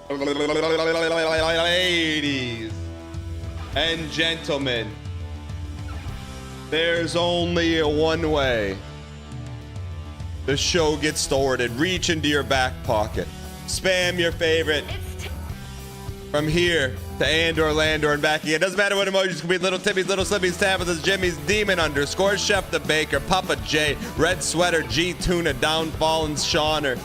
Ladies and gentlemen, there's only one way the show gets started. Reach into your back pocket. Spam your favorite. From here to Andor, Landor, and back again. It doesn't matter what emojis can be. Little Timmy's, Little Slippy's, Tabitha's, Jimmy's, Demon _ Chef the Baker, Papa J, Red Sweater, G Tuna, Downfallen Sean,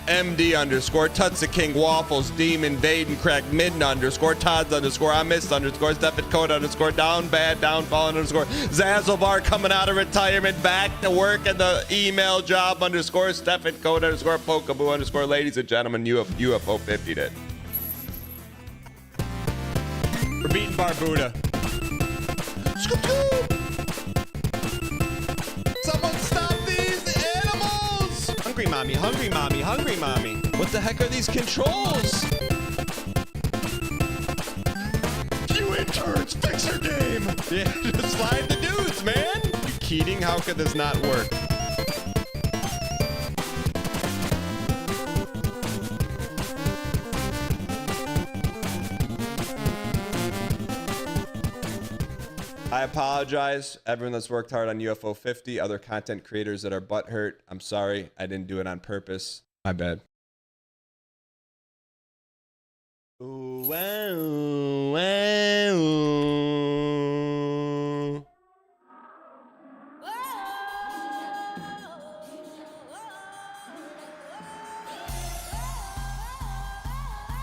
MD _ Tutsa King, Waffles, Demon, Vaden, Crack, Midden _ Todd's _ I missed _ Stephen Code _ Down Bad, Downfallen _ Zazzlebar coming out of retirement, back to work at the email job _ Stephen Code _ Pokaboo _ ladies and gentlemen, UFO 50 did. We're beating Barbuda. Someone stop these animals! Hungry mommy, hungry mommy, hungry mommy. What the heck are these controls? You interns, fix your game! Yeah, just slide the dudes, man! You Keating, how could this not work? I apologize, everyone that's worked hard on UFO 50, other content creators that are butthurt. I'm sorry, I didn't do it on purpose. My bad. Ooh, wow, wow.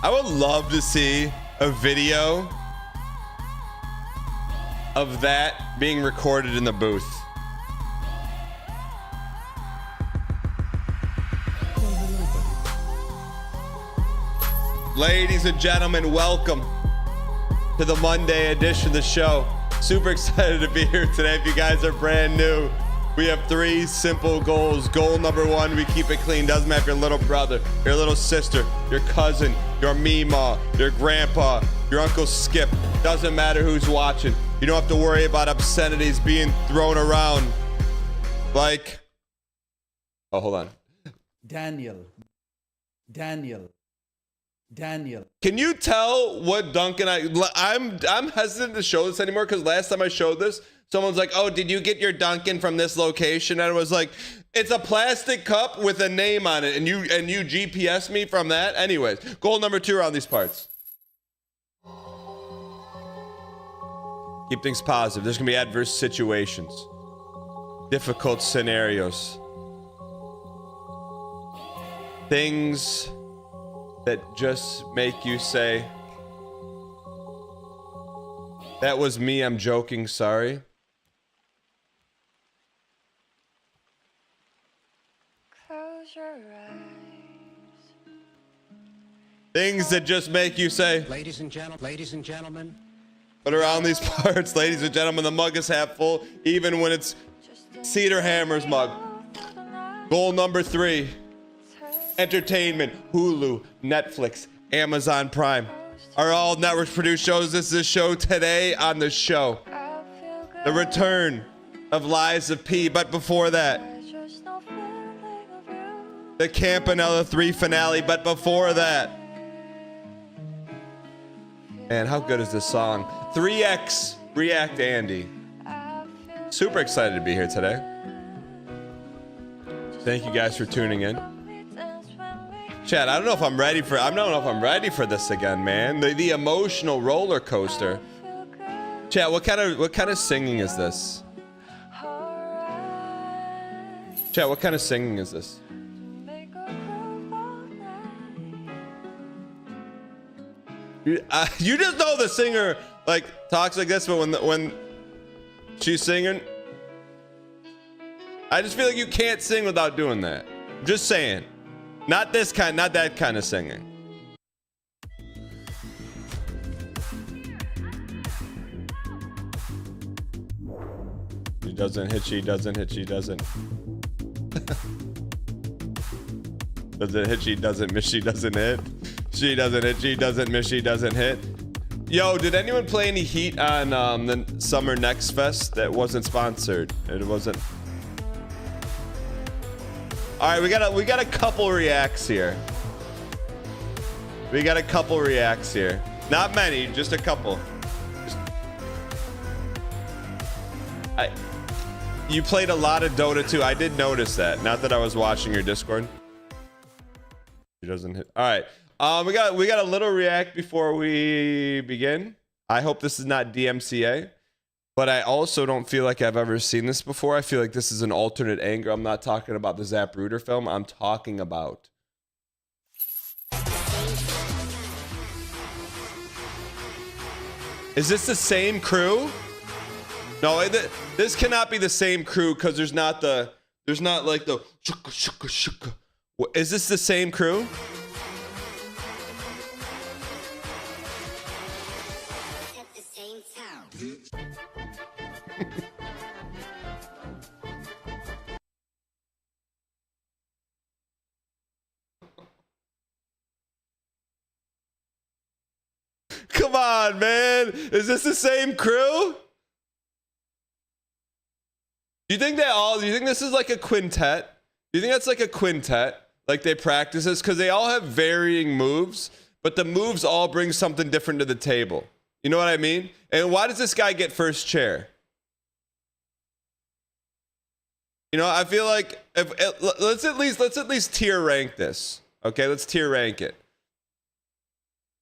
I would love to see a video of that being recorded in the booth. Ladies and gentlemen, welcome to the Monday edition of the show. Super excited to be here today. If you guys are brand new, we have 3 simple goals. Goal number 1, we keep it clean. Doesn't matter if your little brother, your little sister, your cousin, your Meemaw, your grandpa, your Uncle Skip. Doesn't matter who's watching. You don't have to worry about obscenities being thrown around. Like, oh, hold on. Daniel. Can you tell what Duncan? I'm hesitant to show this anymore because last time I showed this, someone's like, "Oh, did you get your Dunkin' from this location?" And I was like, "It's a plastic cup with a name on it," and you GPS me from that. Anyways, goal number 2 around these parts. Keep things positive. There's gonna be adverse situations, difficult scenarios, things that just make you say, "That was me, I'm joking, sorry." Close your eyes. Things that just make you say, Ladies and gentlemen. but around these parts, ladies and gentlemen, the mug is half full, even when it's Cedar Hammer's mug. Goal number 3, entertainment, Hulu, Netflix, Amazon Prime. Are all networks produced shows. This is a show today on the show. The return of Lies of P. But before that, the Campanella 3 finale. But before that, man, how good is this song? 3X React Andy. Super excited to be here today. Thank you guys for tuning in. Chad, I don't know if I'm ready for this again, man. The emotional roller coaster. Chad, what kind of singing is this? Chad, what kind of singing is this? You just know the singer like talks like this, but when she's singing, I just feel like you can't sing without doing that. Just saying. Not that kind of singing. She doesn't hit, she doesn't hit, she doesn't. Doesn't hit, she doesn't miss, she doesn't hit. She doesn't hit, she doesn't miss, she doesn't hit. Yo, did anyone play any Heat on the Summer Next Fest that wasn't sponsored? It wasn't. All right, we got a couple reacts here. We got a couple reacts here. Not many, just a couple. You played a lot of Dota 2. I did notice that. Not that I was watching your Discord. He doesn't hit. All right. We got a little react before we begin. I hope this is not DMCA, but I also don't feel like I've ever seen this before. I feel like this is an alternate angle. I'm not talking about the Zapruder film. I'm talking about Is this the same crew? No, this cannot be the same crew because there's not like the shuka shuka shuka. Is this the same crew? At the same time. Come on, man. Is this the same crew? Do you think this is like a quintet? Do you think that's like a quintet? Like they practice this? Because they all have varying moves, but the moves all bring something different to the table. You know what I mean? And why does this guy get first chair? You know, I feel like let's at least tier rank this. Okay, let's tier rank it.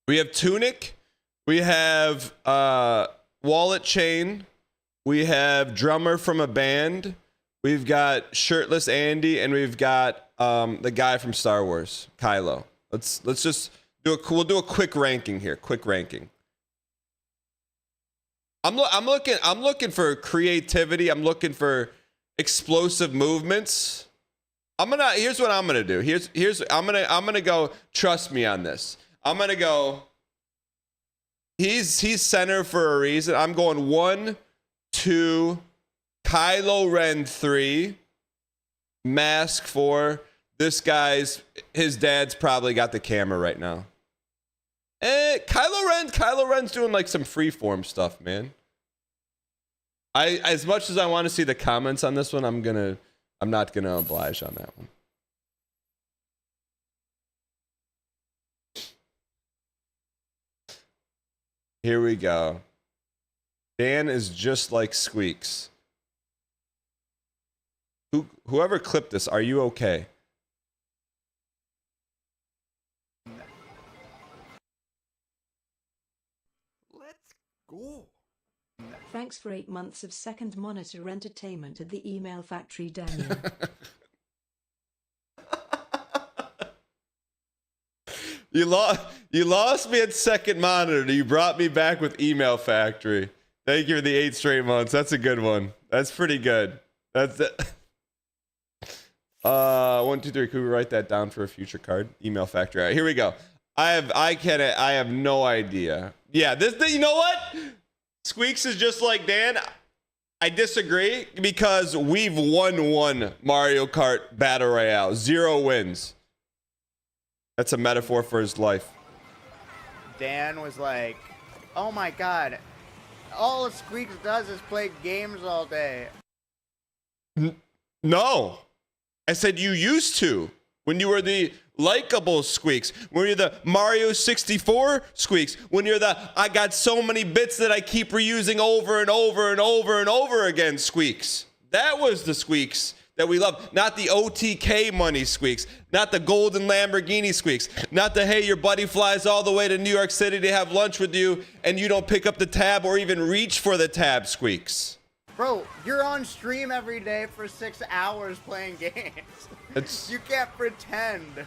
We have Tunic. We have Wallet Chain. We have Drummer from a Band. We've got Shirtless Andy, and we've got the guy from Star Wars, Kylo. Let's just we'll do a quick ranking here. Quick ranking. I'm looking for creativity. I'm looking for explosive movements. Here's what I'm gonna do. I'm gonna go. Trust me on this. I'm gonna go. He's center for a reason. I'm going 1, 2, Kylo Ren 3, Mask 4. This his dad's probably got the camera right now. Kylo Ren's doing like some freeform stuff, man. As much as I want to see the comments on this one, I'm not gonna oblige on that one. Here we go. Dan is just like Squeaks. Whoever clipped this, are you okay? Let's go. Thanks for 8 months of second monitor entertainment at the email factory, Daniel. You lost me at second monitor. You brought me back with email factory. Thank you for the 8 straight months. That's a good one. That's pretty good. That's it. 1, 2, 3. Could we write that down for a future card? Email factory. All right, here we go. I have no idea. Yeah, you know what? Squeaks is just like Dan. I disagree because we've won one Mario Kart Battle Royale. 0 wins. That's a metaphor for his life. Dan was like, oh my god, all Squeaks does is play games all day. No. I said you used to. When you were the likable Squeaks. When you're the Mario 64 Squeaks. When you're the I got so many bits that I keep reusing over and over and over and over again Squeaks. That was the Squeaks that we love. Not the OTK money Squeaks. Not the golden Lamborghini Squeaks. Not the, hey, your buddy flies all the way to New York City to have lunch with you and you don't pick up the tab or even reach for the tab Squeaks. Bro, you're on stream every day for 6 hours playing games. You can't pretend.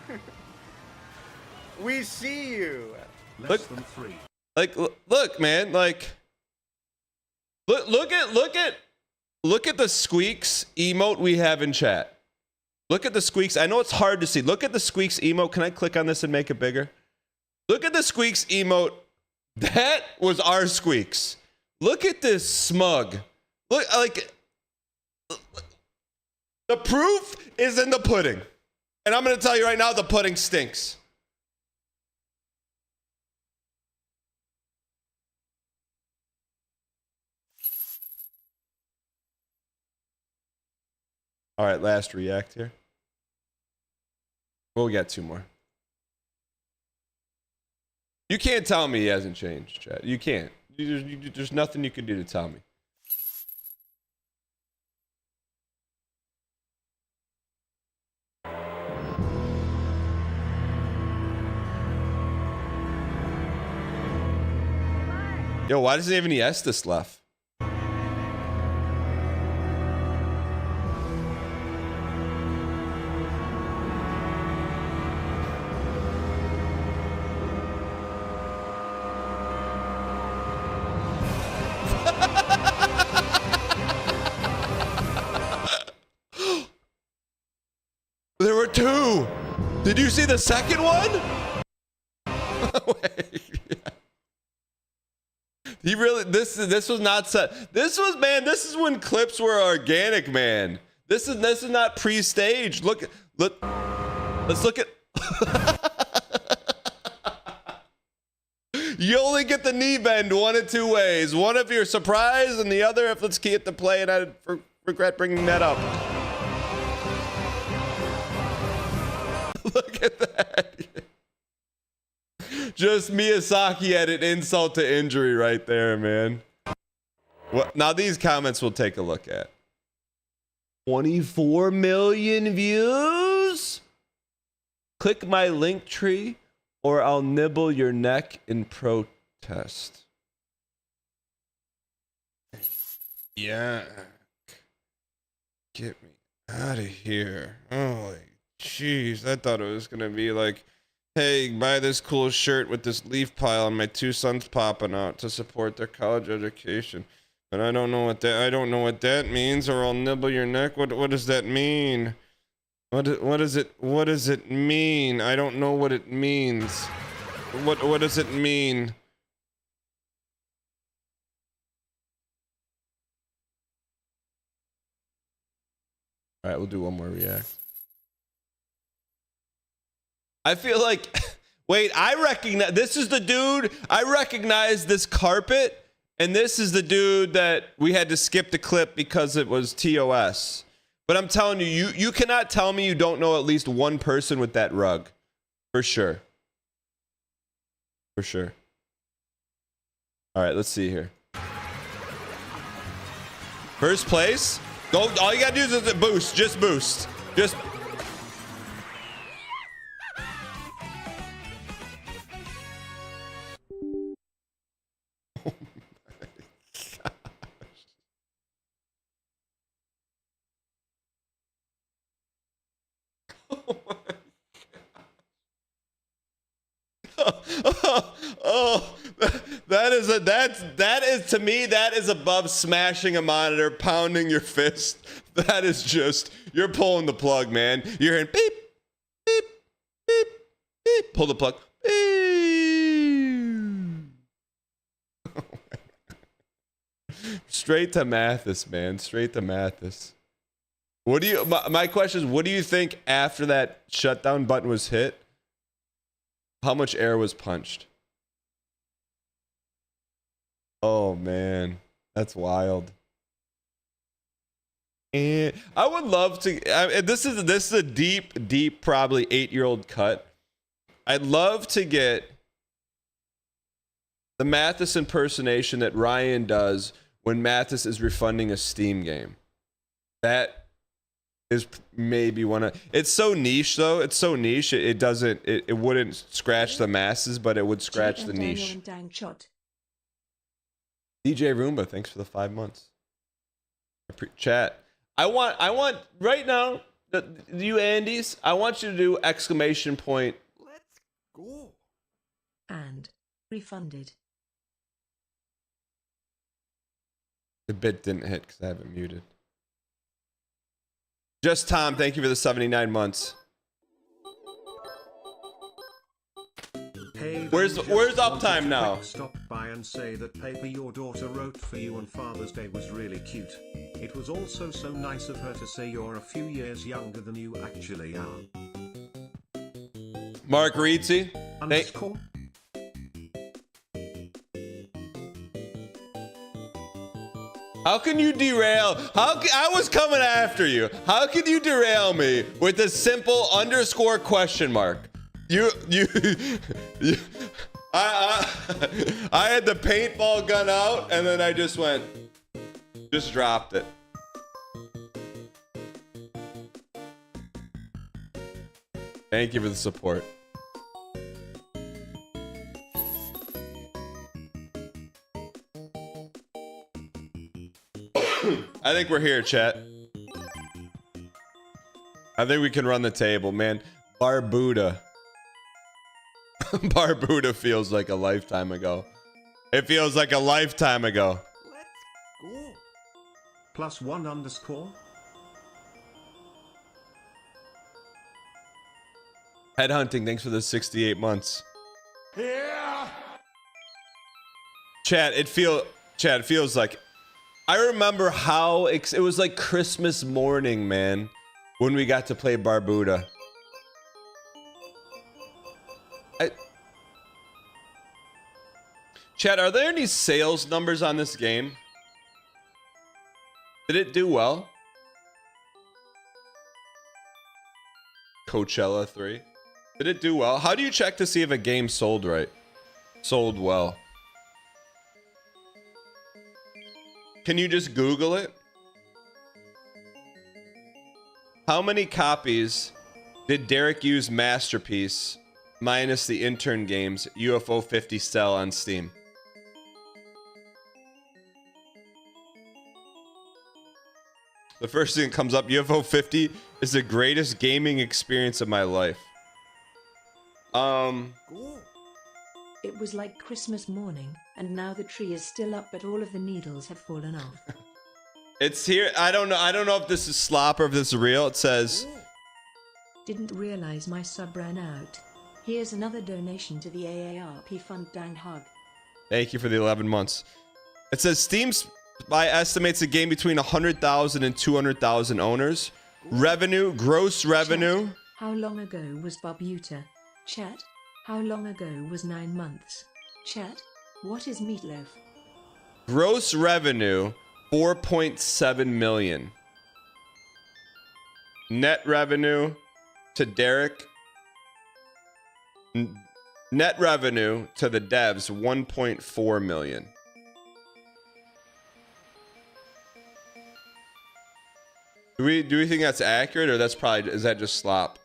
We see you. Less than 3. Like, look, man, like, look at the Squeaks emote we have in chat. Look at the Squeaks. I know it's hard to see. Look at the Squeaks emote. Can I click on this and make it bigger? Look at the Squeaks emote. That was our Squeaks. Look at this smug. Look, like, the proof is in the pudding. And I'm going to tell you right now, the pudding stinks. All right, last react here. We'll get 2 more. You can't tell me he hasn't changed, Chad. You can't. There's nothing you can do to tell me. Yo, why doesn't he have any Estes left? There were two. Did you see the second one? Wait. He really, this was not set. This was, man, this is when clips were organic, man. This is not pre-staged. Look, let's look at. You only get the knee bend one of two ways. One if you're surprised, and the other if let's get to play, and I regret bringing that up. Look at that. Just Miyazaki at an insult to injury right there, man. What? Now these comments we'll take a look at. 24 million views? Click my link tree or I'll nibble your neck in protest. Yeah. Get me out of here. Holy jeez. I thought it was going to be like, hey, buy this cool shirt with this leaf pile and my two sons popping out to support their college education. But I don't know what that means, or I'll nibble your neck. What does that mean? What does it mean? I don't know what it means. What does it mean? All right, we'll do one more react. I feel like, wait, I recognize, this is the dude, I recognize this carpet, and this is the dude that we had to skip the clip because it was TOS. But I'm telling you, you cannot tell me you don't know at least one person with that rug. For sure. For sure. All right, let's see here. First place. Go, all you gotta do is boost, just boost. Just... that is to me, that is above smashing a monitor, pounding your fist. That is just, you're pulling the plug, man. You're hearing beep, beep, beep, beep. Pull the plug. Straight to Mathis, man. Straight to Mathis. What do you, my question is, what do you think after that shutdown button was hit? How much air was punched? Oh man, that's wild. And I would love to, this is a deep, probably 8-year-old cut. I'd love to get the Mathis impersonation that Ryan does when Mathis is refunding a Steam game. That is maybe one of, it's so niche though, it's so niche it doesn't, it wouldn't scratch the masses, but it would scratch the niche. DJ Roomba, thanks for the 5 months. Chat, I want right now, you Andes, I want you to do exclamation point. Let's go. And refunded. The bit didn't hit because I have it muted. Just Tom, thank you for the 79 months. Hey, where's uptime now? Stop by and say that paper your daughter wrote for you on Father's Day was really cute. It was also so nice of her to say you're a few years younger than you actually are. Mark Rizzi. Underscore. How can you derail? I was coming after you. How can you derail me with a simple underscore question mark? I had the paintball gun out and then I just dropped it. Thank you for the support. I think we're here, chat. I think we can run the table, man. Barbuda. Barbuda feels like a lifetime ago. It feels like a lifetime ago. +1_. Headhunting, thanks for the 68 months. Yeah. Chat, it feels like I remember how it was like Christmas morning, man, when we got to play Barbuda. Chat, are there any sales numbers on this game? Did it do well? Coachella 3. Did it do well? How do you check to see if a game sold right? Sold well. Can you just Google it? How many copies did Derek Hughes' masterpiece, minus the intern games, UFO 50 sell on Steam? The first thing that comes up, UFO 50 is the greatest gaming experience of my life. It was like Christmas morning, and now the tree is still up, but all of the needles have fallen off. It's here. I don't know if this is slop or if this is real. It says, Didn't realize my sub ran out. Here's another donation to the AARP fund. Dang hug. thank you for the 11 months. It says Steam estimates a game between 100,000 and 200,000 owners. Revenue, gross revenue. Chat, how long ago was Barbuda? Chat, how long ago was 9 months? Chat, what is meatloaf? Gross revenue, 4.7 million. Net revenue to Derek. Net revenue to the devs, 1.4 million. Do we think that's accurate, or is that just slop?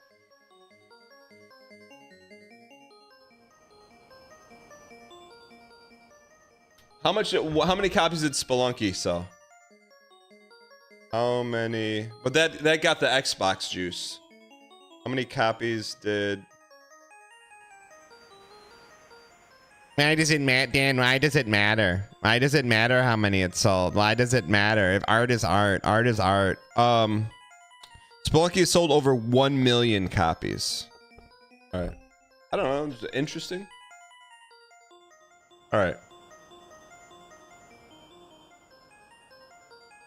How many copies did Spelunky sell? How many? But that got the Xbox juice. How many copies did? Why does it matter, Dan? Why does it matter? Why does it matter how many it sold? Why does it matter? If art is art, art is art. Spelunky has sold over 1 million copies. All right. I don't know. It's interesting. All right.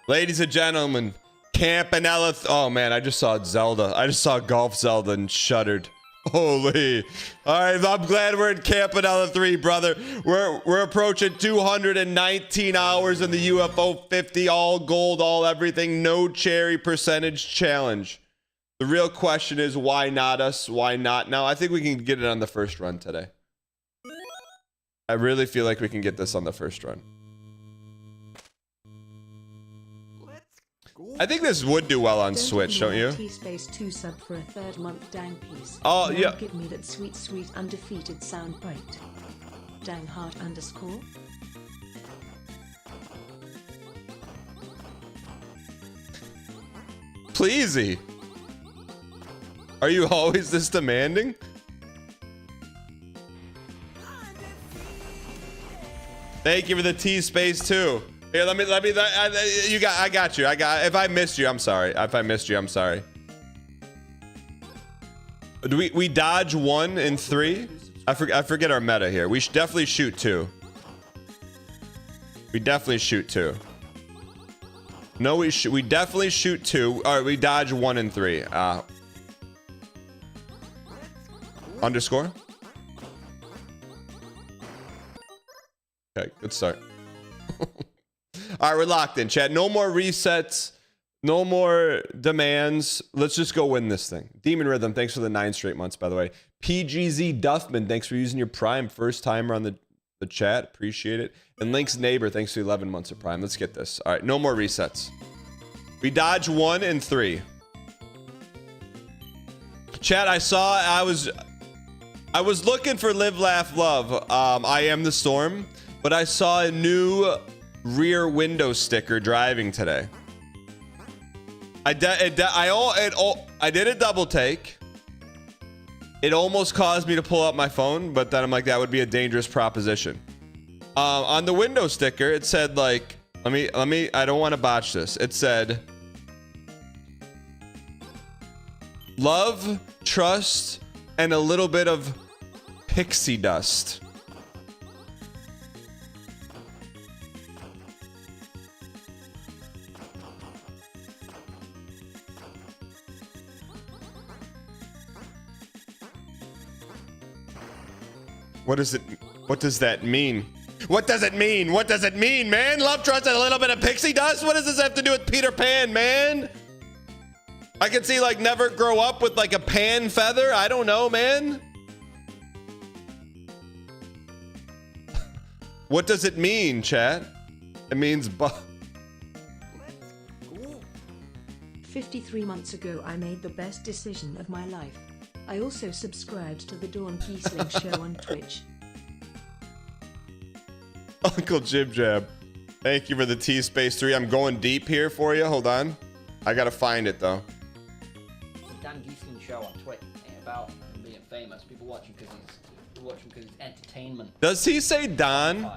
Ladies and gentlemen, Campanella. Oh man, I just saw Zelda. I just saw Golf Zelda and shuddered. Holy. All right, I'm glad we're in Campanella 3, brother. We're approaching 219 hours in the UFO 50, all gold, all everything, no cherry percentage challenge. The real question is, why not us? Why not now? I think we can get it on the first run today. I really feel like we can get this on the first run. I think this would do well on Switch, don't you? T-Space 2 sub for a 3rd month. Dang piece. Oh, now yeah. Give me that sweet, sweet undefeated sound bite. Dang heart _ Pleasey. Are you always this demanding? Thank you for the T-Space 2. Here, I got you. If I missed you, I'm sorry. If I missed you, I'm sorry. Do we dodge 1 and 3? I forget our meta here. We should definitely shoot 2. We definitely shoot 2. No, we definitely shoot 2. All right, we dodge 1 and 3. Underscore. Okay, good start. All right, we're locked in, chat. No more resets. No more demands. Let's just go win this thing. Demon Rhythm, thanks for the 9 straight months, by the way. PGZ Duffman, thanks for using your Prime. First timer on the chat. Appreciate it. And Link's Neighbor, thanks for 11 months of Prime. Let's get this. All right, no more resets. We dodge 1 and 3. Chat, I was looking for Live, Laugh, Love. I Am the Storm. But I saw a new rear window sticker driving today. I did a double take. It almost caused me to pull up my phone, but then I'm like, that would be a dangerous proposition. On the window sticker, it said like, let me, I don't want to botch this. It said, love, trust, and a little bit of pixie dust. What does that mean? What does it mean? What does it mean, man? Love, trust, and a little bit of pixie dust? What does this have to do with Peter Pan, man? I can see like never grow up with like a pan feather. I don't know, man. What does it mean, chat? It means 53 months ago, I made the best decision of my life. I also subscribed to the Dawn Kiesling show on Twitch. Uncle Jib Jab, thank you for the T space 3. I'm going deep here for you. Hold on. I gotta find it though. It's a Dan Giesling show on Twitch. Ain't about him being famous. People watch him because he's entertainment. Does he say Don?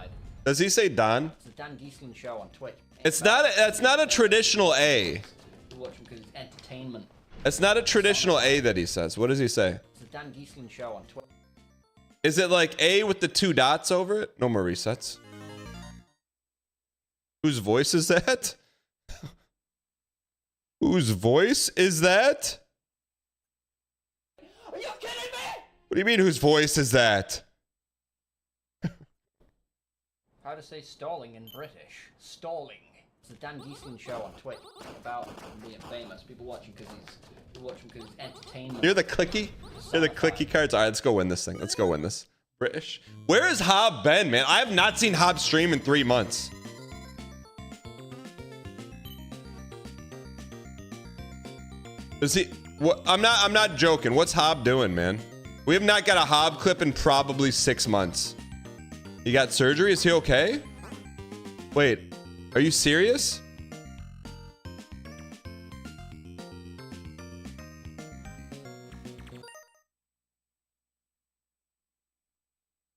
Does he say Don? It's a Dan Giesling show on Twitch. It's not. That's not a traditional A. People watch him because he's entertainment. It's not a traditional A that he says. What does he say? It's a Dan Giesling show on Twitch. Is it like A with the 2 dots over it? No more resets. Whose voice is that? Whose voice is that? Are you kidding me? What do you mean, whose voice is that? How to say stalling in British? Stalling. It's a Dan Giesling show on Twitch. Ain't about him being famous. People watch him because he's entertainment. You're the clicky? You're the clicky cards? All right, let's go win this thing. Let's go win this. British. Where has Hob been, man? I have not seen Hob stream in 3 months. Is he? What? I'm not joking. What's Hob doing, man? We have not got a Hob clip in probably 6 months. He got surgery? Is he okay? Wait, are you serious?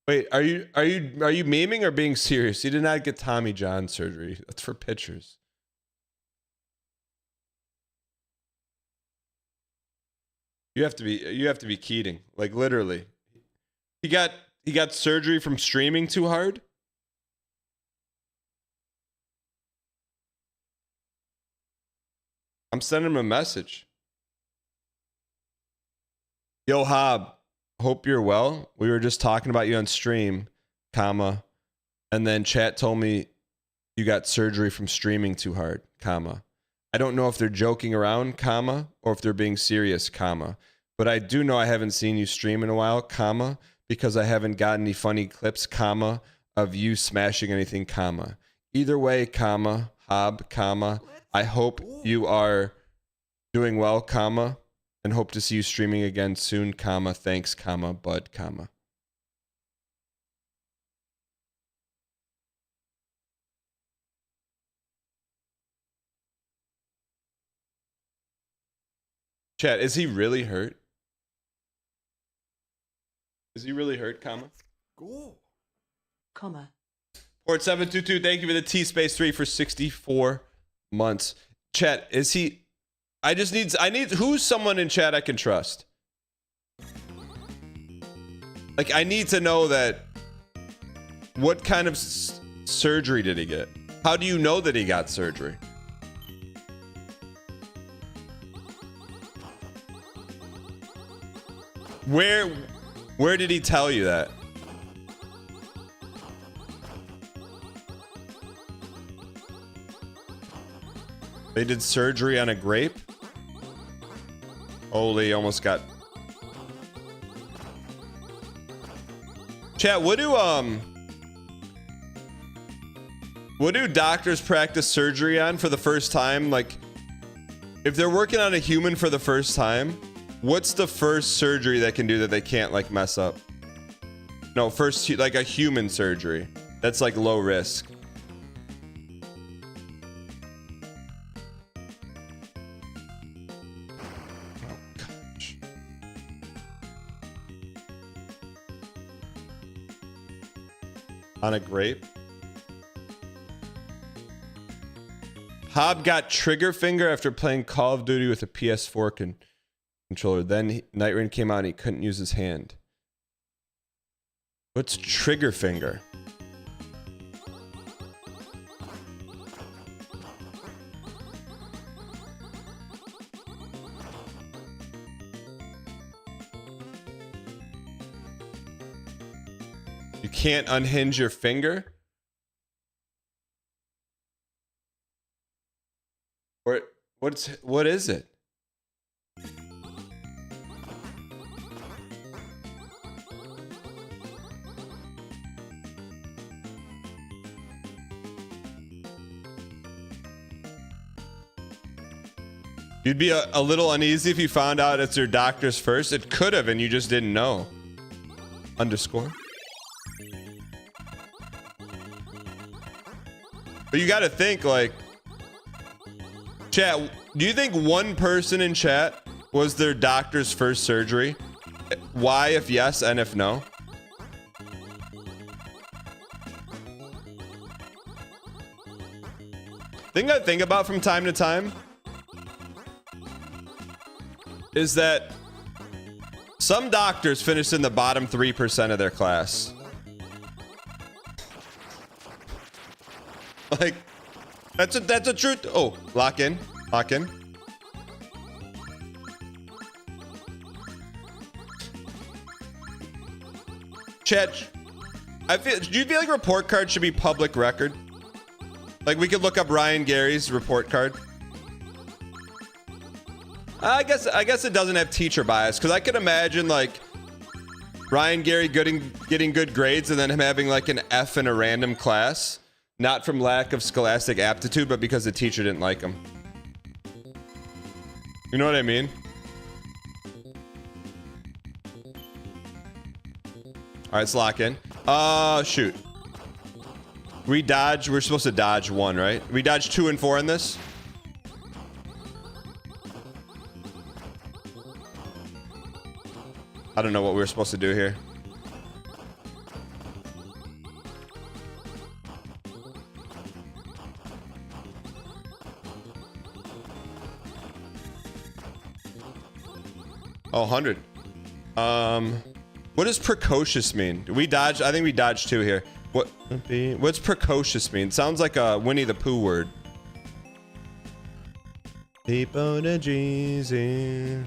Wait, are you memeing or being serious? You did not get Tommy John surgery. That's for pictures. You have to be kidding. Like literally. He got surgery from streaming too hard? I'm sending him a message. Yo, Hob, hope you're well. We were just talking about you on stream, comma, and then chat told me you got surgery from streaming too hard, comma. I don't know if they're joking around, comma, or if they're being serious, comma. But I do know I haven't seen you stream in a while, comma, because I haven't gotten any funny clips, comma, of you smashing anything, comma. Either way, comma, Hob, comma, I hope you are doing well, comma, and hope to see you streaming again soon, comma, thanks, comma, bud, comma. Chat, is he really hurt? Is he really hurt, comma? Go. Comma. Port 722, thank you for the T space 3 for 64 months. Chat, is he? I need who's someone in chat I can trust? Like, I need to know that. What kind of surgery did he get? How do you know that he got surgery? Where did he tell you that? They did surgery on a grape. Holy, almost got. Chat, what do doctors practice surgery on for the first time? Like, if they're working on a human for the first time, what's the first surgery they can do that they can't like mess up? No, first like a human surgery. That's like low risk. Oh gosh. On a grape. Hob got trigger finger after playing Call of Duty with a PS4 controller. Then Night Rain came out and he couldn't use his hand. What's trigger finger? You can't unhinge your finger? Or what is it? You'd be a little uneasy if you found out it's your doctor's first. It could have, and you just didn't know. Underscore. But you got to think, like, chat, do you think one person in chat was their doctor's first surgery? Why if yes and if no? Thing I think about from time to time is that some doctors finish in the bottom 3% of their class. Like, that's a truth. Oh, lock in. Lock in. Chat, do you feel like report cards should be public record? Like, we could look up Ryan Gary's report card. I guess it doesn't have teacher bias, because I could imagine like Ryan Gary getting good grades and then him having like an F in a random class, not from lack of scholastic aptitude, but because the teacher didn't like him. You know what I mean? All right, let's lock in. Shoot. We're supposed to dodge 1, right? We dodge 2 and 4 in this. I don't know what we were supposed to do here. Oh, 100. What does precocious mean? Do we dodge? I think we dodged 2 here. What's precocious mean? Sounds like a Winnie the Pooh word. Deep on the Jeezy.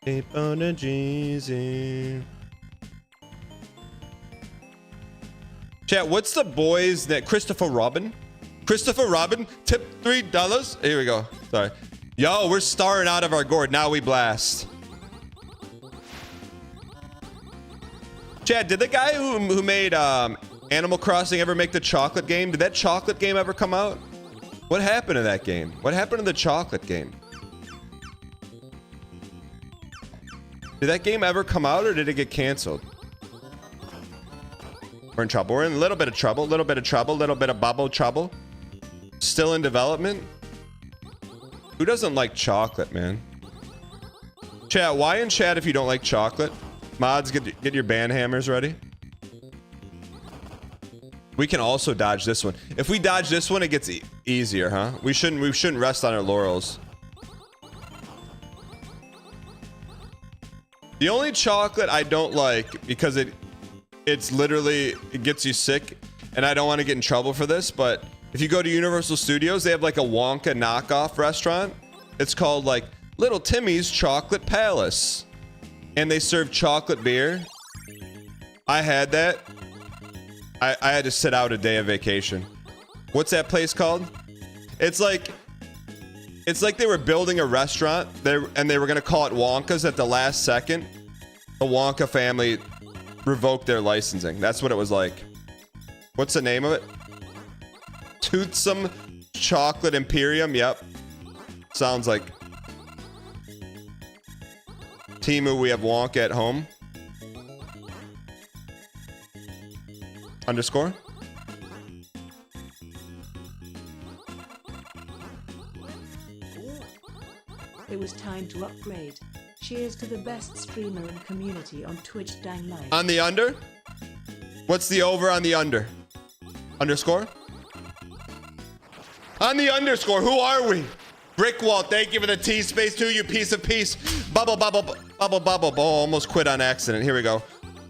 Deep on the Jeezy. Chat, what's the boys that Christopher Robin? Christopher Robin, tip $3. Here we go. Sorry. Yo, we're starring out of our gourd. Now we blast. Chad, did the guy who made Animal Crossing ever make the chocolate game? Did that chocolate game ever come out? What happened to that game? What happened to the chocolate game? Did that game ever come out or did it get canceled? We're in trouble. We're in a little bit of trouble. Little bit of trouble. Little bit of bubble trouble. Still in development. Who doesn't like chocolate, man? Chat, why in chat if you don't like chocolate? Mods, get your band hammers ready. We can also dodge this one. If we dodge this one, it gets easier, huh? We shouldn't rest on our laurels. The only chocolate I don't like, because it gets you sick, and I don't want to get in trouble for this, but if you go to Universal Studios, they have like a Wonka knockoff restaurant. It's called like Little Timmy's Chocolate Palace. And they serve chocolate beer. I had that. I had to sit out a day of vacation. What's that place called? It's like they were building a restaurant there, and they were gonna call it Wonka's at the last second. The Wonka family revoked their licensing. That's what it was like. What's the name of it? Toothsome Chocolate Imperium. Yep. Sounds like Timu. We have Wonka at home. Underscore. It was time to upgrade. Cheers to the best streamer and community on Twitch. Dang life. On the under? What's the over on the under? Underscore? On the underscore, who are we? Brickwall, thank you for the T space too, you piece of peace. Bubble, bubble, bubble, bubble. Oh, almost quit on accident. Here we go.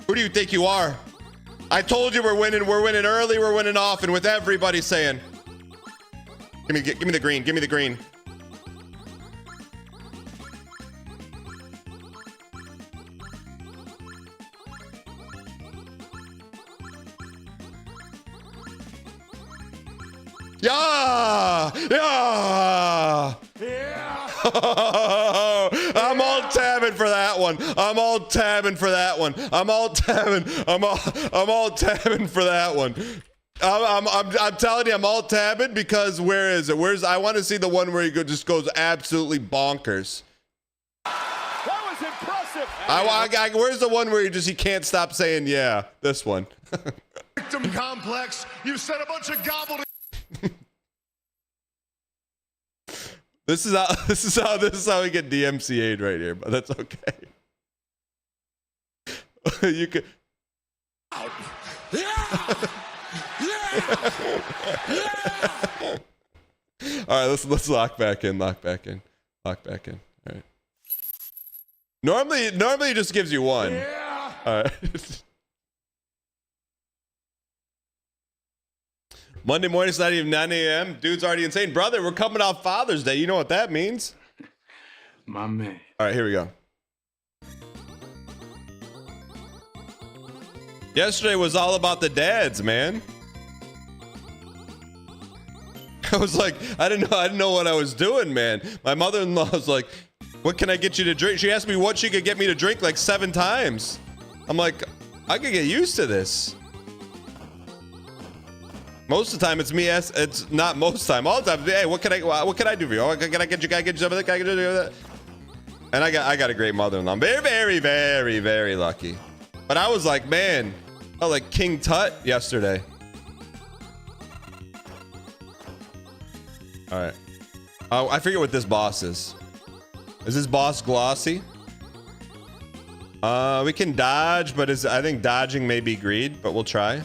Who do you think you are? I told you we're winning early, we're winning often with everybody saying. Give me the green, give me the green. Yeah! Yeah! Yeah! I'm all tabbing for that one. I'm all tabbing for that one. I'm all tabbing for that one. I'm telling you, I'm all tabbing because where is it? I want to see the one where he just goes absolutely bonkers. That was impressive. Where's the one where he can't stop saying yeah? This one. Victim complex. You said a bunch of gobbledygook. This is how we get DMCA'd right here, but that's okay. You could. All right, let's lock back in. All right. Normally it just gives you one. Yeah. All right. Monday morning, it's not even 9 a.m. Dude's already insane. Brother, we're coming off Father's Day. You know what that means. My man. All right, here we go. Yesterday was all about the dads, man. I was like, I didn't know what I was doing, man. My mother-in-law was like, what can I get you to drink? She asked me what she could get me to drink like 7 times. I'm like, I could get used to this. Most of the time, it's me. It's not most of the time. All the time, hey, what can I do for you? Oh, can I get you something? Can I get you that? And I got a great mother-in-law. I'm very, very, very, very lucky. But I was like, man, I felt like King Tut yesterday. All right. Oh, I forget what this boss is. Is this boss glossy? We can dodge, but I think dodging may be greed, but we'll try.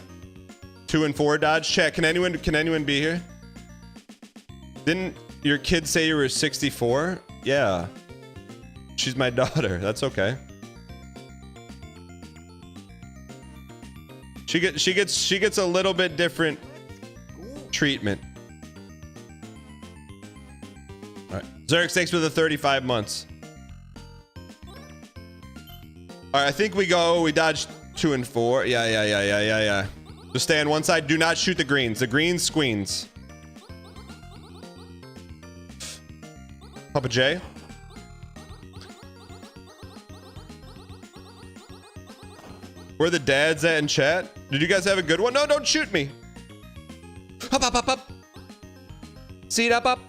2 and 4 dodge. Chat, can anyone be here? Didn't your kid say you were 64? Yeah. She's my daughter. That's okay. She gets a little bit different treatment. All right. Zerix, thanks for the 35 months. All right, I think we dodge 2 and 4. Yeah. Just stay on one side. Do not shoot the greens. The greens squeens. Papa J. Where the dads at in chat? Did you guys have a good one? No, don't shoot me. Up. Seat up.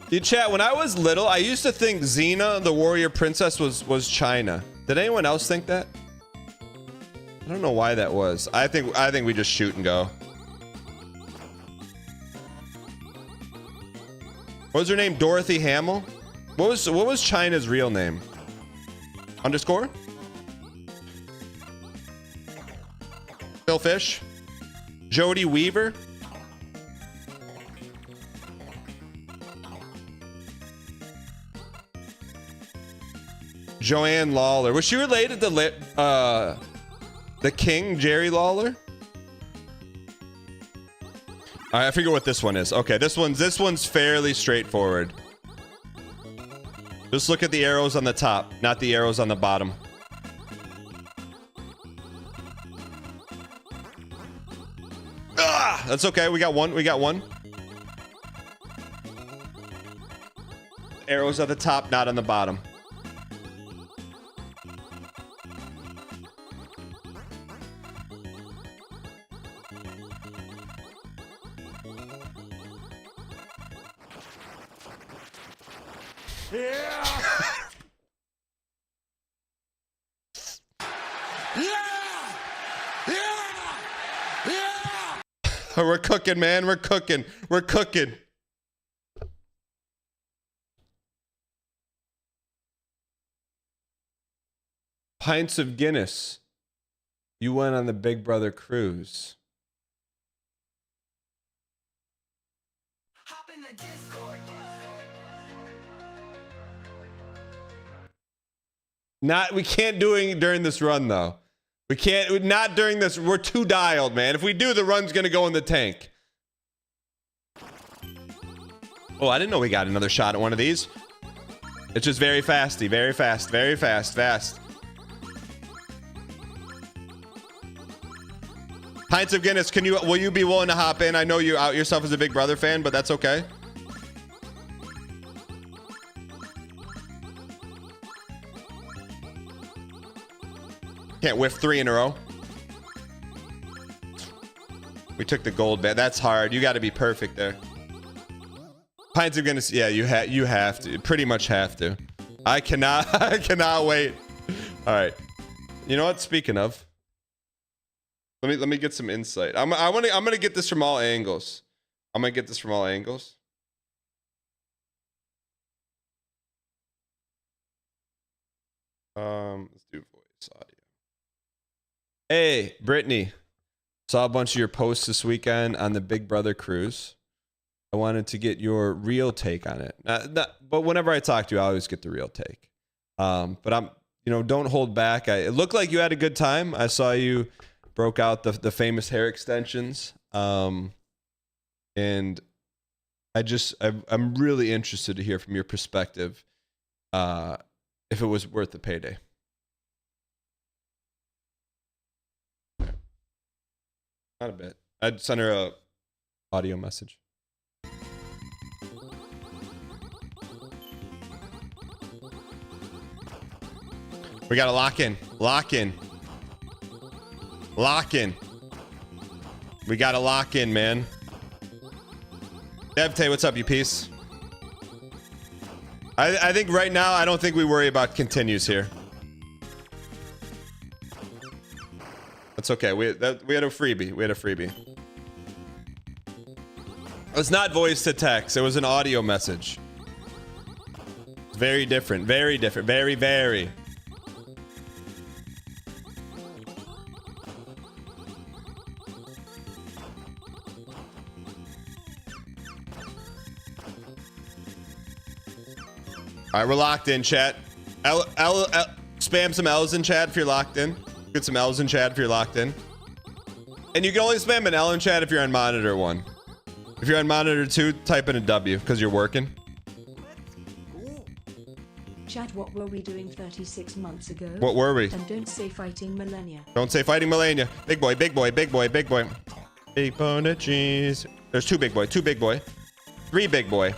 You chat, when I was little, I used to think Xena, the warrior princess, was China. Did anyone else think that? I don't know why that was. I think we just shoot and go. What was her name? Dorothy Hamill? What was China's real name? Underscore? Phil Fish? Jodie Weaver? Joanne Lawler. Was she related to the King, Jerry Lawler? All right, I figure what this one is. Okay, this one's fairly straightforward. Just look at the arrows on the top, not the arrows on the bottom. Ah! That's okay. We got one. We got one. Arrows at the top, not on the bottom. We're cooking, man. We're cooking. We're cooking. Pints of Guinness. You went on the Big Brother cruise. We can't do it during this run though. We can't, not during this. We're too dialed, man. If we do, the run's gonna go in the tank. Oh, I didn't know we got another shot at one of these. It's just very fasty, very fast, fast. Pints of Guinness, will you be willing to hop in? I know you out yourself as a Big Brother fan, but that's okay. Can't whiff 3 in a row. We took the gold bet. That's hard. You got to be perfect there. Pints of Guinness. Yeah, you have to. Pretty much have to. I cannot wait. All right. You know what? Speaking of, let me get some insight. I'm gonna get this from all angles. Let's do voice audio. Hey, Brittany. Saw a bunch of your posts this weekend on the Big Brother cruise. I wanted to get your real take on it. But whenever I talk to you, I always get the real take. But don't hold back. It looked like you had a good time. I saw you broke out the famous hair extensions. And I'm really interested to hear from your perspective if it was worth the payday. Not a bit. I'd send her a audio message. We gotta lock in. We gotta lock in, man. Devte, what's up, you piece? I think right now, I don't think we worry about continues here. That's okay. We had a freebie. It's not voice to text. It was an audio message. It's very different. Very. All right, we're locked in, chat. Spam some L's in chat if you're locked in. Get some L's in chat if you're locked in. And you can only spam an L in chat if you're on monitor 1. If you're on monitor 2, type in a W because you're working. Chat, what were we doing 36 months ago? What were we? And don't say fighting millennia. Don't say fighting millennia. Big boy. Big bone of cheese. There's 2 big boy. 3 big boy.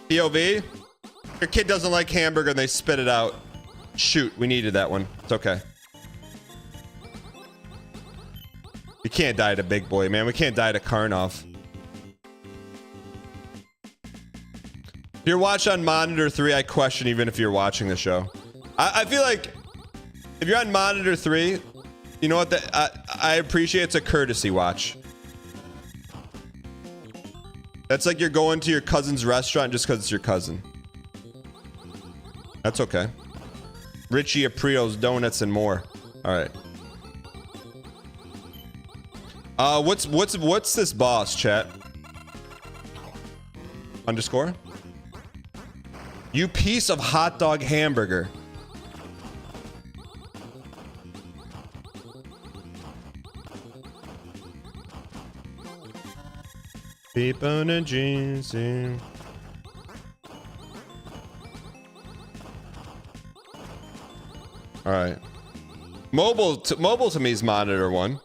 POV. Your kid doesn't like hamburger and they spit it out. Shoot, we needed that one. It's okay. We can't die to big boy, man. We can't die to Karnov. If you're watching on monitor 3, I question even if you're watching the show. I feel like if you're on monitor 3, you know what? I appreciate it's a courtesy watch. That's like you're going to your cousin's restaurant just because it's your cousin. That's okay. Richie Aprio's Donuts and more. All right. What's this boss, chat? Underscore? You piece of hot dog hamburger. People in jeans. All right. Mobile to me is monitor 1.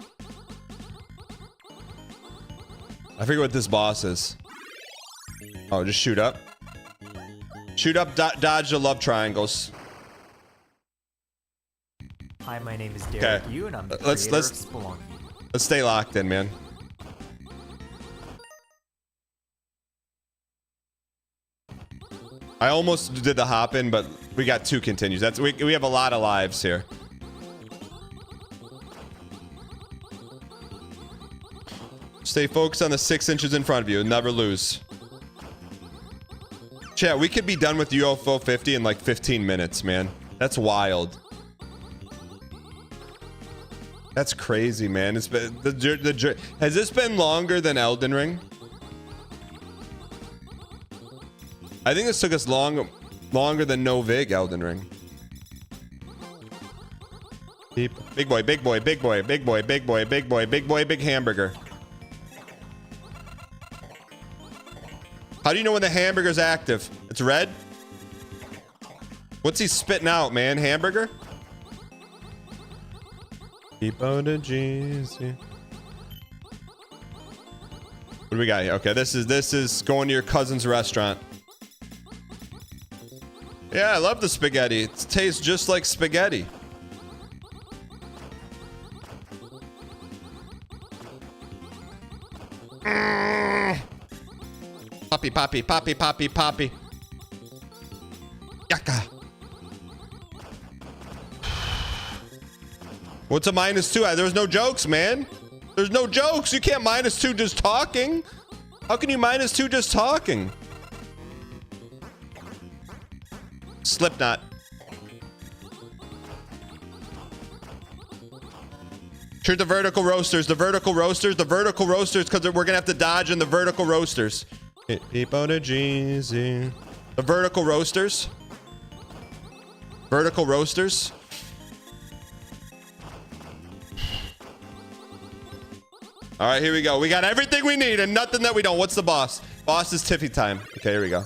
I forget what this boss is. Oh, just shoot up. Shoot up, dodge the love triangles. Hi, my name is Derek Yu, and I'm the let's creator of Spelunky. let's stay locked in, man. I almost did the hop in, but we got 2 continues. That's we have a lot of lives here. Stay focused on the 6 inches in front of you and never lose. Chat, we could be done with UFO 50 in like 15 minutes, man. That's wild. That's crazy, man. It's been has this been longer than Elden Ring? I think this took us longer than No Vig Elden Ring. Big boy, big boy, big boy, big boy, big boy, big boy, big boy, big hamburger. How do you know when the hamburger's active? It's red? What's he spitting out, man? Hamburger? Keep on the G's. What do we got here? Okay, this is going to your cousin's restaurant. Yeah, I love the spaghetti. It tastes just like spaghetti. Poppy, poppy, poppy, poppy, poppy. Yaka. What's a -2? There's no jokes, man. There's no jokes. You can't -2 just talking. How can you -2 just talking? Slipknot. Shoot the vertical roasters, the vertical roasters, the vertical roasters, because we're gonna have to dodge in the vertical roasters. Keep on a Jeezy. The vertical roasters. Vertical roasters. All right, here we go. We got everything we need and nothing that we don't. What's the boss? Boss is Tiffy time. Okay, here we go.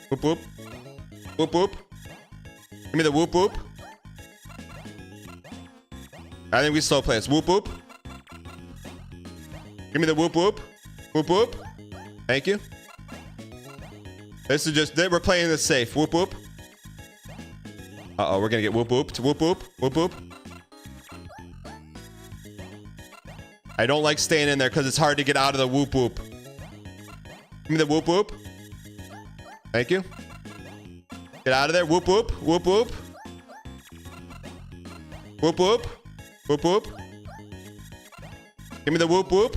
Whoop whoop. Whoop whoop. Give me the whoop whoop. I think we slow play this. Whoop whoop. Give me the whoop whoop. Whoop whoop. Thank you. This is just, we're playing this safe. Whoop whoop. Uh-oh, we're gonna get whoop whooped. Whoop whoop. Whoop whoop. I don't like staying in there because it's hard to get out of the whoop whoop. Give me the whoop whoop. Thank you. Get out of there. Whoop whoop. Whoop whoop. Whoop whoop. Whoop whoop. Give me the whoop whoop.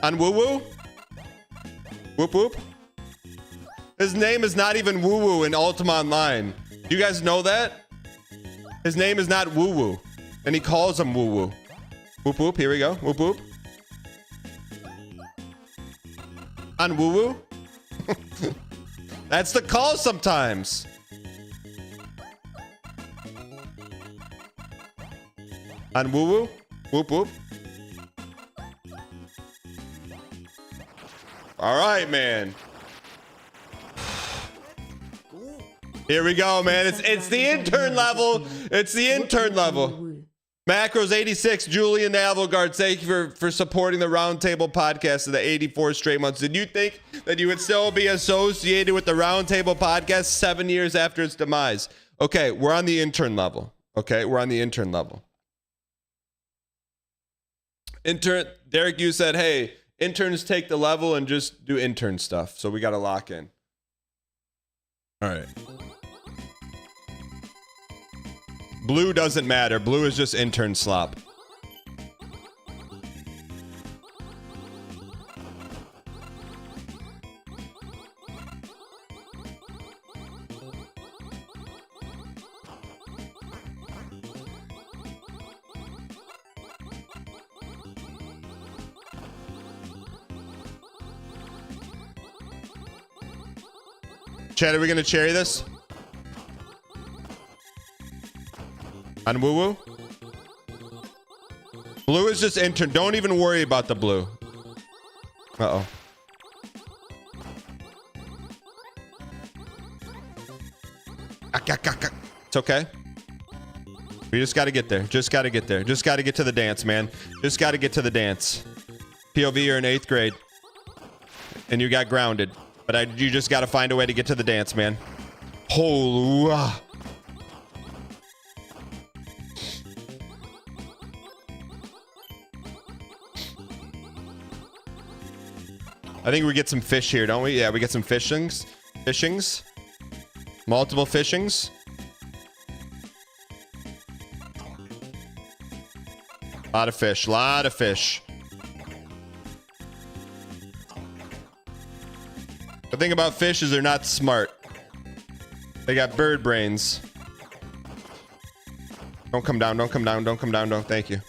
On woo woo. Whoop whoop. His name is not even woo woo in Ultima Online. Do you guys know that? His name is not woo woo. And he calls him woo woo. Whoop whoop. Here we go. Whoop whoop. On woo woo. That's the call sometimes. On woo woo. Whoop whoop. All right, man. Here we go, man. It's the intern level. It's the intern level. Macros 86, Julian Navelgard, thank you for supporting the Roundtable podcast of the 84 straight months. Did you think that you would still be associated with the Roundtable podcast 7 years after its demise? Okay, we're on the intern level. Okay, we're on the intern level. Derek, you said, hey, interns take the level and just do intern stuff. So we got to lock in. All right. Blue doesn't matter. Blue is just intern slop. Chad, are we going to cherry this? On woo woo? Blue is just intern. Don't even worry about the blue. Uh-oh. It's okay. We just got to get there. Just got to get there. Just got to get to the dance, man. Just got to get to the dance. POV, you're in 8th grade. And you got grounded. But you just got to find a way to get to the dance, man. Holy. I think we get some fish here, don't we? Yeah, we get some fishings. Fishings. Multiple fishings. Lot of fish. Lot of fish. The thing about fish is they're not smart. They got bird brains. Don't come down. Don't come down. Don't come down. Don't. Thank you.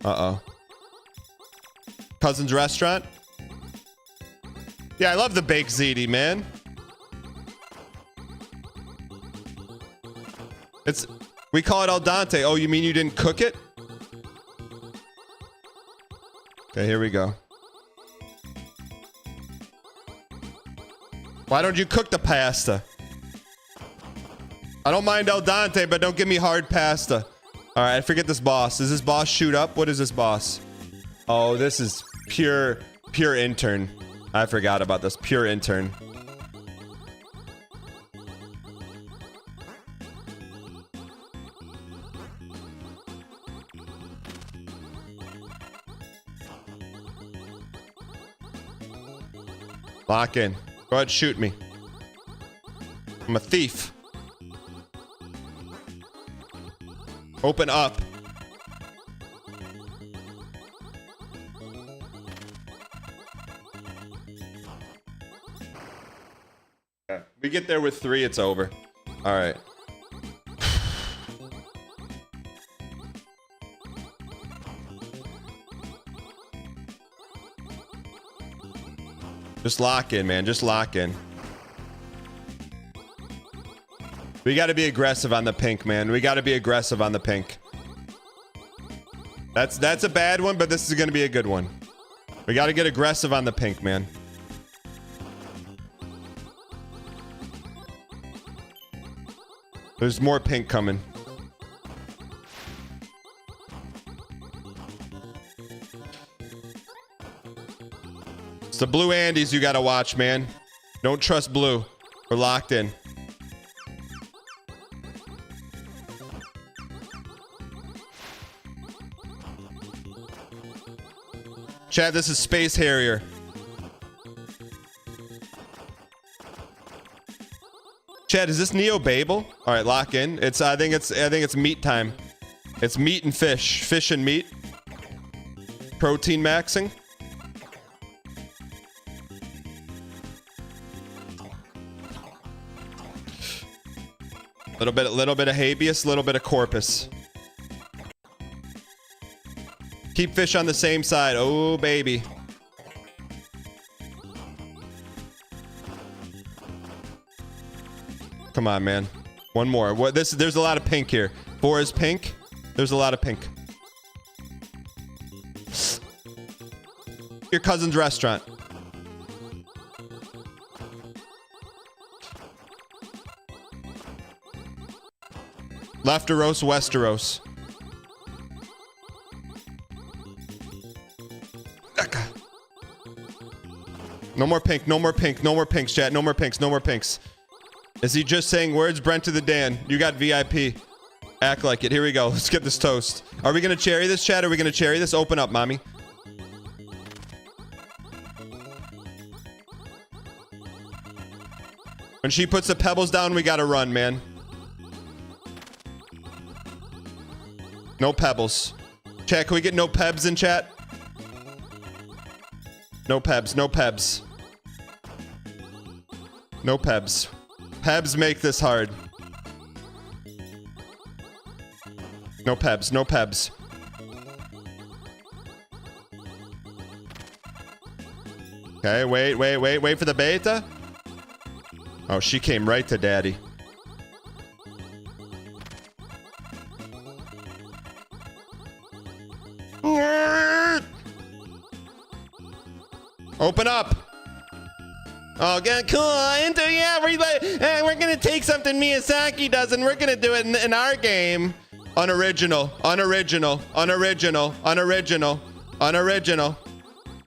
Uh-oh. Cousin's restaurant? Yeah, I love the baked ziti, man. We call it al dente. Oh, you mean you didn't cook it? Okay, here we go. Why don't you cook the pasta? I don't mind al dente, but don't give me hard pasta. All right, forget this boss. Does this boss shoot up? What is this boss? Oh, this is pure intern. I forgot about this. Pure intern. Lock in. Go ahead, shoot me. I'm a thief. Open up. Yeah. We get there with 3, it's over. All right. Just lock in, man. Just lock in. We got to be aggressive on the pink, man. We got to be aggressive on the pink. That's a bad one, but this is going to be a good one. We got to get aggressive on the pink, man. There's more pink coming. It's the blue Andes you got to watch, man. Don't trust blue. We're locked in. Chad, this is Space Harrier. Chad, is this Neo Babel? All right, lock in. I think it's meat time. It's meat and fish. Fish and meat. Protein maxing. Little bit of habeas, little bit of corpus. Keep fish on the same side. Oh, baby. Come on, man. One more. There's a lot of pink here. 4 is pink. There's a lot of pink. Your cousin's restaurant. Lefteros, Westeros. No more pink, no more pink, no more pinks, chat. No more pinks, no more pinks. Is he just saying words? Brent to the Dan. You got VIP. Act like it. Here we go. Let's get this toast. Are we going to cherry this, chat? Are we going to cherry this? Open up, mommy. When she puts the pebbles down, we got to run, man. No pebbles. Chat, can we get no pebs in chat? No pebs, no pebs. No pebs. Pebs make this hard. No pebs, no pebs. Okay, wait for the beta. Oh, she came right to daddy. Open up. Oh, good, cool. Yeah, we're gonna take something Miyazaki does, and we're gonna do it in our game. Unoriginal.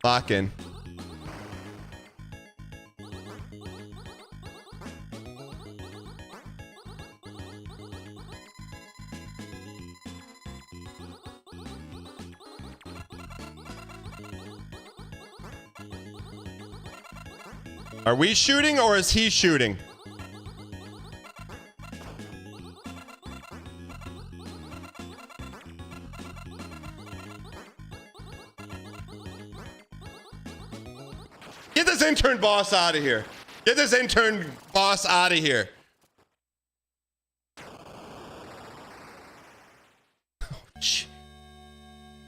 Lock in. Are we shooting or is he shooting? Get this intern boss out of here. Get this intern boss out of here.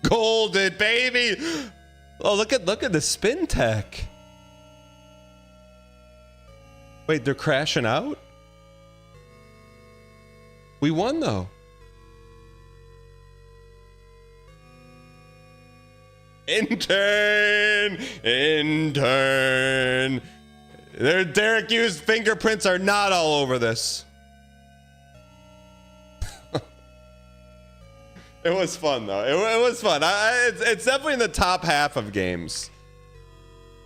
Golden, baby. Oh, look at the spin tech. Wait, they're crashing out? We won though. Intern. Their Derek Hughes fingerprints are not all over this. It was fun though. It was fun. It's definitely in the top half of games.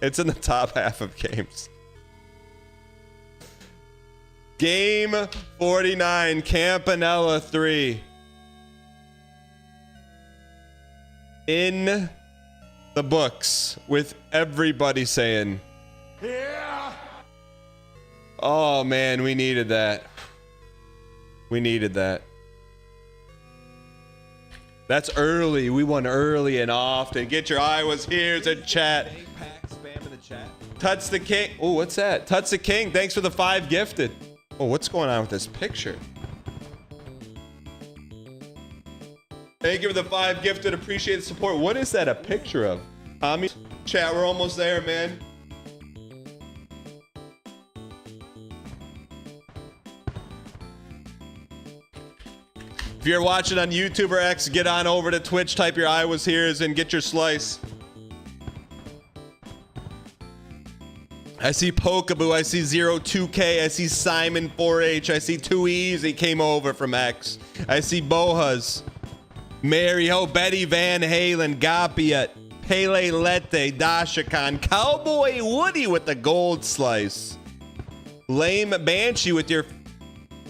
It's in the top half of games. Game 49, Campanella 3. In the books with everybody saying, yeah. Oh man, we needed that. We needed that. That's early. We won early and often. Get your Iowas here's in chat. Touch the King. Oh, what's that? Touch the King. Thanks for the 5 gifted. Oh, what's going on with this picture? Thank you for the 5 gifted. Appreciate the support. What is that a picture of? Chat, we're almost there, man. If you're watching on YouTube or X, get on over to Twitch, type your Iowas here's and get your slice. I see Pokaboo, I see 02K, I see Simon 4H, I see 2 Easy came over from X. I see Bohas, Mary Ho, Betty Van Halen, Gapiat, Pele Lete, Dashakan, Cowboy Woody with the gold slice. Lame Banshee with your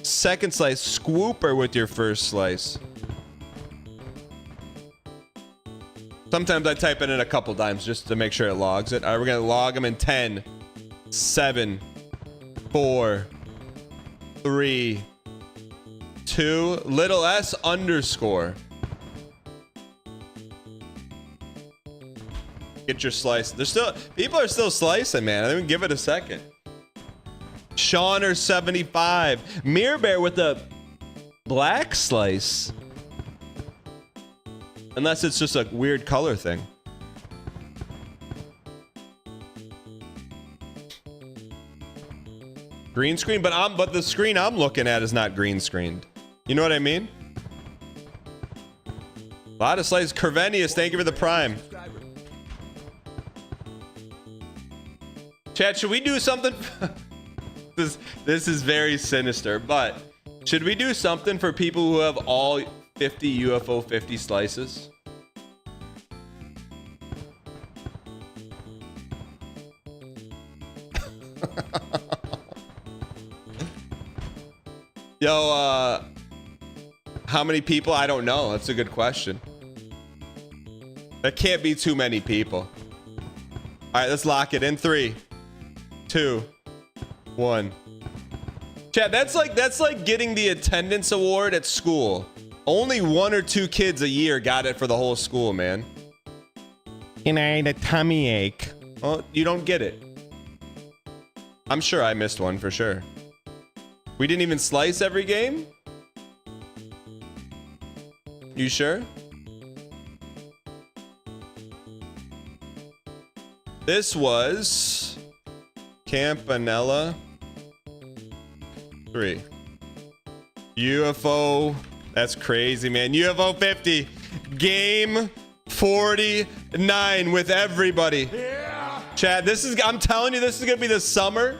second slice, Swooper with your first slice. Sometimes I type it in a couple times just to make sure it logs it. All right, we're gonna log them in 10, 7, 4, 3, 2, little s underscore. Get your slice. People are still slicing, man. I didn't give it a second. Shauner 75, Mirror Bear with a black slice. Unless it's just a weird color thing. Green screen, but the screen I'm looking at is not green screened. You know what I mean? A lot of slices. Kervenius, thank you for the prime. Chat, should we do something? This is very sinister, but should we do something for people who have all 50 UFO 50 slices? Yo, how many people? I don't know. That's a good question. That can't be too many people. All right, let's lock it in 3, 2, 1. Chat, that's like getting the attendance award at school. Only 1 or 2 kids a year got it for the whole school, man. And I had a tummy ache. Well, you don't get it. I'm sure I missed one for sure. We didn't even slice every game? You sure? This was Campanella 3. UFO. That's crazy, man. UFO 50. Game 49 with everybody. Yeah. Chad, I'm telling you, this is going to be the summer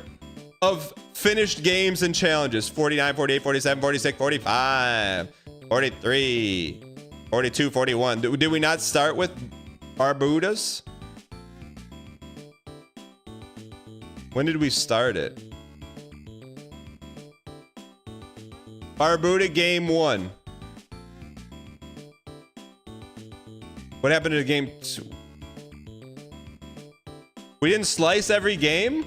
of finished games and challenges. 49, 48, 47, 46, 45, 43, 42, 41. Did we not start with Barbudas? When did we start it? Barbuda game 1. What happened to game 2? We didn't slice every game?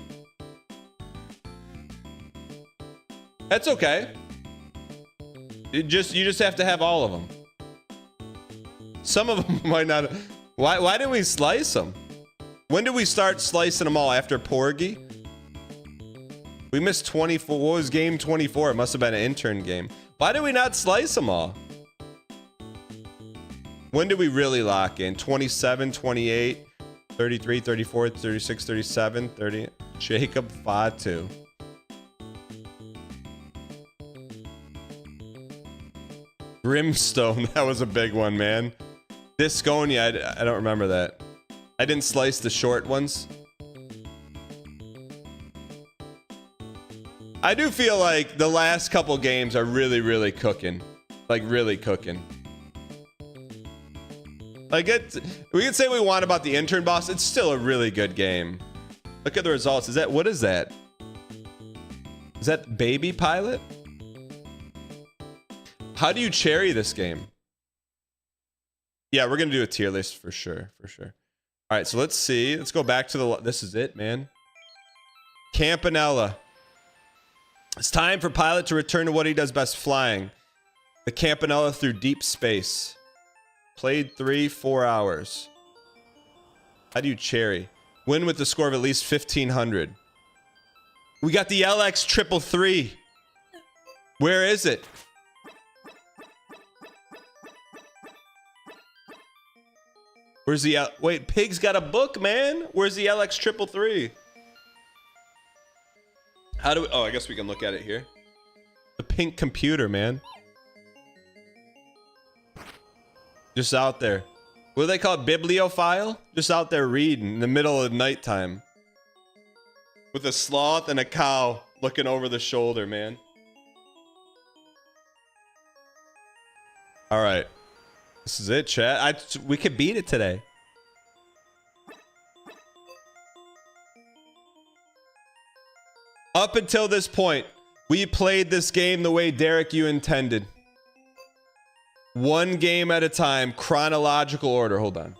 That's okay. You just have to have all of them. Some of them might not. Why didn't we slice them? When did we start slicing them all? After Porgy? We missed 24. What was game 24? It must have been an intern game. Why did we not slice them all? When did we really lock in? 27, 28, 33, 34, 36, 37, 30. Jacob Fatu. Brimstone. That was a big one, man. Disconia. I don't remember that. I didn't slice the short ones. I do feel like the last couple games are really, really cooking. Like, really cooking. Like, we can say what we want about the intern boss. It's still a really good game. Look at the results. What is that? Is that baby pilot? How do you cherry this game? Yeah, we're going to do a tier list for sure. For sure. All right, so let's see. Let's go back to this is it, man. Campanella. It's time for Pilot to return to what he does best, flying. The Campanella through deep space. Played 4 hours. How do you cherry? Win with the score of at least 1,500. We got the LX 333. Where is it? Where's the wait, Pig's got a book, man. Where's the LX 333? How do we, oh, I guess we can look at it here. The pink computer, man. Just out there. What do they call it? Bibliophile? Just out there reading in the middle of nighttime. With a sloth and a cow looking over the shoulder, man. All right. This is it, chat. We could beat it today. Up until this point, we played this game the way Derek you intended. One game at a time, chronological order. Hold on.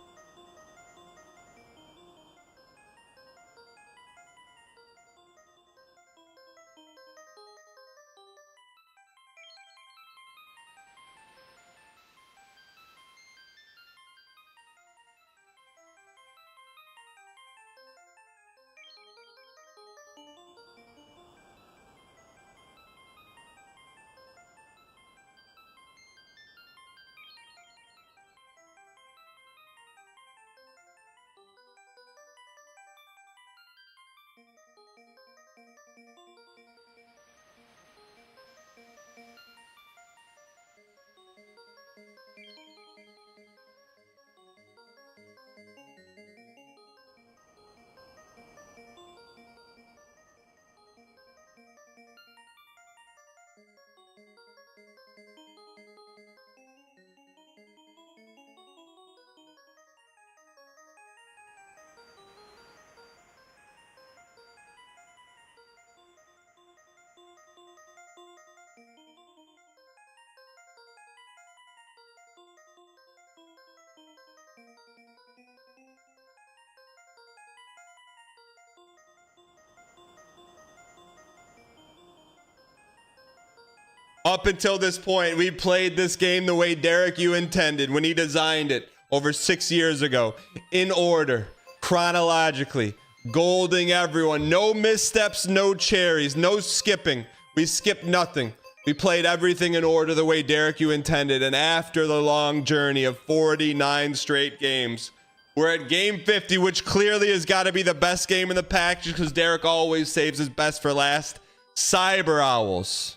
Up until this point, we played this game the way Derek you intended when he designed it over 6 years ago. In order, chronologically, golding everyone. No missteps, no cherries, no skipping. We skipped nothing. We played everything in order the way Derek you intended. And after the long journey of 49 straight games, we're at game 50, which clearly has got to be the best game in the package because Derek always saves his best for last. Cyber Owls.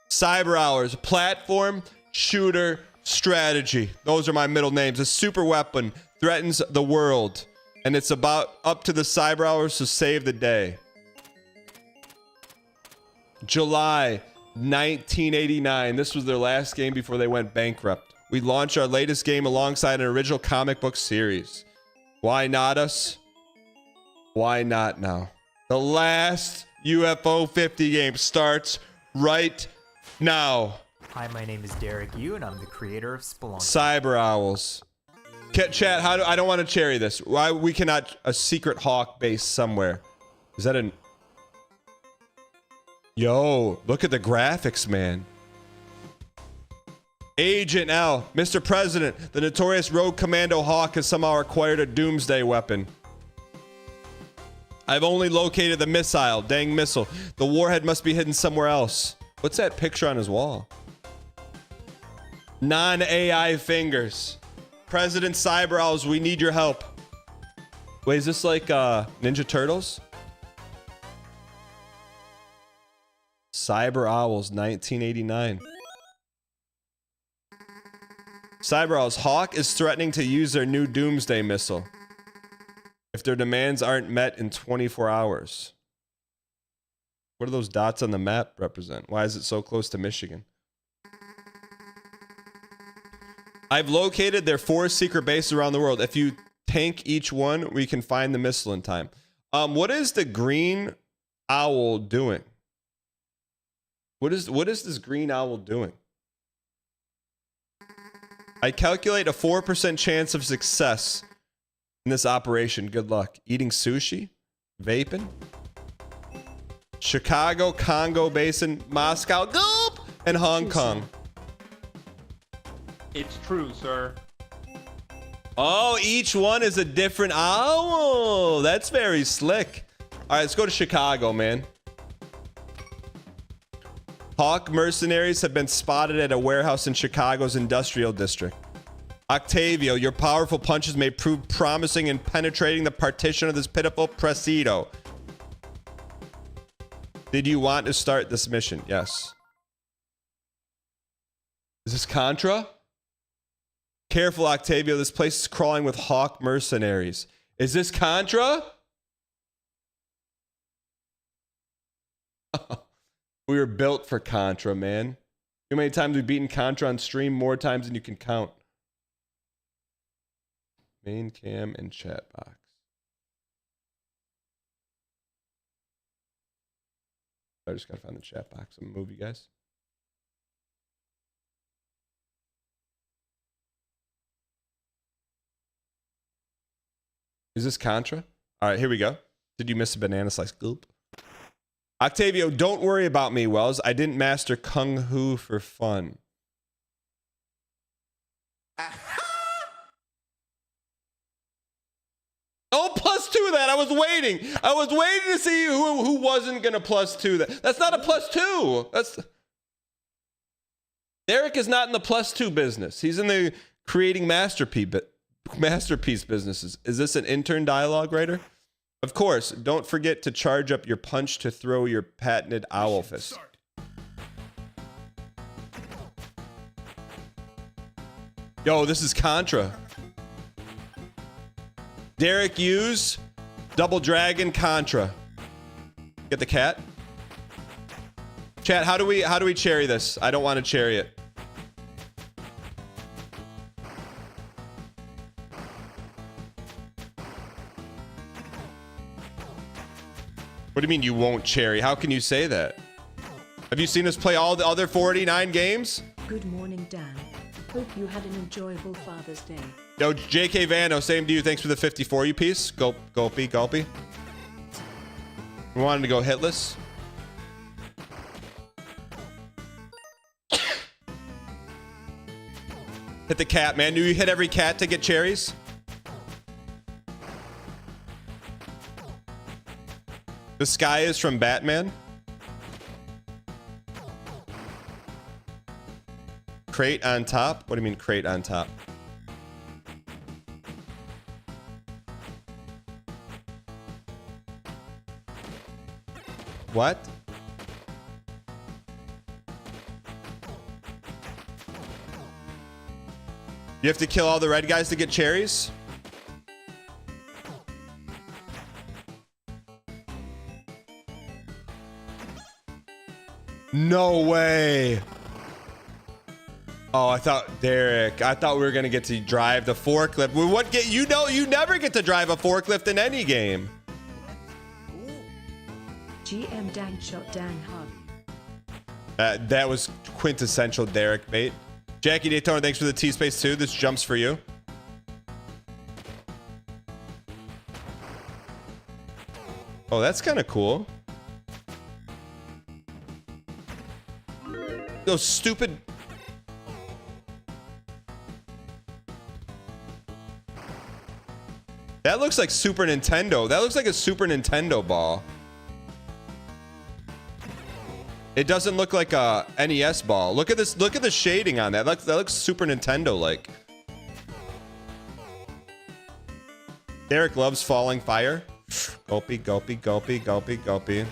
Cyber Hours, platform, shooter, strategy. Those are my middle names. A super weapon threatens the world And it's about up to the cyber hours to save the day. July 1989. This was their last game before they went bankrupt. We launched our latest game alongside an original comic book series. Why not us? Why not now? The last UFO 50 game starts right now. Hi, my name is Derek Yu, and I'm the creator of Spelunky. Cyber Owls. Chat, I don't want to cherry this. Why we cannot a secret hawk base somewhere? Is that an... Yo, look at the graphics, man. Agent L, Mr. President, the notorious rogue commando hawk has somehow acquired a doomsday weapon. I've only located the missile. Dang missile. The warhead must be hidden somewhere else. What's that picture on his wall? Non-AI fingers. President Cyber Owls, we need your help. Wait, is this like Ninja Turtles? Cyber Owls, 1989. Cyber Owls, Hawk is threatening to use their new doomsday missile if their demands aren't met in 24 hours. What do those dots on the map represent? Why is it so close to Michigan? I've located their 4 secret bases around the world. If you tank each one, we can find the missile in time. What is the green owl doing? What is this green owl doing? I calculate a 4% chance of success in this operation. Good luck. Eating sushi? Vaping? Chicago, Congo Basin, Moscow, Gulp, and Hong Kong. It's true, sir. Oh, each one is a different owl. That's very slick. All right, let's go to Chicago, man. Hawk mercenaries have been spotted at a warehouse in Chicago's industrial district. Octavio, your powerful punches may prove promising in penetrating the partition of this pitiful Presidio. Did you want to start this mission? Yes. Is this Contra? Careful, Octavio. This place is crawling with Hawk mercenaries. Is this Contra? We were built for Contra, man. How many times we've beaten Contra on stream? More times than you can count. Main cam and chat box. I just gotta find the chat box. I'm gonna move you guys. Is this Contra? All right, here we go. Did you miss a banana slice? Goop. Octavio, don't worry about me, Wells. I didn't master Kung Fu for fun. Oh, +2 that. I was waiting. I was waiting to see who wasn't going to +2 that. That's not a +2. That's... Derek is not in the +2 business. He's in the creating masterpiece businesses. Is this an intern dialogue writer? Of course, don't forget to charge up your punch to throw your patented owl fist. Yo, this is Contra. Derek Hughes, Double Dragon, Contra. Get the cat. Chat, how do we cherry this? I don't want to cherry it. What do you mean you won't cherry? How can you say that? Have you seen us play all the other 49 games? Good morning, Dan. Hope you had an enjoyable Father's Day. Yo, JK Vano, same to you. Thanks for the 54 you piece. Gulpy. We wanted to go hitless. Hit the cat, man. Do you hit every cat to get cherries? The sky is from Batman. Crate on top? What do you mean crate on top? What? You have to kill all the red guys to get cherries? No way. Oh, I thought Derek. I thought we were gonna get to drive the forklift. We what get you know you never get to drive a forklift in any game. GM Dang Shot Dang Hug. That was quintessential Derek bait. Jackie Daytona, thanks for the T-Space too. This jumps for you. Oh, that's kind of cool. Those stupid... That looks like Super Nintendo. That looks like a Super Nintendo ball. It doesn't look like a NES ball. Look at this. Look at the shading on that. That looks Super Nintendo like. Derek loves falling fire. Gulpy, gulpy, gulpy, gulpy, gulpy.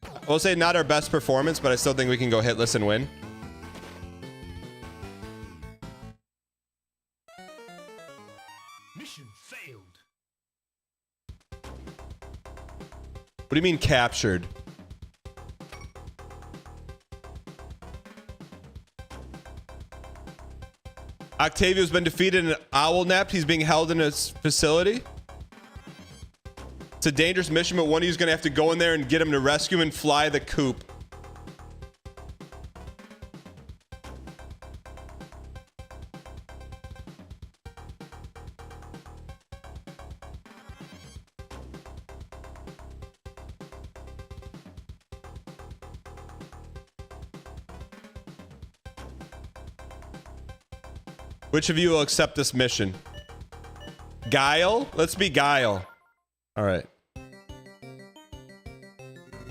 I will say not our best performance, but I still think we can go hitless and win. Mission failed. What do you mean captured? Octavio's been defeated and owl napped. He's being held in a facility. It's a dangerous mission, but one of you's gonna have to go in there and get him to rescue him and fly the coop. Which of you will accept this mission? Guile? Let's be Guile. All right.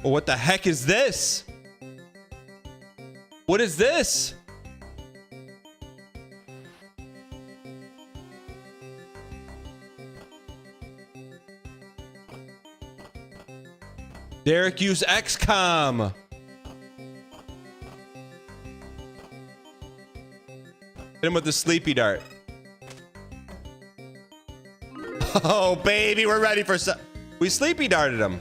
Well, what the heck is this? What is this? Derek, use XCOM. Hit him with the sleepy dart. Oh, baby, we're ready for some. We sleepy darted him.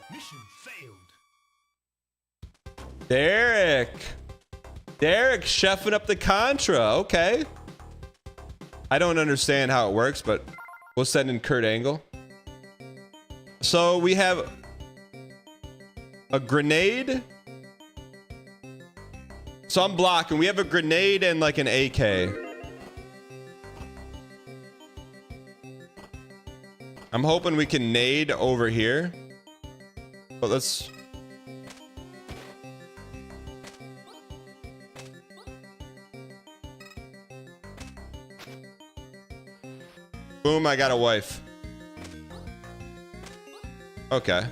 Mission failed. Derek. Derek chefing up the Contra. Okay. I don't understand how it works, but we'll send in Kurt Angle. So we have a grenade. So I'm blocking. We have a grenade and like an AK. I'm hoping we can nade over here. But let's... Boom, I got a wife. Okay.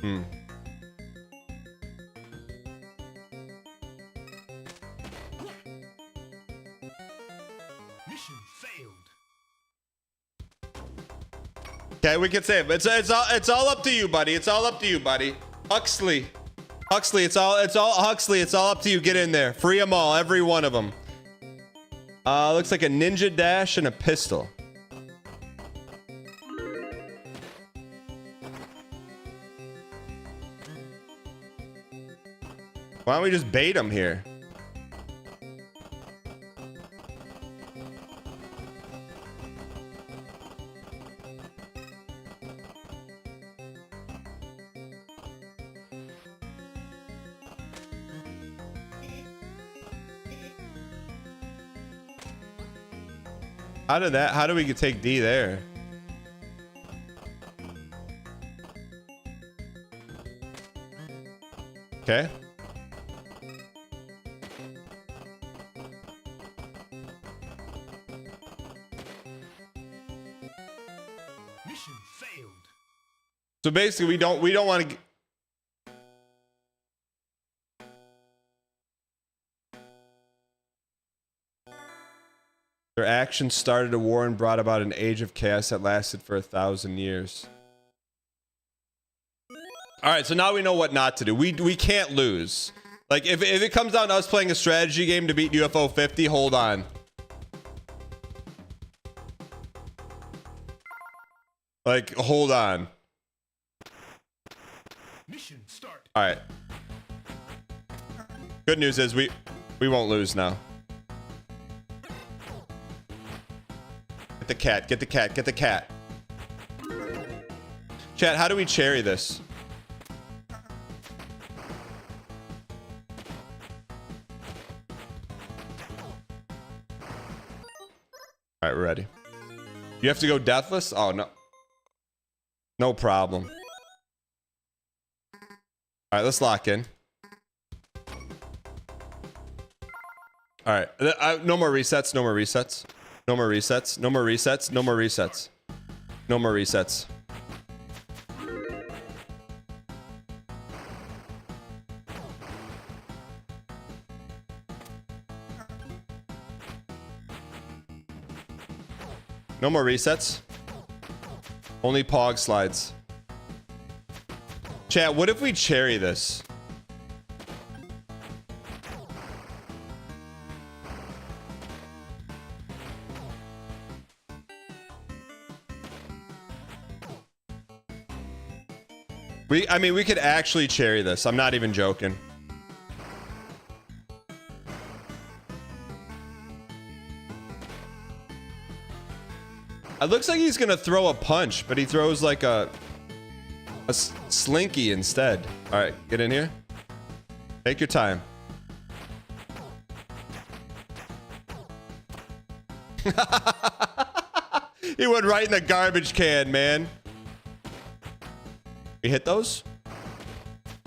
Hmm. Mission failed. Okay, we can save. It's all up to you, buddy. It's all up to you, buddy. Huxley. Huxley, it's all Huxley, it's all up to you. Get in there. Free them all, every one of them. Looks like a ninja dash and a pistol. Why don't we just bait them here? How do we take D there? Okay. Mission failed. So basically we don't want to Their actions started a war and brought about an age of chaos that lasted for 1,000 years. All right, so now we know what not to do. We can't lose. Like, if it comes down to us playing a strategy game to beat UFO 50, hold on. Like, hold on. Mission start. All right. Good news is we won't lose now. Get the cat, get the cat, get the cat. Chat, how do we cherry this? All right, we're ready. You have to go deathless? Oh, no. No problem. All right, let's lock in. All right. No more resets. No more resets. No more resets. No more resets. No more resets. No more resets. No more resets. Only pog slides. Chat, what if we cherry this? I mean, we could actually cherry this. I'm not even joking. It looks like he's gonna throw a punch, but he throws like a slinky instead. All right, get in here. Take your time. He went right in the garbage can, man. We hit those?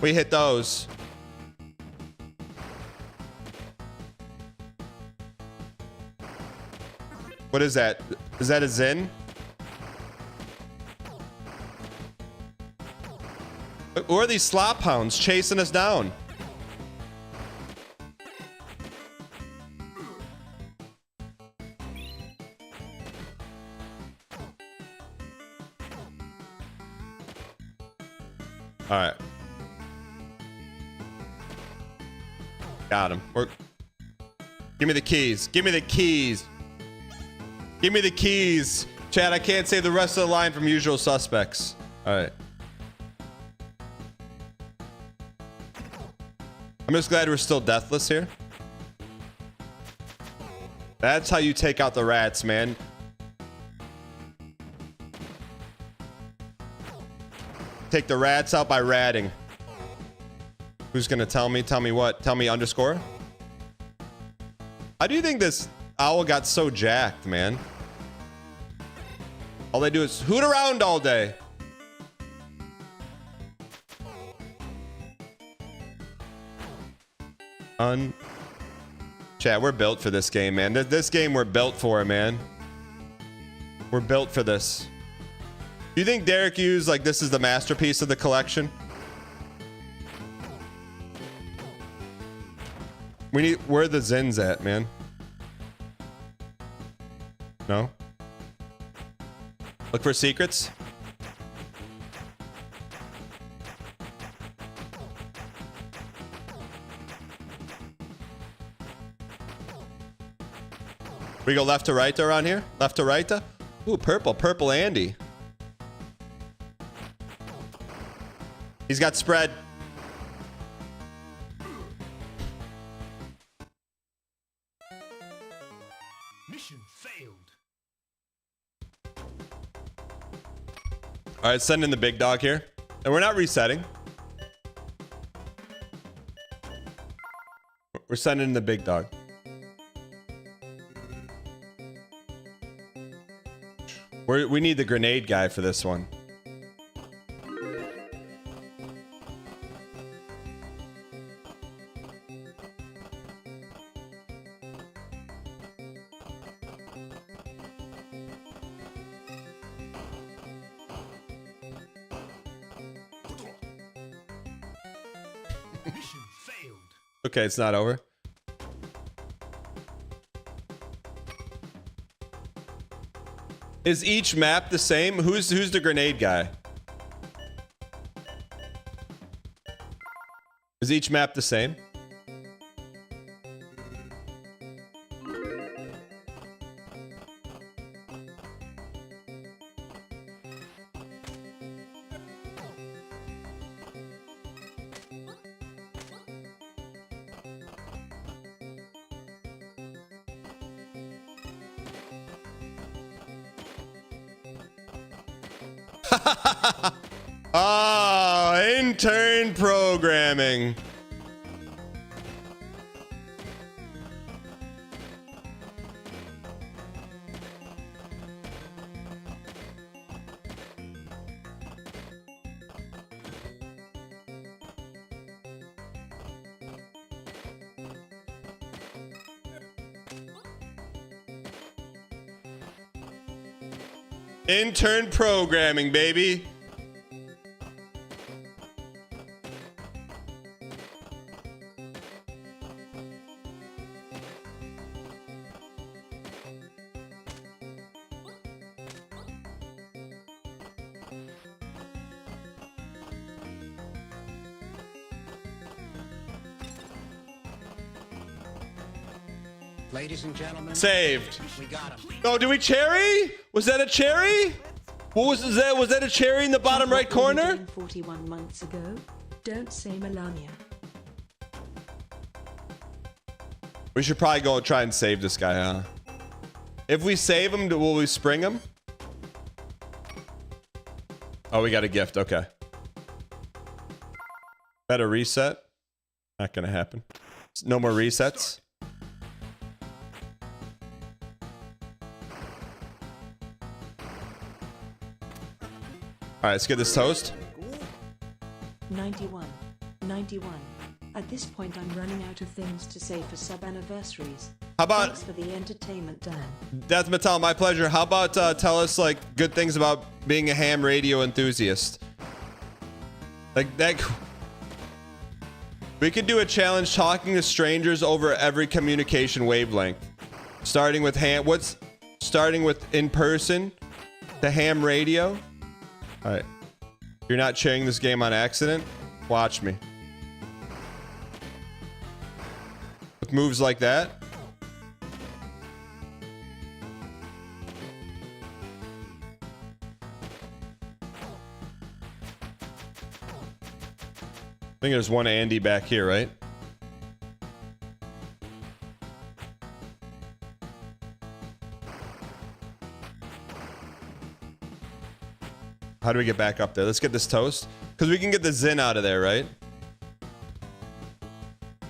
We hit those. What is that? Is that a Zen? Who are these slop hounds chasing us down? All right. Got him. Give me the keys. Give me the keys. Give me the keys. Chad, I can't say the rest of the line from Usual Suspects. All right. I'm just glad we're still deathless here. That's how you take out the rats, man. Take the rats out by ratting. Who's gonna tell me? Tell me what? Tell me underscore? How do you think this owl got so jacked, man? All they do is hoot around all day. Chat, we're built for this game, man. This game we're built for, man. We're built for this. Do you think Derek Hughes, like, this is the masterpiece of the collection? Where are the Zens at, man? No? Look for secrets? We go left to right around here? Left to right? Ooh, purple. Purple Andy. He's got spread. Mission failed. All right, send in the big dog here. And we're not resetting. We're sending in the big dog. We need the grenade guy for this one. Mission failed. Okay, it's not over. Is each map the same? Who's the grenade guy? Is each map the same? Oh, intern programming. Intern programming, baby. Ladies and gentlemen, Saved. we got him. Oh, did we cherry? Was that a cherry? What was that? Was that a cherry in the bottom right What were you corner? doing 41 months ago? Don't say Melania. We should probably go and try and save this guy, huh? If we save him, will we spring him? Oh, we got a gift. Okay. Better reset. Not gonna happen. No more resets. All right, let's get this toast. 91. 91. At this point, I'm running out of things to say for sub anniversaries. How about Thanks for the entertainment, Dan. That's Mattel? My pleasure. How about tell us like good things about being a ham radio enthusiast? Like that. We could do a challenge talking to strangers over every communication wavelength, starting with starting with in person to ham radio. All right, you're not sharing this game on accident. Watch me. With moves like that. I think there's one Andy back here, right? How do we get back up there? Let's get this toast. Because we can get the Zin out of there, right?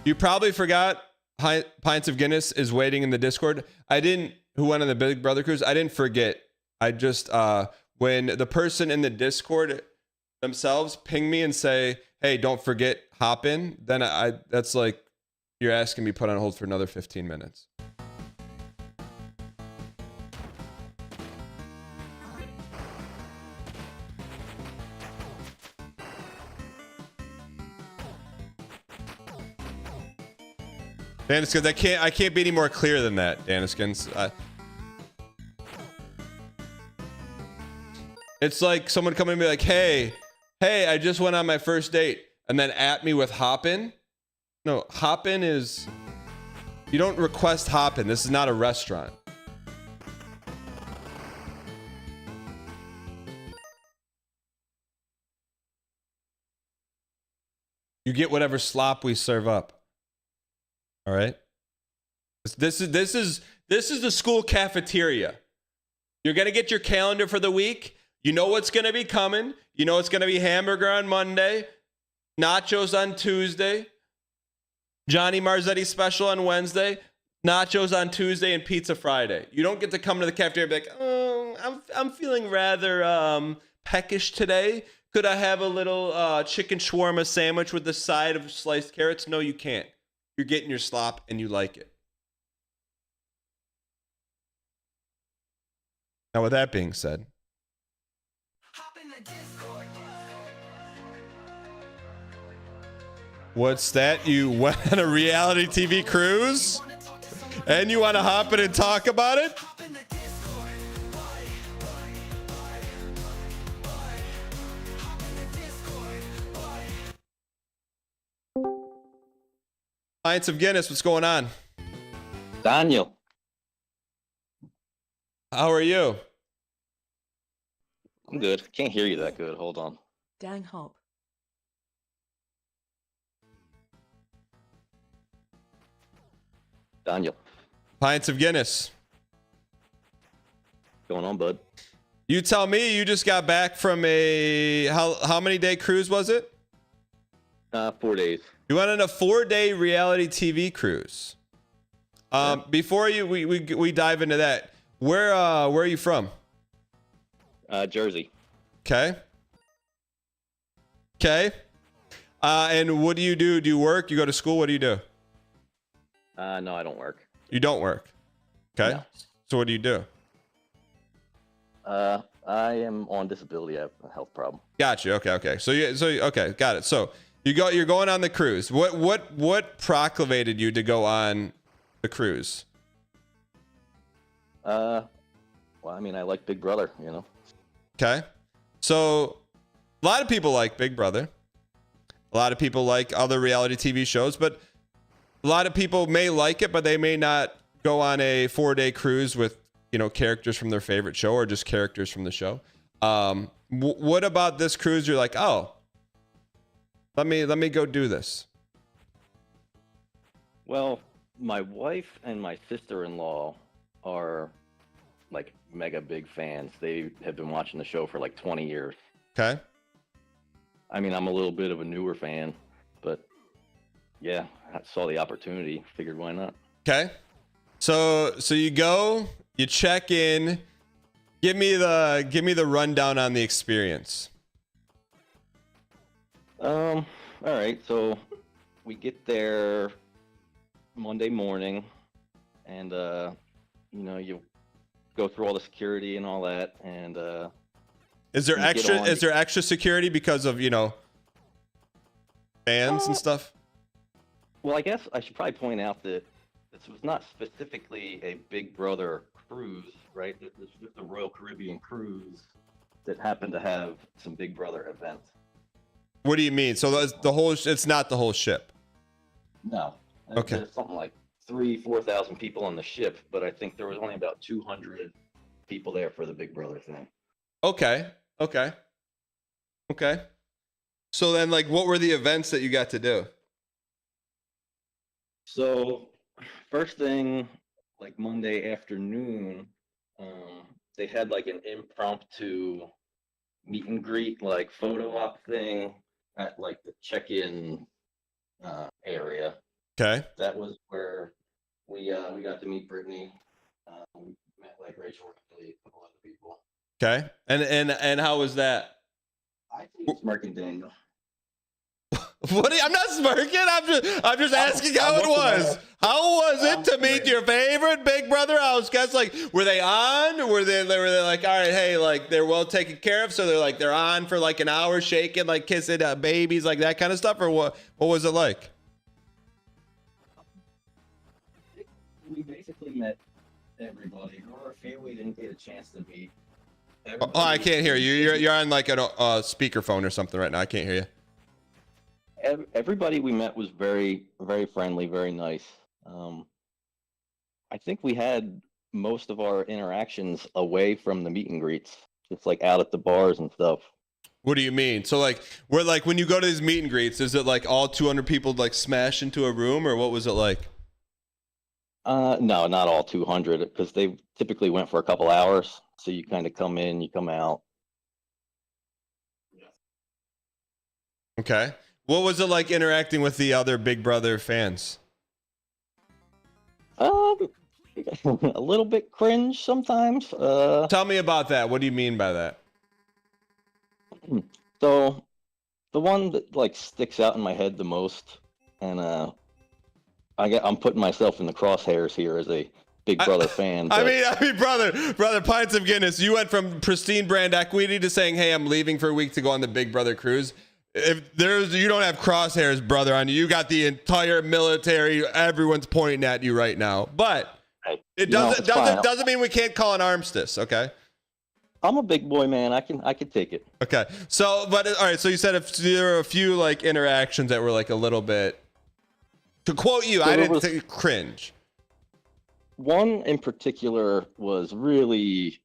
You probably forgot Pints of Guinness is waiting in the Discord. I didn't, who went on the Big Brother cruise, I didn't forget. I just, when the person in the Discord themselves ping me and say, hey, don't forget, hop in, then that's like, you're asking me put on hold for another 15 minutes. Daniskins, I can't be any more clear than that, Daniskins. It's like someone coming and be like, hey, I just went on my first date, and then at me with Hopin. No, Hopin is, you don't request Hopin. This is not a restaurant. You get whatever slop we serve up. All right. This is the school cafeteria. You're gonna get your calendar for the week. You know what's gonna be coming. You know it's gonna be hamburger on Monday, nachos on Tuesday, Johnny Marzetti special on Wednesday, nachos on Tuesday, and pizza Friday. You don't get to come to the cafeteria and be like, oh, I'm feeling rather peckish today. Could I have a little chicken shawarma sandwich with the side of sliced carrots? No, you can't. You're getting your slop and you like it. Now, with that being said, what's that? You went on a reality TV cruise? And you want to hop in and talk about it? Pints of Guinness, what's going on? Daniel. How are you? I'm good. Can't hear you that good. Hold on. Dang hop. Daniel. Pints of Guinness. What's going on, bud? You tell me. You just got back from a how many day cruise was it? 4 days. You went on a 4-day reality TV cruise. Before we dive into that, where are you from? Jersey. Okay. And what do you do? Do you work? You go to school? What do you do? No, I don't work. You don't work. Okay. No. So what do you do? I am on disability. I have a health problem. Gotcha. Okay. Okay, got it. So you're going on the cruise. What proclamated you to go on the cruise? Well, I mean, I like Big Brother, you know. Okay. So a lot of people like Big Brother. A lot of people like other reality TV shows, but a lot of people may like it, but they may not go on a 4-day cruise with, characters from their favorite show or just characters from the show. What about this cruise? You're like, oh, let me go do this. Well, my wife and my sister-in-law are like mega big fans. They have been watching the show for like 20 years. Okay. I mean, I'm a little bit of a newer fan, but yeah, I saw the opportunity, figured why not. Okay. So you go, you check in. Give me the rundown on the experience. All right. So we get there Monday morning, and you go through all the security and all that, and is there extra security because of fans and stuff? Well, I guess I should probably point out that this was not specifically a Big Brother cruise, right? This was just a Royal Caribbean cruise that happened to have some Big Brother events. What do you mean? So it's not the whole ship? No. Okay. There's something like 3,000-4,000 people on the ship, but I think there was only about 200 people there for the Big Brother thing. Okay. So then, what were the events that you got to do? So, first thing, like Monday afternoon, they had like an impromptu meet and greet, like photo op thing at like the check-in area. Okay. That was where we got to meet Brittany. We met like Rachel Riley, a couple other people. Okay. And how was that? I think smirking Daniel. What? I'm not smirking. I'm just asking how it was. How was it to meet your favorite Big Brother house guests? Like, were they on? Were they like, all right, hey, like they're well taken care of, so they're on for like an hour, shaking, like kissing babies, like that kind of stuff, or what? What was it like? We basically met everybody. There were a few we didn't get a chance to meet. Oh, I can't hear you. You're on like a speakerphone or something right now. I can't hear you. Everybody we met was very, very friendly, very nice. I think we had most of our interactions away from the meet and greets, just like out at the bars and stuff. What do you mean? So when you go to these meet and greets, is it like all 200 people like smash into a room, or what was it like? No, not all 200, because they typically went for a couple hours. So you kind of come in, you come out. Okay. What was it like interacting with the other Big Brother fans? A little bit cringe sometimes. Tell me about that. What do you mean by that? So the one that like sticks out in my head the most, and I'm putting myself in the crosshairs here as a Big Brother fan. I mean, brother, Pints of Guinness. You went from pristine brand equity to saying, "Hey, I'm leaving for a week to go on the Big Brother cruise." If you don't have crosshairs, brother, on you. You got the entire military. Everyone's pointing at you right now. But it doesn't mean we can't call an armistice. Okay. I'm a big boy, man. I can take it. Okay. So, but all right. So you said if there were a few like interactions that were like a little bit To quote you, So I there didn't was- think cringe. One in particular was really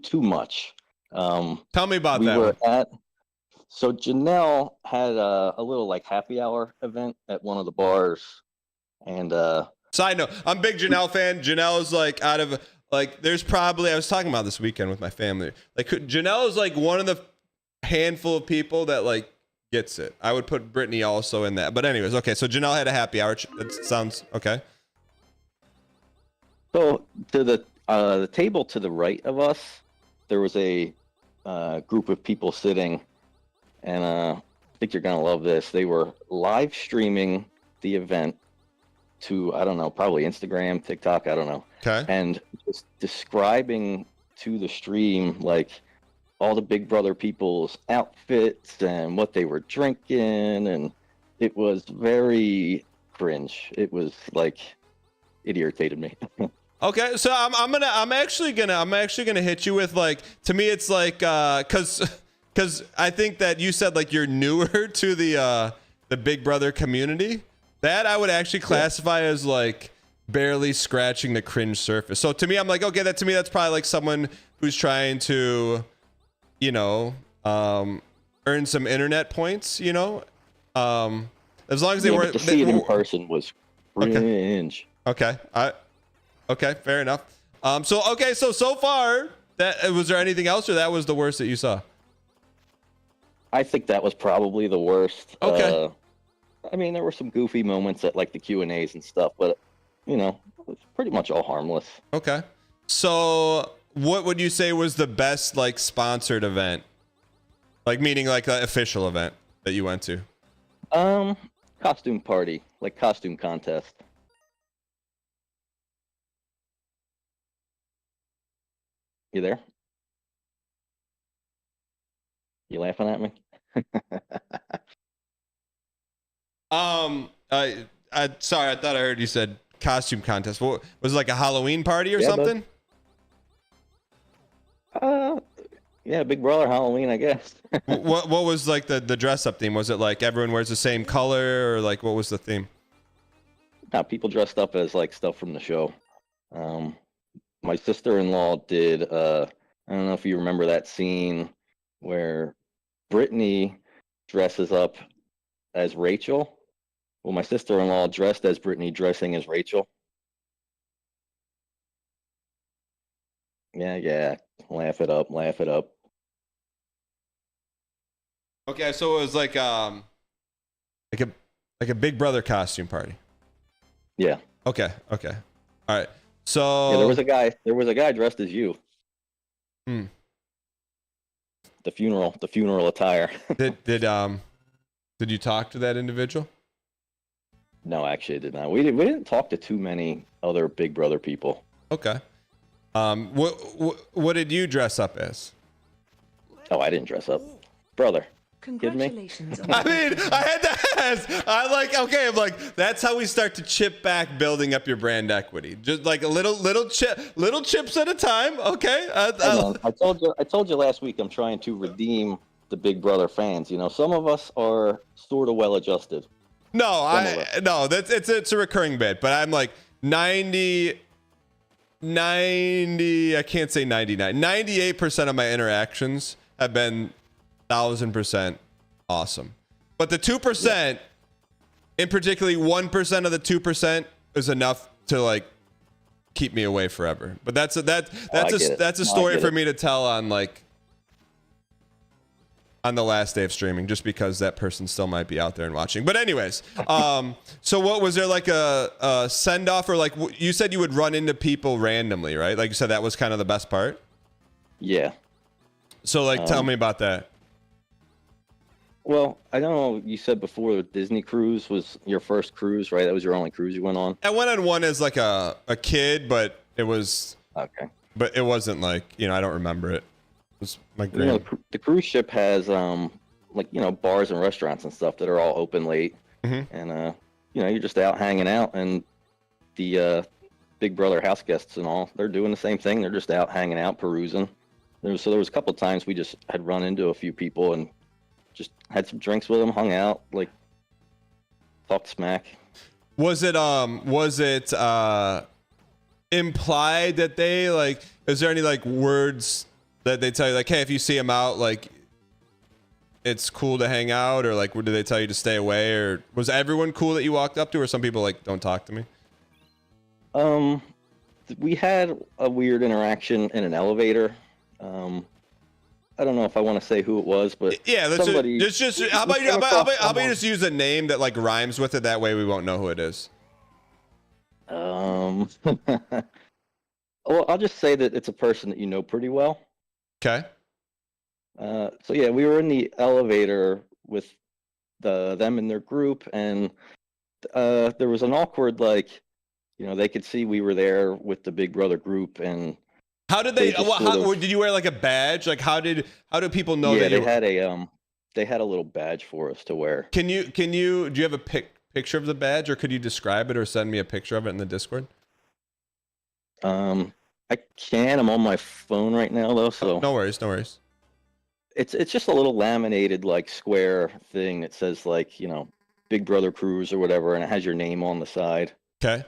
too much. Tell me about we that were one. So Janelle had a little like happy hour event at one of the bars, and Side note, I'm a big Janelle fan. Janelle's like out of like, there's probably, I was talking about this weekend with my family. Like Janelle is like one of the handful of people that like gets it. I would put Brittany also in that. But anyways, okay. So Janelle had a happy hour. That sounds okay. so to the table to the right of us, there was a group of people sitting, and I think you're gonna love this. They were live streaming the event to, I don't know, probably Instagram, TikTok, I don't know. Okay. And just describing to the stream like all the Big Brother people's outfits and what they were drinking, and it was very cringe. It was like, it irritated me. Okay, so I'm actually gonna hit you with like, to me it's like cause I think that you said like you're newer to the Big Brother community. That I would actually classify as like barely scratching the cringe surface. So to me, I'm like, okay, that's probably like someone who's trying to, you know, earn some internet points, you know, as long as they weren't. To see it in person was cringe. Okay. Okay, fair enough. So far, that was there anything else, or that was the worst that you saw? I think that was probably the worst. Okay. I mean, there were some goofy moments at like the Q&As and stuff, but you know, it was pretty much all harmless. Okay. So, what would you say was the best like sponsored event? Like meaning like an official event that you went to? Costume party, like costume contest. You there? You laughing at me? I sorry, I thought I heard you said costume contest. What was it, like a Halloween party or Yeah, something? Yeah, Big Brother Halloween, I guess. what was like the dress up theme? Was it like everyone wears the same color, or like what was the theme? No, people dressed up as like stuff from the show. My sister-in-law did. I don't know if you remember that scene where Brittany dresses up as Rachel. Well, my sister-in-law dressed as Brittany, dressing as Rachel. Yeah. Laugh it up. Okay, so it was like a Big Brother costume party. Yeah. Okay. All right. So Yeah, there was a guy dressed as you. The funeral attire. Did you talk to that individual? No, actually, I did not. We didn't talk to too many other Big Brother people. Okay. What did you dress up as? Oh, I didn't dress up, brother. Congratulations. I mean, I had to ask. I'm like, that's how we start to chip back, building up your brand equity. Just like a little chips at a time. Okay. I told you last week. I'm trying to redeem the Big Brother fans. You know, some of us are sort of well-adjusted. No, it's a recurring bit, but I'm like 90. I can't say 99. 98% of my interactions have been 1,000% awesome. But the 2%, in particularly 1% of the 2%, is enough to like keep me away forever. But that's a story for me to tell on like on the last day of streaming, just because that person still might be out there and watching. But anyways, so what was there like a send off, or like you said you would run into people randomly, right? Like you said, that was kind of the best part. Yeah. So like, tell me about that. Well, I don't know. You said before the Disney cruise was your first cruise, right? That was your only cruise you went on. I went on one as like a kid, but it was okay. But it wasn't like, I don't remember it. It was my You know, the cruise ship has like bars and restaurants and stuff that are all open late, and you're just out hanging out, and the Big Brother house guests and all, they're doing the same thing. They're just out hanging out, perusing. There was a couple of times we just had run into a few people and just had some drinks with them, hung out, like talked smack. Was it implied that they like? Is there any like words that they tell you like, hey, if you see him out, like it's cool to hang out, or like, did they tell you to stay away, or was everyone cool that you walked up to, or some people like don't talk to me? We had a weird interaction in an elevator. I don't know if I want to say who it was, but Yeah, let's somebody. just how about you just use a name that like rhymes with it? That way we won't know who it is. Well, I'll just say that it's a person that you know pretty well. Okay. So yeah, we were in the elevator with them and their group, and there was an awkward like, they could see we were there with the Big Brother group, and how did they? Did you wear like a badge? Like how do people know that? Yeah, they had a little badge for us to wear. Do you have a picture of the badge, or could you describe it or send me a picture of it in the Discord? I can. I'm on my phone right now though, so no worries. It's just a little laminated like square thing that says like, Big Brother Cruise or whatever, and it has your name on the side. Okay.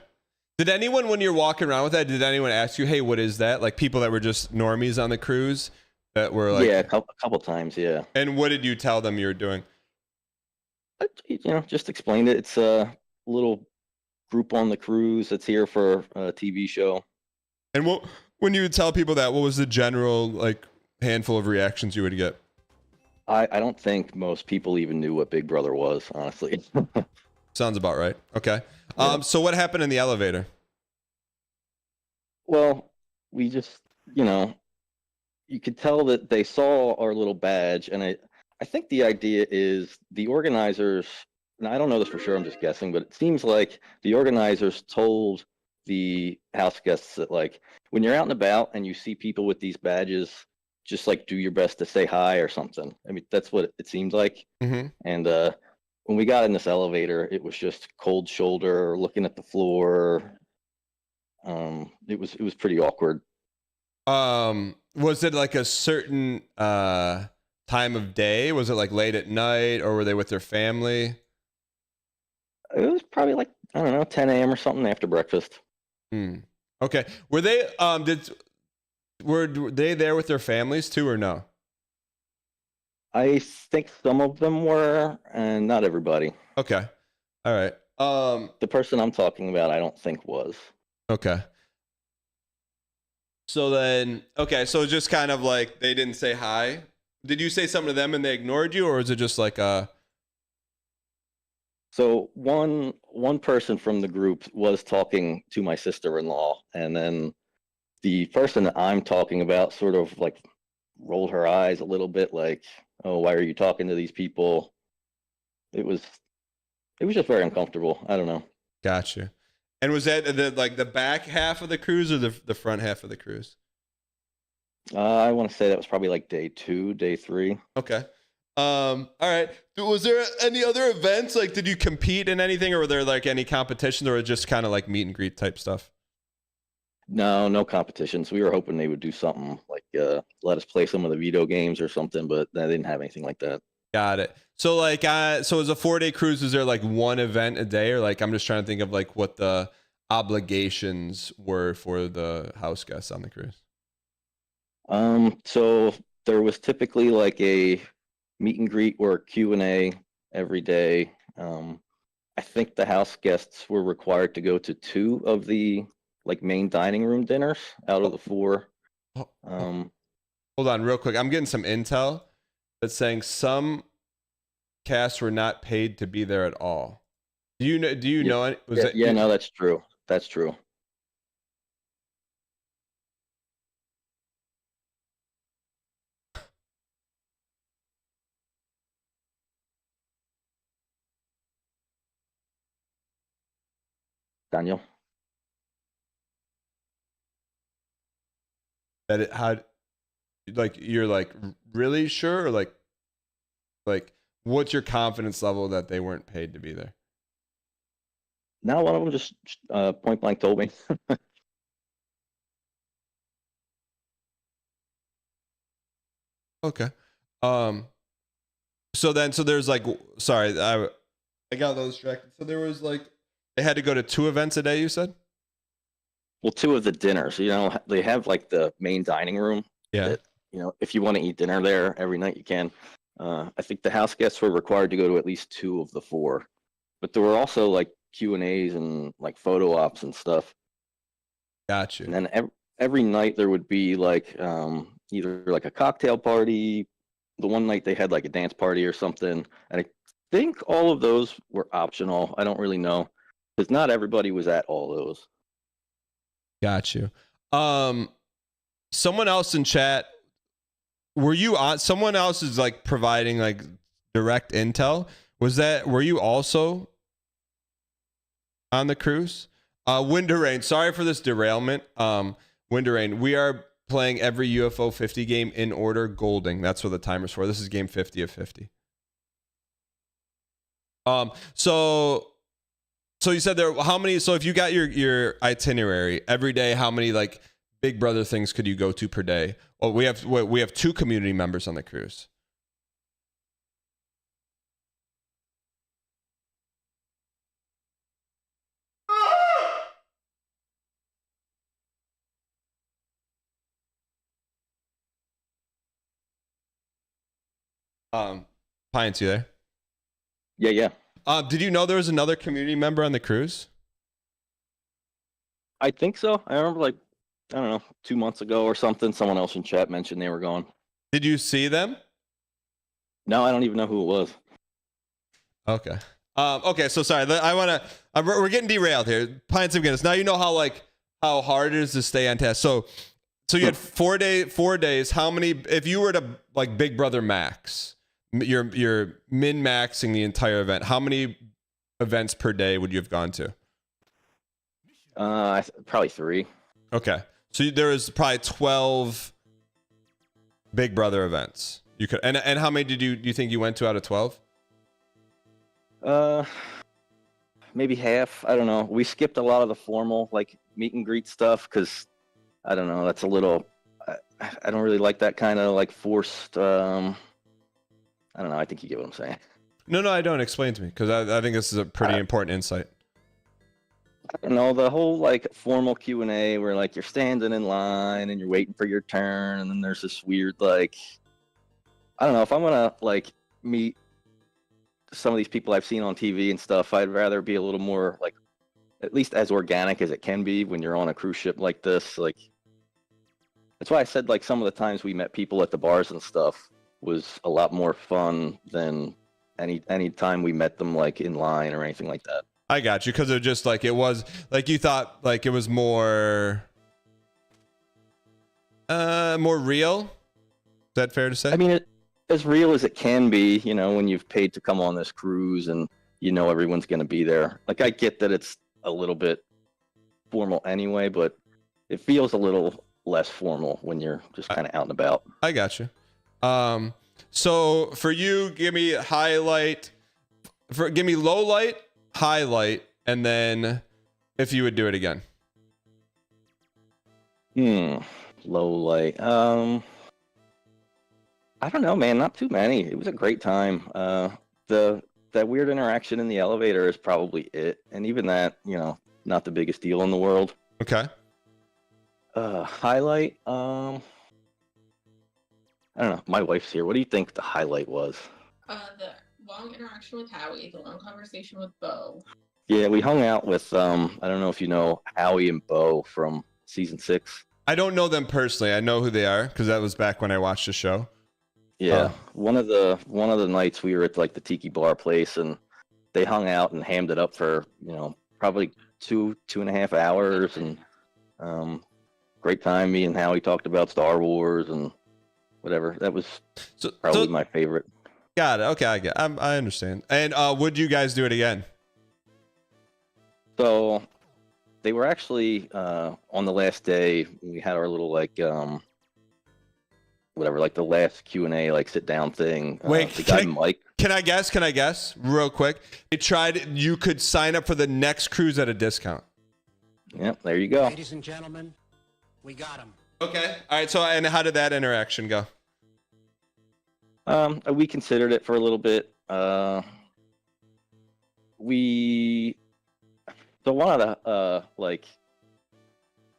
Did anyone, when you're walking around with that, did anyone ask you, hey, what is that? Like people that were just normies on the cruise that were like... Yeah, a couple times, yeah. And what did you tell them you were doing? Just explained it. It's a little group on the cruise that's here for a TV show. And when you would tell people that, what was the general like handful of reactions you would get? I don't think most people even knew what Big Brother was, honestly. Sounds about right. Okay. So what happened in the elevator? Well, we just, you could tell that they saw our little badge, and I think the idea is the organizers, and I don't know this for sure, I'm just guessing, but it seems like the organizers told the house guests that like, when you're out and about and you see people with these badges, just like do your best to say hi or something. I mean, that's what it seemed like. Mm-hmm. And when we got in this elevator, it was just cold shoulder, looking at the floor. It was pretty awkward. Was it like a certain time of day? Was it like late at night, or were they with their family? It was probably like, I don't know, 10 a.m. or something after breakfast. Okay. Were they were they there with their families too, or no? I think some of them were, and not everybody. Okay. All right. The person I'm talking about, I don't think was. Okay. So then, so it's just kind of like they didn't say hi. Did you say something to them and they ignored you, or is it just like So one person from the group was talking to my sister-in-law, and then the person that I'm talking about sort of like rolled her eyes a little bit, like, "Oh, why are you talking to these people?" It was just very uncomfortable. I don't know. Gotcha. And was that the back half of the cruise or the front half of the cruise? I want to say that was probably like day 2, day 3. Okay. All right. Was there any other events? Like, did you compete in anything, or were there like any competitions, or just kind of like meet and greet type stuff? No competitions. We were hoping they would do something like let us play some of the video games or something, but they didn't have anything like that. Got it. So like, so as a 4-day cruise, is there like one event a day, or like, I'm just trying to think of like what the obligations were for the house guests on the cruise. So there was typically like a meet and greet or Q&A every day. I think the house guests were required to go to 2 of the like main dining room dinners out of the 4. Hold on real quick. I'm getting some intel that's saying some casts were not paid to be there at all. Do you know it? No, that's true. That's true. Daniel. That it had, like, you're like really sure, or like what's your confidence level that they weren't paid to be there? Now one of them just point blank told me. Okay. So there's like, sorry, I got a little distracted. So there was like they had to go to 2 events a day. You said? Well, 2 of the dinners. You know, they have like the main dining room. Yeah. That, you know, if you want to eat dinner there every night, you can. I think the house guests were required to go to at least 2 of the 4, but there were also like Q&As and like photo ops and stuff. Got you. And then every night there would be like either like a cocktail party. The one night they had like a dance party or something. And I think all of those were optional. I don't really know because not everybody was at all those. Got you. Someone else in chat, were you on? Someone else is like providing like direct intel. Were you also on the cruise? Wind Rain, sorry for this derailment. Wind Rain, we are playing every UFO 50 game in order, golding. That's what the timer's for. This is game 50 of 50. So you said there, how many, so if you got your itinerary every day, how many like Big Brother things could you go to per day? Well, we have 2 community members on the cruise. Pines, you there? Yeah. Did you know there was another community member on the cruise? I think so. I remember like, I don't know, 2 months ago or something, someone else in chat mentioned they were going. Did you see them? No, I don't even know who it was. Okay. Okay, so sorry. We're getting derailed here. Pines of Guinness. Now you know how hard it is to stay on task. So you had 4 days. How many, if you were to like Big Brother max, you're min maxing the entire event, how many events per day would you have gone to? Probably 3. Okay. So there was probably 12 Big Brother events. You could, and how many do you think you went to out of 12? Maybe half. I don't know. We skipped a lot of the formal like meet and greet stuff because I don't know. That's a little. I don't really like that kind of like forced. I don't know. I think you get what I'm saying. No, I don't. Explain to me because I think this is a pretty important insight. I don't know, the whole like formal Q&A where like you're standing in line and you're waiting for your turn, and then there's this weird like, I don't know, if I'm gonna like meet some of these people I've seen on TV and stuff, I'd rather be a little more like at least as organic as it can be when you're on a cruise ship like this. Like that's why I said like some of the times we met people at the bars and stuff was a lot more fun than any time we met them like in line or anything like that. I got you, because it just like it was like you thought like it was more real. Is that fair to say? I mean, as real as it can be, you know, when you've paid to come on this cruise and you know everyone's going to be there. Like I get that it's a little bit formal anyway, but it feels a little less formal when you're just kind of out and about. I got you. So for you, give me low light, highlight, and then if you would do it again. Low light. I don't know, man. Not too many. It was a great time. That weird interaction in the elevator is probably it, and even that, you know, not the biggest deal in the world. Okay. Highlight. I don't know. My wife's here. What do you think the highlight was? The long interaction with Howie, the long conversation with Bo. Yeah, we hung out with I don't know if you know Howie and Bo from season 6. I don't know them personally. I know who they are because that was back when I watched the show. Yeah, one of the nights we were at like the Tiki Bar place, and they hung out and hammed it up for, you know, probably 2.5 hours, and great time. Me and Howie talked about Star Wars and whatever. That was probably my favorite. Got it. Okay, I understand. And would you guys do it again? So they were actually on the last day. We had our little like whatever, like the last Q&A, like sit down thing. Wait, the guy Mike. Can I guess real quick? They tried. You could sign up for the next cruise at a discount. Yep, there you go. Ladies and gentlemen, we got him. Okay. All right. So, and how did that interaction go? We considered it for a little bit. So one of the like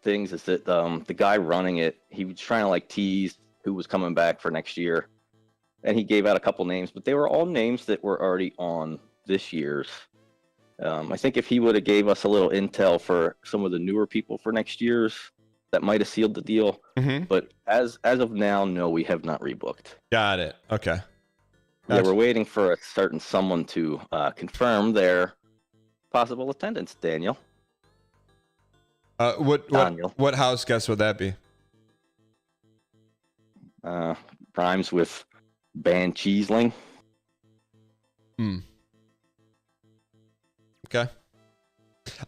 things is that the guy running it, he was trying to like tease who was coming back for next year, and he gave out a couple names, but they were all names that were already on this year's. I think if he would have gave us a little intel for some of the newer people for next year's, that might have sealed the deal. Mm-hmm. But as of now, no, we have not rebooked. Got it. Okay. Yeah, Gotcha. we're waiting for a certain someone to confirm their possible attendance. Daniel. What house guest would that be? Rhymes with Ban Cheeseling. Okay.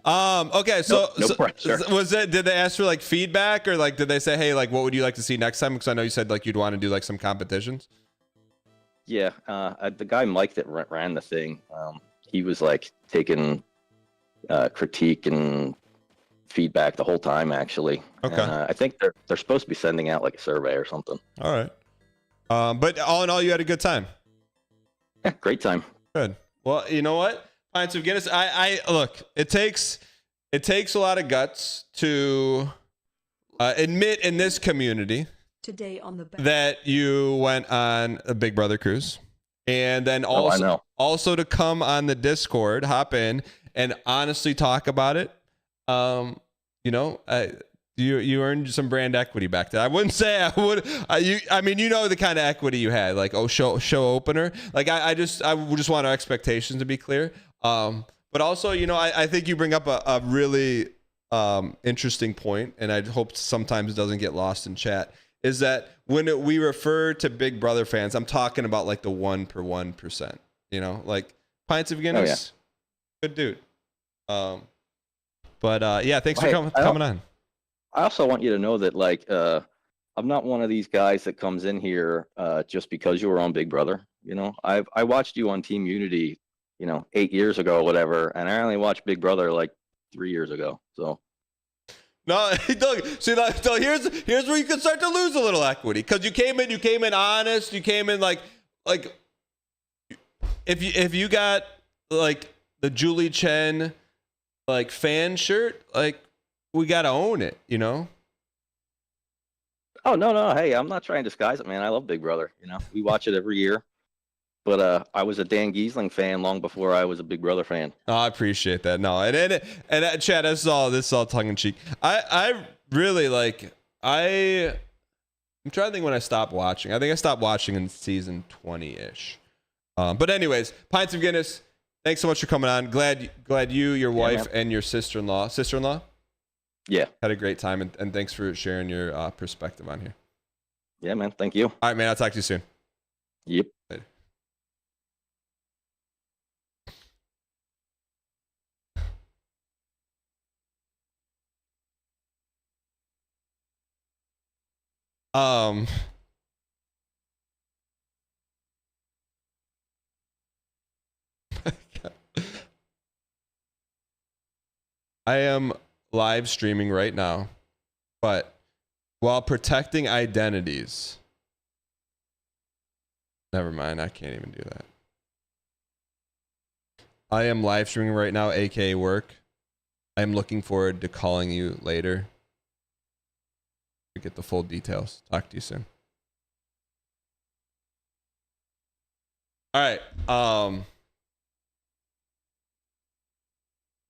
Okay. So, no pressure. Was it? Did they ask for like feedback, or like did they say, hey, like what would you like to see next time? Because I know you said like you'd want to do like some competitions. Yeah, the guy Mike that ran the thing, he was like taking critique and feedback the whole time. Actually, okay. I think they're supposed to be sending out like a survey or something. All right. But all in all, you had a good time. Yeah, great time. Good. Well, you know what? Pints of Guinness. I look. It takes a lot of guts to admit in this community Today on the that you went on a Big Brother cruise, and then also to come on the Discord, hop in, and honestly talk about it. You know, you earned some brand equity back then. I wouldn't say I would. I mean, you know the kind of equity you had, like show opener. Like I just want our expectations to be clear. But also, you know, I think you bring up a really interesting point, and I hope sometimes it doesn't get lost in chat. Is that when we refer to Big Brother fans, I'm talking about like the 1%. You know, like Pints of Guinness, good dude. But yeah, thanks for coming on. I also want you to know that like I'm not one of these guys that comes in here just because you were on Big Brother. You know, I watched you on Team Unity, you know, 8 years ago or whatever, and I only watched Big Brother like 3 years ago. So. No, Doug, see, so here's where you can start to lose a little equity, because you came in honest, you came in like if you got like the Julie Chen like fan shirt, like we gotta own it, you know. Oh no, hey, I'm not trying to disguise it, man. I love Big Brother. You know, we watch it every year. But I was a Dan Giesling fan long before I was a Big Brother fan. Oh, I appreciate that. No, and Chad, this is all tongue in cheek. I really like. I'm trying to think when I stopped watching. I think I stopped watching in season 20-ish. But anyways, Pints of Guinness. Thanks so much for coming on. Glad you, your wife, and your sister-in-law, yeah, had a great time, and thanks for sharing your perspective on here. Yeah, man. Thank you. All right, man. I'll talk to you soon. Yep. Later. I am live streaming right now, but while protecting identities. Never mind, I can't even do that. I am live streaming right now, aka work. I am looking forward to calling you later to get the full details. Talk to you soon. All right.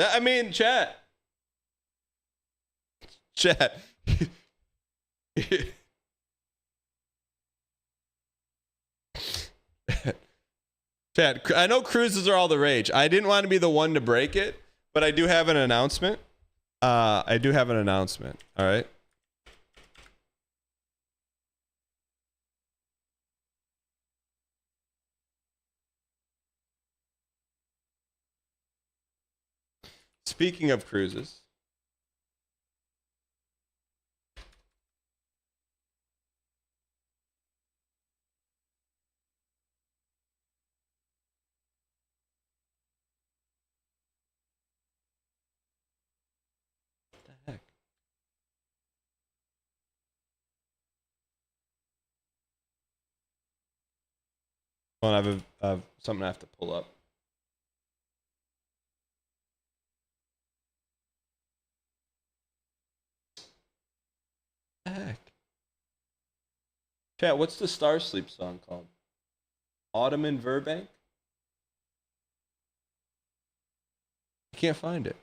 I mean, chat. Chad, I know cruises are all the rage. I didn't want to be the one to break it, but I do have an announcement. All right. Speaking of cruises. What the heck? Hold on, I have something I have to pull up. The heck? Chat, what's the Star Sleep song called? Autumn in Burbank? I can't find it.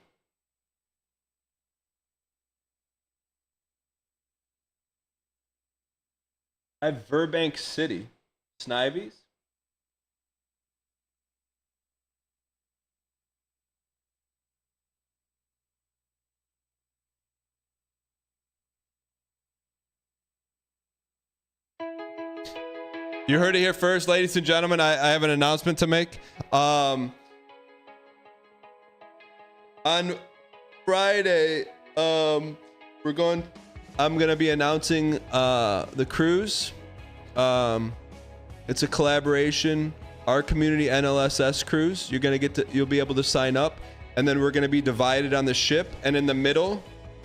I have Burbank City. Snivies? You heard it here first, ladies and gentlemen. I have an announcement to make. On Friday, I'm gonna be announcing the cruise. It's a collaboration. Our community NLSS cruise. You'll be able to sign up, and then we're gonna be divided on the ship. And in the middle,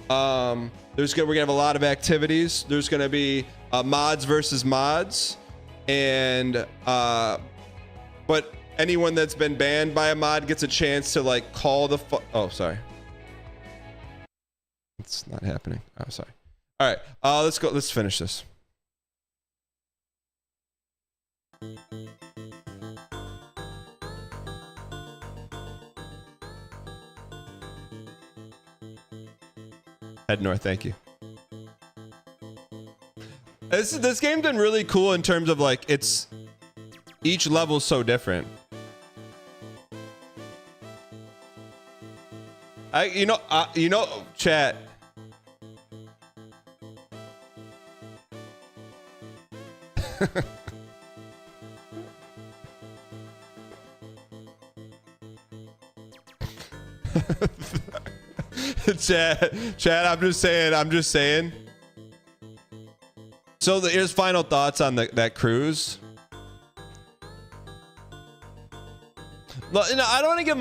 we're gonna have a lot of activities. There's gonna be mods versus mods. And but anyone that's been banned by a mod gets a chance to like call the oh, sorry, it's not happening. Oh, sorry. All right, let's finish this. Head north, thank you. This game's been really cool in terms of like each level's so different. Chat. Chat, I'm just saying. So here's final thoughts on that cruise. No, I don't want to give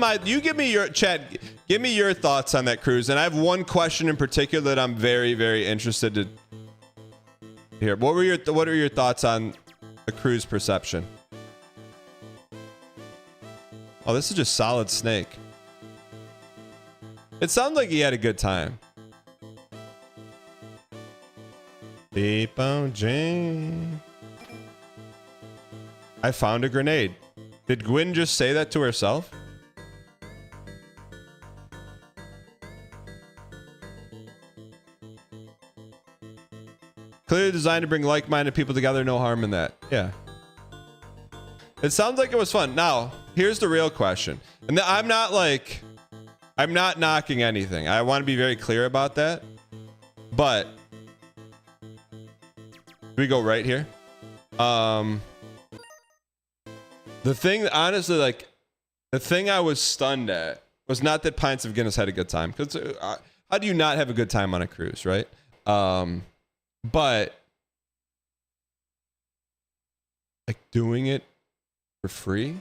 give me your thoughts on that cruise. And I have one question in particular that I'm very, very interested to hear. What are your thoughts on the cruise perception? Oh, this is just solid Snake. It sounds like he had a good time. Deep on Jane. I found a grenade. Did Gwyn just say that to herself? Clearly designed to bring like-minded people together. No harm in that. Yeah. It sounds like it was fun. Now, here's the real question. And I'm not knocking anything. I want to be very clear about that. But we go right here. The thing, honestly, the thing I was stunned at was not that Pints of Guinness had a good time. Because how do you not have a good time on a cruise, right? But like doing it for free.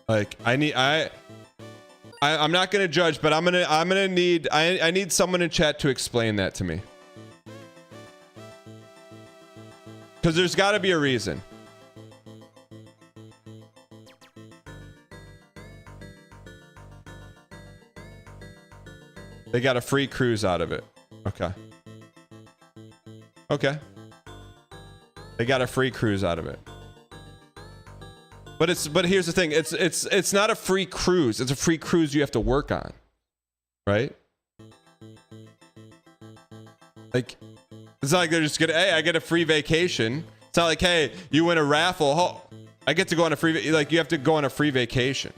Like I'm not gonna judge, but I need someone in chat to explain that to me. Because there's got to be a reason. They got a free cruise out of it. Okay. Okay. They got a free cruise out of it. But here's the thing. It's not a free cruise. It's a free cruise you have to work on. Right? Like, it's not like they're just gonna, hey, I get a free vacation. It's not like, hey, you win a raffle. Oh, I get to go on a free, like, you have to go on a free vacation.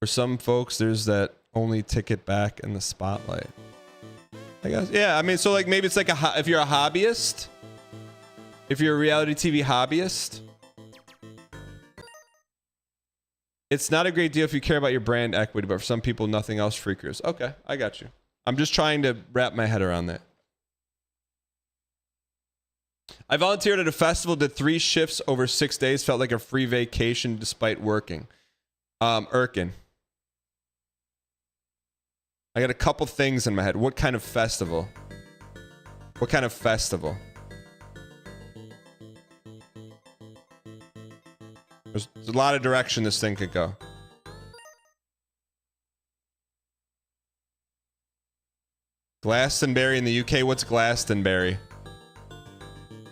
For some folks, there's that only ticket back in the spotlight. I guess, yeah. I mean, so like maybe it's like if you're a hobbyist, if you're a reality TV hobbyist, it's not a great deal if you care about your brand equity. But for some people, nothing else. Free cruise. Okay, I got you. I'm just trying to wrap my head around that. I volunteered at a festival, did 3 shifts over 6 days, felt like a free vacation despite working. Erkin. I got a couple things in my head. What kind of festival? What kind of festival? There's a lot of direction this thing could go. Glastonbury in the UK. What's Glastonbury?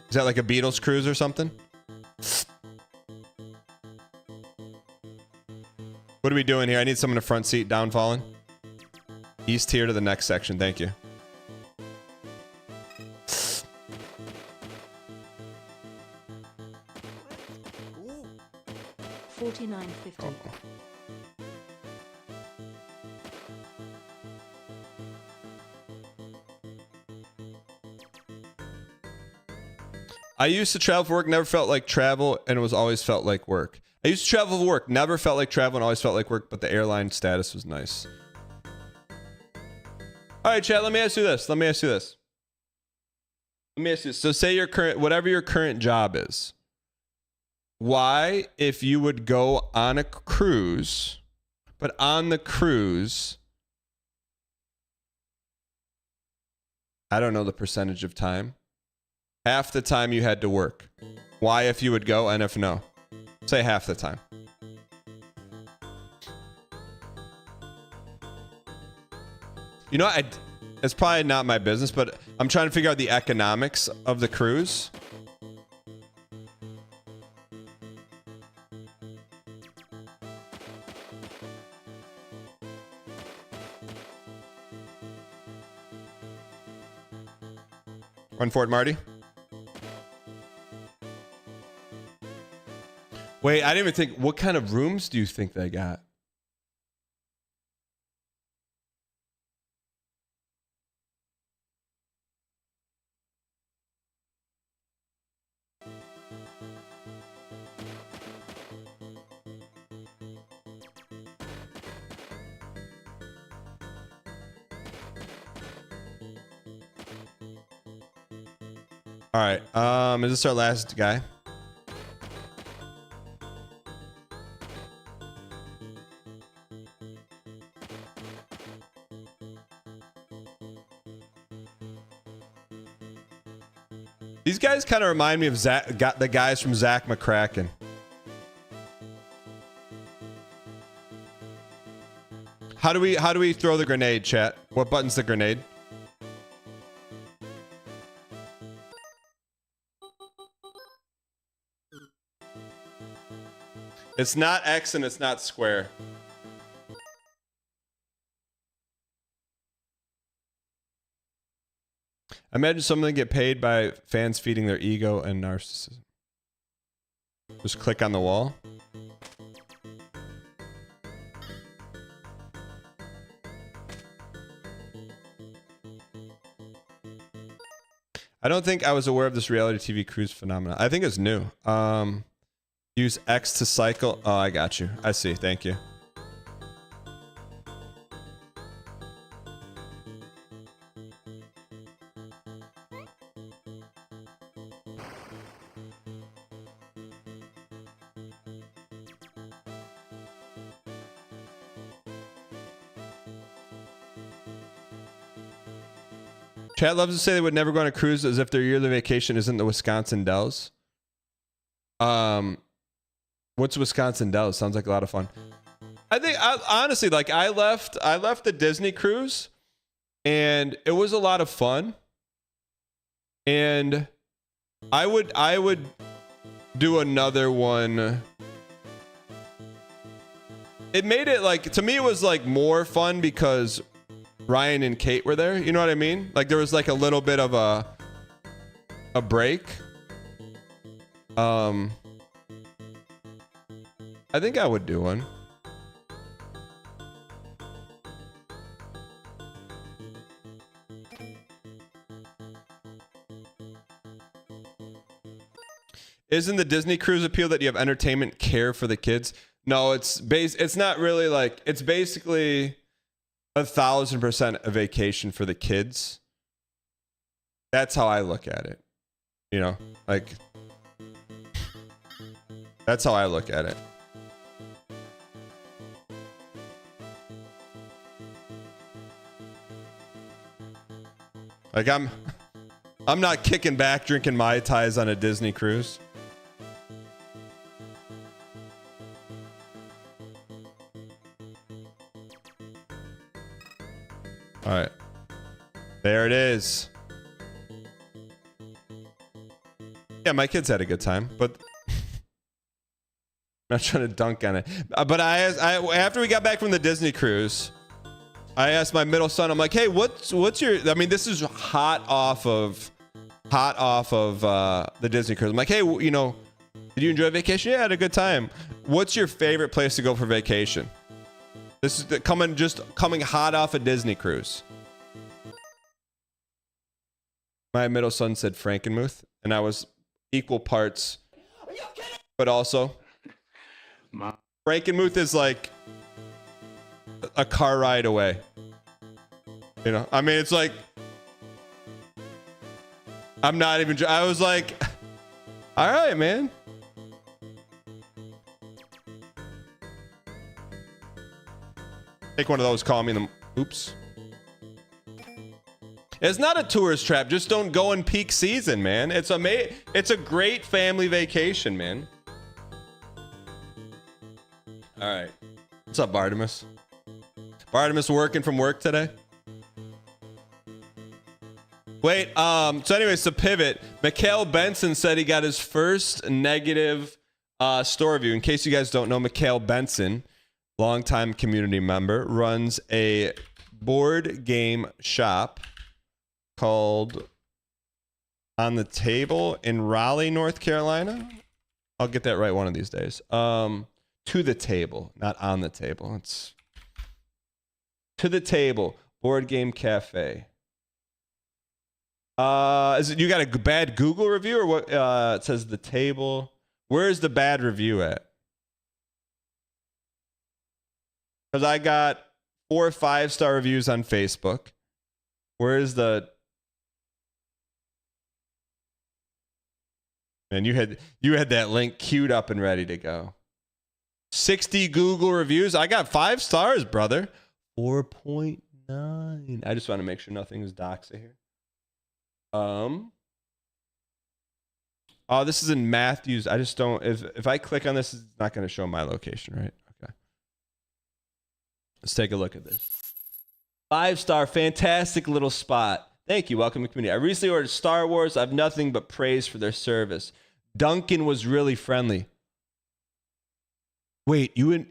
Is that like a Beatles cruise or something? What are we doing here? I need someone in the front seat. Down falling. East here to the next section. Thank you. $49.50. I used to travel for work, never felt like travel, and it was always felt like work. I used to travel for work, never felt like travel, and always felt like work, but the airline status was nice. All right, chat, let me ask you this. So say your current, whatever your current job is, why, if you would go on a cruise, but on the cruise, I don't know the percentage of time, half the time you had to work. Why, if you would go, and if no? Say half the time. You know, it's probably not my business, but I'm trying to figure out the economics of the cruise. Run for it, Marty. Wait, I didn't even think. What kind of rooms do you think they got? All right. Is this our last guy? These guys kind of remind me of the guys from Zach McCracken. How do we throw the grenade, chat? What button's the grenade? It's not X and it's not square. Imagine someone get paid by fans feeding their ego and narcissism. Just click on the wall. I don't think I was aware of this reality TV cruise phenomenon. I think it's new. Use X to cycle. Oh, I got you. I see. Thank you. Chat loves to say they would never go on a cruise as if their yearly vacation isn't the Wisconsin Dells. What's Wisconsin Dells? Sounds like a lot of fun. I think honestly, like I left the Disney cruise and it was a lot of fun. And I would do another one. It made it like, to me it was like more fun because Ryan and Kate were there. You know what I mean? Like there was like a little bit of a break. I think I would do one. Isn't the Disney cruise appeal that you have entertainment care for the kids? No, it's not really like, it's basically 1,000% a vacation for the kids. That's how I look at it. You know, like that's how I look at it. Like I'm not kicking back drinking Mai Tais on a Disney cruise. All right. There it is. Yeah, my kids had a good time, but I'm not trying to dunk on it. But I after we got back from the Disney cruise, I asked my middle son, I'm like, hey, what's your, I mean, this is hot off of the Disney cruise. I'm like, hey, you know, did you enjoy vacation? Yeah, I had a good time. What's your favorite place to go for vacation? This is coming hot off a Disney cruise. My middle son said Frankenmuth, and I was equal parts, but also Frankenmuth is like a car ride away. You know, I mean, it's like, I'm not even, I was like, all right, man. Take one of those, call me them. Oops. It's not a tourist trap. Just don't go in peak season, man. It's a great family vacation, man. All right. What's up, Bartimus? Bartimus working from work today? Wait, so anyways, to pivot, Mikhail Benson said he got his first negative store review. In case you guys don't know, Mikhail Benson, longtime community member, runs a board game shop called On the Table in Raleigh, North Carolina. I'll get that right one of these days. To the Table, not On the Table. It's To the Table, Board Game Cafe. Is it, you got a bad Google review or what? It says The Table. Where's the bad review at? Because I got 4 or 5-star reviews on Facebook. Where's the... Man, you had that link queued up and ready to go. 60 Google reviews. I got 5 stars, brother. 4.9. I just want to make sure nothing is doxa here. Oh, this is in Matthews. I just don't. If I click on this, it's not going to show my location, right? Okay. Let's take a look at this. 5-star, fantastic little spot. Thank you. Welcome to the community. I recently ordered Star Wars. I have nothing but praise for their service. Duncan was really friendly. Wait, you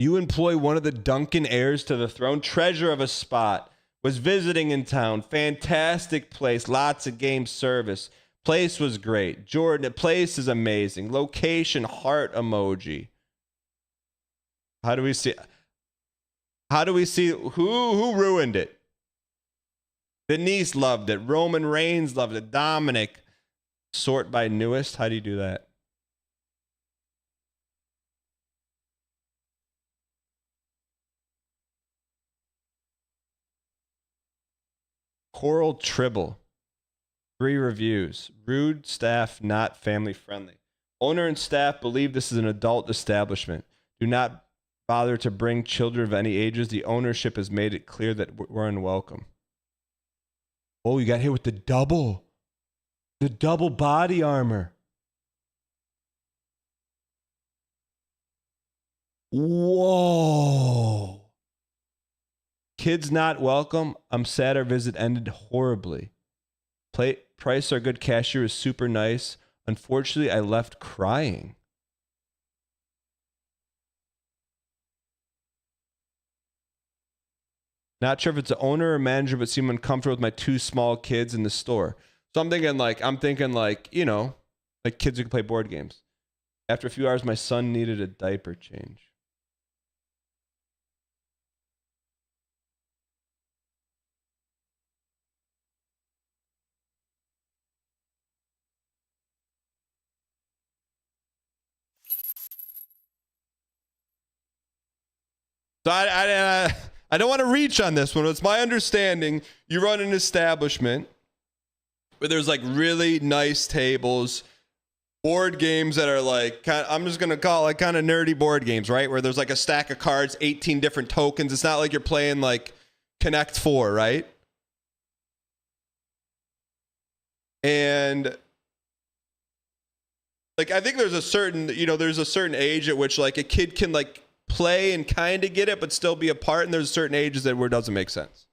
employ one of the Duncan heirs to the throne? Treasure of a spot. Was visiting in town. Fantastic place. Lots of game service. Place was great. Jordan, the place is amazing. Location, heart emoji. How do we see who ruined it? Denise loved it. Roman Reigns loved it. Dominic. Sort by newest. How do you do that? Coral Tribble. 3 reviews. Rude staff, not family friendly. Owner and staff believe this is an adult establishment. Do not bother to bring children of any ages. The ownership has made it clear that we're unwelcome. Oh, you got hit with the double body armor. Whoa. Kids not welcome. I'm sad our visit ended horribly. Price our good cashier is super nice. Unfortunately, I left crying. Not sure if it's the owner or manager, but seem uncomfortable with my 2 small kids in the store. So I'm thinking like, you know, like kids who can play board games. After a few hours, my son needed a diaper change. So I don't want to reach on this one. It's my understanding you run an establishment where there's like really nice tables, board games that are like, I'm just going to call it kind of nerdy board games, right? Where there's like a stack of cards, 18 different tokens. It's not like you're playing like Connect 4, right? And like, I think there's a certain, there's a certain age at which like a kid can like play and kind of get it, but still be a part. And there's certain ages that where it doesn't make sense.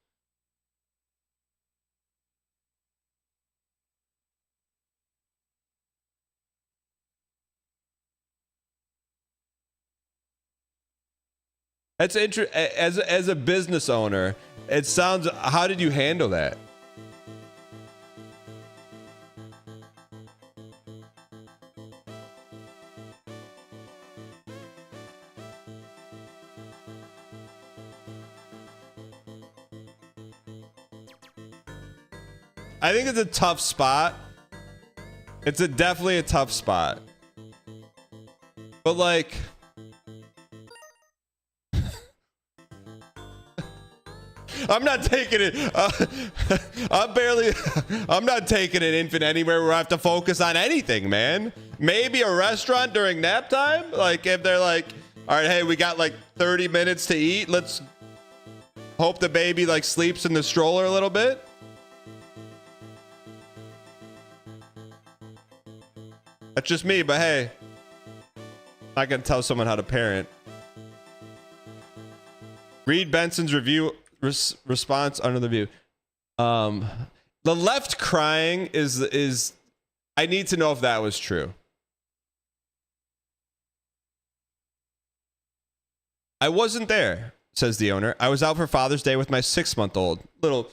That's interesting. As a business owner, it sounds. How did you handle that? I think it's a tough spot. It's definitely a tough spot. But like, I'm not taking it. I'm not taking an infant anywhere where I have to focus on anything, man. Maybe a restaurant during nap time. Like if they're like, all right, hey, we got like 30 minutes to eat. Let's hope the baby like sleeps in the stroller a little bit. That's just me, but hey, I'm not gonna tell someone how to parent. Read Benson's review response under the view. The left crying is I need to know if that was true. I wasn't there, says the owner. I was out for Father's Day with my 6-month-old. Little,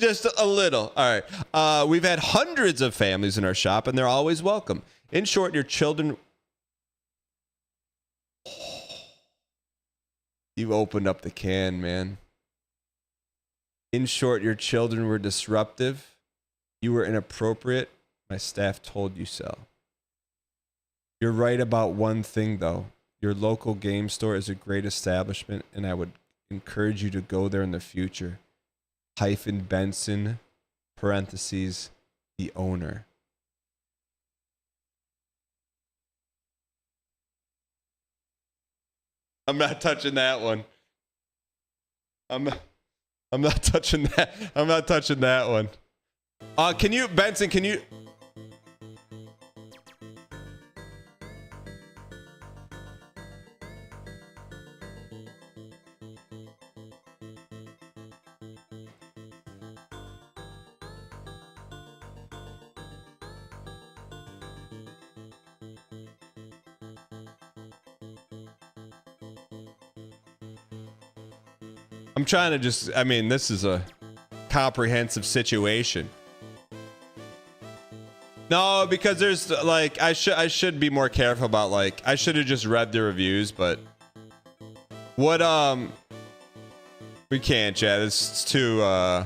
just a little. All right. We've had hundreds of families in our shop, and they're always welcome. In short, your children. You opened up the can, man. In short, your children were disruptive. You were inappropriate. My staff told you so. You're right about one thing, though. Your local game store is a great establishment, and I would encourage you to go there in the future. Benson, parentheses, the owner. I'm not touching that one. I'm not touching that. I'm not touching that one. Can you, Benson, can you... I'm trying to just, I mean, this is a comprehensive situation. No, because there's like, I should be more careful about like, I should have just read the reviews, but what, we can't, Chad. It's too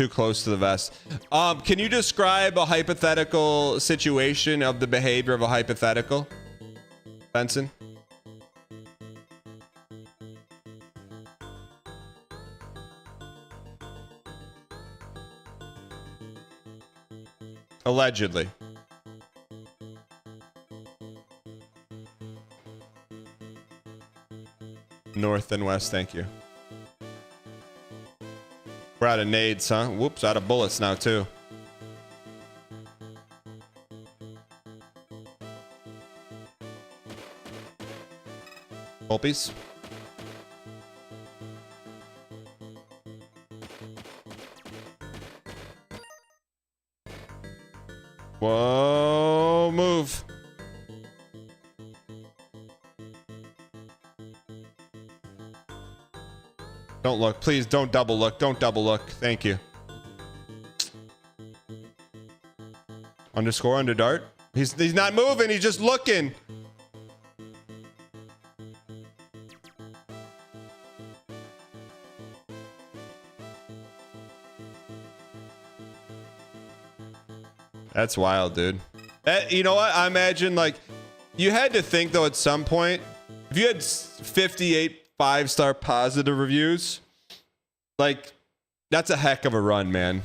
close to the vest. Can you describe a hypothetical situation of the behavior of a hypothetical, Benson? Allegedly. North and west, thank you. We're out of nades, huh? Whoops, out of bullets now, too. Pulpies. Whoa, move. Don't look. Please don't double look. Don't double look. Thank you. Underscore under dart. He's not moving. He's just looking. That's wild, dude. You know what? I imagine, like, you had to think, though, at some point, if you had 58 5-star positive reviews, like, that's a heck of a run, man.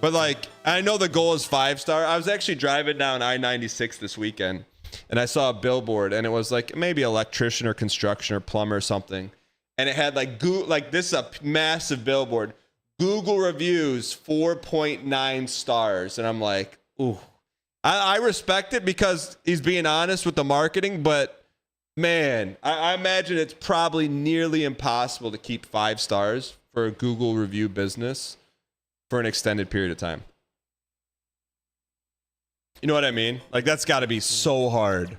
But, like, I know the goal is 5-star. I was actually driving down I-96 this weekend, and I saw a billboard, and it was like maybe electrician or construction or plumber or something, and it had like this is a massive billboard. Google reviews 4.9 stars, and I'm like, ooh. I respect it because he's being honest with the marketing, but man, I imagine it's probably nearly impossible to keep 5 stars for a Google review business for an extended period of time. You know what I mean? Like, that's got to be so hard.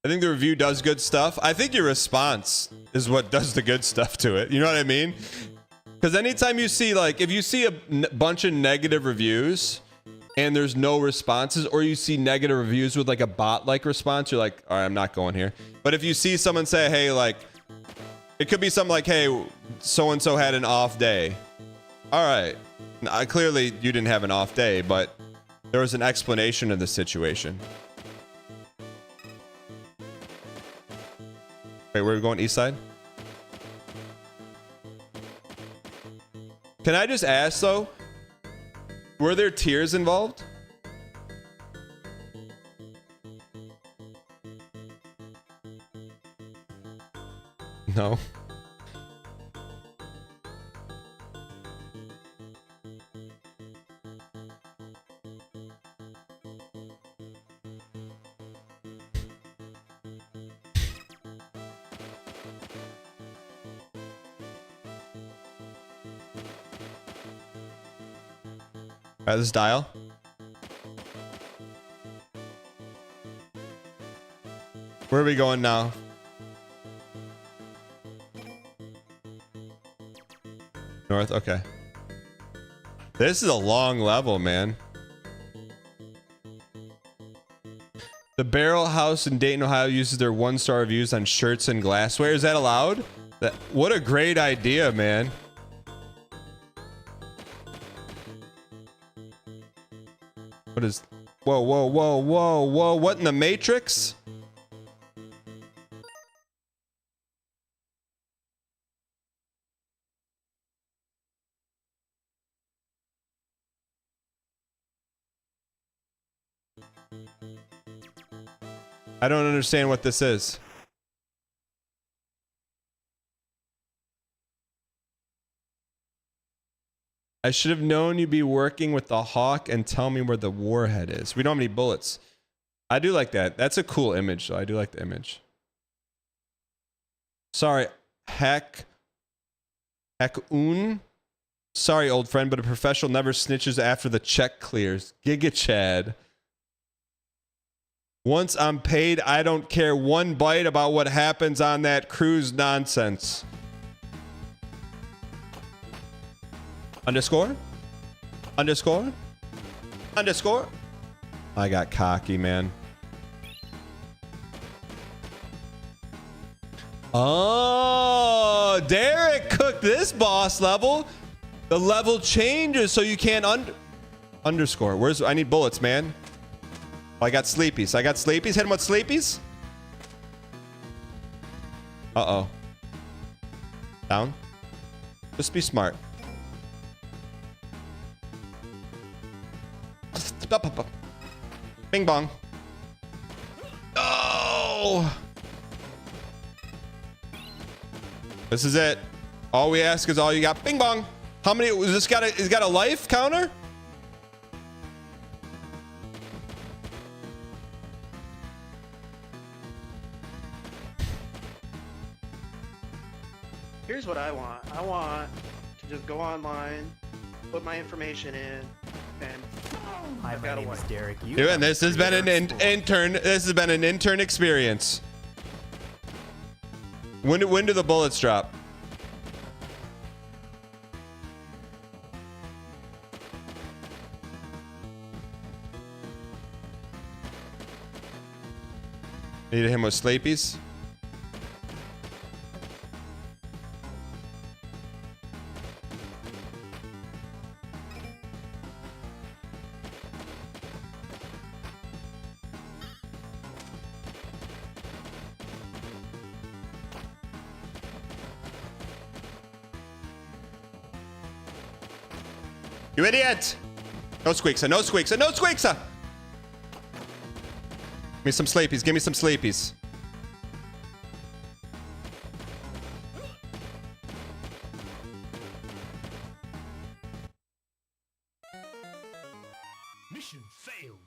I think the review does good stuff. I think your response is what does the good stuff to it. You know what I mean? Because anytime you see, like, if you see a bunch of negative reviews and there's no responses, or you see negative reviews with like a bot-like response, you're like, all right, I'm not going here. But if you see someone say, hey, like, it could be something like, hey, so-and-so had an off day. All right. Clearly, you didn't have an off day, but there was an explanation of the situation. Wait, where are we going? East side? Can I just ask, though? Were there tiers involved? No. All right, let's dial. Where are we going now? North, okay. This is a long level, man. The Barrel House in Dayton, Ohio uses their 1-star reviews on shirts and glassware. Is that allowed? What a great idea, man. What is... Whoa, whoa, whoa, whoa, whoa. What in the Matrix? I don't understand what this is. I should have known you'd be working with the Hawk and tell me where the warhead is. We don't have any bullets. I do like that. That's a cool image, though. I do like the image. Sorry, Heck-un? Sorry, old friend, but a professional never snitches after the check clears. Giga Chad. Once I'm paid, I don't care one bite about what happens on that cruise nonsense. Underscore? Underscore? Underscore? I got cocky, man. Oh, Derek cooked this boss level. The level changes so you can't underscore. Where's... I need bullets, man. Oh, I got sleepies. I got sleepies. Hit him with sleepies. Uh-oh. Down. Just be smart. Bing bong. Oh! This is it. All we ask is all you got. Bing bong. How many? Is this got a? Is got a life counter? Here's what I want. I want to just go online, put my information in, and Hi, my name is Derek. And this has been an intern. This has been an intern experience. When do the bullets drop? Need him with sleepies. You idiot! No squeaksa, no squeaksa, no squeaksa! Give me some sleepies, give me some sleepies. Mission failed.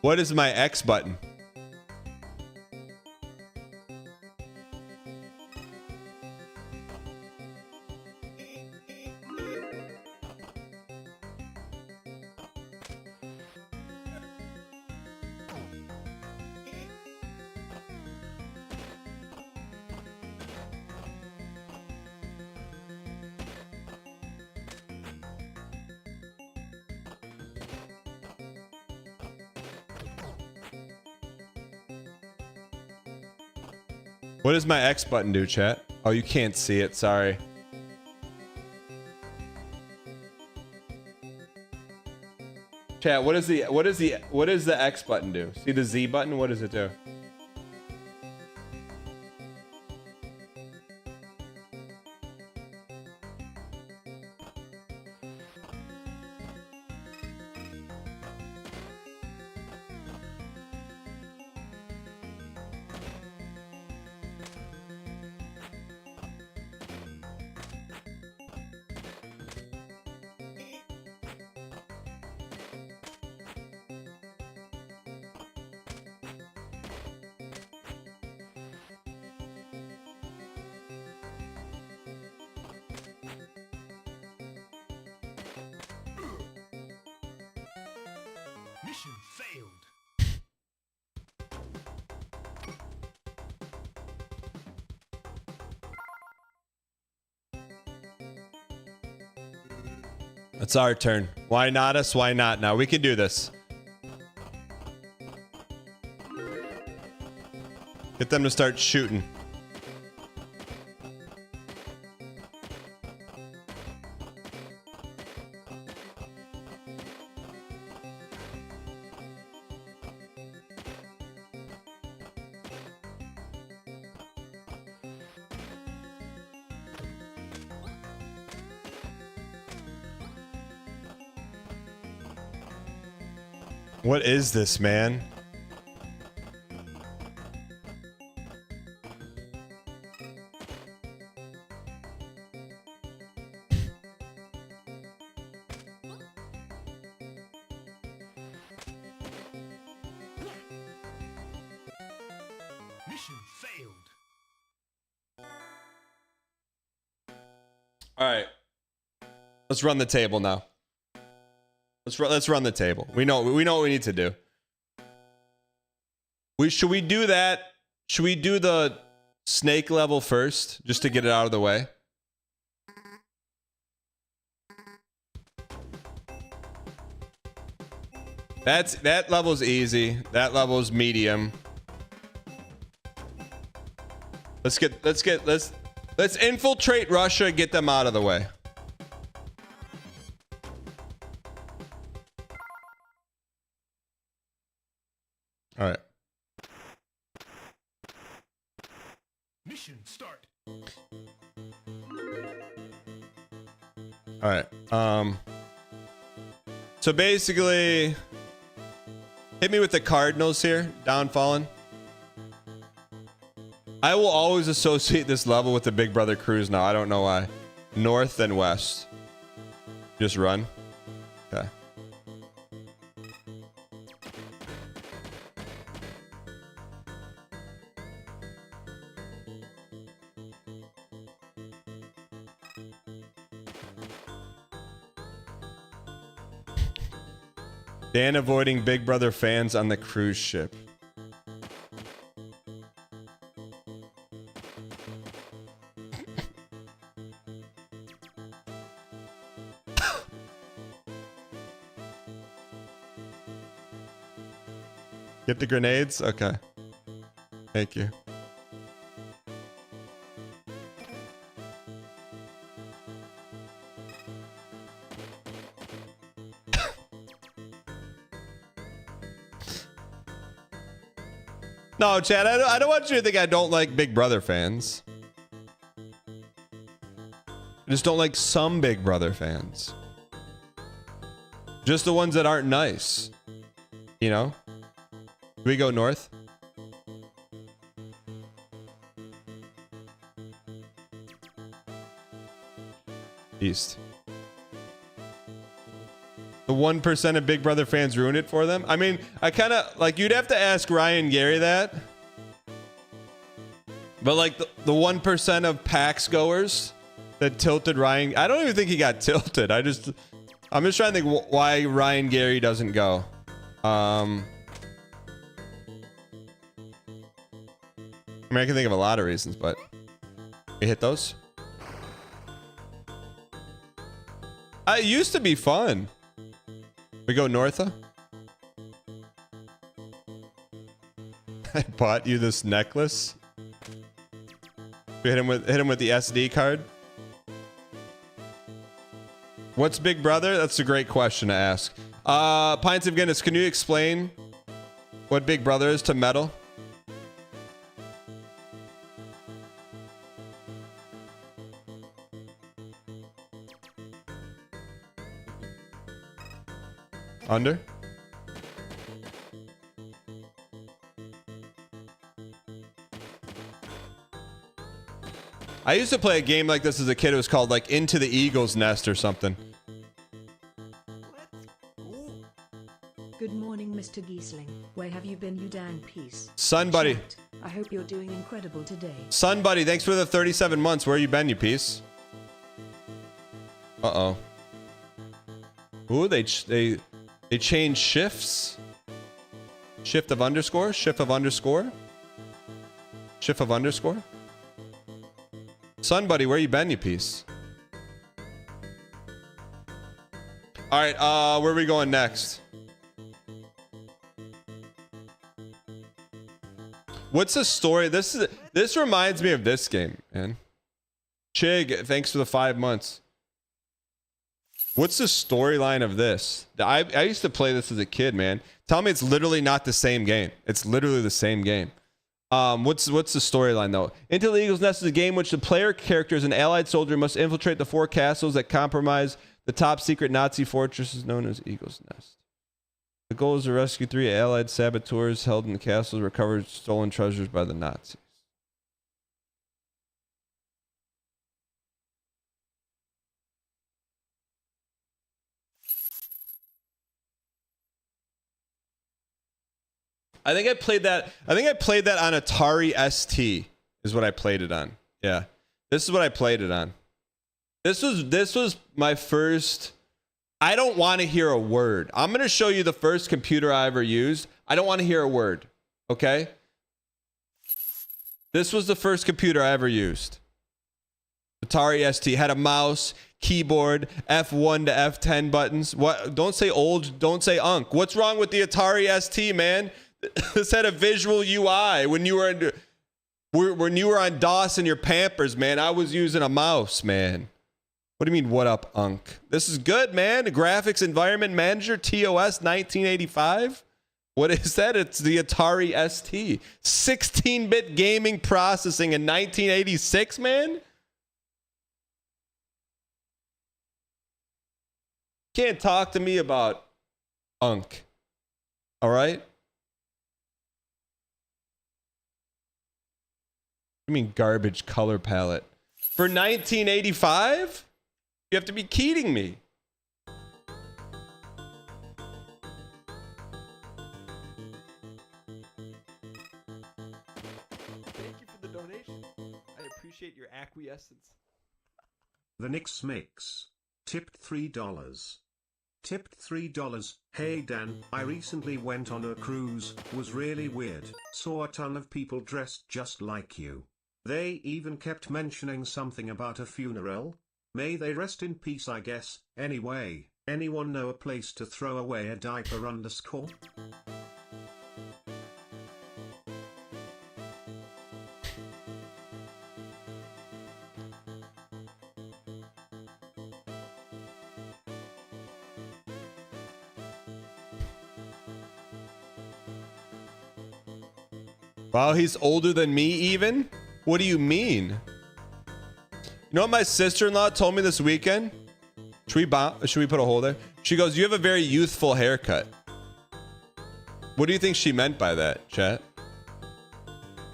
What is my X button? What does my X button do, chat? Oh, you can't see it. Sorry. Chat, what does the X button do? See the Z button? What does it do? Mission failed. It's our turn. Why not us? Why not now? We can do this. Get them to start shooting. What is this, man? Mission failed. All right. Let's run the table now. Let's run the table. We know what we need to do. Should we do that? Should we do the snake level first just to get it out of the way? That level's easy. That level's medium. Let's infiltrate Russia, get them out of the way. All right. Mission start. All right. So basically, hit me with the Cardinals here, down fallen. I will always associate this level with the Big Brother cruise now. I don't know why. North and west. Just run. Okay. Dan avoiding Big Brother fans on the cruise ship. Get the grenades? Okay. Thank you. No, Chad, I don't want you to think I don't like Big Brother fans. I just don't like some Big Brother fans. Just the ones that aren't nice. You know? Do we go north? East. The 1% of Big Brother fans ruin it for them? I mean, I kind of, like, you'd have to ask Ryan Gary that. But, like, the 1% of PAX goers that tilted Ryan... I don't even think he got tilted. I'm just trying to think why Ryan Gary doesn't go. I mean, I can think of a lot of reasons, but... We hit those? It used to be fun. We go north, huh? I bought you this necklace. We hit him with the SD card. What's Big Brother? That's a great question to ask. Pints of Guinness, can you explain what Big Brother is to metal? Under? I used to play a game like this as a kid. It was called like Into the Eagle's Nest or something. Good morning, Mr. Giesling. Where have you been, you damn piece? Sun Buddy. Chat, I hope you're doing incredible today. Sun Buddy, thanks for the 37 months. Where you been, you piece? Uh-oh. Ooh, they changed shifts. Shift of underscore? Shift of underscore? Shift of underscore? Sun Buddy, where you been, you piece? Alright, where are we going next? What's the story? This reminds me of this game, man. Chig, thanks for the 5 months. What's the storyline of this? I used to play this as a kid, man. Tell me it's literally not the same game. It's literally the same game. What's the storyline though? Into the Eagle's Nest is a game in which the player character as an allied soldier must infiltrate the 4 castles that comprise the top secret Nazi fortresses known as Eagle's Nest. The goal is to rescue 3 allied saboteurs held in the castles, recover stolen treasures by the Nazis. I think I played that on Atari ST is what I played it on. Yeah. This is what I played it on. This was my first. I don't want to hear a word. I'm going to show you the first computer I ever used. I don't want to hear a word. Okay? This was the first computer I ever used. Atari ST had a mouse, keyboard, F1 to F10 buttons. What? Don't say old, don't say unk. What's wrong with the Atari ST, man? This had a visual UI when you were on DOS in your Pampers, man. I was using a mouse, man. What do you mean, what up, unk? This is good, man. The graphics environment manager, TOS 1985. What is that? It's the Atari ST. 16-bit gaming processing in 1986, man. Can't talk to me about unk. All right? I mean garbage color palette. For 1985? You have to be kidding me. Thank you for the donation. I appreciate your acquiescence. The Knicks Mix. Tipped $3. Tipped $3. Hey Dan, I recently went on a cruise, was really weird, saw a ton of people dressed just like you. They even kept mentioning something about a funeral. May they rest in peace, I guess. Anyway, anyone know a place to throw away a diaper underscore? Wow, he's older than me even? What do you mean? You know what my sister-in-law told me this weekend? Should we put a hole there? She goes, you have a very youthful haircut. What do you think she meant by that, chat?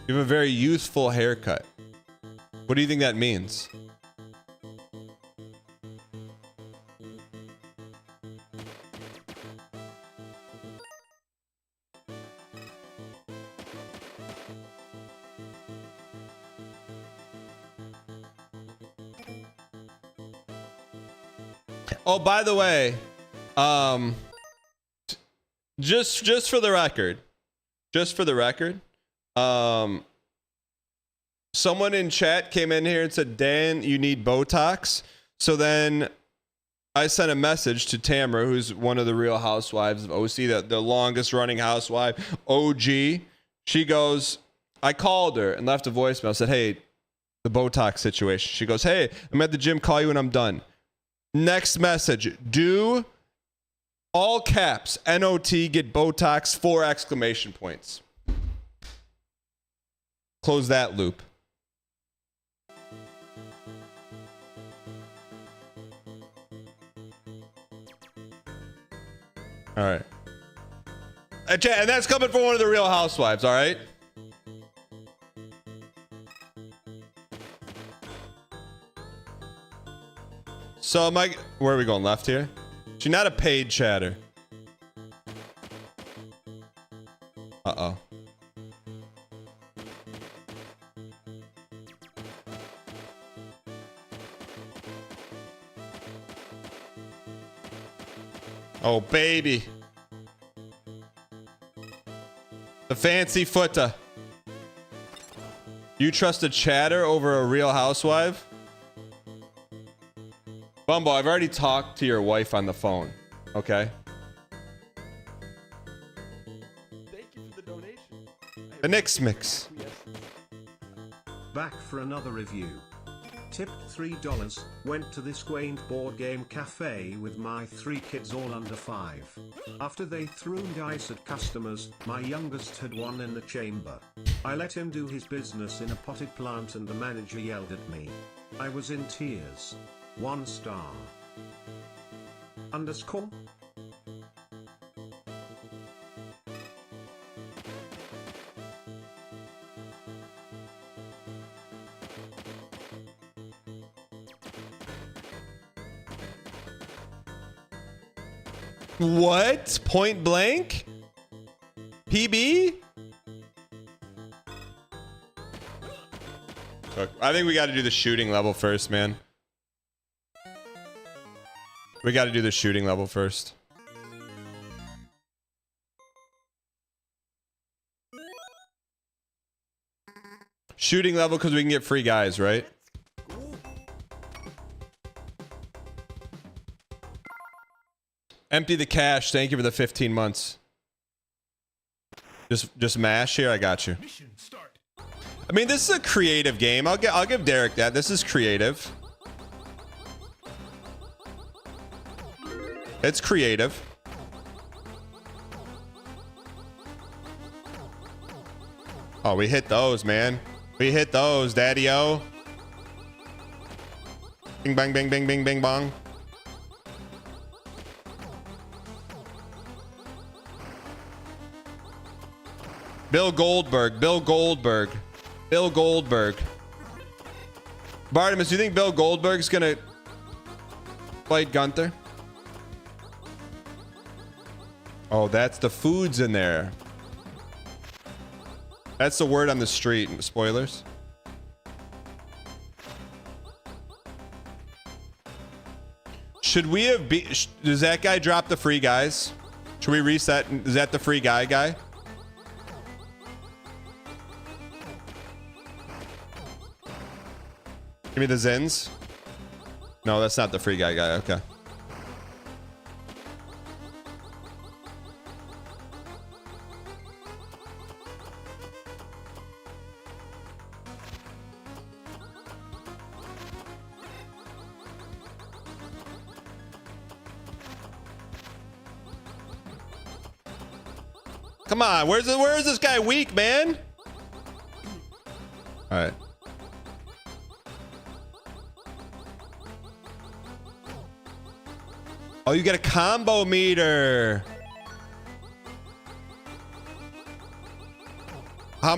You have a very youthful haircut. What do you think that means? Oh, by the way, just for the record, someone in chat came in here and said, Dan, you need Botox. So then I sent a message to Tamara, who's one of the Real Housewives of OC, the longest running housewife, OG. She goes, I called her and left a voicemail. I said, hey, the Botox situation. She goes, hey, I'm at the gym. Call you when I'm done. Next message. Do all caps NOT get Botox 4 exclamation points. Close that loop. All right. And that's coming from one of the Real Housewives, all right? So where are we going? Left here? She's not a paid chatter. Uh-oh. Oh, baby. The fancy footer. You trust a chatter over a Real Housewife? Bumbo, I've already talked to your wife on the phone. Okay? Thank you for the donation. The Knicks mix. Back for another review. Tipped $3. Went to this quaint board game cafe with my 3 kids all under 5. After they threw dice at customers, my youngest had one in the chamber. I let him do his business in a potted plant and the manager yelled at me. I was in tears. 1 star. Underscore. What? Point blank? PB? Look, I think we got to do the shooting level first, man. We got to do the shooting level first. Shooting level because we can get free guys, right? Empty the cache. Thank you for the 15 months. Just mash here. I got you. I mean, this is a creative game. I'll give Derek that. This is creative. It's creative. Oh, we hit those, man. We hit those, daddy-o. Bing, bang, bing, bing, bing, bing, bong. Bill Goldberg. Bartimus, do you think Bill Goldberg's gonna fight Gunther? Oh, that's the foods in there. That's the word on the street. Spoilers. Should we have does that guy drop the free guys? Should we reset? Is that the free guy? Give me the Zins. No, that's not the free guy. Okay. Come on, where is this guy weak, man? All right. Oh, you get a combo meter.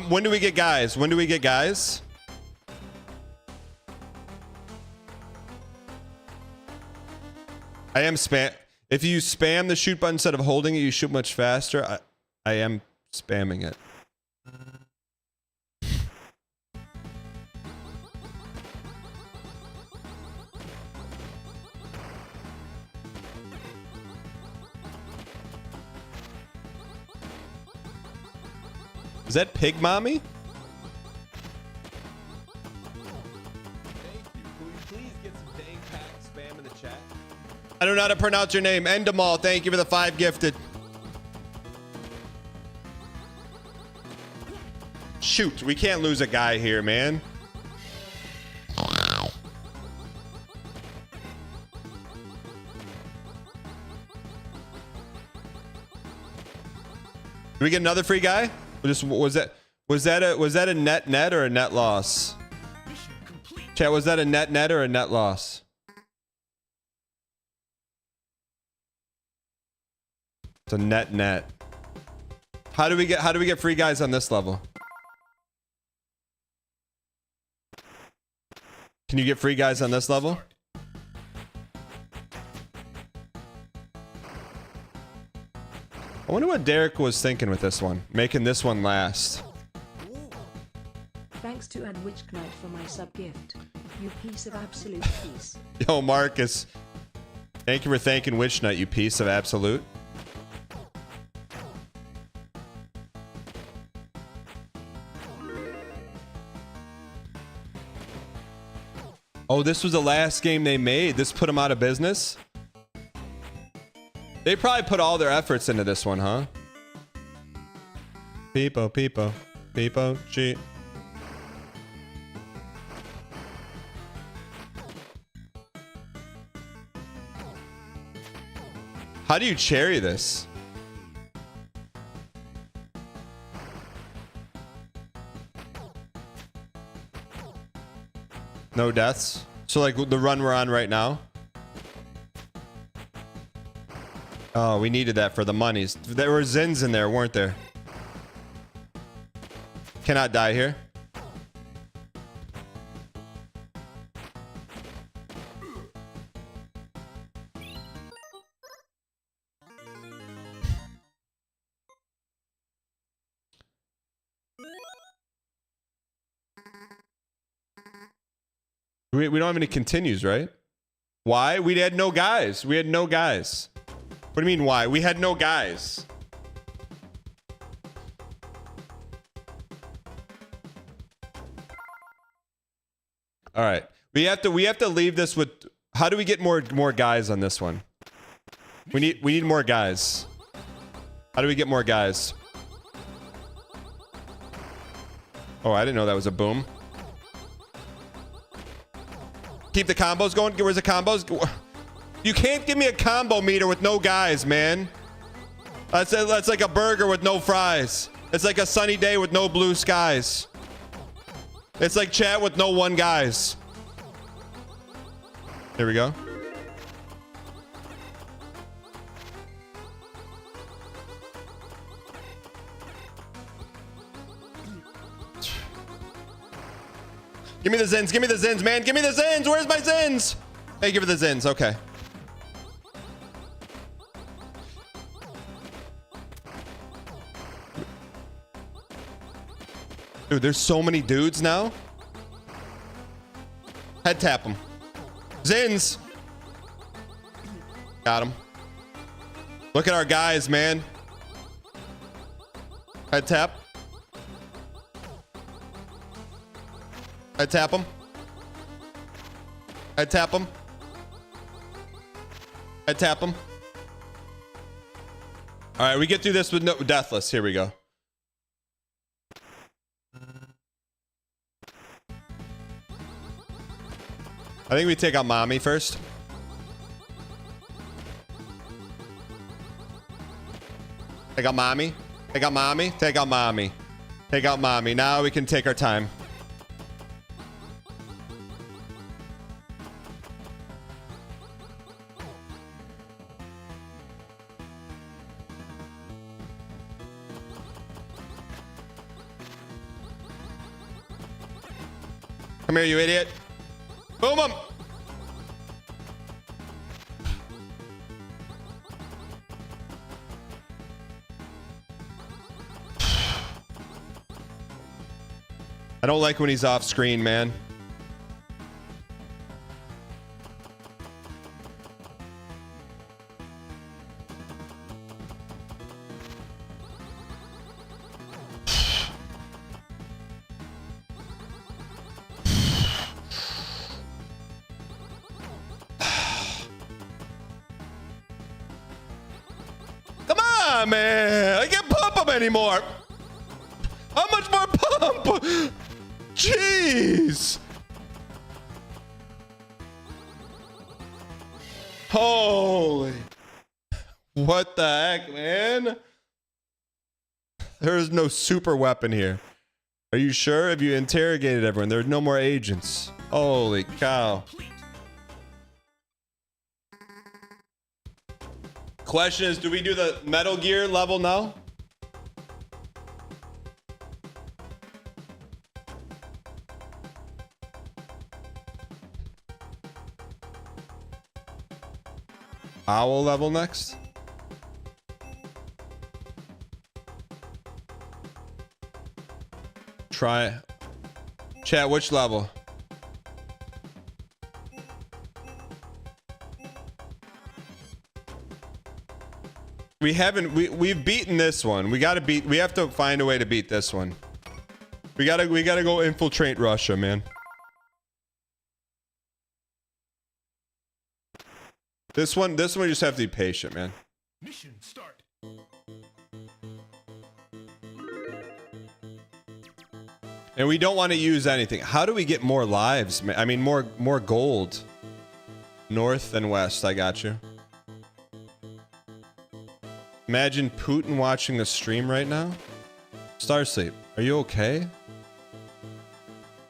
When do we get guys? When do we get guys? I am spam. If you spam the shoot button instead of holding it, you shoot much faster. I am spamming it. Is that Pig Mommy? I don't know how to pronounce your name. Endemal, thank you for the 5 gifted. Shoot, we can't lose a guy here, man. Do we get another free guy? Just was that a net or a net loss? Chat, was that a net or a net loss? It's a net. How do we get free guys on this level? Can you get free guys on this level? I wonder what Derek was thinking with this one, making this one last. Thanks to AdWitchKnight for my sub gift. You piece of absolute peace. Yo, Marcus. Thank you for thanking Witch Knight, you piece of absolute. Oh, this was the last game they made. This put them out of business? They probably put all their efforts into this one, huh? Peepo, cheat. How do you cherry this? No deaths? So like the run we're on right now? Oh, we needed that for the monies. There were Zins in there, weren't there? Cannot die here. We don't have any continues, right? Why? We had no guys. We had no guys. What do you mean why? We had no guys. All right. We have to leave this with how do we get more guys on this one? We need more guys. How do we get more guys? Oh, I didn't know that was a boom. Keep the combos going. Where's the combos? You can't give me a combo meter with no guys, man. That's like a burger with no fries. It's like a sunny day with no blue skies. It's like chat with no one guys. Here we go. Give me the Zins. Give me the Zins, man. Give me the Zins. Where's my Zins? Thank you for the Zins. Okay. Dude, there's so many dudes now. Head tap them. Zins. Got him. Look at our guys, man. Head tap. I tap him. I tap him. I tap him. All right, we get through this with no deathless. Here we go. I think we take out mommy first. Take out mommy. Take out mommy. Take out mommy. Take out mommy. Now we can take our time. Come here, you idiot. Boom him. I don't like when he's off screen, man. Come on, man. I can't pump him anymore. How much more pump? Jeez. Holy. What the heck, man? There is no super weapon here. Are you sure? Have you interrogated everyone? There are no more agents. Holy cow. Question is, do we do the Metal Gear level now? Owl level next? Try. Chat, which level? We've beaten this one. We have to find a way to beat this one. We gotta go infiltrate Russia, man. This one you just have to be patient, man. Mission start. And we don't want to use anything. How do we get more lives? I mean, more gold. North and west, I got you. Imagine Putin watching the stream right now. Starsleep, are you okay?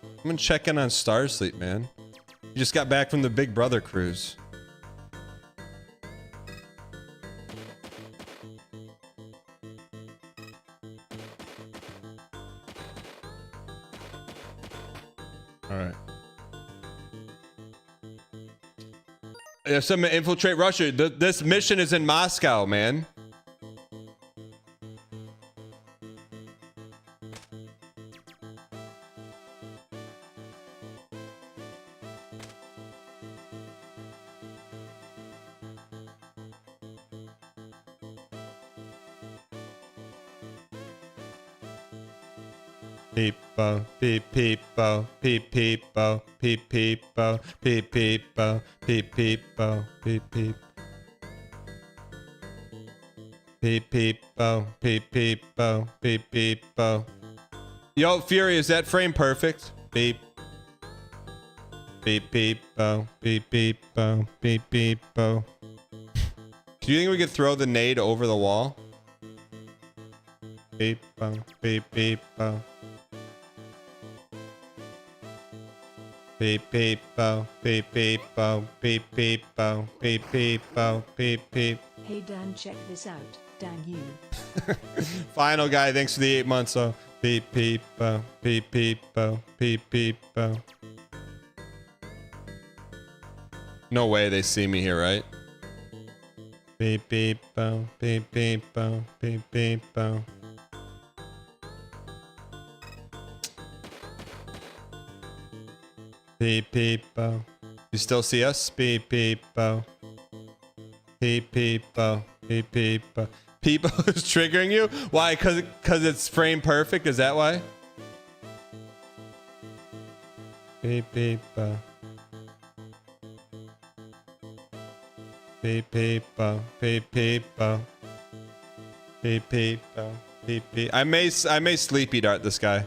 I'm gonna check in on Starsleep, man. You just got back from the Big Brother cruise. All right. If someone infiltrate Russia, this mission is in Moscow, man. Peepo, peep peepo, peep peepo, peep peepo, peep peepo, peep peepo, peep peep. Peep peepo, peep peepo, peep peepo. Yo, Fury, is that frame perfect? Beep. Beep peepo, beep peepo, beep peepo. Do you think we could throw the nade over the wall? Peepo, beep peepo. Beep beepo, beep beepo, beep beepo, beep beepo, beep beep. Hey Dan, check this out. Dan you. Final guy, thanks for the 8 months. So beep beepo, beep beepo, beep beepo. No way they see me here, right? Beep beepo, beep beepo, beep beepo. Beep beepo. You still see us? Beep beepo. Beep beepo. Beep beepo. Peepo is triggering you? Why? Cause it's frame perfect? Is that why? Beep beepo. Beep beepo. Beep beepo. Beep beepo. Beep beep. I may sleepy dart this guy.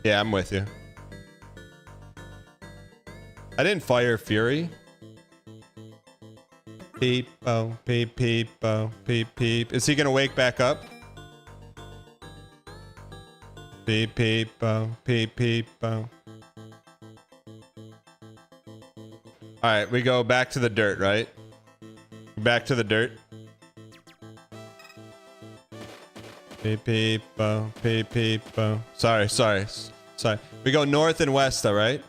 Yeah, I'm with you. I didn't fire Fury. Peep, oh, peep, peep, oh, peep, peep. Is he gonna wake back up? Peep, peep, oh, peep, peep, oh. Alright, we go back to the dirt, right? Back to the dirt. Peep, peep, oh, peep, peep, oh. Sorry. Sorry. We go north and west, though, right?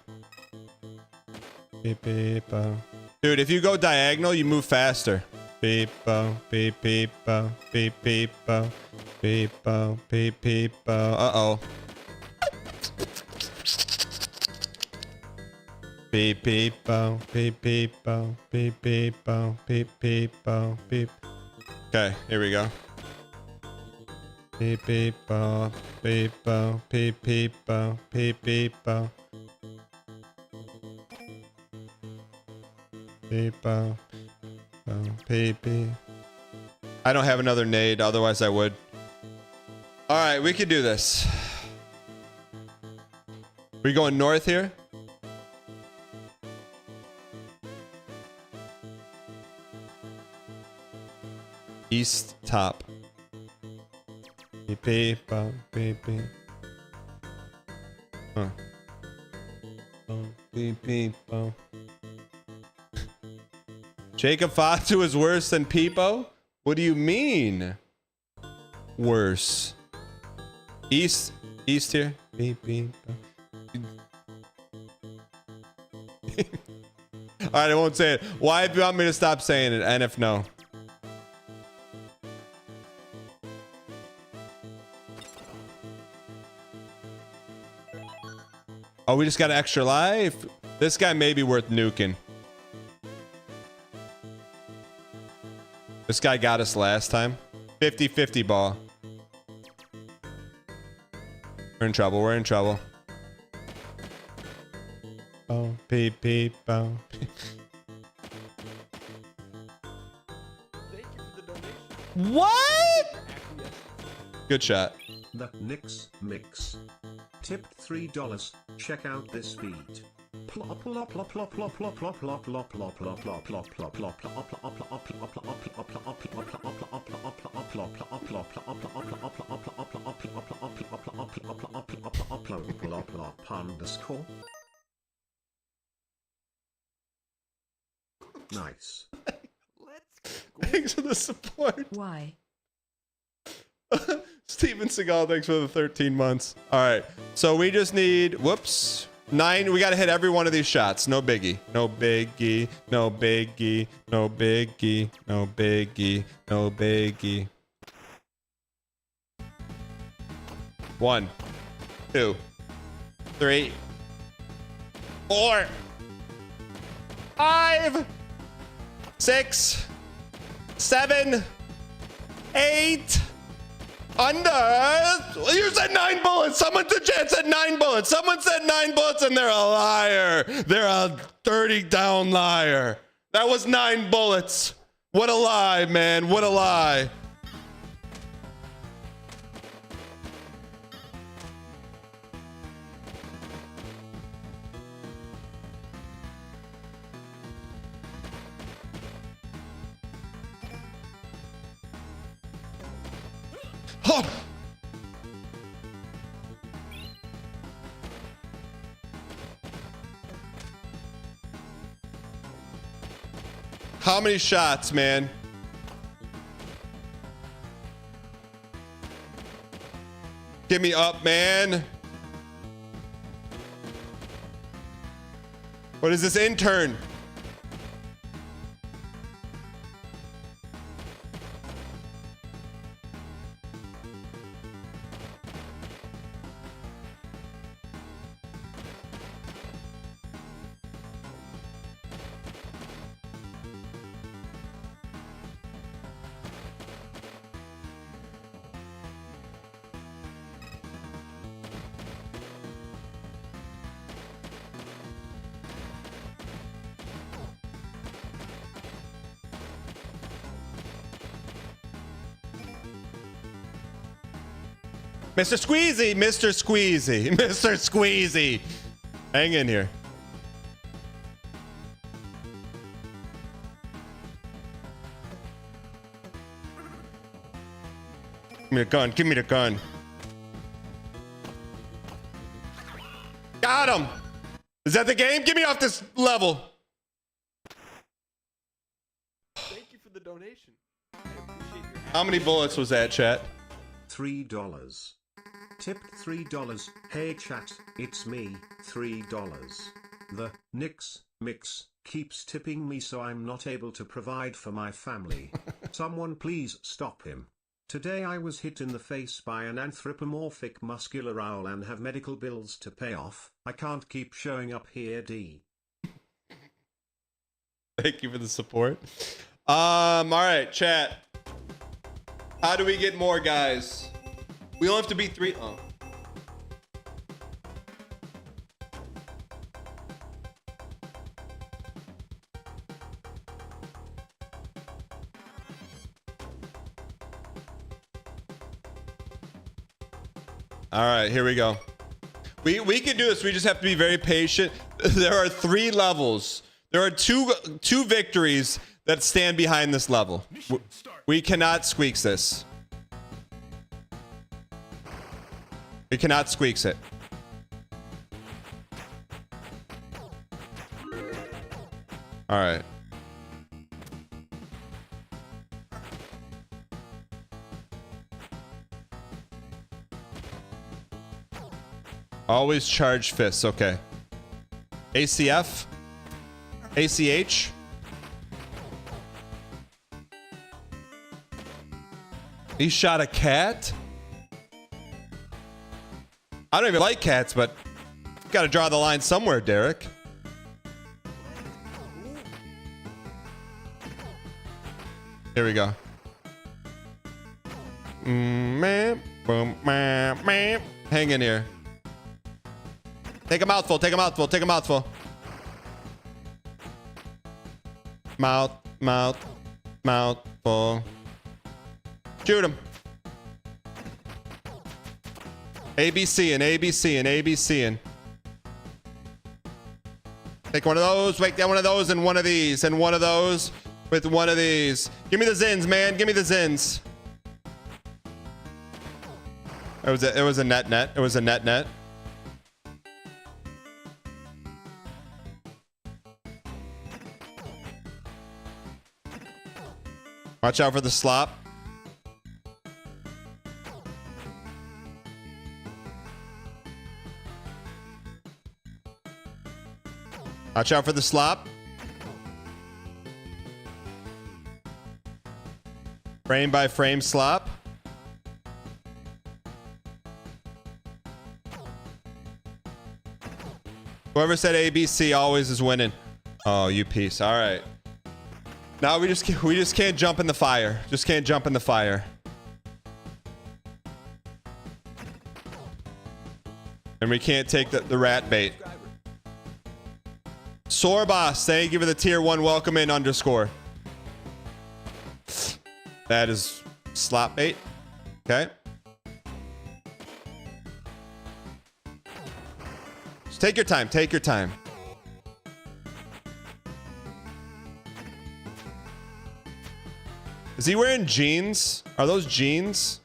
Beep, beep, dude, if you go diagonal, you move faster. Beep, beep, beep, beep, beep, beep, beep, beep, uh-oh. Beep, beep, beep, beep, beep, beep, beep, beep, beep. Okay, here we go. Beep, beep, beep, beep, beep, beep, beep, beep, beep, beep. I don't have another nade, otherwise I would. All right, we can do this. We going north here? East top. Beep, beep, beep, beep. Huh. Beep, beep, Jacob Fatu is worse than Peepo? What do you mean? Worse. East here. Beep, beep. All right, I won't say it. Why do you want me to stop saying it? And if no. Oh, we just got an extra life? This guy may be worth nuking. This guy got us last time. 50-50 ball. We're in trouble. We're in trouble. Oh, beep, beep, oh. What? Good shot. The Knicks mix. Tipped $3. Check out this beat. Plop plop plop plop plop plop plop plop plop plop plop plop plop plop plop plop underscore. Nice. Thanks for the support. Why? Steven Seagal, thanks for the 13 months. All right, so we just need, whoops, 9. We got to hit every one of these shots. No biggie. No biggie. No biggie. No biggie. No biggie. No biggie. 1, 2, 3, 4, 5, 6, 7, 8. Under. You said 9 bullets. Someone in chat said 9 bullets. Someone said 9 bullets, and they're a liar. They're a dirty down liar. That was 9 bullets. What a lie, man. What a lie. Oh. How many shots, man? Get me up, man. What is this intern? Mr. Squeezy, Mr. Squeezy, Mr. Squeezy. Hang in here. Give me the gun, give me the gun. Got him. Is that the game? Get me off this level. Thank you for the donation. I appreciate your How many bullets was that, chat? $3. Tipped $3. Hey chat, it's me, $3. The Nix Mix keeps tipping me so I'm not able to provide for my family. Someone please stop him. Today I was hit in the face by an anthropomorphic muscular owl and have medical bills to pay off. I can't keep showing up here, D. Thank you for the support. All right, chat. How do we get more, guys? We only have to beat 3. Oh. All right, here we go. We can do this. We just have to be very patient. There are 3 levels. There are two victories that stand behind this level. We cannot squeaks this. We cannot squeaks it. All right. Always charge fists. Okay. ACF. ACH. He shot a cat? I don't even like cats, but got to draw the line somewhere, Derek. Here we go. Hang in here. Take a mouthful, take a mouthful, take a mouthful. Mouth, mouthful. Shoot him. ABC and ABC and ABC and. Take one of those, make that one of those and one of these and one of those with one of these. Give me the zins, man. Give me the zins. It was a net. It was a net. Watch out for the slop. Watch out for the slop. Frame by frame slop. Whoever said ABC always is winning. Oh, you piece. All right. Now we just can't jump in the fire. Just can't jump in the fire. And we can't take the rat bait. Sorbos, thank you for the tier 1 welcome in _ That is slop bait. Okay. Just take your time. Take your time. Is he wearing jeans? Are those jeans?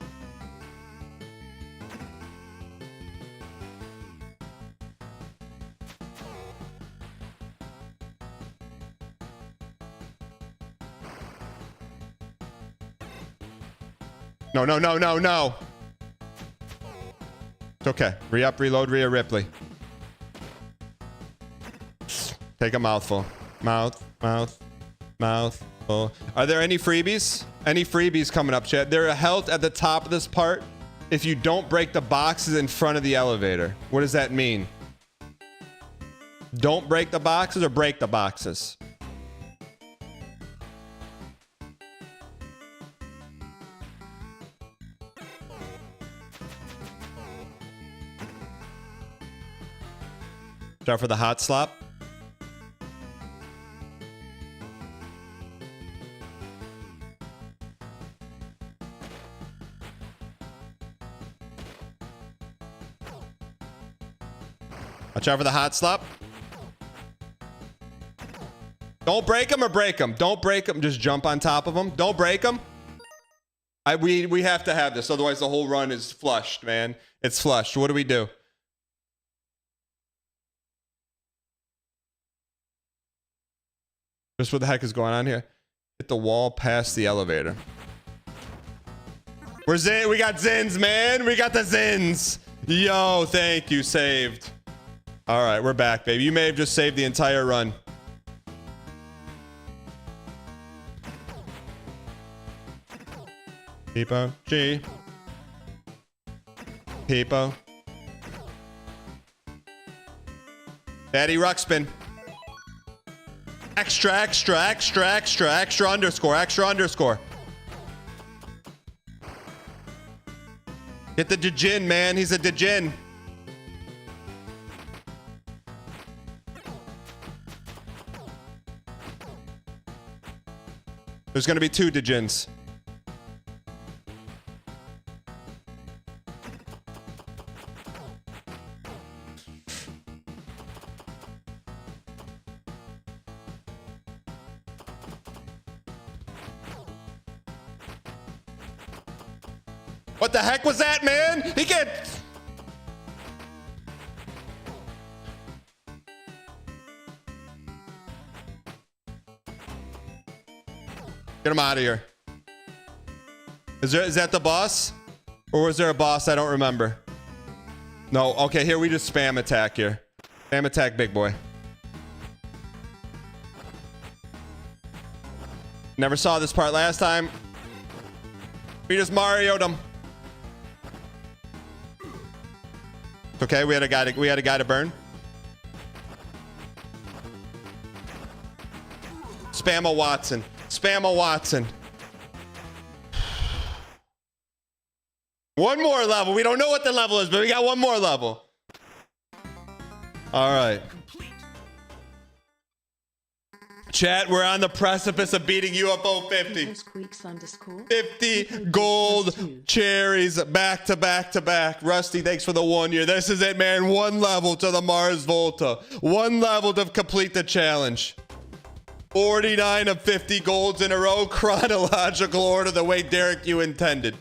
No. It's okay. Re-up, reload, Rhea Ripley. Take a mouthful. Mouthful. Are there any freebies? Any freebies coming up, chat? There are health at the top of this part if you don't break the boxes in front of the elevator. What does that mean? Don't break the boxes or break the boxes? Start for the hot slop. Watch out for the hot slop. Don't break them or break them. Don't break them. Just jump on top of them. Don't break them. We have to have this. Otherwise, the whole run is flushed, man. It's flushed. What do we do? Just what the heck is going on here? Hit the wall past the elevator. We got zins, man. We got the zins. Yo, thank you. Saved. All right, we're back, baby. You may have just saved the entire run. Peepo. G. Peepo. Daddy Ruxpin. Extra, extra, extra, extra, extra underscore, extra underscore. Get the Djinn, man. He's a Djinn. There's going to be 2 Djinns. What the heck was that, man? He can't. Get him out of here. Is that the boss? Or was there a boss? I don't remember. No. Okay, here we just spam attack here. Spam attack, big boy. Never saw this part last time. We just Mario'd him. Okay, we had a guy to burn. Spam a Watson. Spam a Watson. One more level. We don't know what the level is, but we got one more level. All right. Chat, we're on the precipice of beating UFO 50. 50 gold cherries back to back to back. Rusty, thanks for the 1 year. This is it, man. One level to the Mars Volta. One level to complete the challenge. 49 of 50 golds in a row. Chronological order the way Derek you intended.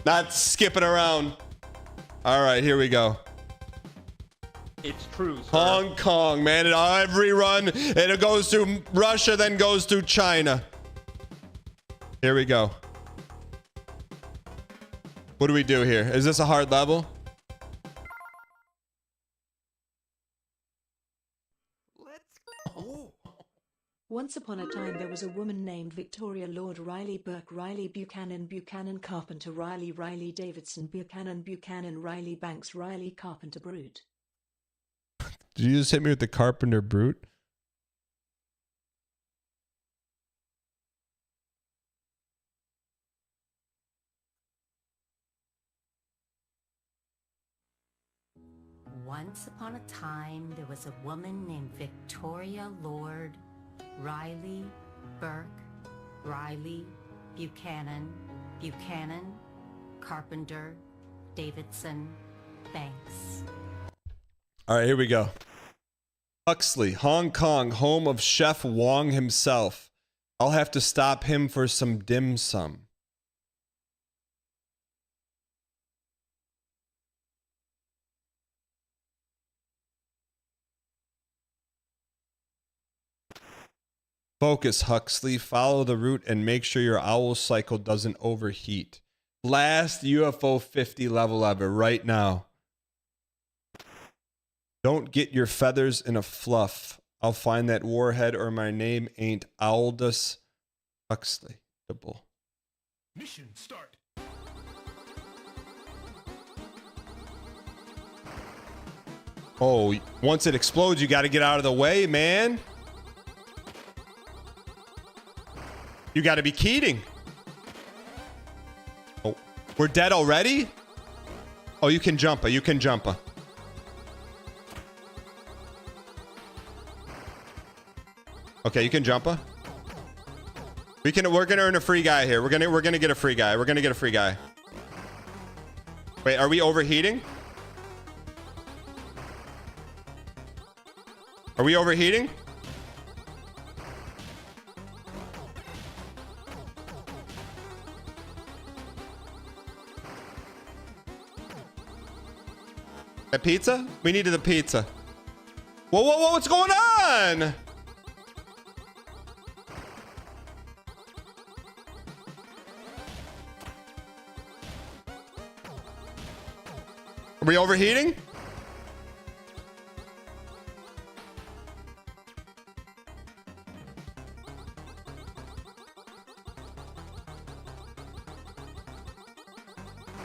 Not skipping around. All right, here we go. It's true, sir. Hong Kong, man. Every run, it goes through Russia, then goes through China. Here we go. What do we do here? Is this a hard level? Once upon a time there was a woman named Victoria Lord Riley Burke Riley Buchanan Buchanan Carpenter Riley Riley Davidson Buchanan Buchanan Riley Banks Riley Carpenter Brute. Did you just hit me with the Carpenter Brute? Once upon a time, there was a woman named Victoria Lord Riley Burke Riley Buchanan Buchanan Carpenter Davidson Banks. All right, here we go. Huxley, Hong Kong, home of Chef Wong himself. I'll have to stop him for some dim sum. Focus, Huxley. Follow the route and make sure your owl cycle doesn't overheat. Last UFO 50 level ever, right now. Don't get your feathers in a fluff. I'll find that warhead or my name ain't Aldous Huxley. Mission start. Oh, once it explodes, you got to get out of the way, man. You got to be kidding. Oh, we're dead already? Oh, you can jump. You can jump. Okay, you can jump. We're gonna earn a free guy here. We're gonna get a free guy. We're gonna get a free guy. Wait, are we overheating? Are we overheating? A pizza? We needed a pizza. Whoa, whoa, whoa, what's going on? we overheating?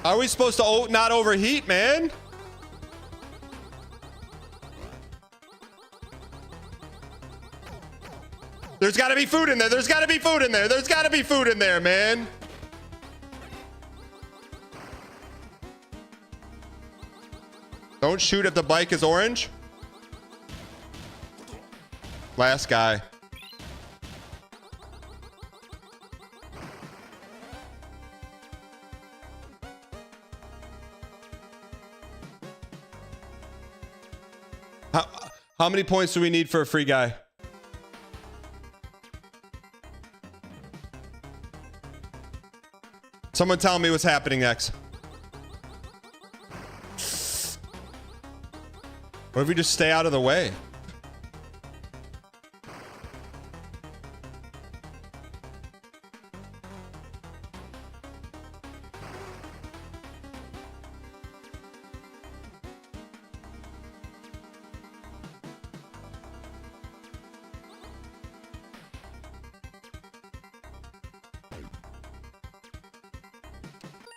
How are we supposed to not overheat, man? There's got to be food in there. There's got to be food in there. There's got to be food in there, man. Don't shoot if the bike is orange. Last guy. How many points do we need for a free guy? Someone tell me what's happening next. What if we just stay out of the way?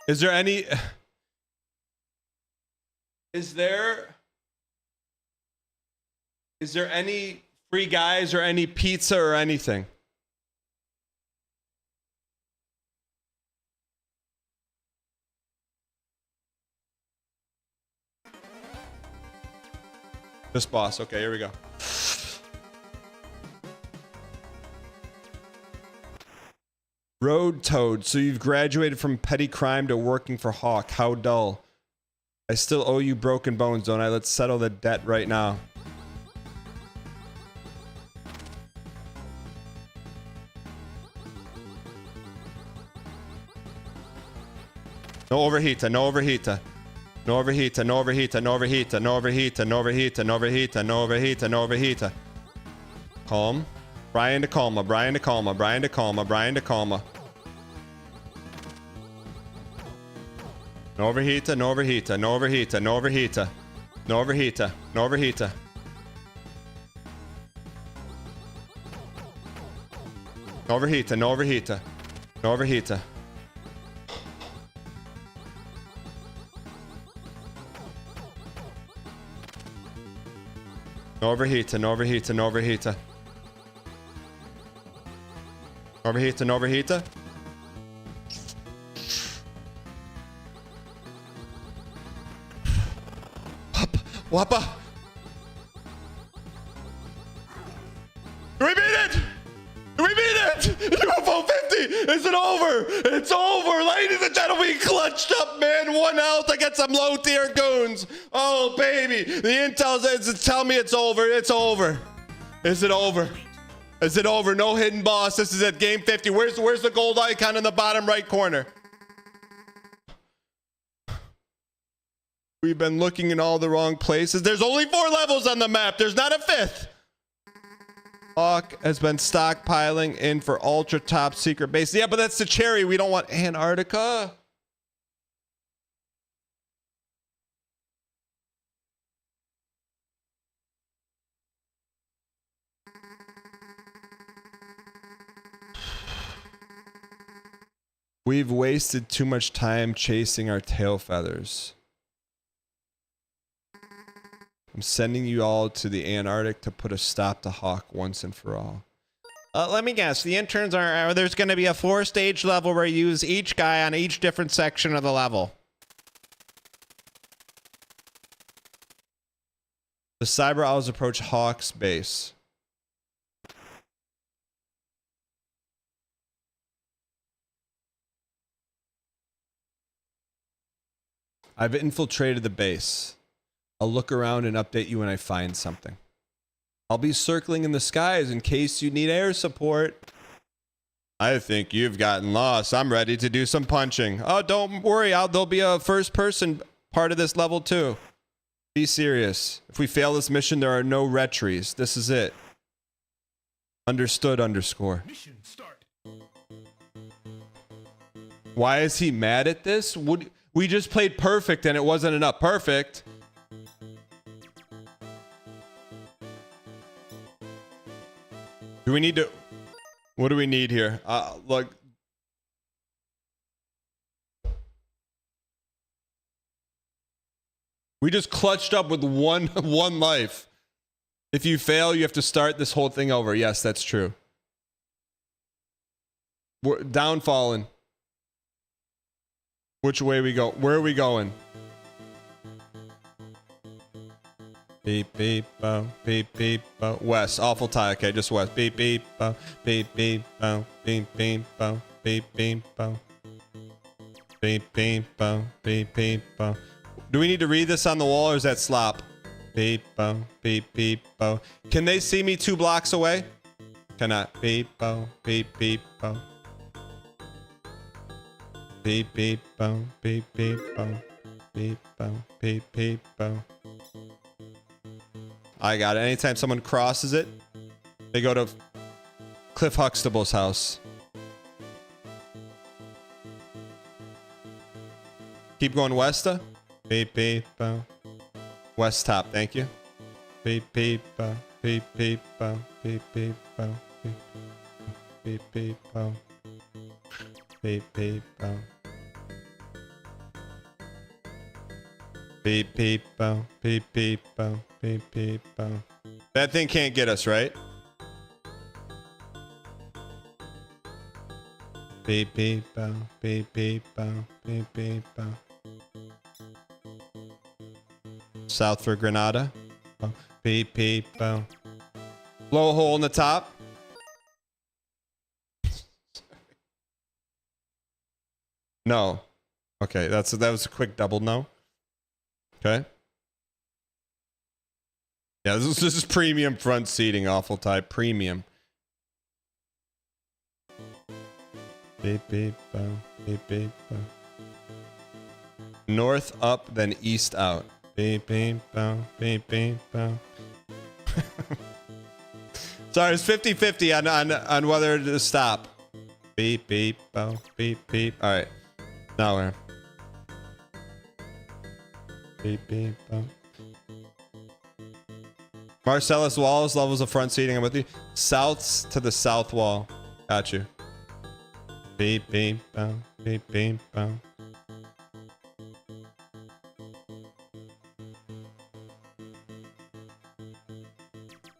Is there any... Is there any free guys or any pizza or anything? This boss. Okay, here we go. Road Toad, so you've graduated from petty crime to working for Hawk. How dull. I still owe you broken bones, don't I? Let's settle the debt right now. No overheater, no overheater. No overheater, no overheater, no overheater, no overheater, no overheater, no overheater, no overheater, no overheater. Calm. Brian to calma, Brian to calma, Brian to calma, Brian to calma. No overheater, no overheater, no overheater, no overheater. No overheater, no overheater. No overheater, no overheater. No overheater. No overheater, no overheater, no overheater. Overheater, no overheater. Wappa. Do we beat it? Do we beat it? UFO 50. Is it over? It's over. Ladies and gentlemen, we clutched up, man. 1 health against some low tier goons. Oh, baby. The intel says, tell me it's over. It's over. Is it over? Is it over? No hidden boss. This is at game 50. Where's the gold icon in the bottom right corner? We've been looking in all the wrong places. There's only 4 levels on the map. There's not a 5th. Hawk has been stockpiling in for ultra top secret base. Yeah, but that's the cherry. We don't want Antarctica. We've wasted too much time chasing our tail feathers. I'm sending you all to the Antarctic to put a stop to Hawk once and for all. Let me guess. The interns are... there's going to be a 4-stage level where you use each guy on each different section of the level. The Cyber Owls approach Hawk's base. I've infiltrated the base. I'll look around and update you when I find something. I'll be circling in the skies in case you need air support. I think you've gotten lost. I'm ready to do some punching. Oh, don't worry. There'll be a first-person part of this level too. Be serious. If we fail this mission, there are no retries. This is it. Understood underscore. Mission start. Why is he mad at this? We just played perfect and it wasn't enough. Perfect. Do we need to... What do we need here? Look. We just clutched up with one life. If you fail, you have to start this whole thing over. Yes, that's true. We're downfalling. Which way we go? Where are we going? Beep, beep, bow, beep, beep, bow. West. Awful tie. Okay, just west. Beep, beep, bow, beep, beep, bow, beep, beep, bow, beep, beep, bow. Beep, beep, bow, beep, beep, bow. Do we need to read this on the wall or is that slop? Beep, bow, beep, beep, bow. Can they see me 2 blocks away? Cannot. Beep, bow, beep, beep, bow. Beep, beep, bow, beep, beep, bow. Beep, bow, beep, beep, bow. I got it. Anytime someone crosses it, they go to Cliff Huxtable's house. Keep going west. Beep, beep, bow. West top, thank you. Beep, beep, bow. Beep, beep, bow. Beep, beep, bow. Beep, beep, beep, bow. Beep, beep, bow. Beep, beep, bow. Beep, beep, bow. Beep, beep, bow. That thing can't get us, right? Beep, beep, bow. Beep, beep, bow. Beep, beep, bow. South for Granada. Oh, beep, beep, bow. Blow a hole in the top. No. Okay, that was a quick double no. Okay. Yeah, this is premium front seating, awful type. Premium. Beep, beep, bow. Beep, beep, bow. North up, then east out. Beep, beep, bow. Beep, beep, bow. Sorry, it's 50-50 on whether to stop. Beep, beep, bow. Beep, beep. All right. Now we're... Beep, beep, bow. Marcellus Walls, levels of front seating. I'm with you. Souths to the south wall. Got you. Beep, beep, bow. Beep, beep, bow.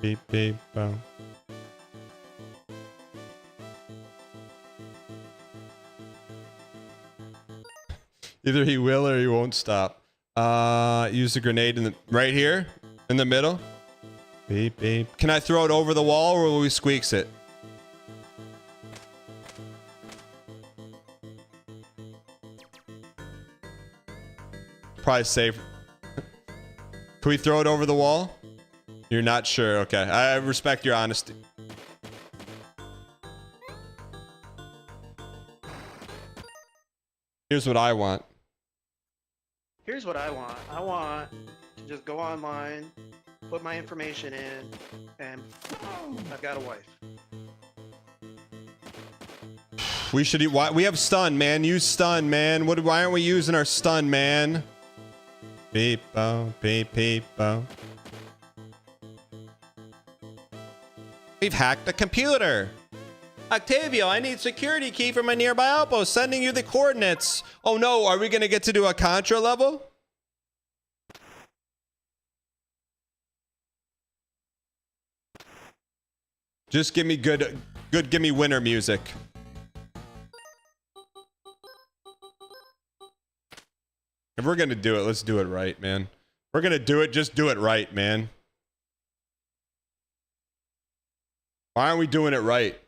Beep, beep, bow. Either he will or he won't stop. Use the grenade in the right here in the middle. Beep, beep. Can I throw it over the wall or will we squeaks it? Probably safe. Can we throw it over the wall? You're not sure. Okay. I respect your honesty. Here's what I want. Here's what I want. I want to just go online, put my information in, and I've got a wife. We should. Why we have stun, man? Use stun, man. Why aren't we using our stun, man? Beep, bow, beep, beep, bow. We've hacked the computer. Octavio, I need security key for my nearby outpost. Sending you the coordinates. Oh no, are we gonna get to do a Contra level? Just give me good, give me winter music. If we're gonna do it, let's do it right, man. We're gonna do it, just do it right, man. Why aren't we doing it right?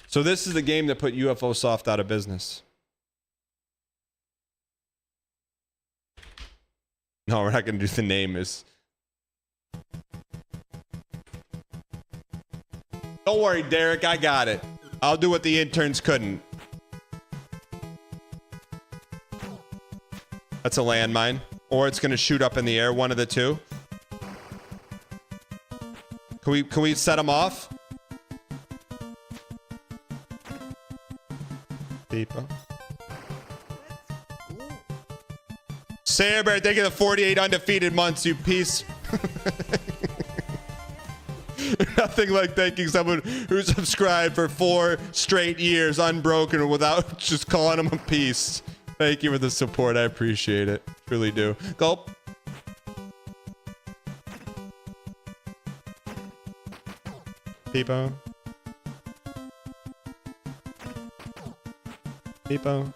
So this is the game that put UFO Soft out of business. No, we're not gonna do the name is. Don't worry, Derek, I got it. I'll do what the interns couldn't. That's a landmine. Or it's gonna shoot up in the air, one of the two. Can we set them off? Deeper. Sarah Bear, thank you for the 48 undefeated months, you piece. Nothing like thanking someone who subscribed for 4 straight years unbroken without just calling them a piece. Thank you for the support. I appreciate it. Truly do. Gulp. Peepo. Peepo.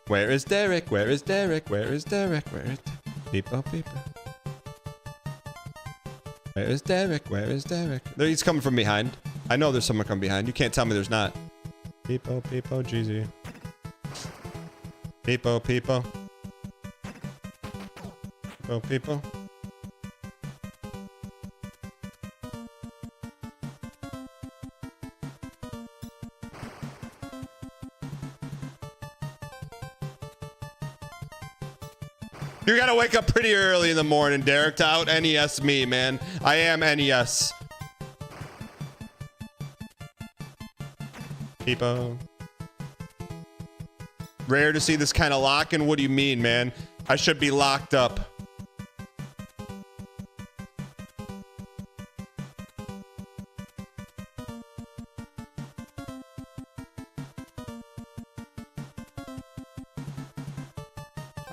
Where is Derek? Where is Derek? Where is Derek? Where is Peepo? Peepo. Where is Derek? Where is Derek? There, he's coming from behind. I know there's someone coming behind. You can't tell me there's not. Peepo, Peepo, GZ. Peepo, Peepo. Peepo, Peepo. You gotta wake up pretty early in the morning, Derek, to out NES me, man. I am NES. Peepo. Rare to see this kind of locking. What do you mean, man? I should be locked up.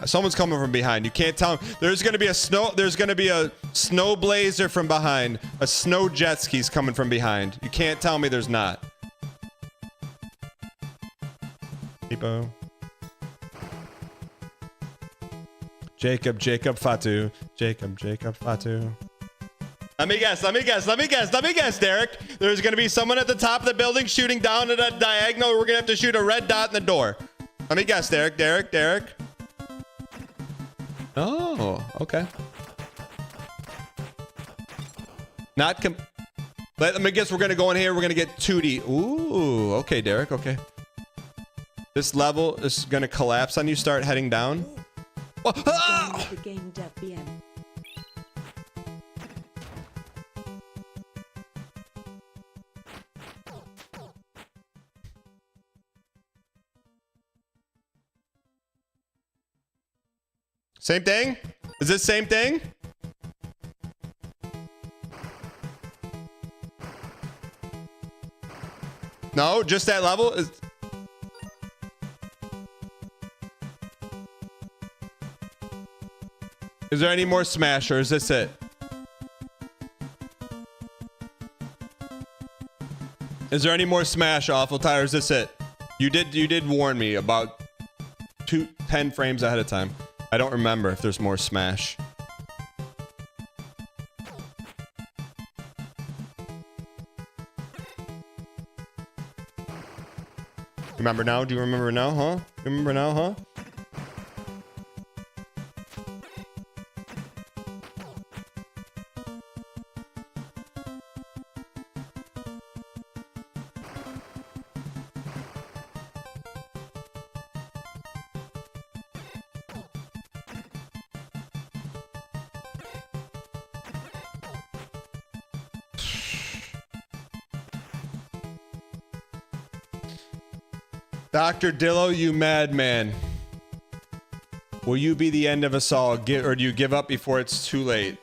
Someone's coming from behind. You can't tell. There's gonna be a snow blazer from behind. A snow jet ski's coming from behind. You can't tell me there's not. Peepo. Jacob Fatu. Jacob Fatu. Let me guess, Derek. There's gonna be someone at the top of the building shooting down at a diagonal. We're gonna have to shoot a red dot in the door. Let me guess, Derek. Oh, okay. Let me guess, we're gonna go in here, we're gonna get 2D. Ooh, okay, Derek, okay. This level is gonna collapse on you, start heading down. Oh, ah! The game dev BM. Same thing? Is this same thing? No, just that level? Is there any more Smash, or is this it? Is there any more Smash, Awful Tire? Is this it? You did warn me about 10 frames ahead of time. I don't remember if there's more Smash. Remember now? Do you remember now, huh? Remember now, huh? Dr. Dillo, you madman. Will you be the end of us all? Or do you give up before it's too late?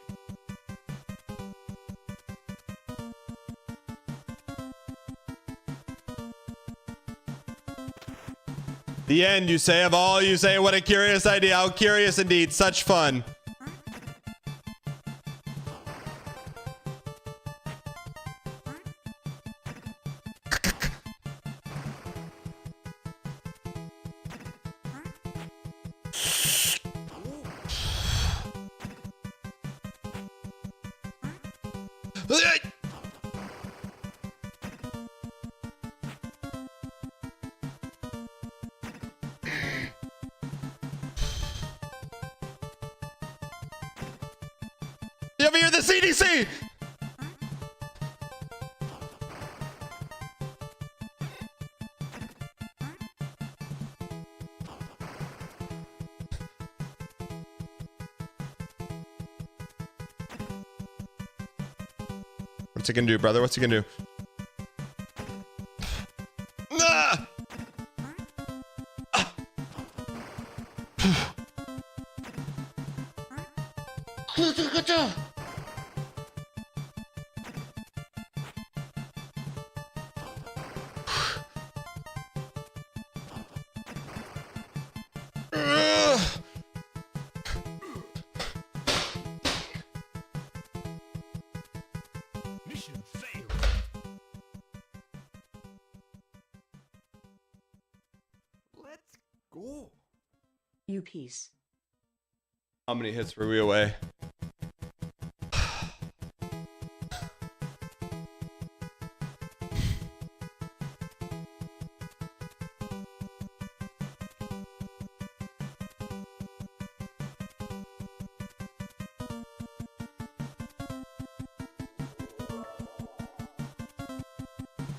The end, you say, of all you say. What a curious idea. How curious indeed. Such fun. You ever hear the CDC? What's it gonna do, brother? What's it gonna do? Ah! Mission failed. Let's go. You piece. How many hits were we away?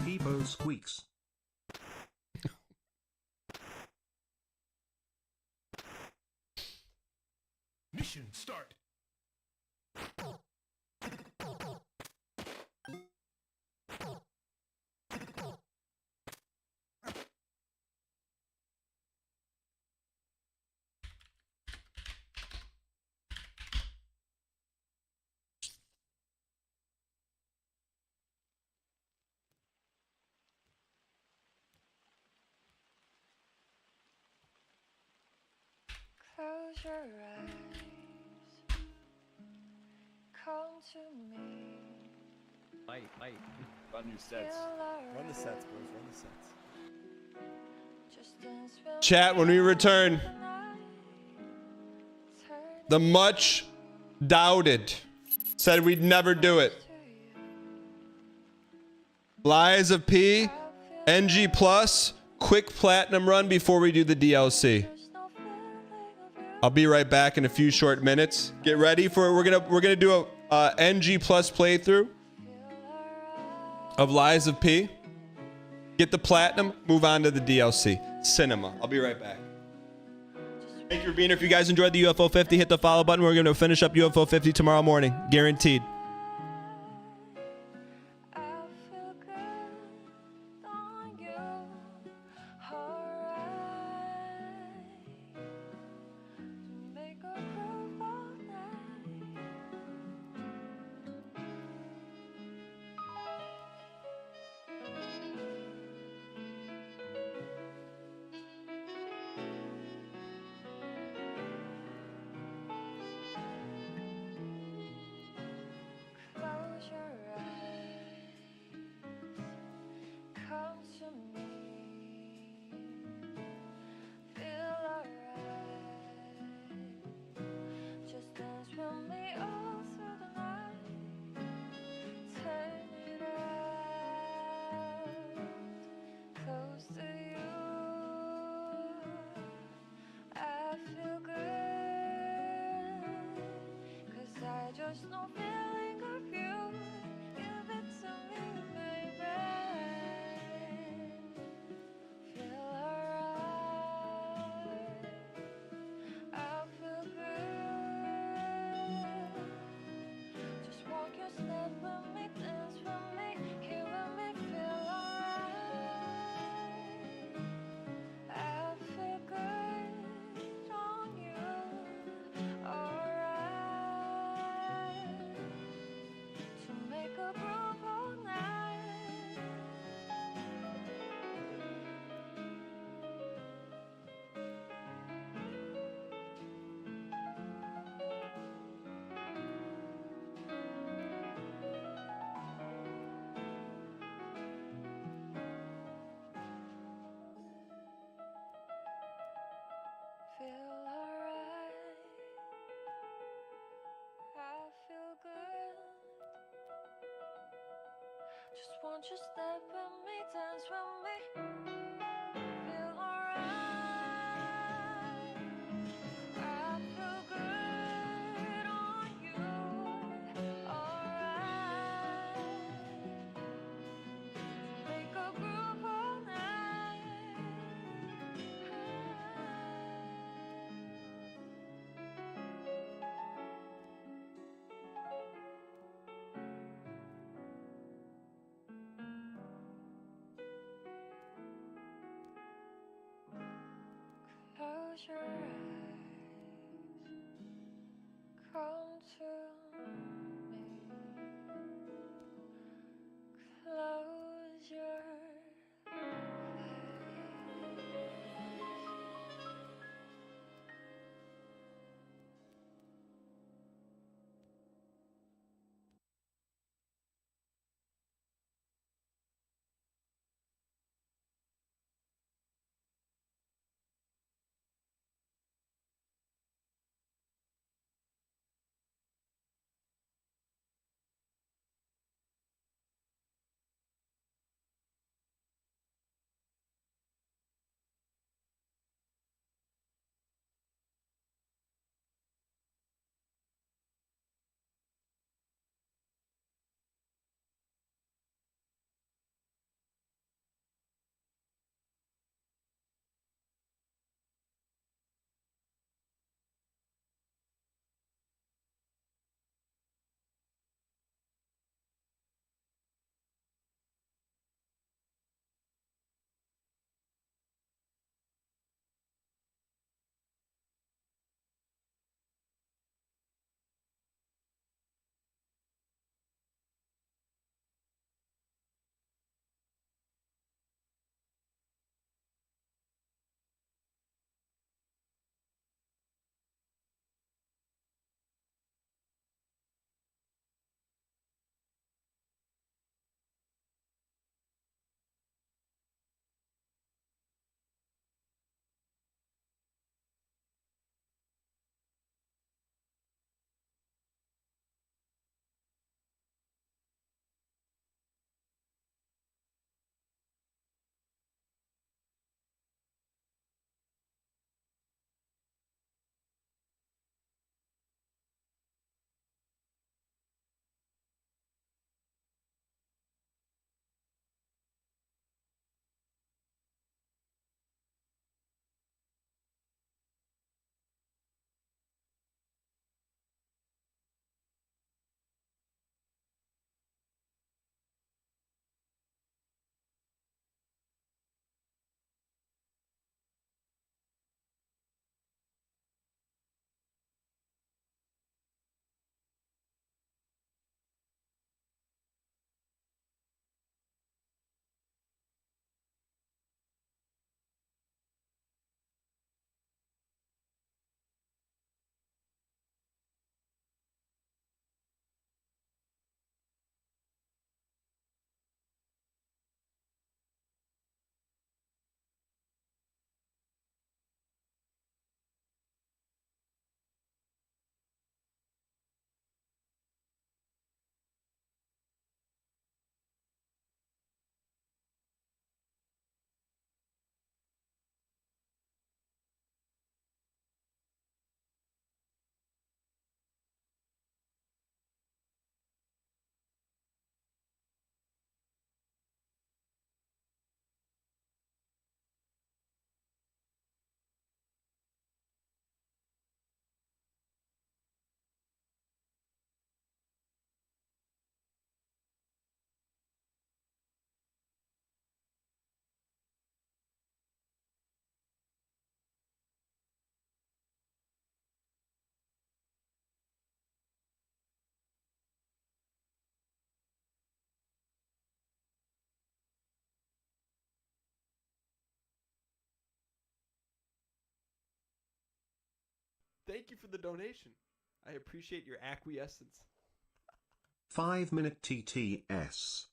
Peepo squeaks. Mission start. Close your eyes. Come to me. Mike. Run your sets. Run the sets, boys. Run the sets. Just dance with Chat, when we return, the much doubted said we'd never do it. Lies of P, NG Plus, quick platinum run before we do the DLC. I'll be right back in a few short minutes. Get ready for it. We're gonna do a NG Plus playthrough of Lies of P. Get the platinum, move on to the DLC. Cinema. I'll be right back. Thank you for being here. If you guys enjoyed the UFO 50, hit the follow button. We're gonna finish up UFO 50 tomorrow morning, guaranteed. Close your eyes. Come to me. Feel alright. Just dance with me all through the night. Turn it out. Close to you. I feel good. 'Cause I just know feeling of you. Give it to me, baby. Feel alright. I feel good. Just walk your step with me, dance with me, here with me, feel alright. I feel good on you, alright. To make a groove all night. Feel alright. I feel good. Just want you step with me, dance with me. Feel alright. I feel good on you. Alright. Make a groove all night. to me. Close your Thank you for the donation. I appreciate your acquiescence. 5-minute TTS.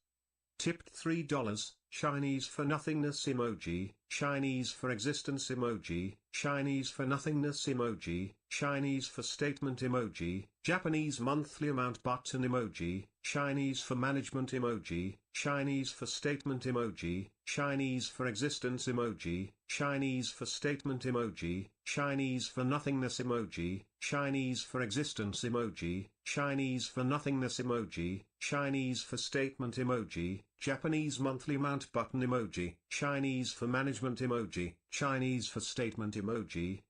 Tipped $3, Chinese for nothingness emoji, Chinese for existence emoji, Chinese for nothingness emoji, Chinese for statement emoji, Japanese monthly amount button emoji, Chinese for management emoji, Chinese for statement emoji, Chinese for existence emoji, Chinese for statement emoji, Chinese for nothingness emoji, Chinese for existence emoji, Chinese for nothingness emoji, Chinese for statement emoji, Japanese monthly amount button emoji, Chinese for management emoji, Chinese for statement emoji,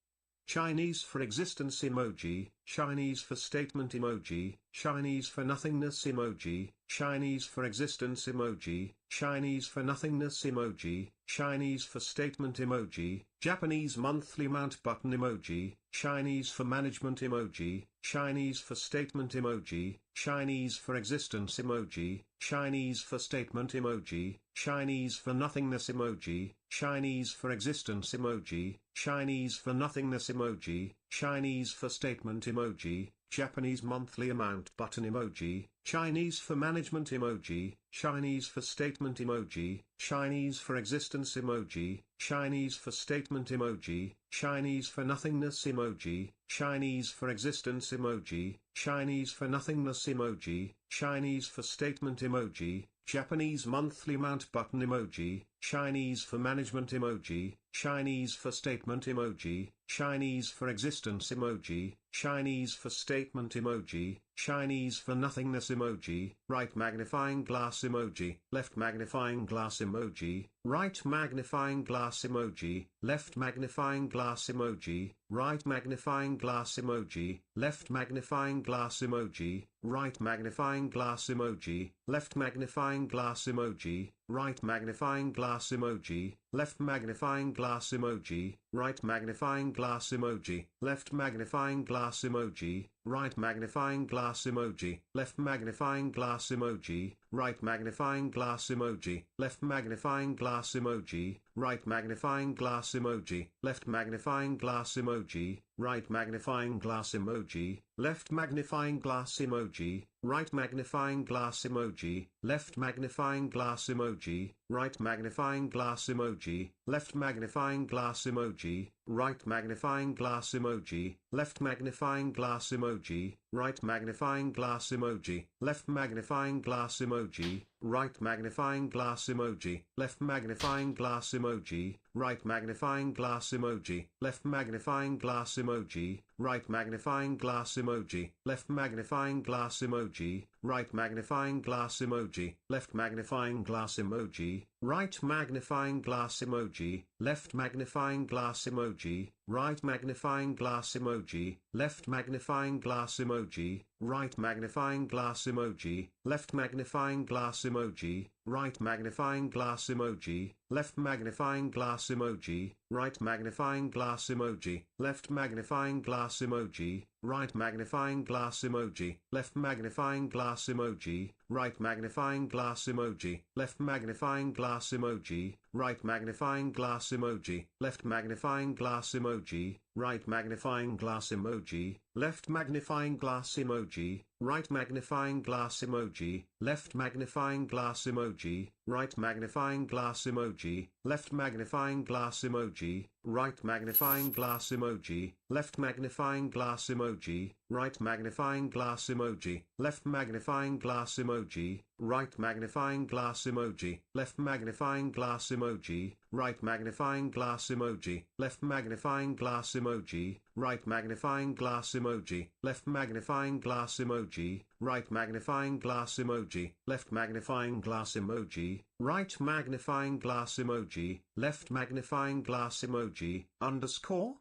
Chinese for existence emoji, Chinese for statement emoji, Chinese for nothingness emoji, Chinese for existence emoji, Chinese for nothingness emoji, Chinese for statement emoji, Japanese monthly amount button emoji, Chinese for management emoji, Chinese for statement emoji, Chinese for existence emoji, Chinese for statement emoji, Chinese for nothingness emoji, Chinese for existence emoji, Chinese for nothingness emoji, Chinese for statement emoji, Japanese monthly amount button emoji, Chinese for management emoji, Chinese for statement emoji, Chinese for existence emoji, Chinese for statement emoji, Chinese for nothingness emoji, Chinese for existence emoji, Chinese for nothingness emoji, Chinese for statement emoji, Japanese monthly amount button emoji, Chinese for management emoji, Chinese for statement emoji, Chinese for existence emoji, Chinese for statement emoji, Chinese for nothingness emoji, right magnifying glass emoji, left magnifying glass emoji, right magnifying glass emoji, left magnifying glass emoji, right magnifying glass emoji, left magnifying glass emoji, right magnifying glass emoji, left magnifying glass emoji, right magnifying glass emoji, left magnifying glass emoji, right magnifying glass emoji, left magnifying glass emoji, right magnifying glass emoji, left magnifying glass emoji, right magnifying glass emoji, left magnifying glass emoji, right magnifying glass emoji, left magnifying glass emoji, right magnifying glass emoji, left magnifying glass emoji, right magnifying glass emoji, left magnifying glass emoji, right magnifying glass emoji, left magnifying glass emoji, right magnifying glass emoji, left magnifying glass emoji, right magnifying glass emoji, left magnifying glass emoji, right magnifying glass emoji, left magnifying glass emoji, right magnifying glass emoji, left magnifying glass emoji, right magnifying glass emoji, left magnifying glass emoji, right magnifying glass emoji, left magnifying glass emoji, right magnifying glass emoji, left magnifying glass emoji, right magnifying glass emoji, left magnifying glass emoji, right magnifying glass emoji, left magnifying glass emoji, right magnifying glass emoji, left magnifying glass emoji, right magnifying glass emoji, left magnifying glass emoji, right magnifying glass emoji, left magnifying glass emoji, right magnifying glass emoji, left magnifying glass emoji, right magnifying glass emoji, left magnifying glass emoji, right magnifying glass emoji, left magnifying glass emoji, right magnifying glass emoji, left magnifying glass emoji, right magnifying glass emoji, left magnifying glass emoji, right magnifying glass emoji, left magnifying glass emoji, right magnifying glass emoji, left magnifying glass emoji, right magnifying glass emoji, left magnifying glass emoji, right magnifying glass emoji, left magnifying glass emoji, right magnifying glass emoji, left magnifying glass emoji, right magnifying glass emoji, left magnifying glass emoji, right magnifying glass emoji, left magnifying glass emoji, underscore?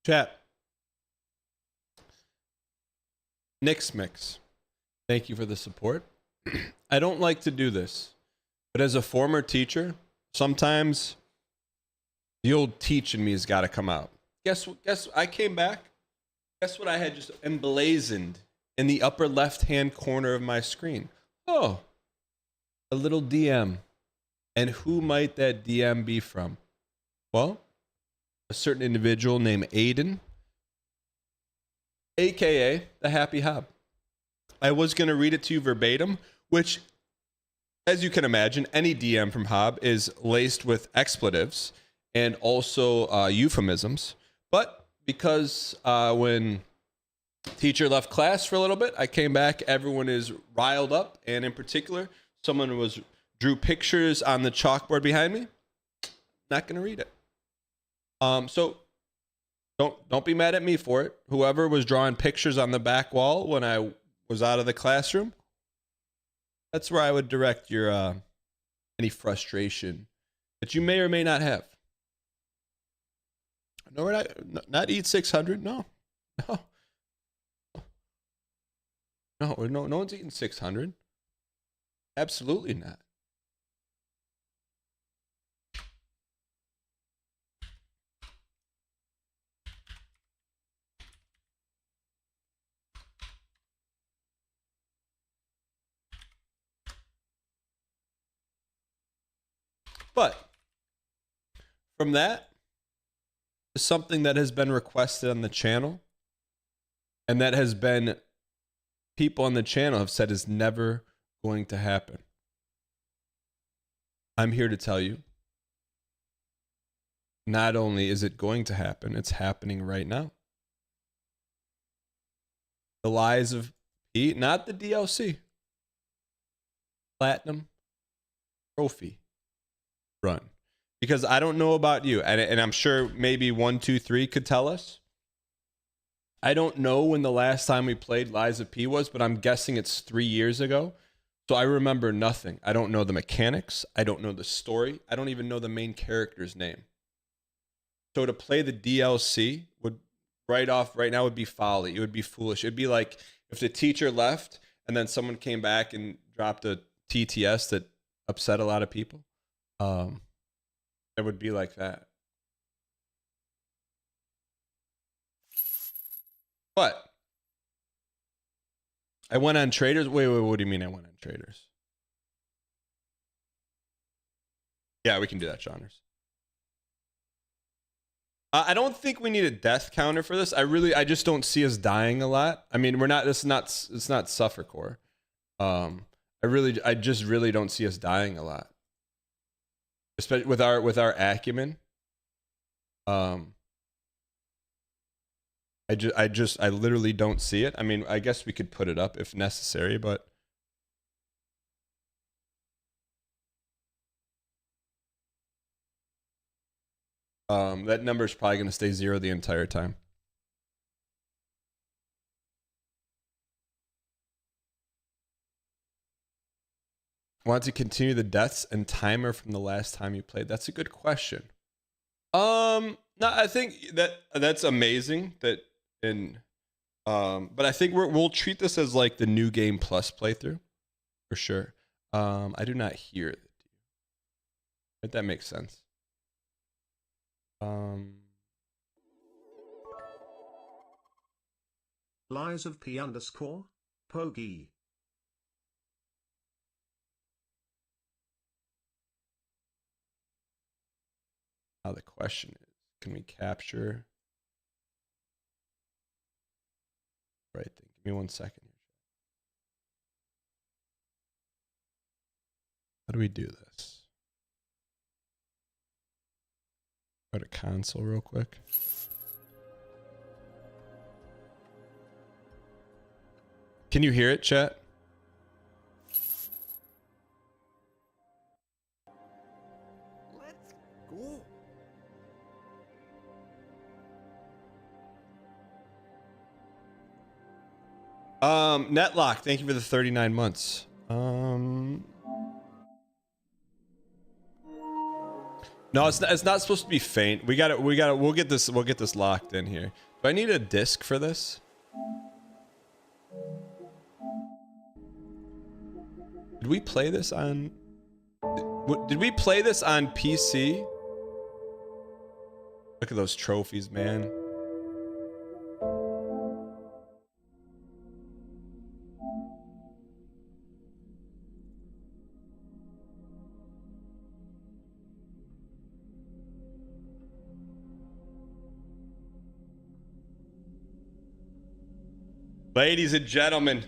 Chat. Nix Mix. Thank you for the support. I don't like to do this, but as a former teacher, sometimes the old teach in me has got to come out. Guess I came back. Guess what I had just emblazoned in the upper left-hand corner of my screen? Oh, a little DM. And who might that DM be from? Well, a certain individual named Aiden, aka the Happy Hob. I was going to read it to you verbatim, which, as you can imagine, any DM from Hob is laced with expletives and also euphemisms. But because when teacher left class for a little bit, I came back, everyone is riled up, and in particular, someone drew pictures on the chalkboard behind me. Not going to read it. So don't be mad at me for it. Whoever was drawing pictures on the back wall when I was out of the classroom, that's where I would direct your any frustration that you may or may not have. No, we're not Eat 600. No. No one's eating 600. Absolutely not. But from that is something that has been requested on the channel, and that has been people on the channel have said is never going to happen. I'm here to tell you, not only is it going to happen, it's happening right now. The Lies of P, not the DLC. Platinum Trophy run. Because I don't know about you, and I'm sure maybe 1, 2, 3 could tell us. I don't know when the last time we played Lies of P was, but I'm guessing it's 3 years ago. So I remember nothing. I don't know the mechanics. I don't know the story. I don't even know the main character's name. So to play the DLC would right now would be folly. It would be foolish. It'd be like if the teacher left and then someone came back and dropped a TTS that upset a lot of people. It would be like that. But I went on Traders. Wait, what do you mean I went on Traders? Yeah, we can do that, Shawners. I don't think we need a death counter for this. I just don't see us dying a lot. I mean, it's not suffercore. I just really don't see us dying a lot. Especially with our acumen. I literally don't see it. I mean, I guess we could put it up if necessary, but that number is probably going to stay 0 the entire time. Want to continue the deaths and timer from the last time you played? That's a good question. No, I think that's amazing that but I think we'll treat this as like the new game plus playthrough for sure. I do not hear it. If that makes sense. Lies of P _ Pogi. Now the question is, can we capture? Right thing. Give me 1 second. How do we do this? Go to console real quick. Can you hear it, chat? Let's go. Netlock, thank you for the 39 months. No, it's not supposed to be faint. We'll get this locked in here. Do I need a disc for this? Did we play this on PC? Look at those trophies, man. Ladies and gentlemen,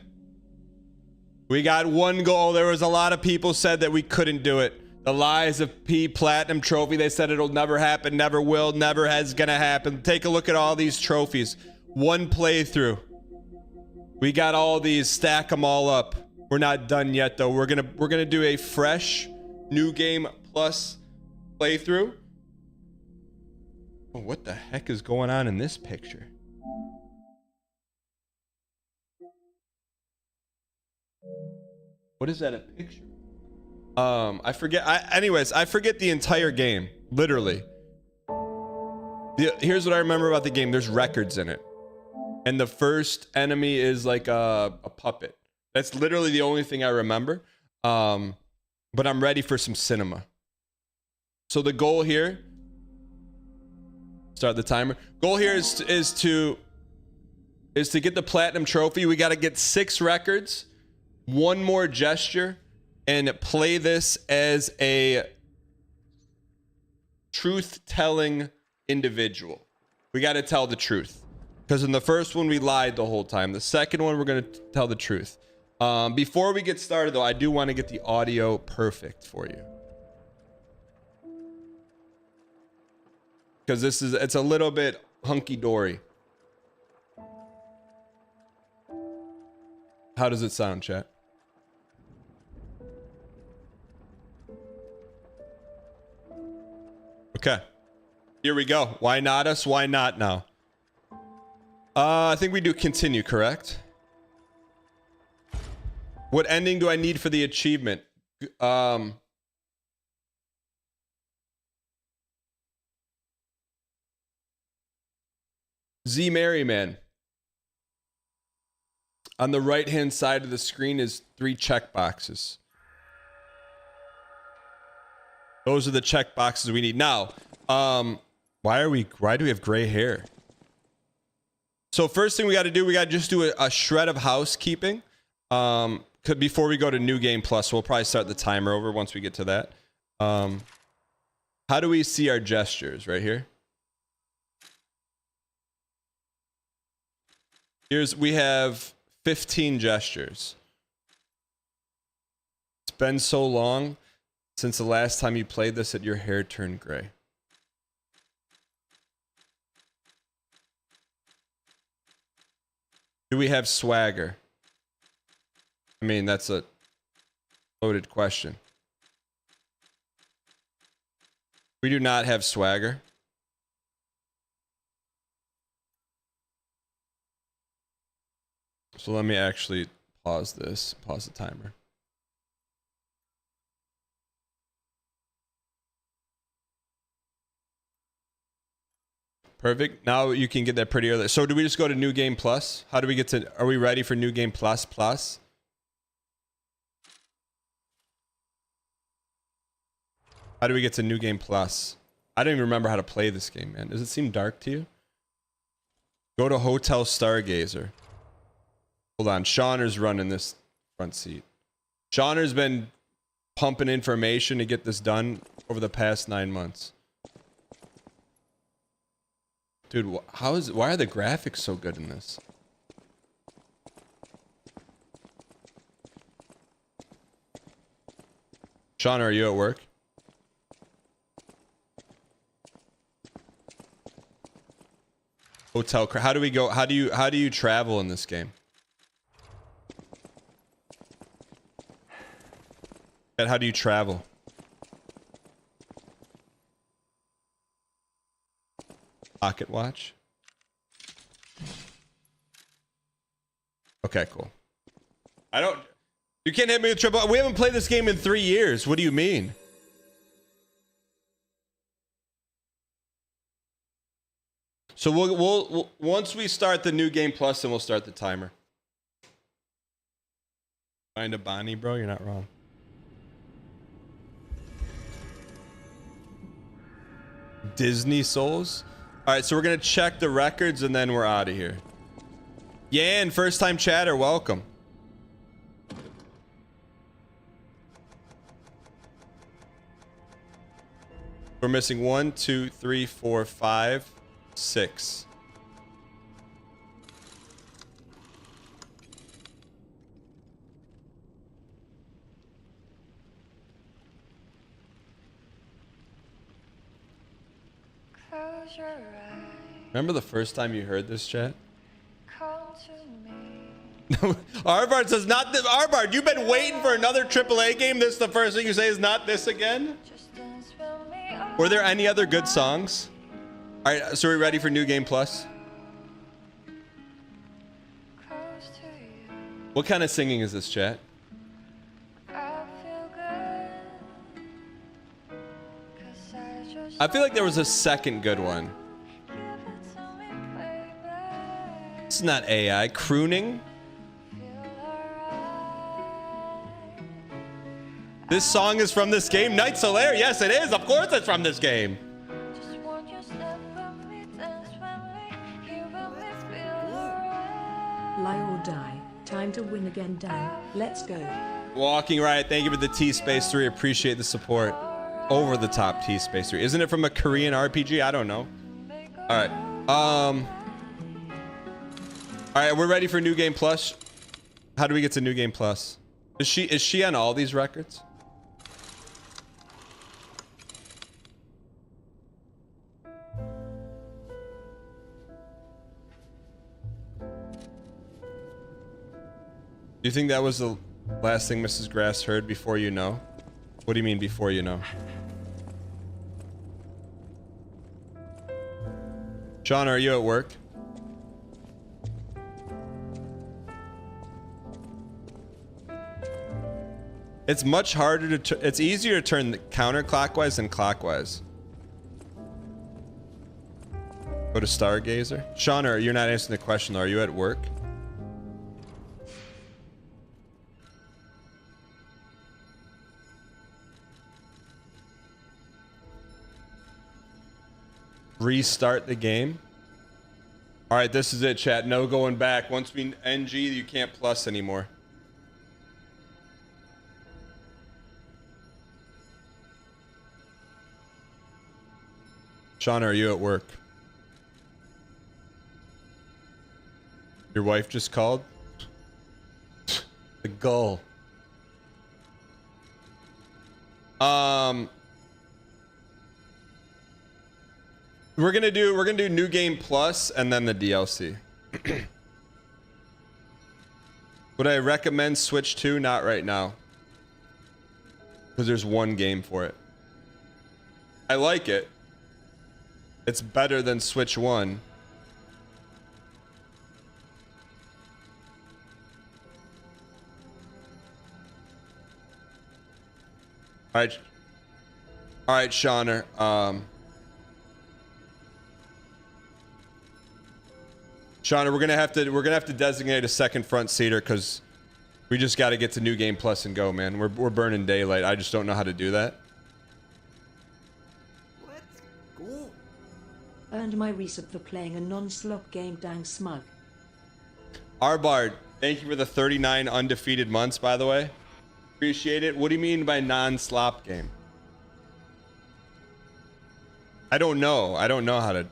we got 1 goal. There was a lot of people said that we couldn't do it. The Lies of P Platinum Trophy. They said it'll never happen, never will, never has gonna happen. Take a look at all these trophies. 1 playthrough. We got all these. Stack them all up. We're not done yet though. We're gonna do a fresh new game plus playthrough. Oh, what the heck is going on in this picture? What is that, a picture? I forget. Anyways, I forget the entire game. Literally. Here's what I remember about the game. There's records in it. And the first enemy is like a puppet. That's literally the only thing I remember. But I'm ready for some cinema. So the goal here... Start the timer. Goal here is to get the Platinum Trophy. We got to get 6 records. 1 more gesture and play this as a truth-telling individual. We got to tell the truth. Because in the first one, we lied the whole time. The second one, we're going to tell the truth. Before we get started, though, I do want to get the audio perfect for you. Because it's a little bit hunky-dory. How does it sound, chat? Okay. Here we go. Why not us? Why not now? I think we do continue, correct? What ending do I need for the achievement? Z Merryman. On the right-hand side of the screen is 3 check boxes. Those are the check boxes we need. Now, why do we have gray hair? So first thing we got to do, we got to just do a shred of housekeeping. Before we go to New Game Plus, we'll probably start the timer over once we get to that. How do we see our gestures? Right here. We have 15 gestures. It's been so long since the last time you played this that your hair turned gray. Do we have swagger? I mean, that's a loaded question. We do not have swagger. So let me actually pause this, pause the timer. Perfect. Now you can get that pretty early. So do we just go to New Game Plus? How do we get to, are we ready for New Game Plus Plus? How do we get to New Game Plus? I don't even remember how to play this game, man. Does it seem dark to you? Go to Hotel Stargazer. Hold on. Shauner's running this front seat. Shauner's been pumping information to get this done over the past 9 months. Dude, why are the graphics so good in this? Shauna, are you at work? Hotel. How do we go? How do you travel in this game? How do you travel? Pocket watch. Okay, cool. You can't hit me with triple. We haven't played this game in 3 years. What do you mean? So we'll once we start the New Game Plus, then we'll start the timer. Find a Bonnie, bro. You're not wrong. Disney Souls. All right, so we're gonna check the records and then we're out of here. Yan, first time chatter, welcome. We're missing 1, 2, 3, 4, 5, 6. Close your eyes. Remember the first time you heard this, chat? Come to me. Arbard says not this. Arbard, you've been waiting for another AAA game. This is the first thing you say is not this again? Were there any other good songs? All right, so are we ready for New Game Plus? What kind of singing is this, chat? I feel like there was a second good one. It's not AI. Crooning? This song is from this game? Night Solaire? Yes, it is. Of course it's from this game. Lie or die. Time to win again, Dan. Let's go. Walking Riot, thank you for the T-Space 3. Appreciate the support. over the top T space 3. Isn't it from a Korean RPG? I don't know. All right. All right, we're ready for New Game Plus. How do we get to New Game Plus? Is she on all these records? Do you think that was the last thing Mrs. Grass heard before you know? What do you mean before you know? Sean, are you at work? It's much harder to it's easier to turn counterclockwise than clockwise. Go to Stargazer. Sean, you're not answering the question though. Are you at work? Restart the game. All right, this is it, chat. No going back. Once we NG, you can't plus anymore. Sean, are you at work? Your wife just called? The gull. We're gonna do New Game Plus and then the DLC. Would I recommend Switch 2? Not right now. Because there's one game for it. I like it. It's better than Switch 1. Alright, Shauner. Shauna, we're gonna have to designate a second front seater because we just got to get to New Game Plus and go, man. We're burning daylight. I just don't know how to do that. Let's go. Earned my resub for playing a non-slop game. Dang smug. Arbard, thank you for the 39 undefeated months, by the way. Appreciate it. What do you mean by non-slop game? I don't know. I don't know how to.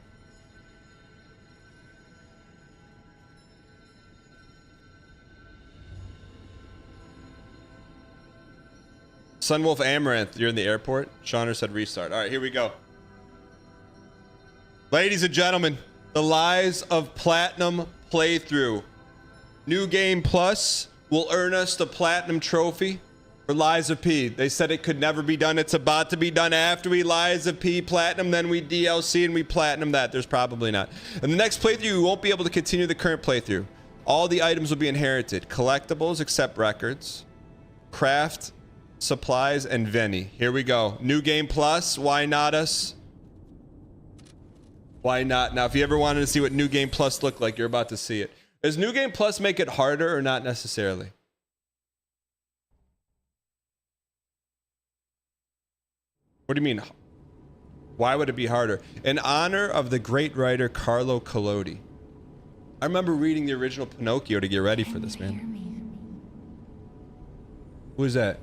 Sunwolf Amaranth, you're in the airport. Shauner said restart. All right, here we go. Ladies and gentlemen, the Lies of Platinum playthrough. New Game Plus will earn us the Platinum Trophy for Lies of P. They said it could never be done. It's about to be done after we Lies of P Platinum, then we DLC and we Platinum that. There's probably not. In the next playthrough, you won't be able to continue the current playthrough. All the items will be inherited. Collectibles except records. Craft, supplies, and Venny. Here we go. New Game Plus. Why not us? Why not? Now, if you ever wanted to see what New Game Plus looked like, you're about to see it. Does New Game Plus make it harder or not necessarily? What do you mean? Why would it be harder? In honor of the great writer Carlo Collodi. I remember reading the original Pinocchio to get ready for this, man. Who is that?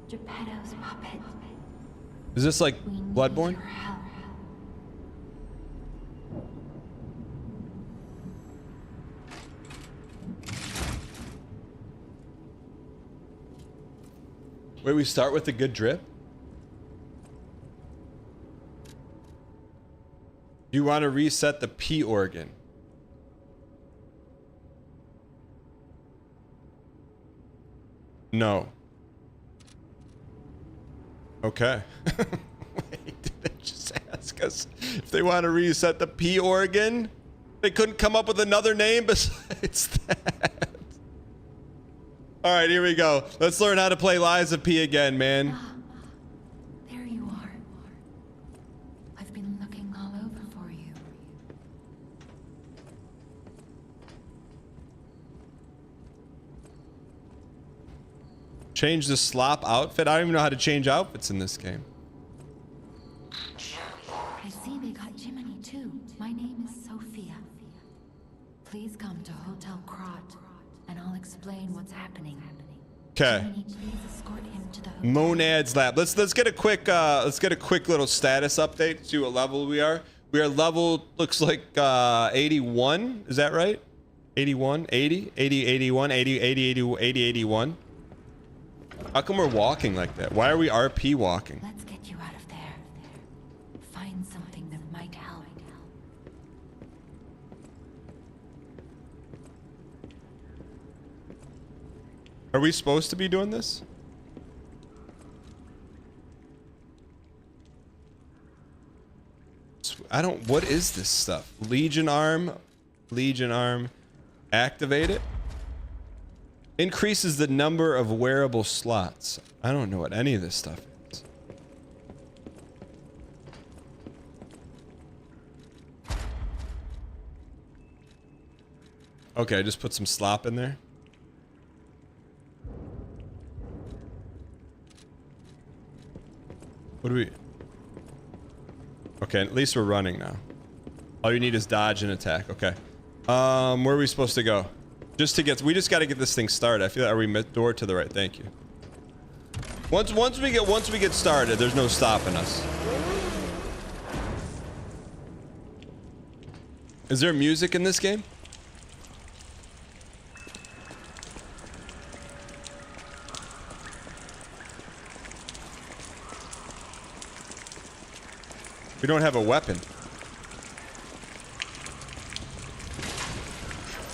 Geppetto's puppet. Is this like Bloodborne? Wait, we start with a good drip? You want to reset the P organ? No. Okay. Wait, did they just ask us if they want to reset the P organ? They couldn't come up with another name besides that. All right, here we go. Let's learn how to play Lies of P again, man. There you are. I've been looking all over for you. Change the slop outfit? I don't even know how to change outfits in this game. I see they got Jiminy too. My name is Sophia. Please come to Hotel Krot. explain what's happening. Okay. We need to please escort him to the Monad's lab. Let's get a quick little status update. See what level we are. We are level, looks like 81. Is that right? 81, 80, 80, 81, 80, 80, 80, 80, 81. How come we're walking like that? Why are we RP walking? Let's get you out of there. Find something that might help. Are we supposed to be doing this? I don't, what is this stuff? Legion arm, activate it. Increases the number of wearable slots. I don't know what any of this stuff is. Okay, just put some slop in there. What do we... Okay, at least we're running now. All you need is dodge and attack. Okay. Where are we supposed to go? Just to get... We just got to get this thing started. I feel like... Are we door to the right? Thank you. Once we get started, there's no stopping us. Is there music in this game? We don't have a weapon.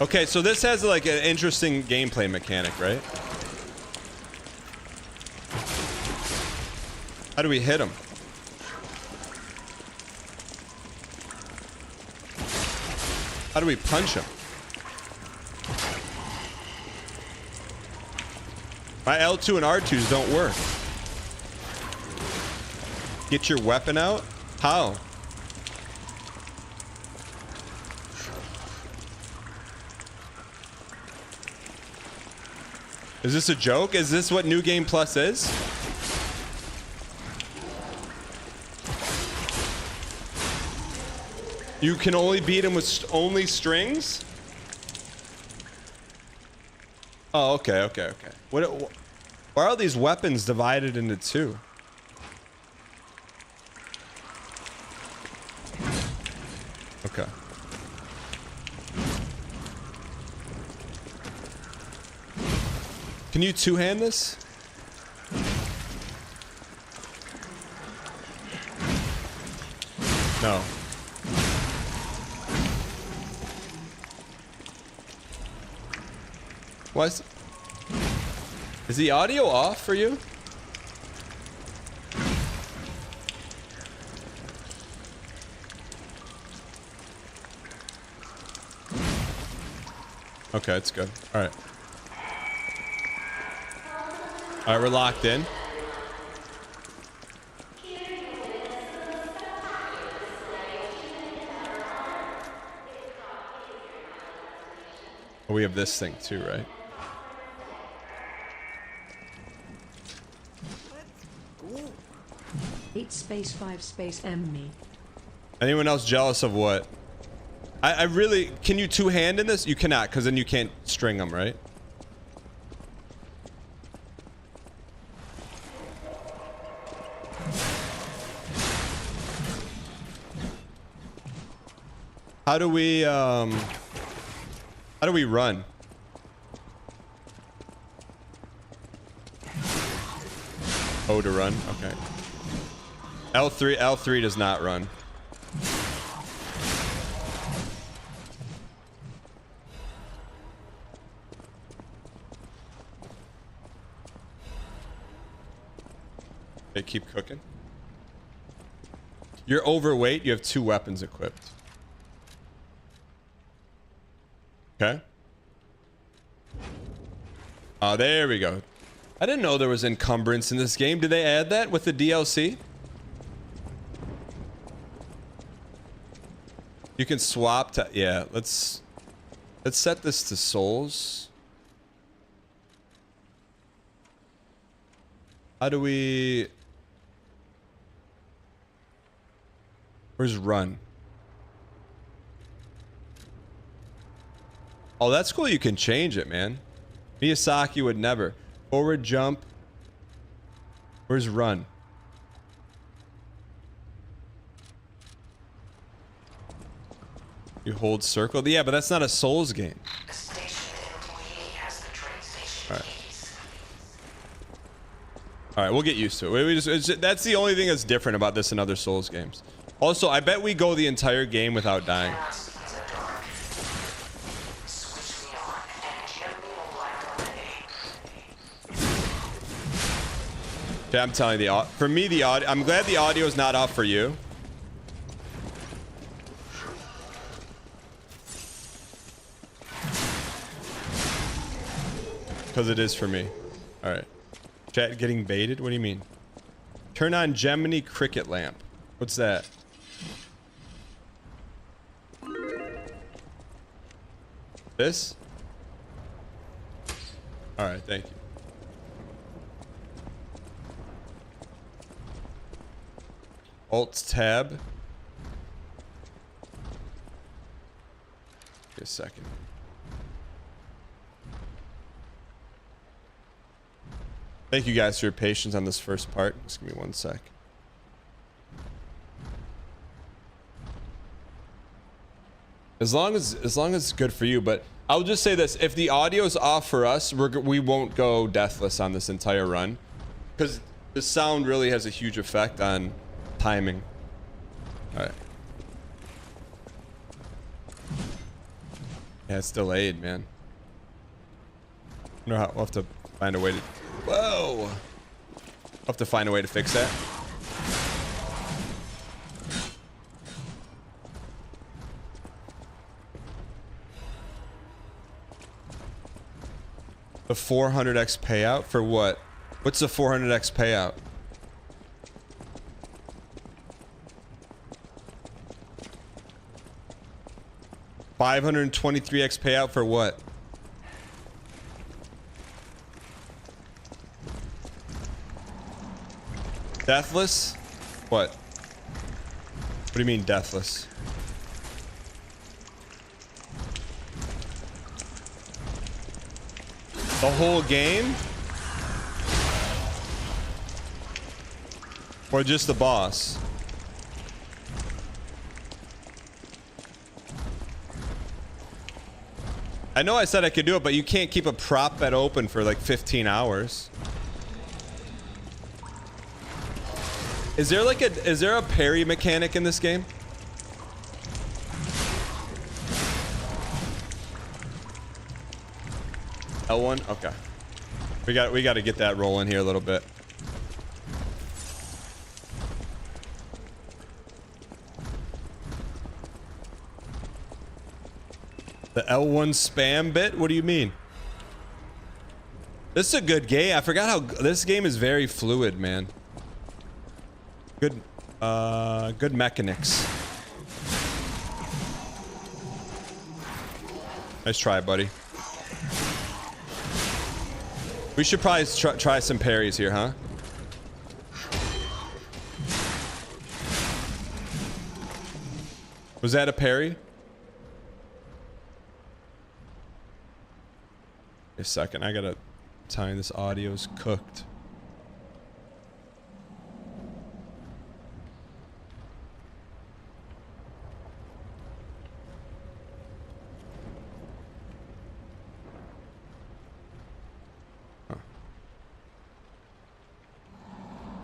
Okay, so this has like an interesting gameplay mechanic, right? How do we hit him? How do we punch him? My L2 and R2s don't work. Get your weapon out? How? Is this a joke? Is this what New Game Plus is? You can only beat him with only strings? Oh, okay. Why are all these weapons divided into two? Okay. Can you two-hand this? No. What? Is the audio off for you? Okay, it's good. All right. All right, we're locked in. Oh, we have this thing too, right? #8_5_M me. Anyone else jealous of what? I really... Can you two-hand in this? You cannot, because then you can't string them, right? How do we run? O to run, okay. L3 does not run. Okay, keep cooking. You're overweight, you have 2 weapons equipped. Okay. Oh, there we go. I didn't know there was encumbrance in this game. Did they add that with the DLC? You can swap to... Yeah, let's set this to souls. How do we... Where's run? Oh, that's cool. You can change it, man. Miyazaki would never. Forward jump. Where's run? You hold circle. Yeah, but that's not a Souls game. Alright. Alright, we'll get used to it. That's the only thing that's different about this and other Souls games. Also, I bet we go the entire game without dying. Okay, I'm telling you, for me, the audio. I'm glad the audio is not off for you. Because it is for me. Alright. Chat getting baited? What do you mean? Turn on Gemini cricket lamp. What's that? This? Alright, thank you. Alt tab. Give me a second. Thank you guys for your patience on this first part. Just give me 1 sec. As long as it's good for you, but I'll just say this: if the audio's off for us, we won't go deathless on this entire run, because the sound really has a huge effect on timing. All right. Yeah, it's delayed, man. I don't know how. We'll have to find a way to. Whoa! We'll have to find a way to fix that. The 400x payout for what? What's the 400x payout? $523x payout for what? Deathless? What? What do you mean deathless? The whole game? Or just the boss? I know I said I could do it, but you can't keep a prop bed open for like 15 hours. Is there a parry mechanic in this game? L1? Okay. We got to get that rolling here a little bit. The L1 spam bit? What do you mean? This is a good game. I forgot how this game is very fluid, man. Good mechanics. Nice try, buddy. We should probably try some parries here, huh? Was that a parry? A second, I gotta time this audio's cooked.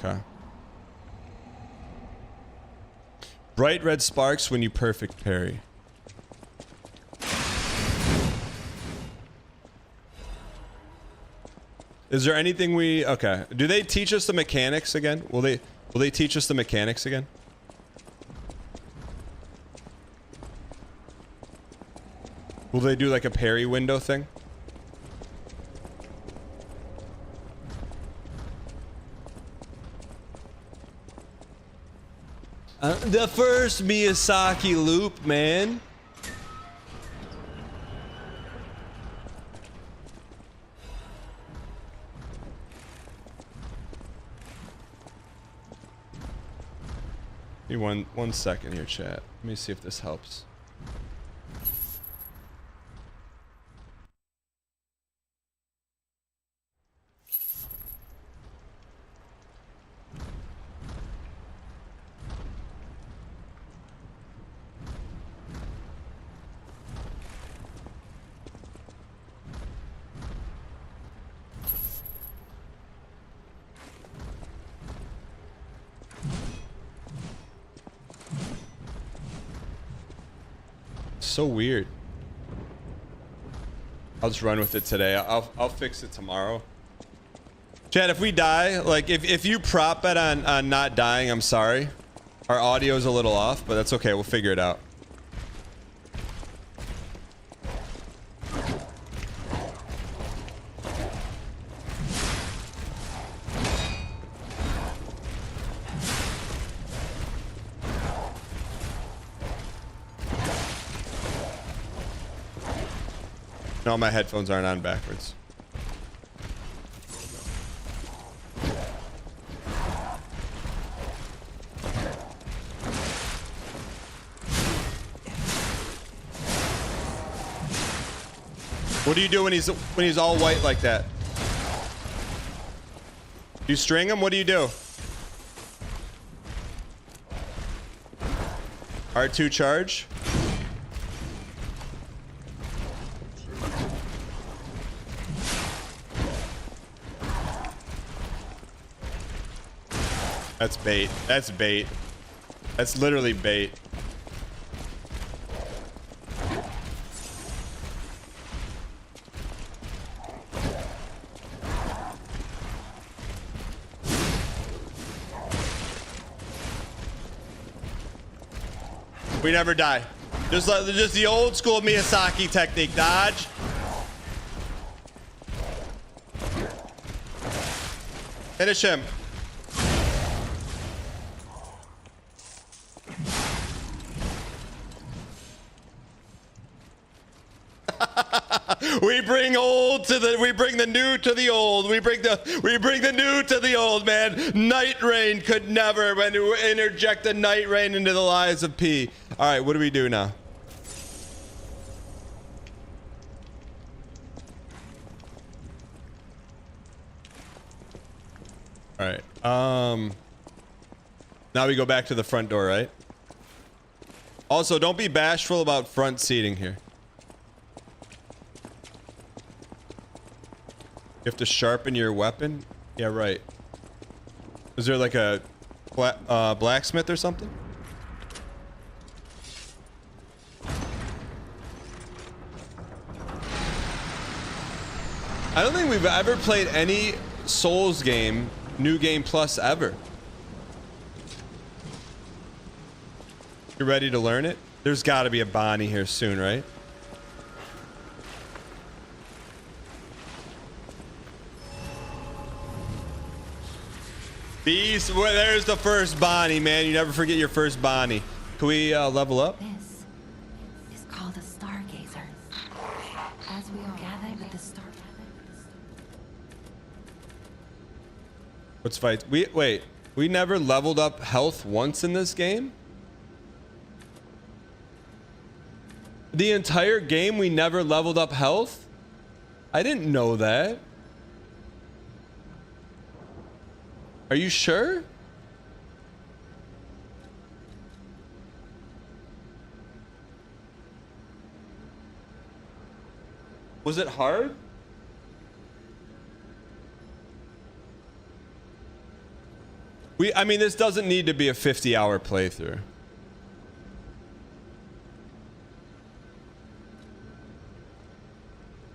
Okay. Bright red sparks when you perfect parry. Is there anything we... Okay. Do they teach us the mechanics again? Will they teach us the mechanics again? Will they do like a parry window thing? The first Miyazaki loop, man. Give me one second here, chat. Let me see if this helps. so weird. I'll just run with it today. I'll fix it tomorrow. Chad, if we die, like if you prop bet on not dying, I'm sorry. Our audio's a little off, but that's okay. We'll figure it out. No, my headphones aren't on backwards. What do you do when he's all white like that? You string him? What do you do? R2 charge? That's bait. That's bait. That's literally bait. We never die. Just the old school Miyazaki technique. Dodge. Finish him. We bring the new to the old. We bring the new to the old, man. Night Rain could never interject a Night Rain into the lives of P. All right, what do we do now? All right. Now we go back to the front door, right? Also, don't be bashful about front seating here. You have to sharpen your weapon? Yeah, right. Is there like a blacksmith or something? I don't think we've ever played any Souls game, New Game Plus ever. You ready to learn it? There's got to be a Bonnie here soon, right? These, well, there's the first Bonnie, man. You never forget your first Bonnie. Can we level up? This is called a stargazer. As we all gather with the star. Let's fight. Wait. We never leveled up health once in this game? The entire game we never leveled up health? I didn't know that. Are you sure? Was it hard? I mean, this doesn't need to be a 50-hour playthrough.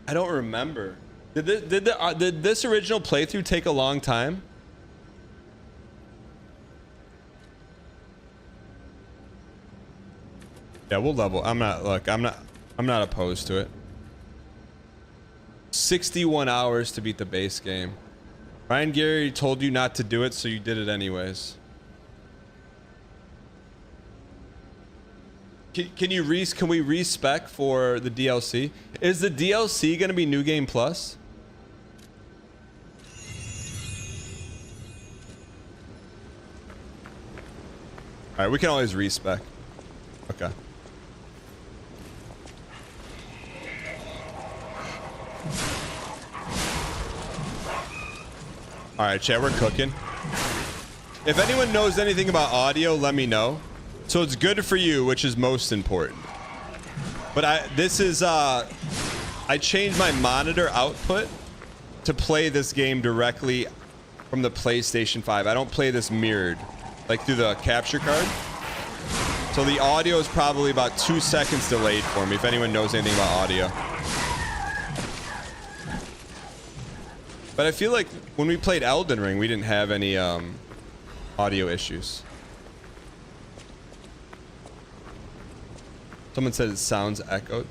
I don't remember. Did this original playthrough take a long time? Yeah, we'll level. I'm not opposed to it. 61 hours to beat the base game. Ryan Gary told you not to do it, so you did it anyways. Can we respec for the DLC? Is the DLC gonna be New Game Plus? All right, we can always respec. Okay. All right, chat, we're cooking. If anyone knows anything about audio, let me know. So it's good for you, which is most important. But I changed my monitor output to play this game directly from the PlayStation 5. I don't play this mirrored, like through the capture card. So the audio is probably about 2 seconds delayed for me, if anyone knows anything about audio. But I feel like when we played Elden Ring, we didn't have any audio issues. Someone said it sounds echoed.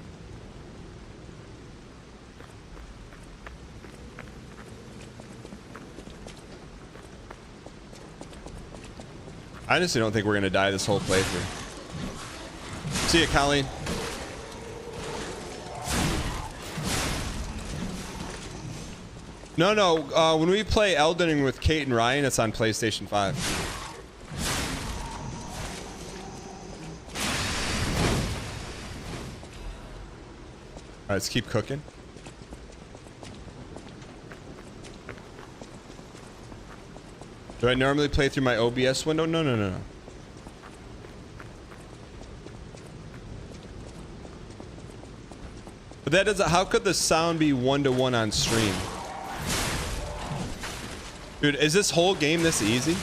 I honestly don't think we're gonna die this whole playthrough. See ya, Colleen. No, when we play Elden Ring with Kate and Ryan, it's on PlayStation 5. Alright, let's keep cooking. Do I normally play through my OBS window? No. But that doesn't. How could the sound be 1-to-1 on stream? Dude, is this whole game this easy?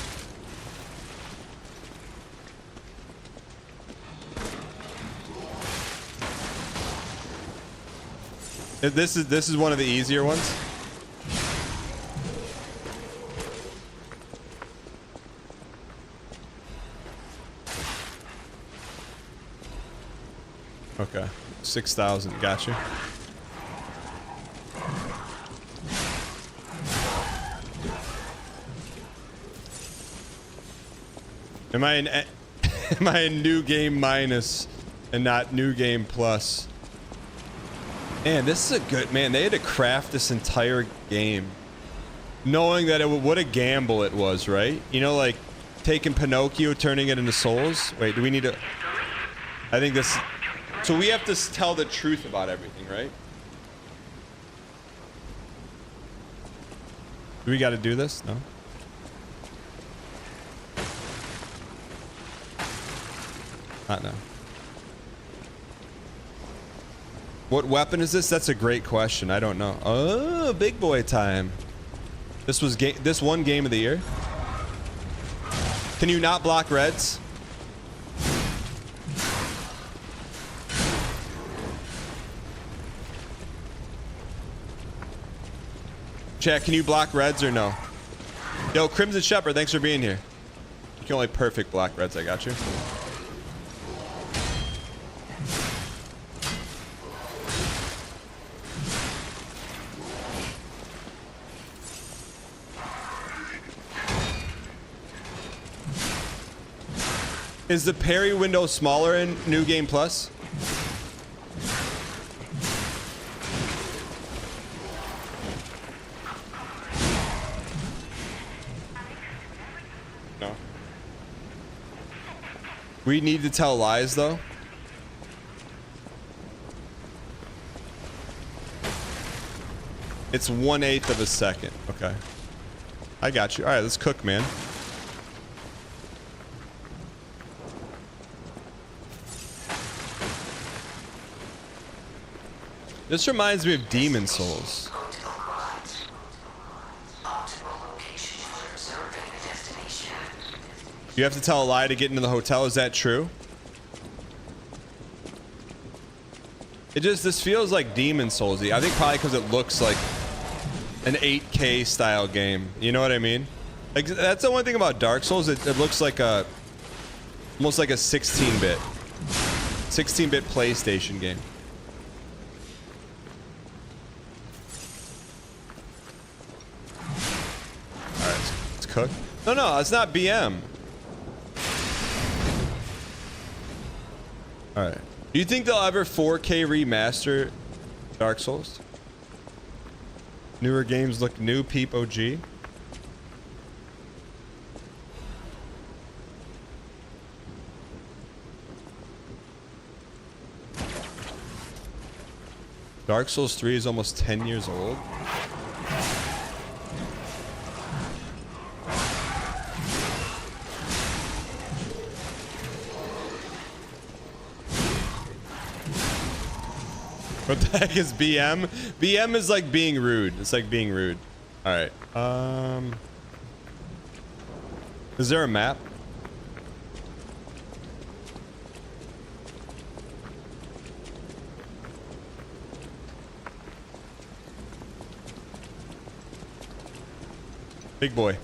This is one of the easier ones. Okay, 6,000. Gotcha. Am I in new game minus and not new game plus? Man, this is a good man. They had to craft this entire game, knowing that what a gamble it was, right? You know, like taking Pinocchio, turning it into souls. Wait, do we need to? I think this. So we have to tell the truth about everything, right? Do we got to do this? No. Not now. What weapon is this? That's a great question. I don't know. Oh, big boy time. This was this one game of the year. Can you not block reds? Chat, can you block reds or no? Yo, Crimson Shepherd, thanks for being here. You can only perfect block reds. I got you. Is the parry window smaller in New Game Plus? No. We need to tell lies though. It's 1/8 of a second. Okay. I got you. All right, let's cook, man. This reminds me of Demon Souls. You have to tell a lie to get into the hotel. Is that true? This feels like Demon Souls-y. I think probably because it looks like an 8K style game. You know what I mean? Like, that's the one thing about Dark Souls. It looks like almost like a 16-bit PlayStation game. Cook? No, it's not BM. Alright. Do you think they'll ever 4K remaster Dark Souls? Newer games look new, peep OG. Dark Souls 3 is almost 10 years old. What the heck is BM? BM is like being rude. It's like being rude. All right. Is there a map? Big boy.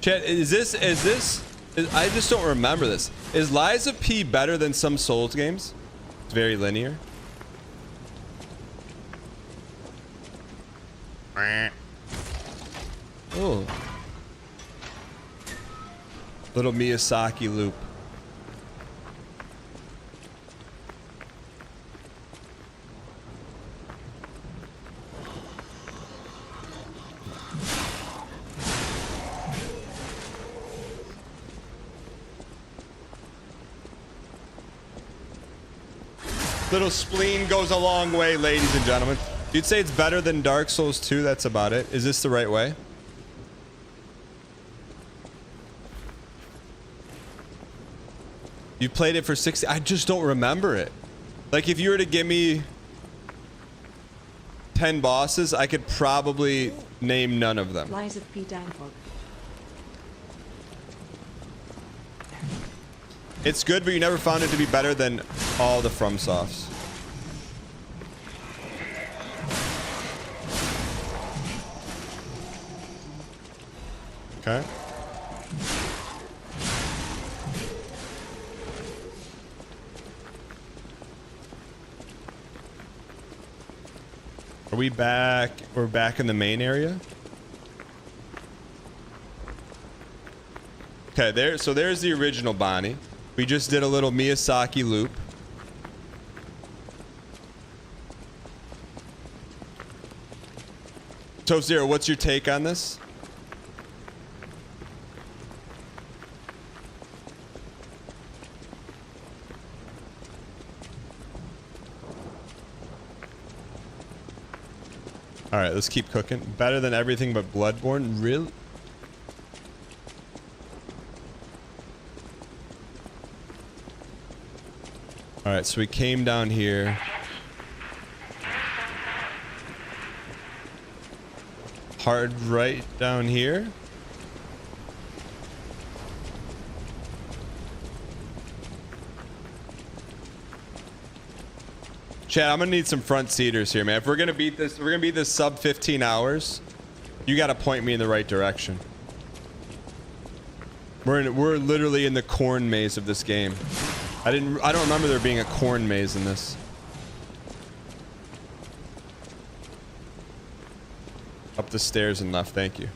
Chat, I just don't remember this. Is Lies of P better than some Souls games? It's very linear. Oh. Little Miyazaki loop. Little spleen goes a long way, ladies and gentlemen. You'd say it's better than Dark Souls 2. That's about it. Is this the right way? You played it for 60. I just don't remember it. Like, if you were to give me 10 bosses, I could probably name none of them. Lies of P. Danfog. It's good, but you never found it to be better than all the FromSofts. Okay. Are we back? We're back in the main area? Okay, so there's the original Bonnie. We just did a little Miyazaki loop. Toph Zero, what's your take on this? All right, let's keep cooking. Better than everything but Bloodborne? Really? All right, so we came down here. Hard right down here. Chad, I'm gonna need some front seaters here, man. If we're gonna beat this sub 15 hours, you gotta point me in the right direction. We're literally in the corn maze of this game. I don't remember there being a corn maze in this. Up the stairs and left, thank you.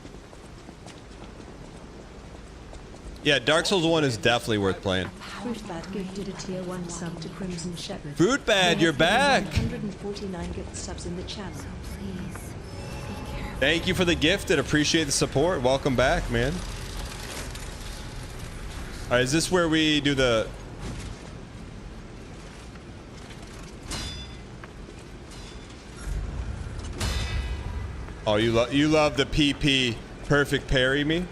Yeah, Dark Souls 1 is definitely worth playing. Fruitbad gifted a tier 1 sub to Crimson Shepherd. Fruitbad, you're back. 149 gift subs in the channel. Thank you for the gifted. Appreciate the support. Welcome back, man. All right, is this where we do the... Oh, you love the PP perfect parry me?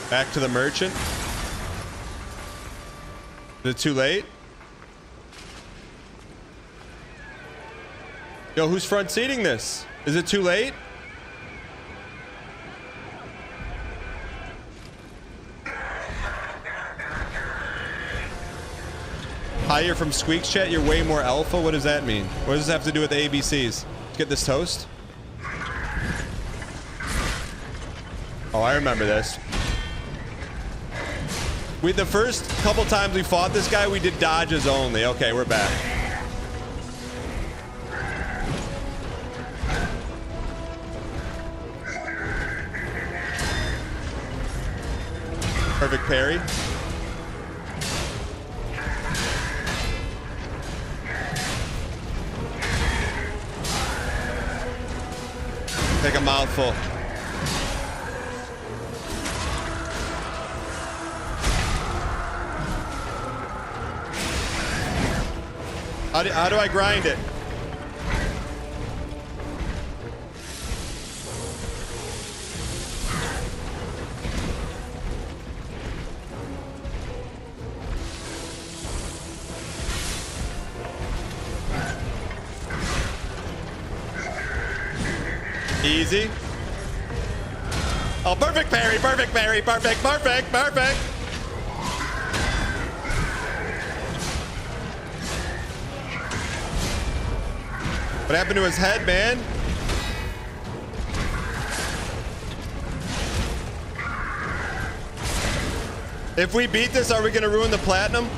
Back to the merchant. Is it too late? Yo, who's front seating this? Is it too late? Higher from Squeaks chat, you're way more alpha? What does that mean? What does this have to do with the ABCs? Let's get this toast. Oh, I remember this. The first couple times we fought this guy, we did dodges only. Okay, we're back. Perfect parry. Take a mouthful. How do I grind it? Easy. Oh, perfect parry, perfect parry, perfect, perfect, perfect. What happened to his head, man? If we beat this, are we gonna ruin the platinum?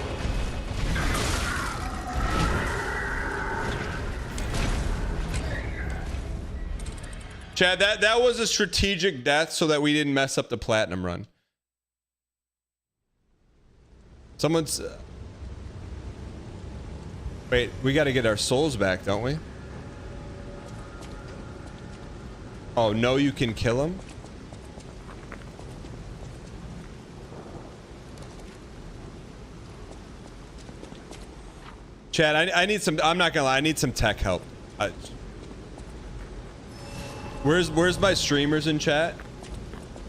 Chad, that was a strategic death so that we didn't mess up the platinum run. Someone's... Wait, we gotta get our souls back, don't we? Oh, no, you can kill him? Chad, I need some... I'm not gonna lie, I need some tech help. Where's my streamers in chat?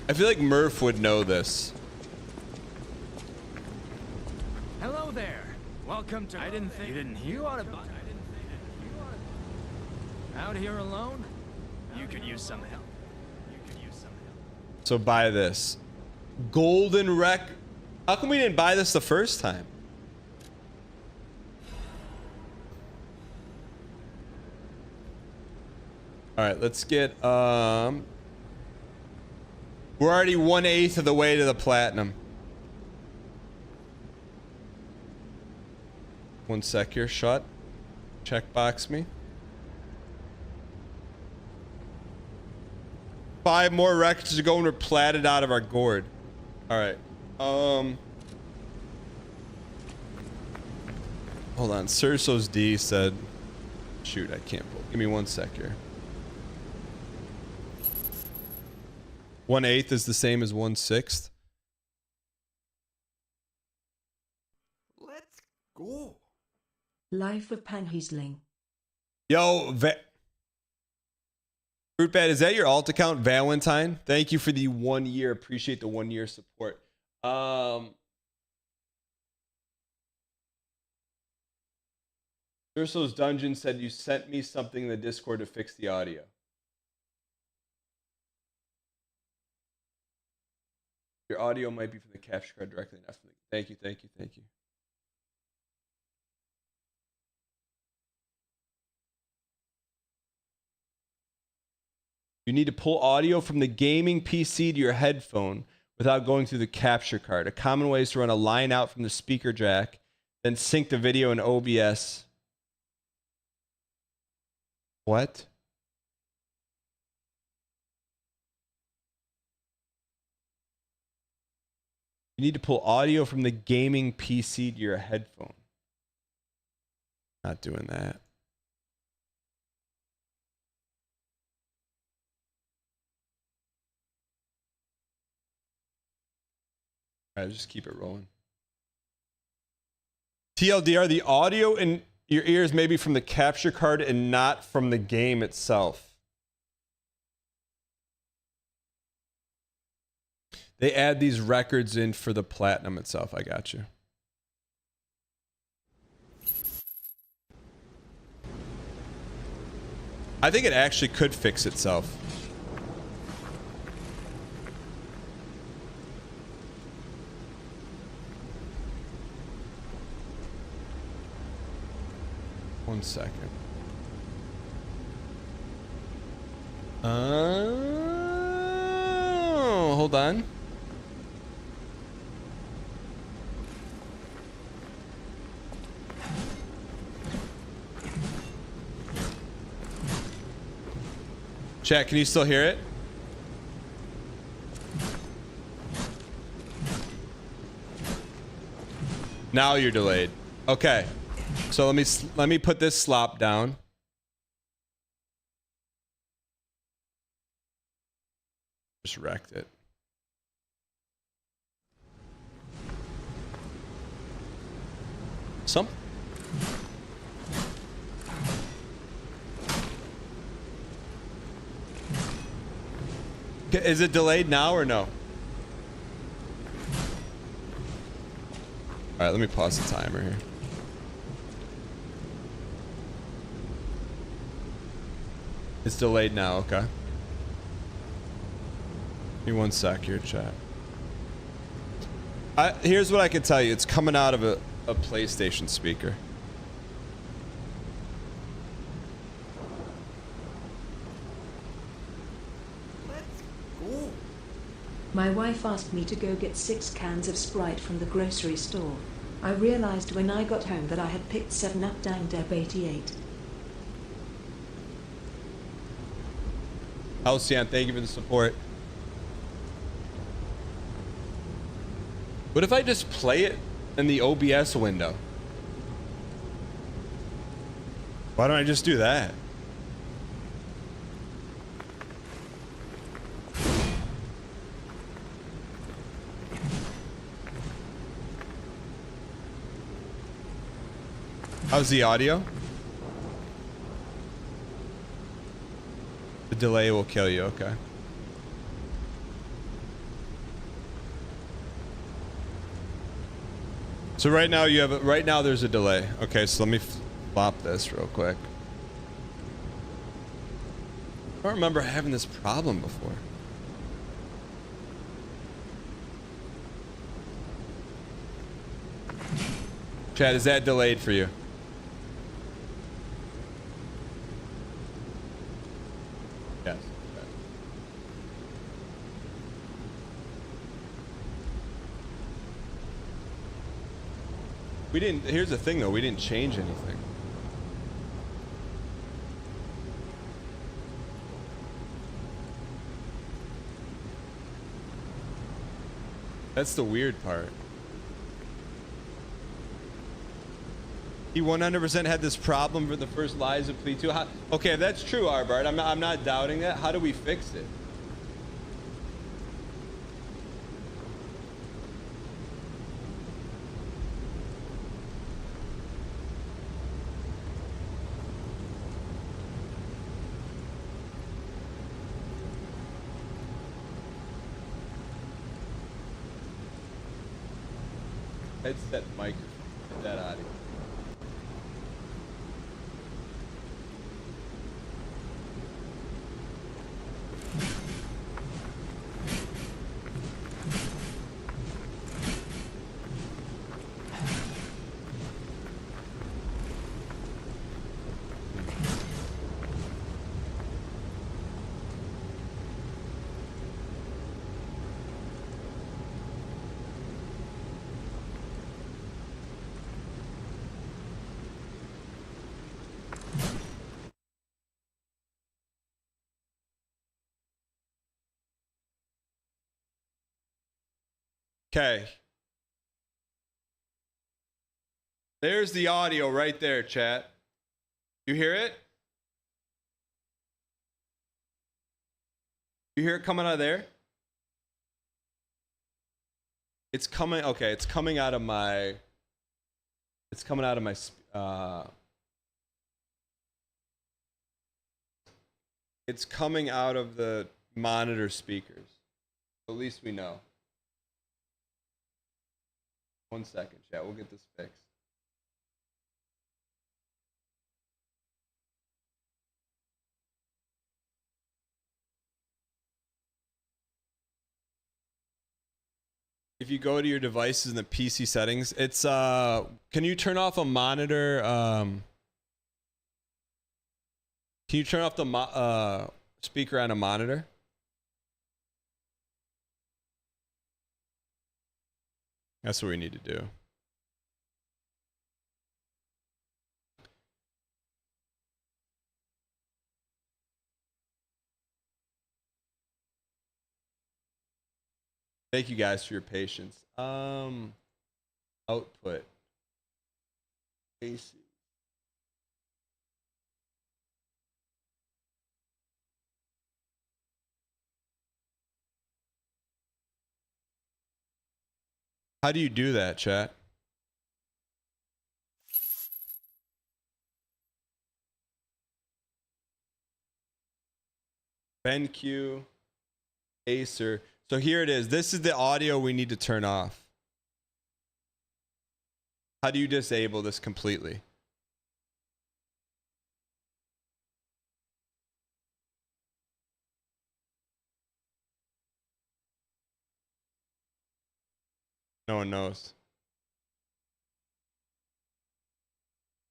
I feel like Murph would know this. Hello there. Welcome to... I didn't think... You didn't hear? You ought to buy... Out here alone? You could use some help. So buy this. Golden Wreck. How come we didn't buy this the first time? All right, let's get we're already 1/8 of the way to the platinum. One sec here, shot. Checkbox me. 5 more records to go and we're platted out of our gourd. All right. Hold on. Cerso's D said, shoot, I can't pull. Give me 1 sec here. 1/8 is the same as 1/6. Let's go. Life of Panhiesling. Yo, Fruitbat, is that your alt account, Valentine? Thank you for the 1 year. Appreciate the 1 year support. Urso's Dungeon said you sent me something in the Discord to fix the audio. Your audio might be from the capture card directly, not from the... Thank you, thank you, thank you. You need to pull audio from the gaming PC to your headphone without going through the capture card. A common way is to run a line out from the speaker jack, then sync the video in OBS. What? You need to pull audio from the gaming PC to your headphone. Not doing that. All right, just keep it rolling. TLDR, the audio in your ears may be from the capture card and not from the game itself. They add these records in for the platinum itself. I got you. I think it actually could fix itself. One second. Oh, hold on. Chat, can you still hear it? Now you're delayed. Okay. So let me put this slop down. Just wrecked it. Some. Is it delayed now or no? All right, let me pause the timer here. It's delayed now, okay. Give me 1 sec here, chat. Here's what I can tell you. It's coming out of a PlayStation speaker. My wife asked me to go get 6 cans of Sprite from the grocery store. I realized when I got home that I had picked 7 up. Dang Deb 88. Halcyon, thank you for the support. What if I just play it in the OBS window? Why don't I just do that? How's the audio? The delay will kill you, okay. So right now you have right now there's a delay. Okay, so let me flop this real quick. I don't remember having this problem before. Chad, is that delayed for you? Yes. We didn't, here's the thing though, we didn't change anything. That's the weird part. He 100% had this problem for the first Lies of Plea 2. Okay, if that's true, Arbart, I'm not doubting that. How do we fix it? Headset mic. Get that out of here. Okay. There's the audio right there, chat. You hear it? You hear it coming out of there? It's coming, okay, it's coming out of my, it's coming out of my, it's coming out of the monitor speakers. At least we know. 1 second, chat. We'll get this fixed. If you go to your devices in the PC settings, it's can you turn off a monitor? Can you turn off the speaker on a monitor? That's what we need to do. Thank you guys for your patience. Output. AC. How do you do that, chat? BenQ, Acer. So here it is. This is the audio we need to turn off. How do you disable this completely? No one knows.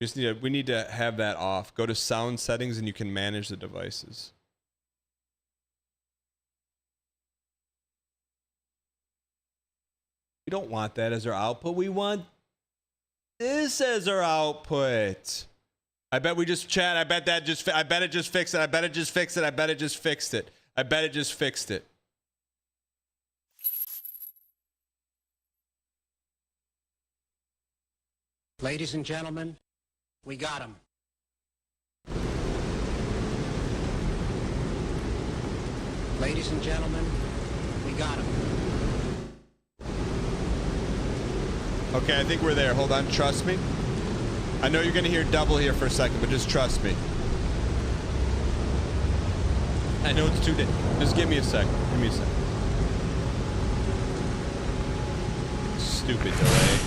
We need to have that off. Go to sound settings and you can manage the devices. We don't want that as our output. We want this as our output. I bet we just chat. I bet that just. I bet it just fixed it. I bet it just fixed it. I bet it just fixed it. I bet it just fixed it. Ladies and gentlemen, we got him. Ladies and gentlemen, we got him. Okay, I think we're there. Hold on. Trust me. I know you're going to hear double here for a second, but just trust me. I know it's 2 days. Just give me a second. Give me a second. Stupid delay.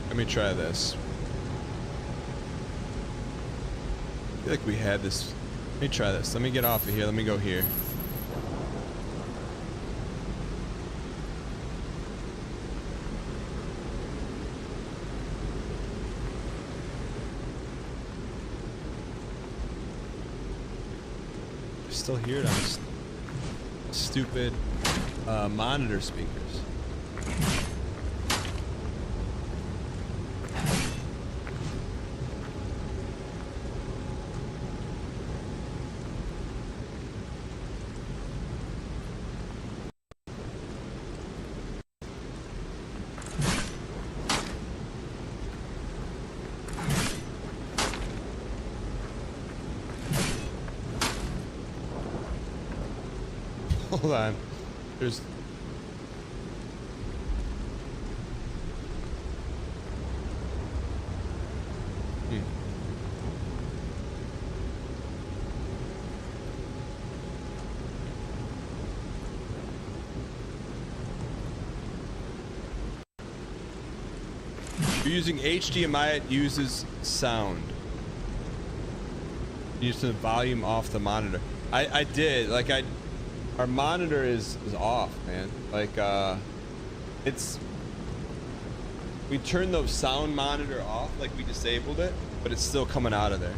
Let me try this. I feel like we had this. Let me try this. Let me get off of here. Let me go here. I still hear it on stupid monitor speakers. Hold on. There's... If you're using HDMI, it uses sound. You use the volume off the monitor. I did. Like, our monitor is off, man. Like, it's... We turned the sound monitor off, like we disabled it, but it's still coming out of there.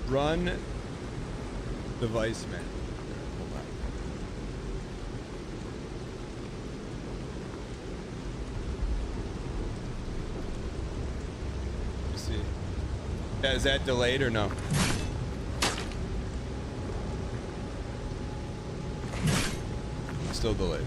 Run device man. Hold on. Let's see. Yeah, is that delayed or no? Still delayed.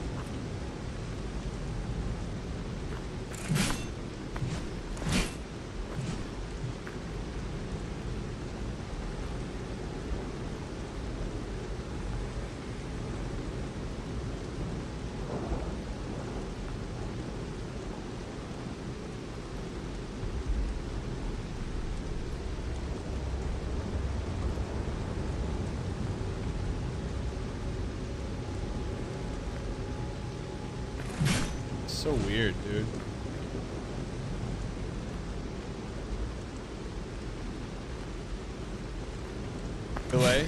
So weird, dude. Delay.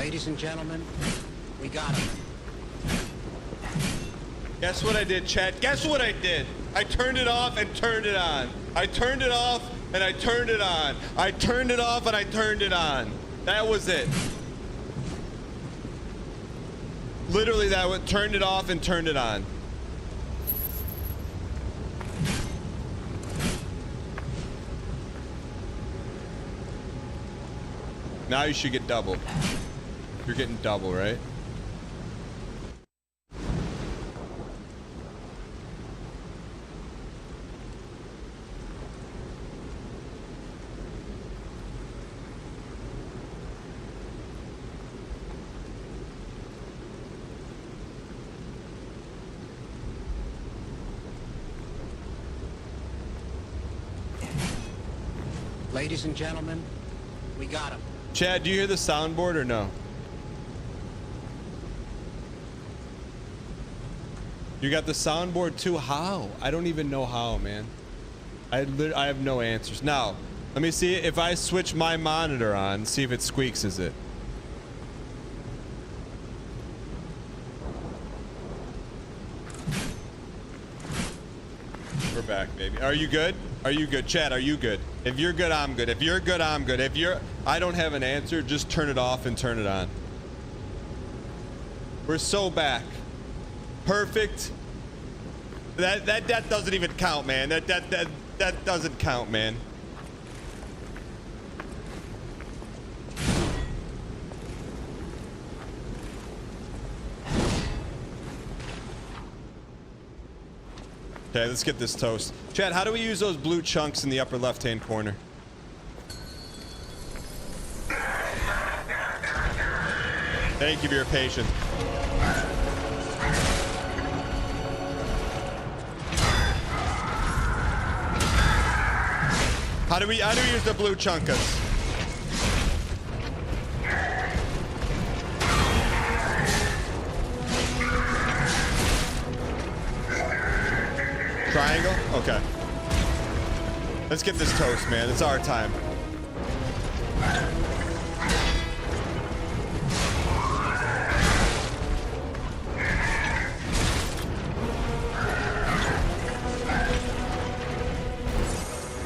Ladies and gentlemen, we got him. Guess what I did, chat? Guess what I did? I turned it off and turned it on. I turned it off and I turned it on. I turned it off and I turned it on. That was it. Literally, that would turned it off and turned it on. Now you should get double. You're getting double, right? Ladies and gentlemen, we got him. Chad, do you hear the soundboard or no? You got the soundboard too? How? I don't even know how, man. I have no answers. Now, let me see if I switch my monitor on, see if it squeaks, is it? We're back, baby. Are you good? Are you good? Chad, are you good? If you're good, I'm good. If you're good, I'm good. If you're... I don't have an answer, just turn it off and turn it on. We're so back. Perfect. That doesn't even count, man. That doesn't count, man. Okay, let's get this toast. Chad, how do we use those blue chunks in the upper left-hand corner? Thank you for your patience. How do we use the blue chunkas? Triangle? Okay. Let's get this toast, man. It's our time.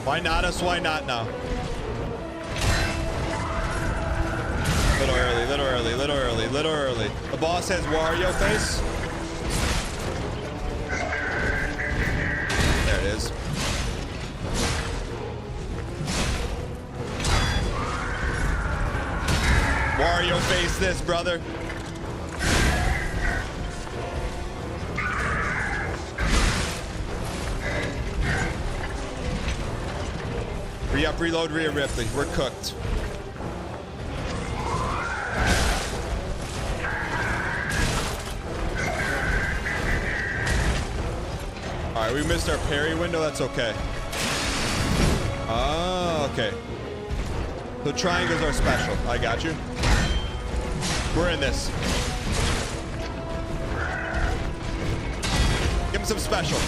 Why not us? Why not now? Little early, little early, little early, little early. The boss has Wario face. There it is. Wario face this, brother. Re-up, reload, Rhea Ripley. We're cooked. Alright, we missed our parry window. That's okay. Oh, okay. So triangles are special. I got you. We're in this. Give him some special.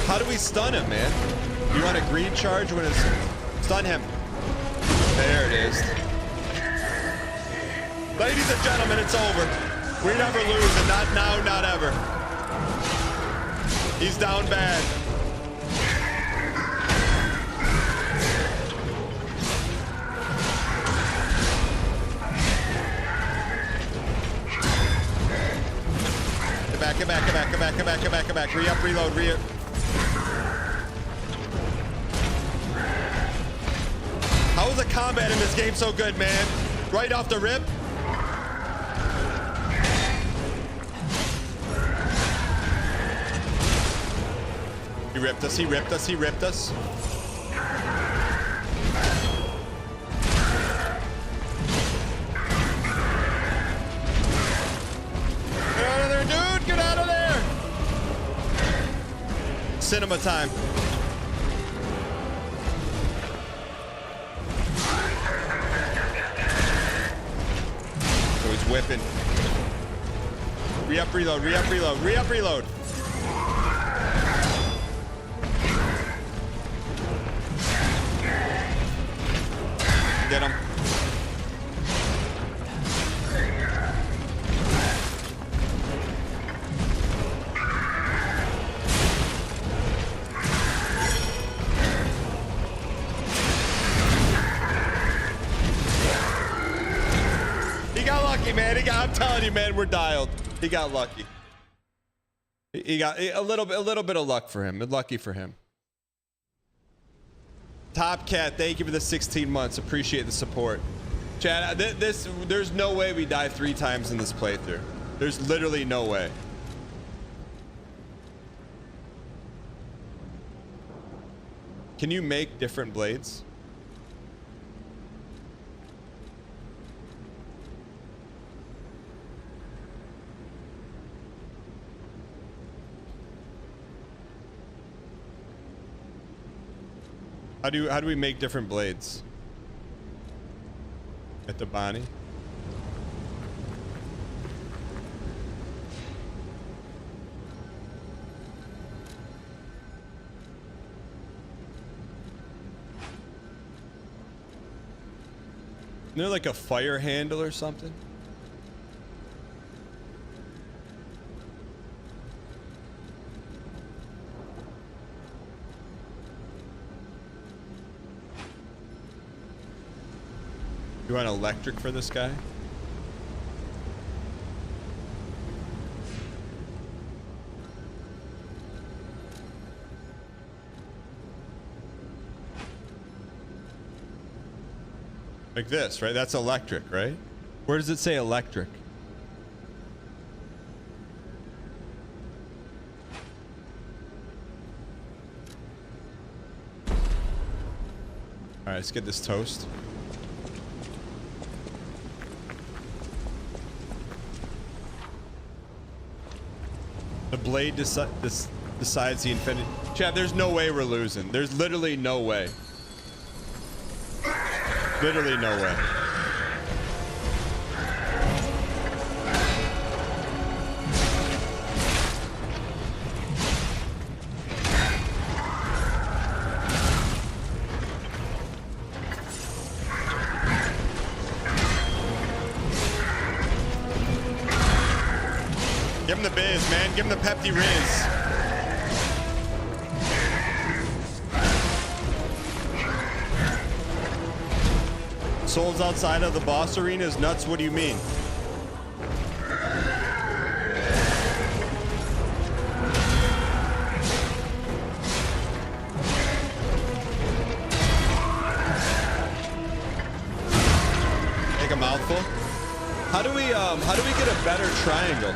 How do we stun him, man? You want a green charge when it's... Stun him. There it is. Ladies and gentlemen, it's over. We never lose, and not now, not ever. He's down bad. Get back, get back, get back, get back, get back, get back, get back. Re-up, reload, re-up. How is the combat in this game so good, man? Right off the rip. He ripped us, he ripped us, he ripped us. Get out of there, dude! Get out of there! Cinema time. Oh, he's whipping. Re-up, reload, re-up, reload, re-up, reload. get him. He got lucky, man. I'm telling you, man, we're dialed. He got lucky. He got a little bit of luck for him. Lucky for him. Top Cat, thank you for the 16 months. Appreciate the support. Chad, there's no way we die 3 times in this playthrough. There's literally no way. Can you make different blades? How do we make different blades? At the Bonnie. Isn't there like a fire handle or something? You want electric for this guy? Like this, right? That's electric, right? Where does it say electric? All right, let's get this toast. The blade decides the infinity. Chat, there's no way we're losing. There's literally no way. Literally no way. Give him the biz, man. Give him the Pepsi Riz. Souls outside of the boss arena is nuts. What do you mean? Take a mouthful. How do we get a better triangle?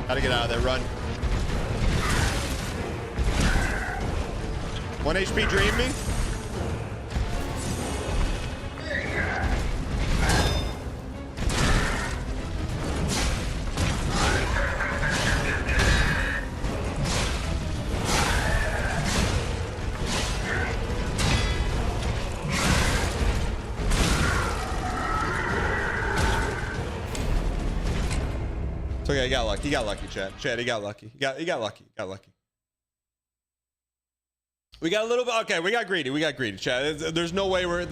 Gotta get out of there, run. 1 HP, dream me. It's okay, he got lucky. He got lucky, Chad. Chad, he got lucky. He got lucky. Got lucky. We got a little bit. Okay, we got greedy. We got greedy, Chad. There's no way we're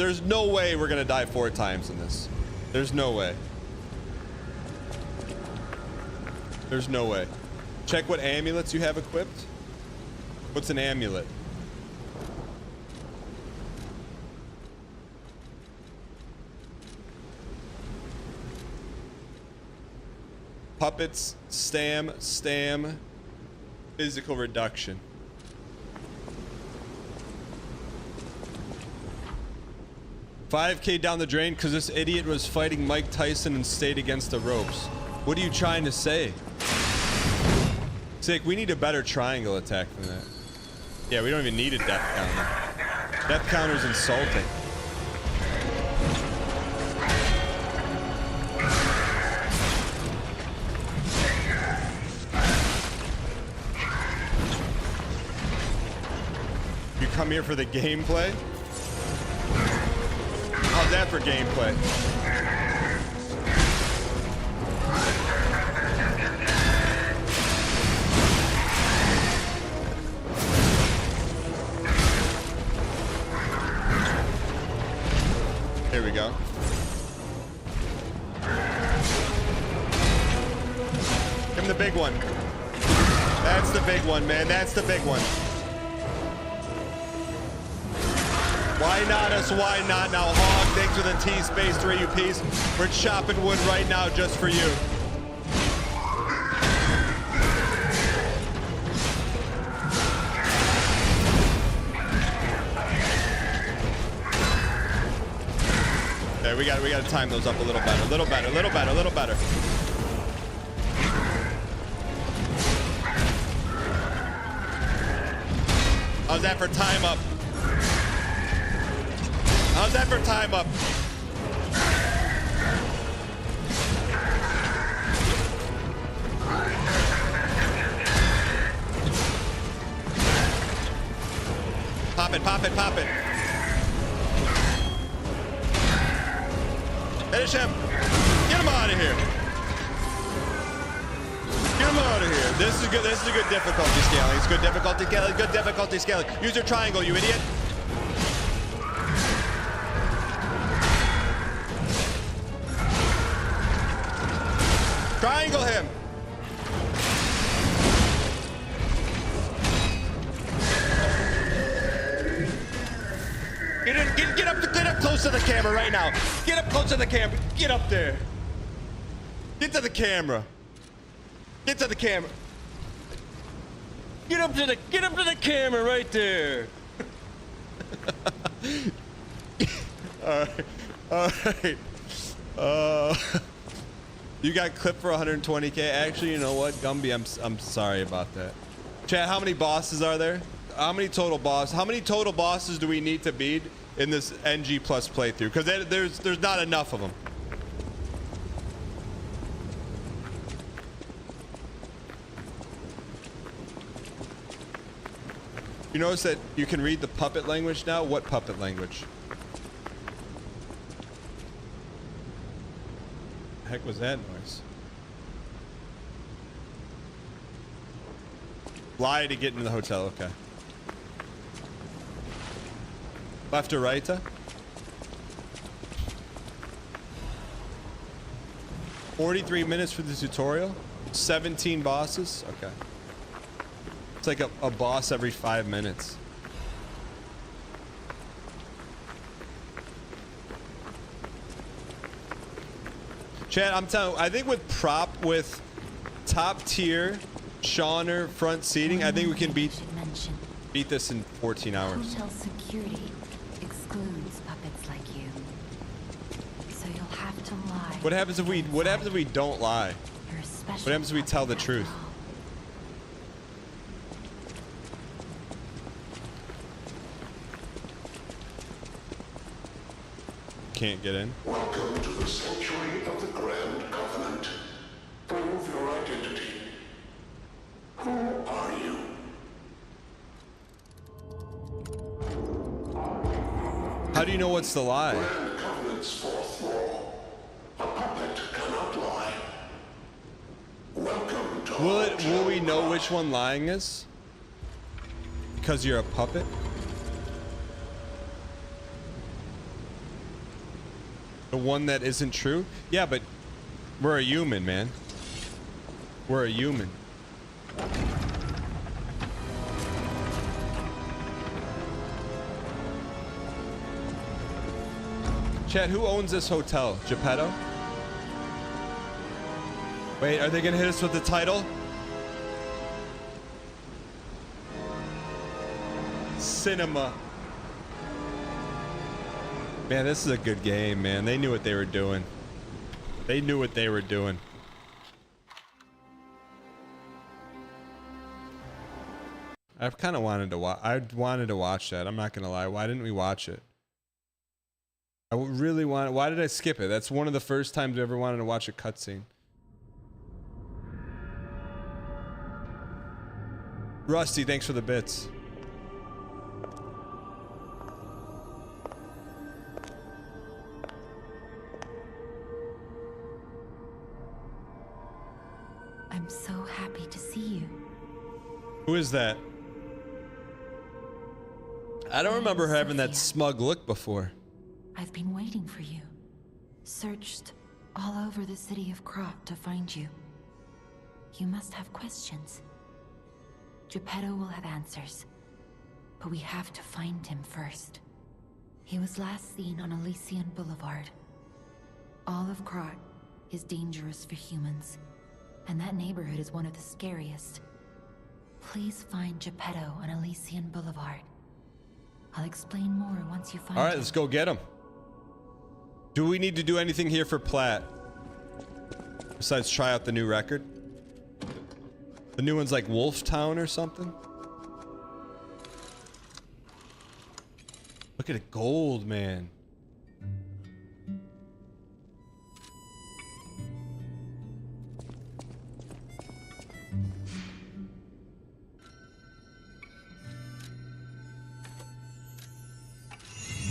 gonna die 4 times in this. There's no way. There's no way. Check what amulets you have equipped. What's an amulet? Puppets, stam, physical reduction. $5K down the drain because this idiot was fighting Mike Tyson and stayed against the ropes. What are you trying to say? Sick, we need a better triangle attack than that. Yeah, we don't even need a death counter. Death counter's insulting. You come here for the gameplay? How's that for gameplay? Here we go. Give him the big one. That's the big one, man. That's the big one. Why not us? Why not now? Hog, thanks for the T-Space 3 UPs. We're chopping wood right now just for you. There, we got to time those up a little better. A little better, a little better, a little better. How's that for time up? How's that for time up? Pop it, pop it, pop it. Finish him. Get him out of here. Get him out of here. This is good. This is a good difficulty scaling. It's good difficulty scaling. Good difficulty scaling. Use your triangle, you idiot. Triangle him. Get up close to the camera right now. Get up close to the camera. Get up there. Get to the camera. Get to the camera. Get up to the camera right there. All right. You got clipped for 120K. Actually, you know what, Gumby, I'm sorry about that. Chat, how many bosses are there? How many total bosses do we need to beat in this NG plus playthrough? Because there's not enough of them. You notice that you can read the puppet language now? What puppet language? The heck was that noise? Lie to get into the hotel, okay. Left or right? 43 minutes for the tutorial? 17 bosses? Okay. It's like a boss every 5 minutes. Chad, I'm telling you, I think with top tier Shawner front seating, I think we can beat this in 14 hours. Hotel security excludes puppets like you. So you'll have to lie. What happens if we don't lie? What happens if we tell the truth? Can't get in. Welcome to the sanctuary of the Grand Covenant. Prove your identity. Who are you? How do you know what's the lie? Grand Covenant's fourth law. A puppet cannot lie. Welcome to Will we know which one lying is? Because you're a puppet? The one that isn't true? Yeah, but we're a human, man. We're a human. Chad, who owns this hotel? Geppetto? Wait, are they gonna hit us with the title? Cinema. Man, this is a good game, man. They knew what they were doing. They knew what they were doing. I've kind of wanted to watch. I wanted to watch that. I'm not gonna lie. Why didn't we watch it? I really want. Why did I skip it? That's one of the first times I ever wanted to watch a cutscene. Rusty, thanks for the bits. I'm so happy to see you. Who is that? I don't remember her having that smug look before. I've been waiting for you. Searched all over the city of Krot to find you. You must have questions. Geppetto will have answers. But we have to find him first. He was last seen on Elysian Boulevard. All of Krot is dangerous for humans. And that neighborhood is one of the scariest. Please find Geppetto on Elysian Boulevard. I'll explain more once you find him. All right, let's go get him. Do we need to do anything here for Platt? Besides try out the new record? The new one's like Wolftown or something? Look at it, gold, man.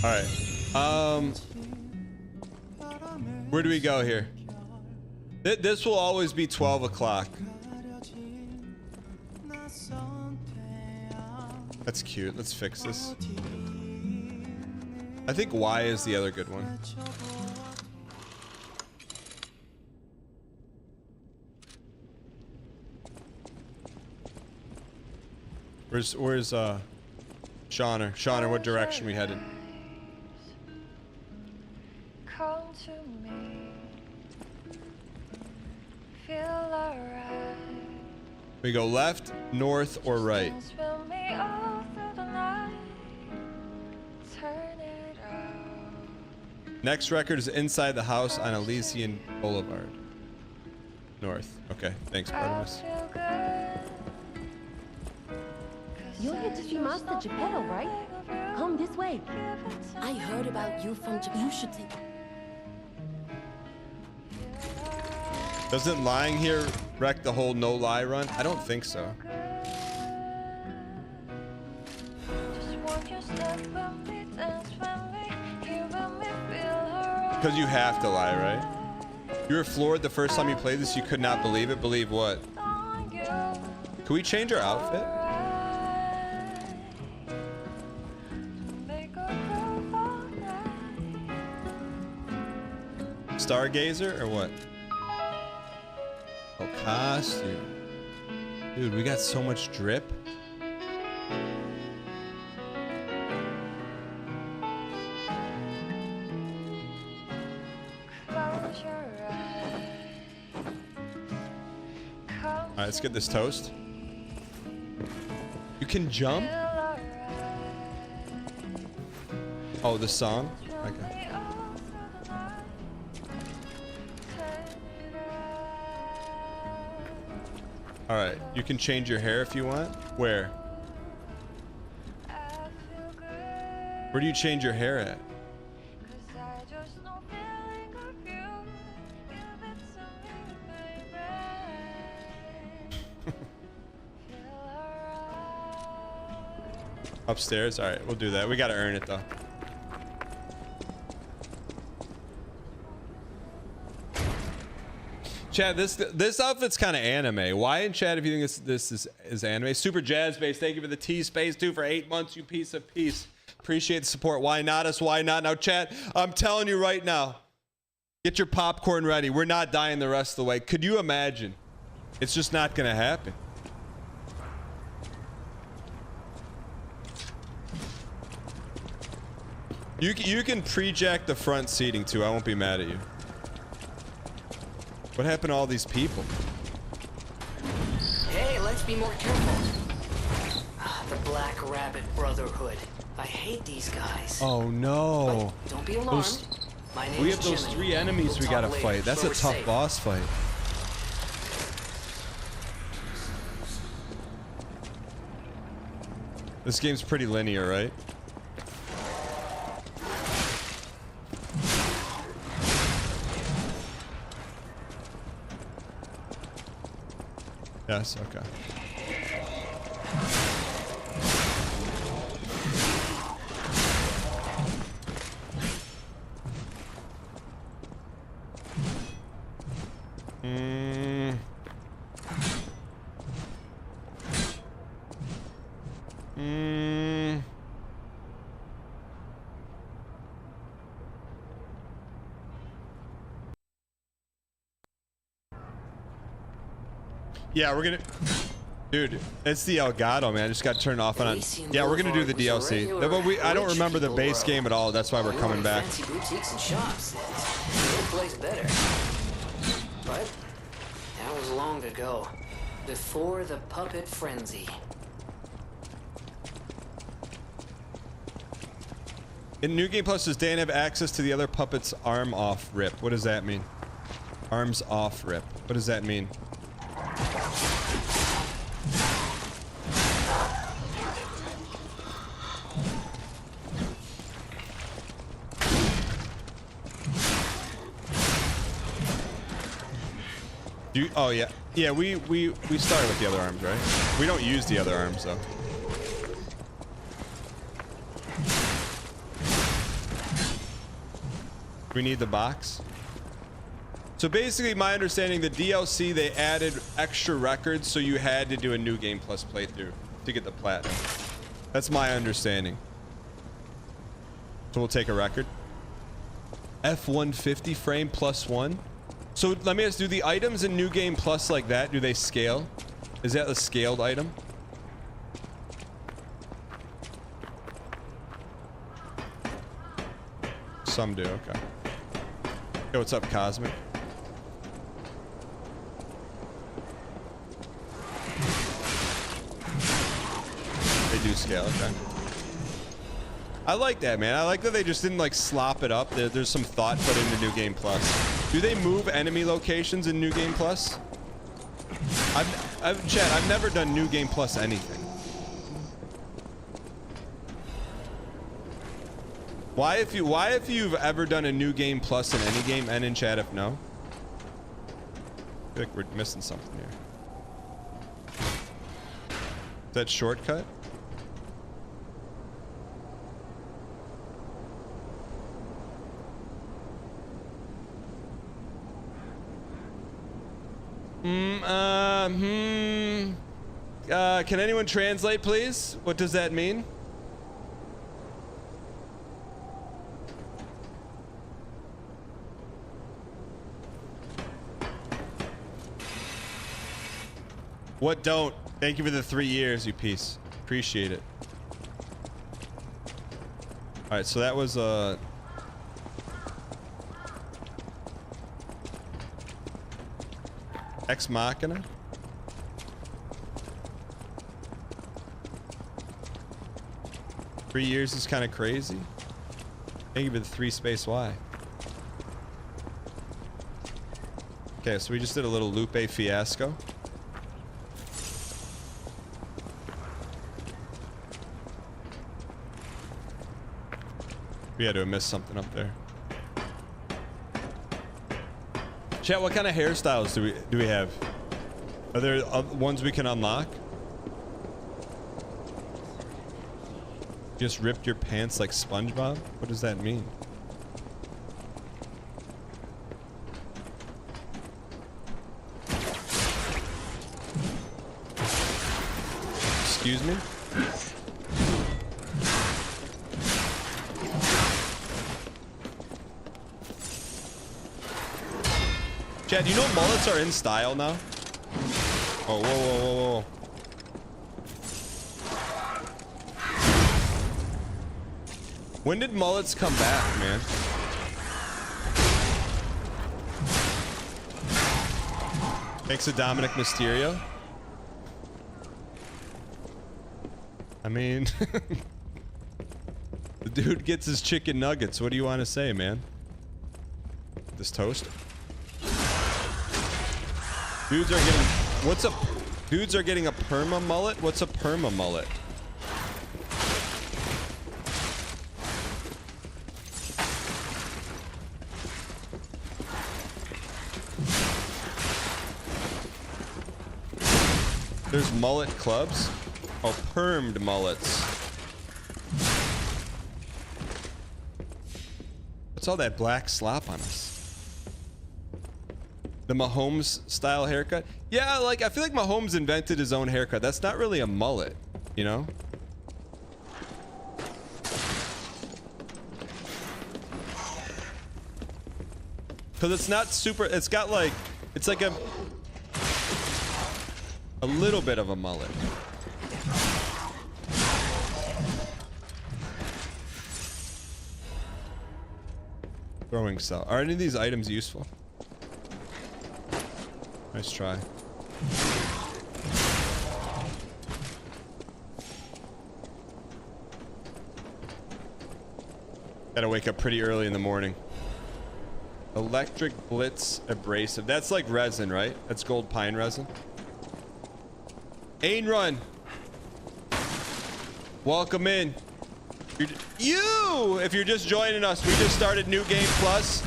All right. Where do we go here? This will always be 12 o'clock. That's cute. Let's fix this. I think Y is the other good one. Where's Shauner? Shauner, what direction we headed? Come to me. Feel alright. We go left, north, or right? Spin me all through the night. Turn it out. Next record is Inside the House on Elysian Boulevard. North. Okay, thanks, Artemis. You're here to see Master Geppetto, right? Come this way. I heard about you from Geppetto. You should take... Doesn't lying here wreck the whole no lie run? I don't think so. Because you have to lie, right? You were floored the first time you played this, you could not believe it. Believe what? Can we change our outfit? Stargazer or what? Oh, costume. Dude, we got so much drip. Alright, let's get this toast. You can jump? Oh, the song? Okay. Alright, you can change your hair if you want. Where? Where do you change your hair at? Upstairs? Alright, we'll do that. We gotta earn it though. Chad, this outfit's kind of anime. Why in chat if you think this is anime? Super Jazz Base, thank you for the T-Space 2 for 8 months, you piece of peace. Appreciate the support. Why not us? Why not? Now, chat, I'm telling you right now, get your popcorn ready. We're not dying the rest of the way. Could you imagine? It's just not gonna happen. You can pre-jack the front seating too. I won't be mad at you. What happened to all these people? Hey, let's be more careful. The Black Rabbit Brotherhood. I hate these guys. Oh no. But don't be alarmed. My name's We have those Jiminy. 3 enemies We'll we talk gotta later. fight. That's Where a we're tough safe. boss fight. This game's pretty linear, right? Yes, okay. Yeah, we're gonna... Dude, it's the Elgato, man. I just got turned off on it. Yeah, we're gonna do the DLC. I don't remember the base game at all. That's why we're coming back. Fancy boutiques and shops. No place better. But that was long ago, before the puppet frenzy. In New Game Plus, does Dan have access to the other puppet's arm off rip? What does that mean? Arms off rip. What does that mean? Oh yeah, yeah. We started with the other arms, right? We don't use the other arms though. We need the box. So basically, my understanding, the DLC, they added extra records, so you had to do a New Game Plus playthrough to get the platinum. That's my understanding. So we'll take a record. F150 frame +1. So let me ask, do the items in New Game Plus like that, do they scale? Is that a scaled item? Some do, okay. Yo, what's up, Cosmic? They do scale, okay. I like that, man. I like that they just didn't like slop it up. There's some thought put into New Game Plus. Do they move enemy locations in New Game Plus? Chat, I've never done New Game Plus anything. Why if you've ever done a New Game Plus in any game, and in chat if no? I feel like we're missing something here. Is that shortcut? Can anyone translate, please? What does that mean? What don't? Thank you for the 3 years, you piece. Appreciate it. All right, so that was Ex Machina. Three years is kind of crazy. Thank you for the 3 space Y. Okay, so we just did a little Lupe fiasco. We had to have missed something up there. Chat, what kind of hairstyles do we have? Are there ones we can unlock? Just ripped your pants like SpongeBob? What does that mean? Excuse me? Chad, you know mullets are in style now? Oh, whoa, whoa, whoa, whoa. When did mullets come back, man? Thanks to Dominic Mysterio. I mean, the dude gets his chicken nuggets. What do you want to say, man? This toast. Dudes are getting, dudes are getting a perma mullet? What's a perma mullet? There's mullet clubs? Oh, permed mullets. What's all that black slop on us? The Mahomes style haircut? Yeah, like I feel like Mahomes invented his own haircut. That's not really a mullet, you know? Cause it's not super, it's got like, it's like a, A little bit of a mullet. Throwing cell. Are any of these items useful? Nice try. Gotta wake up pretty early in the morning. Electric Blitz Abrasive. That's like resin, right? That's gold pine resin. Ain Run. Welcome in. If you're just joining us, we just started New Game Plus.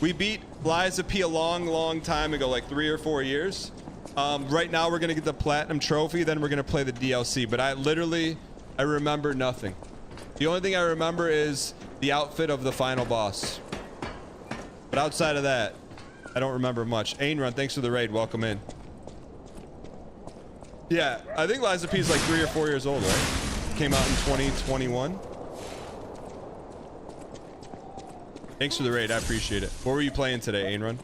We beat Liza P a long time ago, like 3 or 4 years. Right now we're gonna get the platinum trophy, then we're gonna play the DLC. But I remember nothing. The only thing I remember is the outfit of the final boss. But outside of that, I don't remember much. Ain Run, thanks for the raid. Welcome in. Yeah, I think Liza P is like 3 or 4 years old, right? Came out in 2021. Thanks for the raid. I appreciate it. What were you playing today, Ain Run?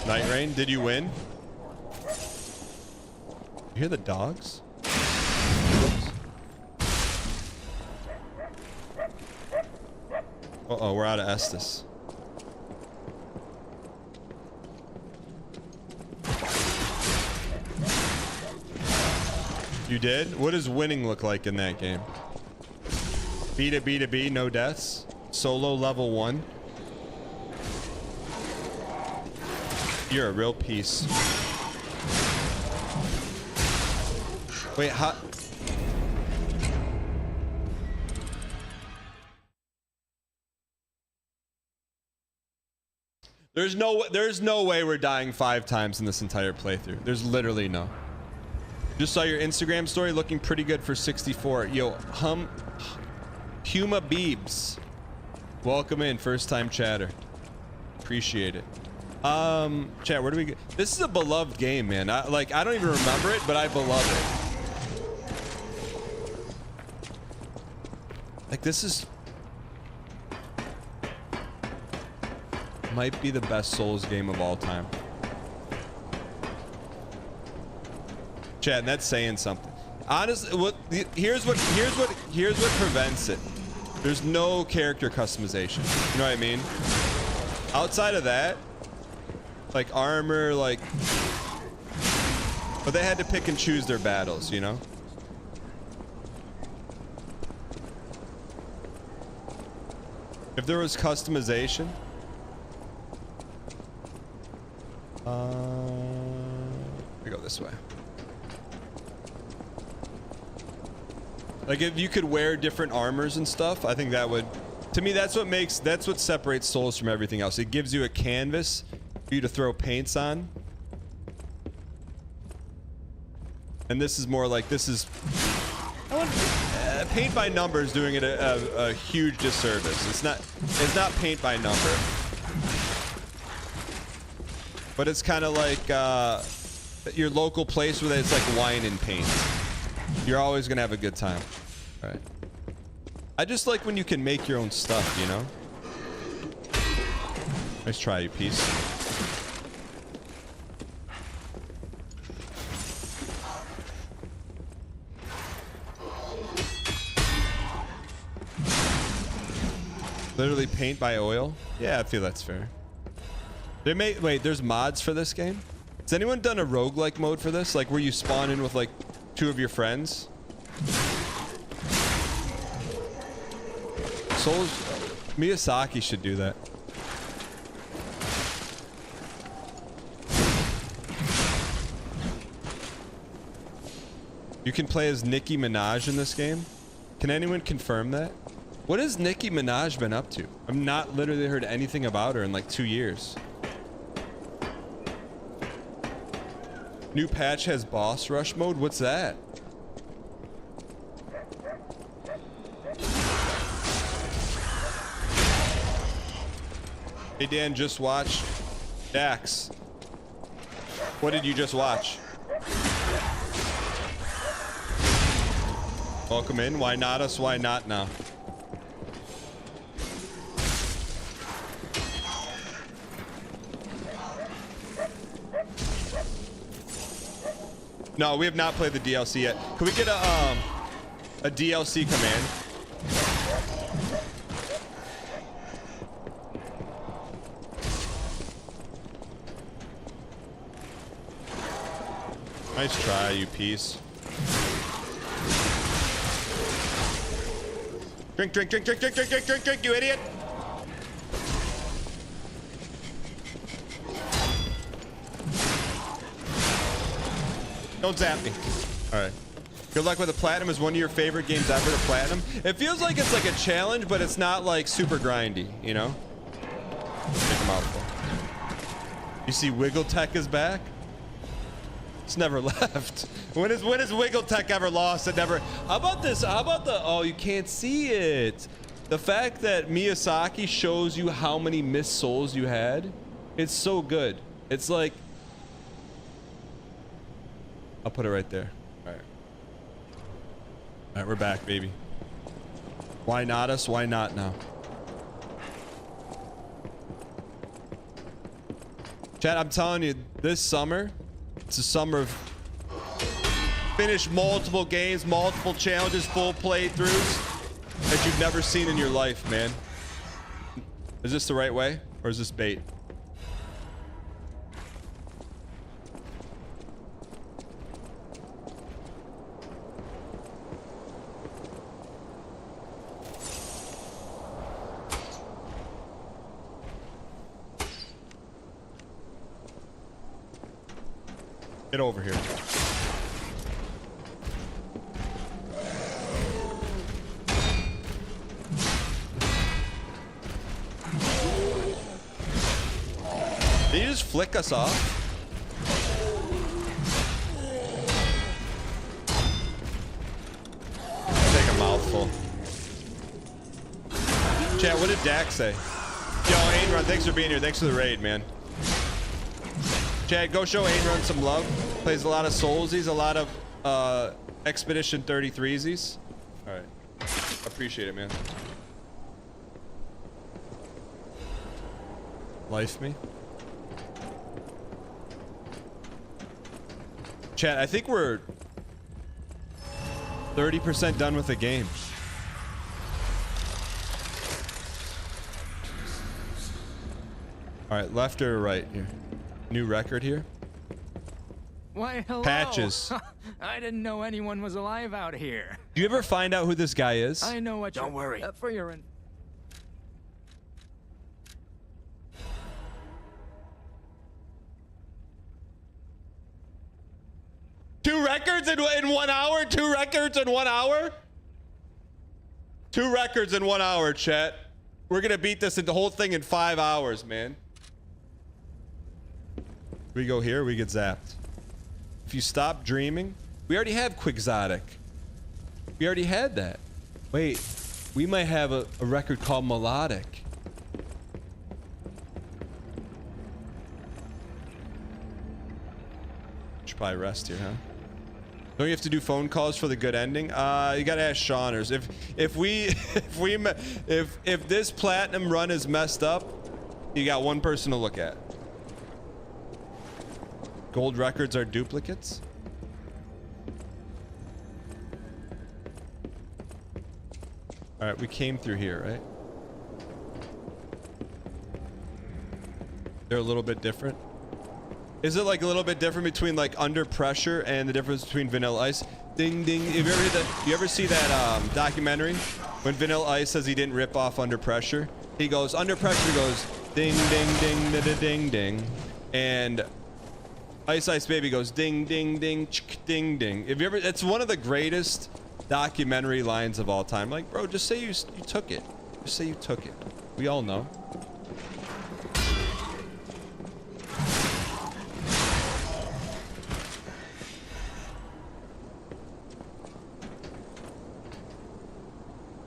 Night Rain, did you win? You hear the dogs? Uh-oh, we're out of Estus. You did? What does winning look like in that game? B to B to B, no deaths. Solo level 1. You're a real piece. Wait, how? There's no way we're dying 5 times in this entire playthrough. There's literally no. Just saw your Instagram story, looking pretty good for 64. Yo, Huma Beebs. Welcome in, first time chatter. Appreciate it. Chat, where do we get? This is a beloved game, man. I don't even remember it, but I love it. Like, this is might be the best Souls game of all time. Chat, and that's saying something. Honestly, here's what prevents it. There's no character customization. You know what I mean? Outside of that, like armor, like, but they had to pick and choose their battles, you know? If there was customization, we go this way. Like if you could wear different armors and stuff, I think that would, to me, that's what separates Souls from everything else. It gives you a canvas for you to throw paints on. And this is more like, this is, paint by numbers doing it a huge disservice. It's not paint by number. But it's kind of like your local place where it's like wine and paint. You're always gonna have a good time. All right. I just like when you can make your own stuff, you know? Nice try, you piece. Literally paint by oil? Yeah, I feel that's fair. Wait, there's mods for this game? Has anyone done a roguelike mode for this? Like where you spawn in with like 2 of your friends? Souls, Miyazaki should do that. You can play as Nicki Minaj in this game? Can anyone confirm that? What has Nicki Minaj been up to? I've not literally heard anything about her in like 2 years. New patch has boss rush mode? What's that? Hey Dan, just watched Dax. What did you just watch? Welcome in. Why not us? Why not now? No, we have not played the DLC yet. Can we get a DLC command? Nice try, you piece. Drink, drink, drink, drink, drink, drink, drink, drink, drink, you idiot! Don't zap me. All right. Good luck with the platinum. Is one of your favorite games ever to platinum? It feels like it's like a challenge, but it's not like super grindy, you know? Take a mouthful. You see Wiggle Tech is back? It's never left. When has Wiggle Tech ever lost? It never. How about this? How about the, oh, you can't see it. The fact that Miyazaki shows you how many missed souls you had, it's so good. It's like, I'll put it right there. All right. All right, we're back, baby. Why not us? Why not now? Chat, I'm telling you, this summer, it's a summer of finish multiple games, multiple challenges, full playthroughs that you've never seen in your life, man. Is this the right way, or is this bait? Get over here. Did you just flick us off? Take a mouthful. Chat, what did Dak say? Yo, Ainrun, thanks for being here. Thanks for the raid, man. Chad, go show Ainrun some love. Plays a lot of Soulsies, a lot of Expedition 33sies. All right, appreciate it, man. Life me. Chat, I think we're 30% done with the game. All right, left or right here? New record here. Why, hello. Patches. I didn't know anyone was alive out here. Do you ever find out who this guy is? I know what. Don't worry. For your. Two records in 1 hour? 2 records in 1 hour? 2 records in 1 hour, chat. We're gonna beat this in the whole thing in 5 hours, man. We go here, we get zapped. If you stop dreaming, we already have Quixotic. We already had that. Wait, we might have a record called Melodic. Should probably rest here, huh? Don't you have to do phone calls for the good ending? You gotta ask Shawners. If this platinum run is messed up, you got one person to look at. Gold records are duplicates. All right, we came through here, right? They're a little bit different. Is it like a little bit different between like Under Pressure and the difference between Vanilla Ice? Ding ding. Have you ever heard that? You ever see that documentary when Vanilla Ice says he didn't rip off Under Pressure? He goes Under Pressure goes ding ding ding da da ding ding, and Ice Ice Baby goes ding ding ding ding ding. Have you ever? It's one of the greatest documentary lines of all time. Like, bro, just say you took it. Just say you took it. We all know.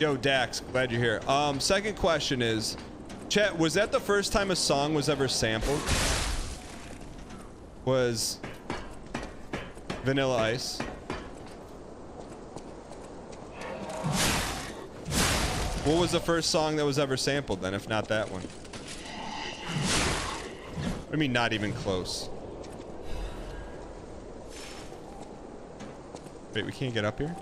Yo, Dax, glad you're here. Second question is, chat, was that the first time a song was ever sampled? Was Vanilla Ice? What was the first song that was ever sampled then, if not that one? I mean, not even close. Wait, we can't get up here?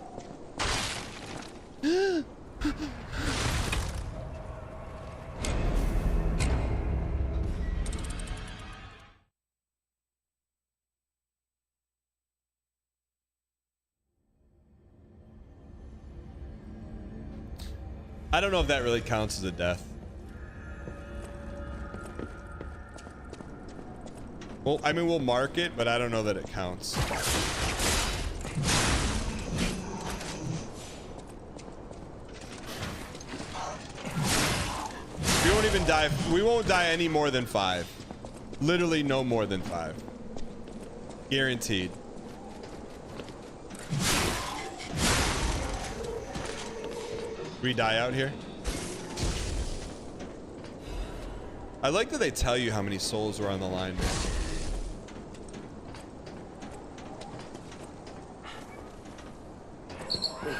I don't know if that really counts as a death. Well, I mean, we'll mark it, but I don't know that it counts. We won't even die. We won't die any more than 5. Literally no more than 5. Guaranteed. We die out here. I like that they tell you how many souls were on the line, man. Wait,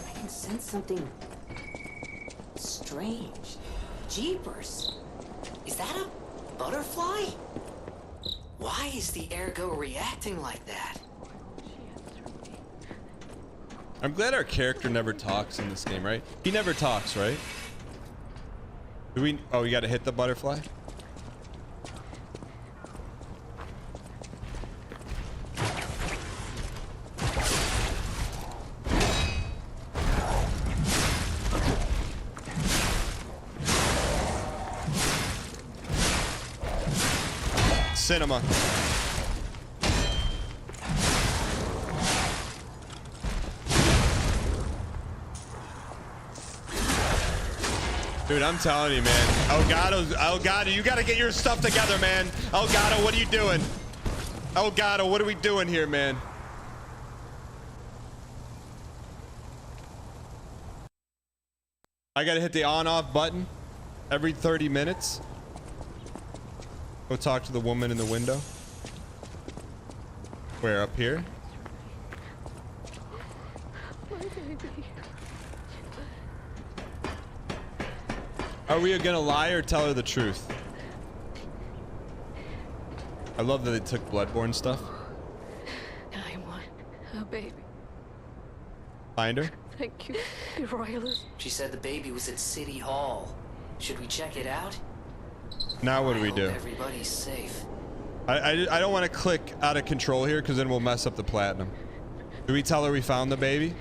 I can sense something strange. Jeepers. Is that a butterfly? Why is the ergo reacting like that? I'm glad our character never talks in this game, right? He never talks, right? Do we? Oh, you gotta hit the butterfly? Cinema. Dude, I'm telling you, man. Elgato, you gotta get your stuff together, man. Elgato, what are you doing? Elgato, what are we doing here, man? I gotta hit the on-off button every 30 minutes. Go talk to the woman in the window. Where, up here? Are we gonna lie or tell her the truth? I love that they took bloodborne stuff. 9-1, oh baby. Find her? Thank you, Your Royalist. She said the baby was at City Hall. Should we check it out? Now what do we do? Everybody's safe. I don't want to click out of control here because then we'll mess up the platinum. Do we tell her we found the baby?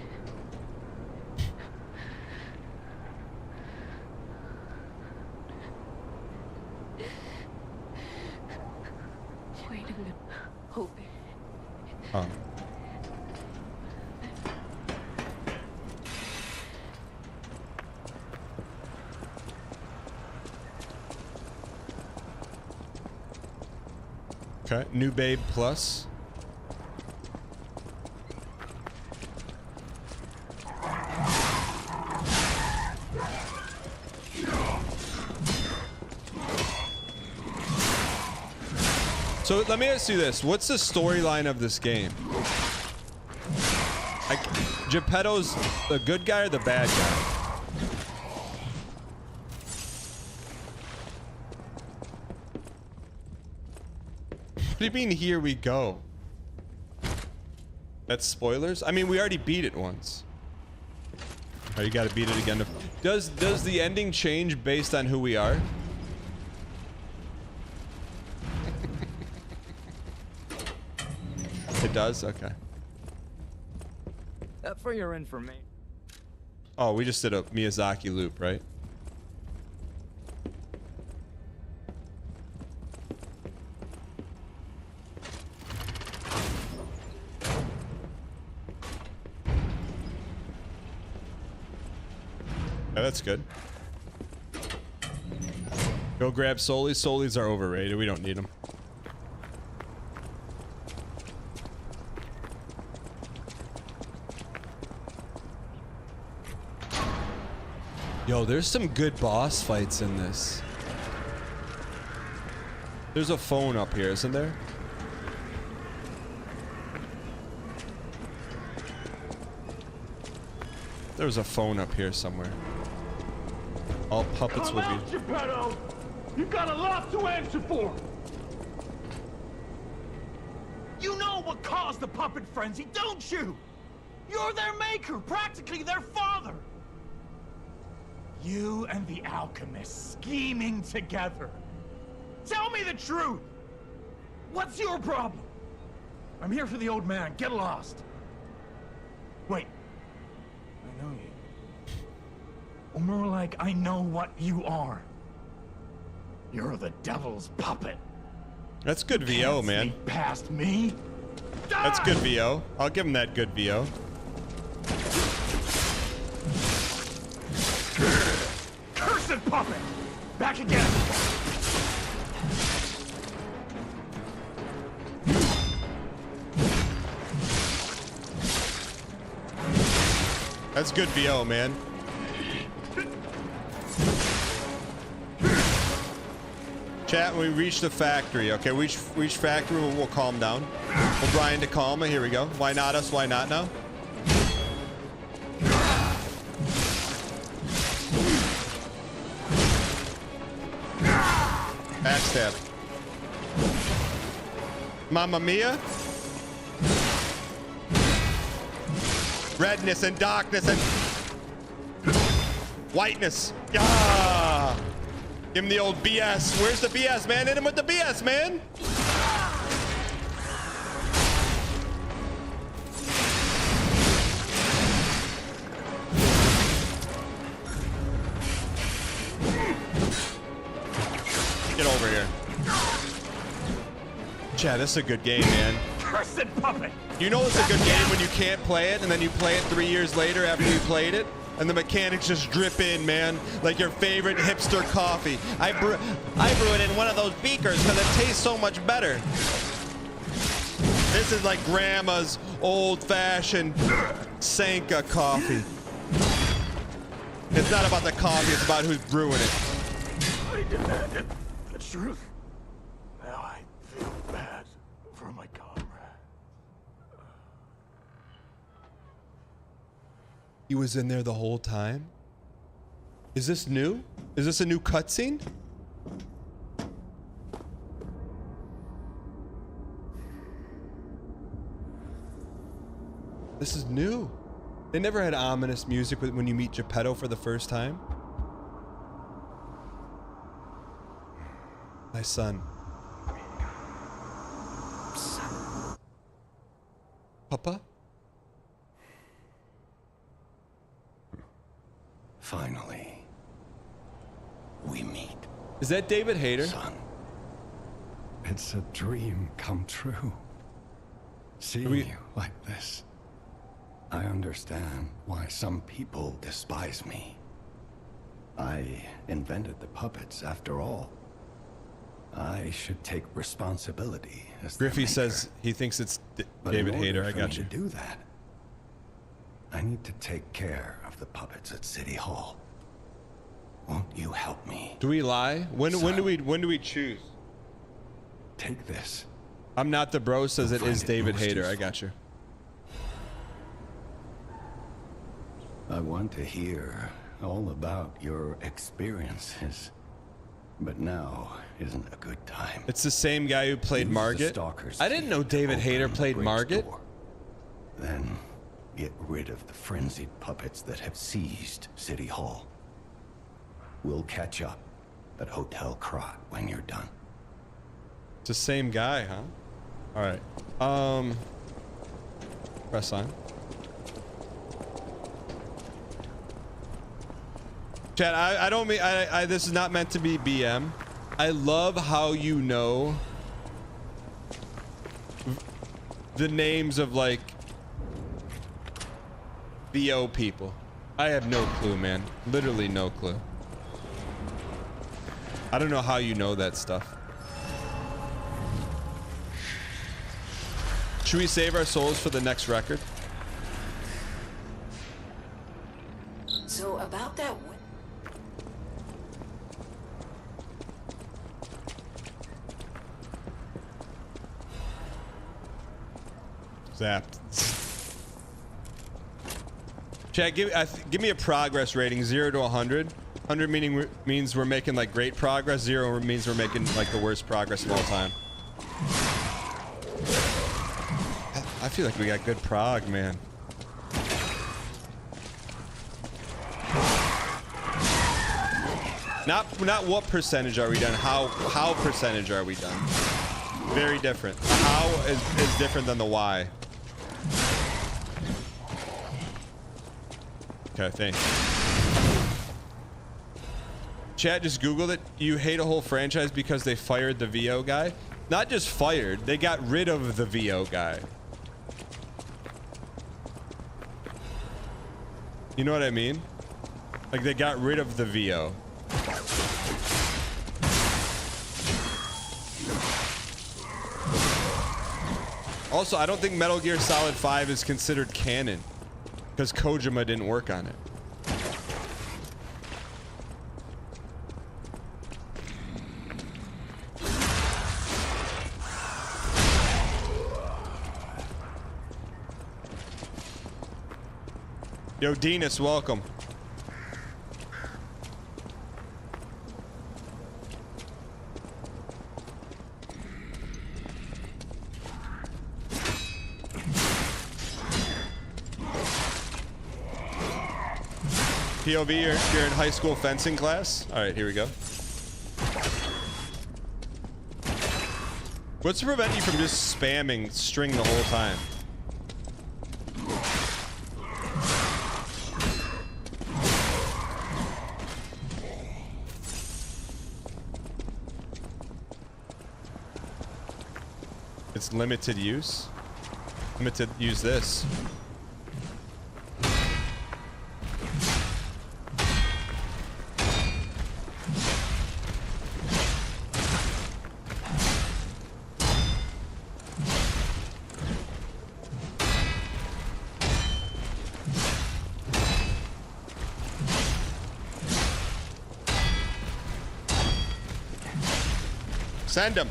Wait a minute. Oh, baby. Oh. Okay, new babe plus. So let me ask you this. What's the storyline of this game? Like, Geppetto's the good guy or the bad guy? What do you mean, here we go? That's spoilers? I mean, we already beat it once. Oh, you gotta beat it again. Does the ending change based on who we are? It does? Okay. For your information. Oh, we just did a Miyazaki loop, right? Yeah, that's good. Go grab Solis. Solis are overrated. We don't need them. Yo, there's some good boss fights in this. There's a phone up here, isn't there? There's a phone up here somewhere. All puppets will be... Geppetto! You got a lot to answer for! You know what caused the puppet frenzy, don't you? You're their maker, practically their father. You and the alchemist scheming together. Tell me the truth. What's your problem? I'm here for the old man. Get lost. Wait. I know you. Or more like, I know what you are. You're the devil's puppet. That's good VO, man. Sneak past me. That's good VO. I'll give him that good VO. Cursed puppet! Back again! That's good VO, man. Chat, when we reach the factory, okay? Reach factory, we'll calm down. We'll Brian to calm it. Here we go. Why not us? Why not now? Backstab. Mamma mia. Redness and darkness and whiteness. Yeah. Give him the old BS. Where's the BS, man? Hit him with the BS, man. Get over here. Chad, this is a good game, man. Cursed puppet! You know it's a good game when you can't play it, and then you play it 3 years later after you played it, and the mechanics just drip in, man, like your favorite hipster coffee. I brew it in one of those beakers because it tastes so much better. This is like grandma's old-fashioned Sanka coffee. It's not about the coffee, it's about who's brewing it. I demanded the truth. Now I feel bad for my comrade. He was in there the whole time? Is this new? Is this a new cutscene? This is new. They never had ominous music when you meet Geppetto for the first time. My son. Papa? Finally, we meet. Is that David Hayter? Son, it's a dream come true. Seeing you like this, I understand why some people despise me. I invented the puppets after all. I should take responsibility as their Griffey maker. says he thinks it's But David in order Hayter. I for got me you. to do that, I need to take care of the puppets at City Hall. Won't you help me? Do we lie? When do we choose? Take this. I'm not the bro says it You'll is find it David most Hayter. I useful. got you. I want to hear all about your experiences, but now isn't a good time. It's the same guy who played Use the Margit. stalker's I didn't know David Hayter played Margit. Then get rid of the frenzied puppets that have seized City Hall. We'll catch up at Hotel Krot when you're done. It's the same guy, huh? All right. Press on. Chad, I don't mean this is not meant to be BM. I love how you know the names of like VO people. I have no clue, man. Literally no clue. I don't know how you know that stuff. Should we save our souls for the next record? So about that. Zapped. Chad, give me a progress rating, 0 to 100. 100 means we're making like great progress. 0 means we're making like the worst progress of all time. feel like we got good prog, man. Not what percentage are we done, how percentage are we done. Very different. The how is different than the why. Okay, thanks. Chat just Googled it. You hate a whole franchise because they fired the VO guy? Not just fired, they got rid of the VO guy. You know what I mean? Like they got rid of the VO. Also, I don't think Metal Gear Solid 5 is considered canon because Kojima didn't work on it. Yo, Dinas, welcome. POV, you're in high school fencing class? All right, here we go. What's to prevent you from just spamming string the whole time? It's limited use. Limited use this. Send him.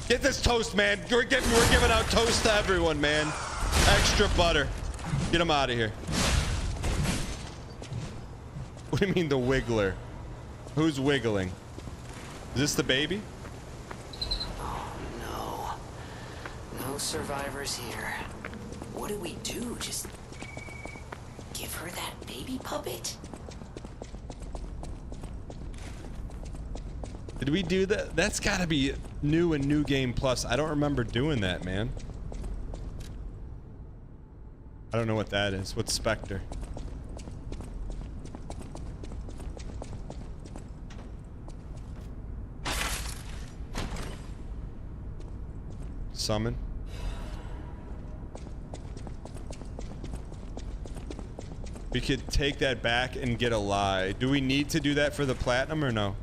Get this toast, man. We're giving out toast to everyone, man. Extra butter. Get him out of here. What do you mean the wiggler? Who's wiggling? Is this the baby? Oh no. No survivors here. What do we do? Just give her that baby puppet? Did we do that? That's gotta be new and New Game Plus. I don't remember doing that, man. I don't know what that is. What's Spectre? Summon. We could take that back and get a lie. Do we need to do that for the platinum or no?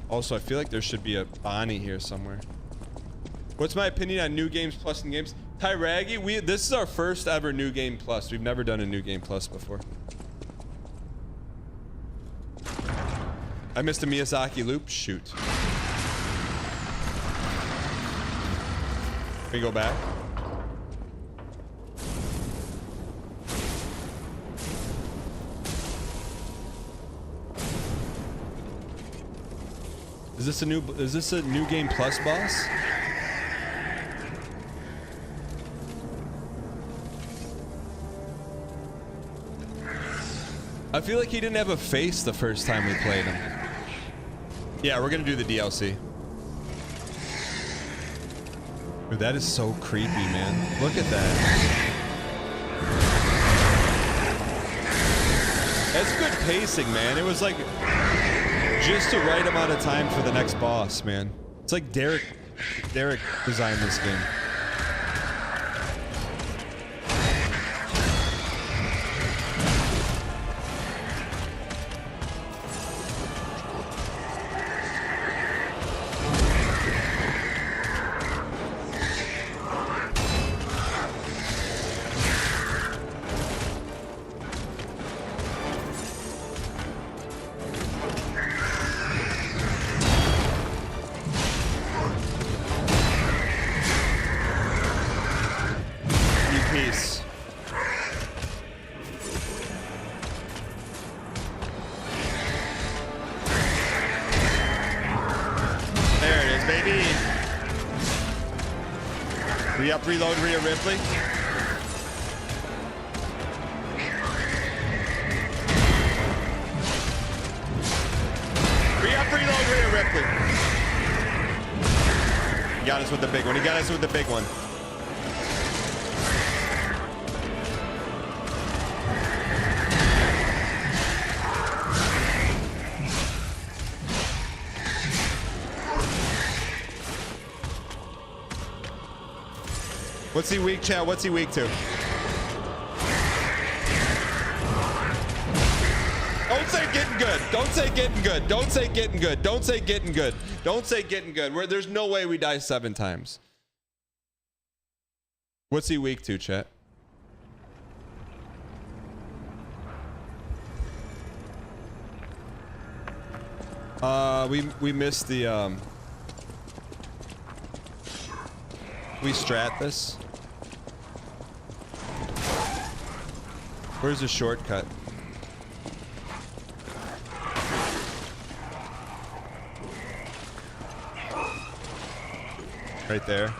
Also, I feel like there should be a Bonnie here somewhere. What's my opinion on New Games Plus and games? Tyragi, this is our first ever New Game Plus. We've never done a New Game Plus before. I missed a Miyazaki loop. Shoot. Can we go back? Is this a New Game Plus boss? I feel like he didn't have a face the first time we played him. Yeah, we're gonna do the DLC. Dude, that is so creepy, man. Look at that. That's good pacing, man. It was like just the right amount of time for the next boss, man. It's like Derek designed this game. Re-up, reload, Rhea Ripley. Re-up, reload, Rhea Ripley. He got us with the big one. He got us with the big one. What's he weak, chat? What's he weak to? Don't say getting good. Don't say getting good. Don't say getting good. Don't say getting good. Don't say getting good. There's no way we die 7 times. What's he weak to, chat? We missed the we strat this. Where's the shortcut? Right there.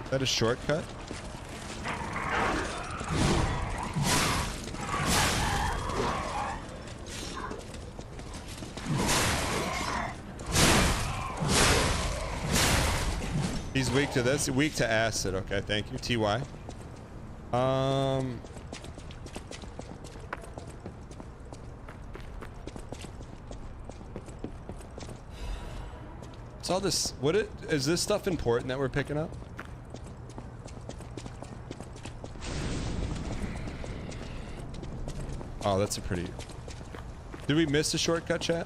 Is that a shortcut? He's weak to this. Weak to acid. Okay, thank you. TY. What's all this? Is this stuff important that we're picking up? Oh, that's a pretty... Did we miss a shortcut, chat?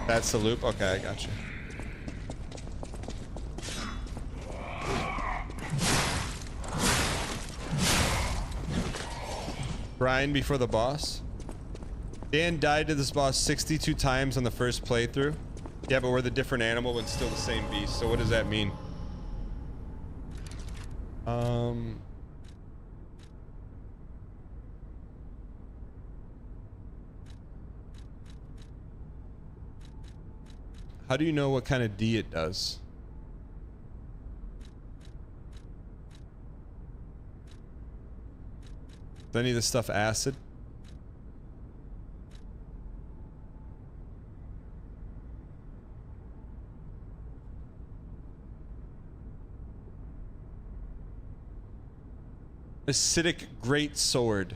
That's the loop? Okay, I got you. Grind before the boss. Dan died to this boss 62 times on the first playthrough. Yeah, but we're the different animal but still the same beast. So what does that mean? How do you know what kind of D it does? Is any of this stuff acid? Acidic great sword.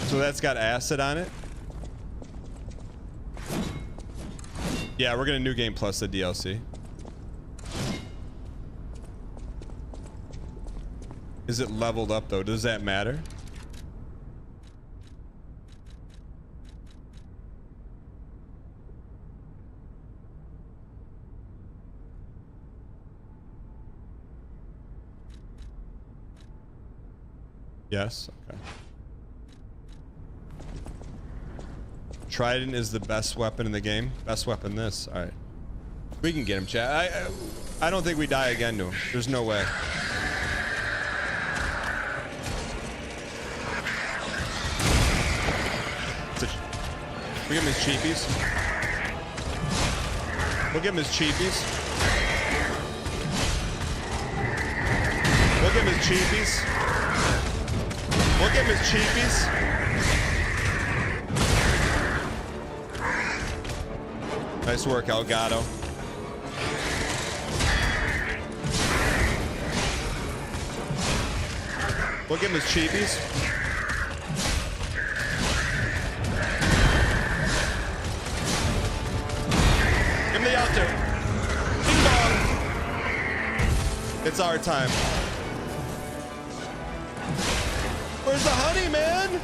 So that's got acid on it. Yeah, we're gonna new game plus the DLC. Is it leveled up though? Does that matter? Yes. Okay. Trident is the best weapon in the game. Best weapon this. All right. We can get him, chat. I don't think we die again to him. There's no way. We give him his cheapies. We'll give him his cheapies. We'll give him his cheapies. We'll give him his cheapies. Nice work, Elgato. We'll give him his cheapies. Give him the altar. Ding dong. It's our time. Where's the honey, man?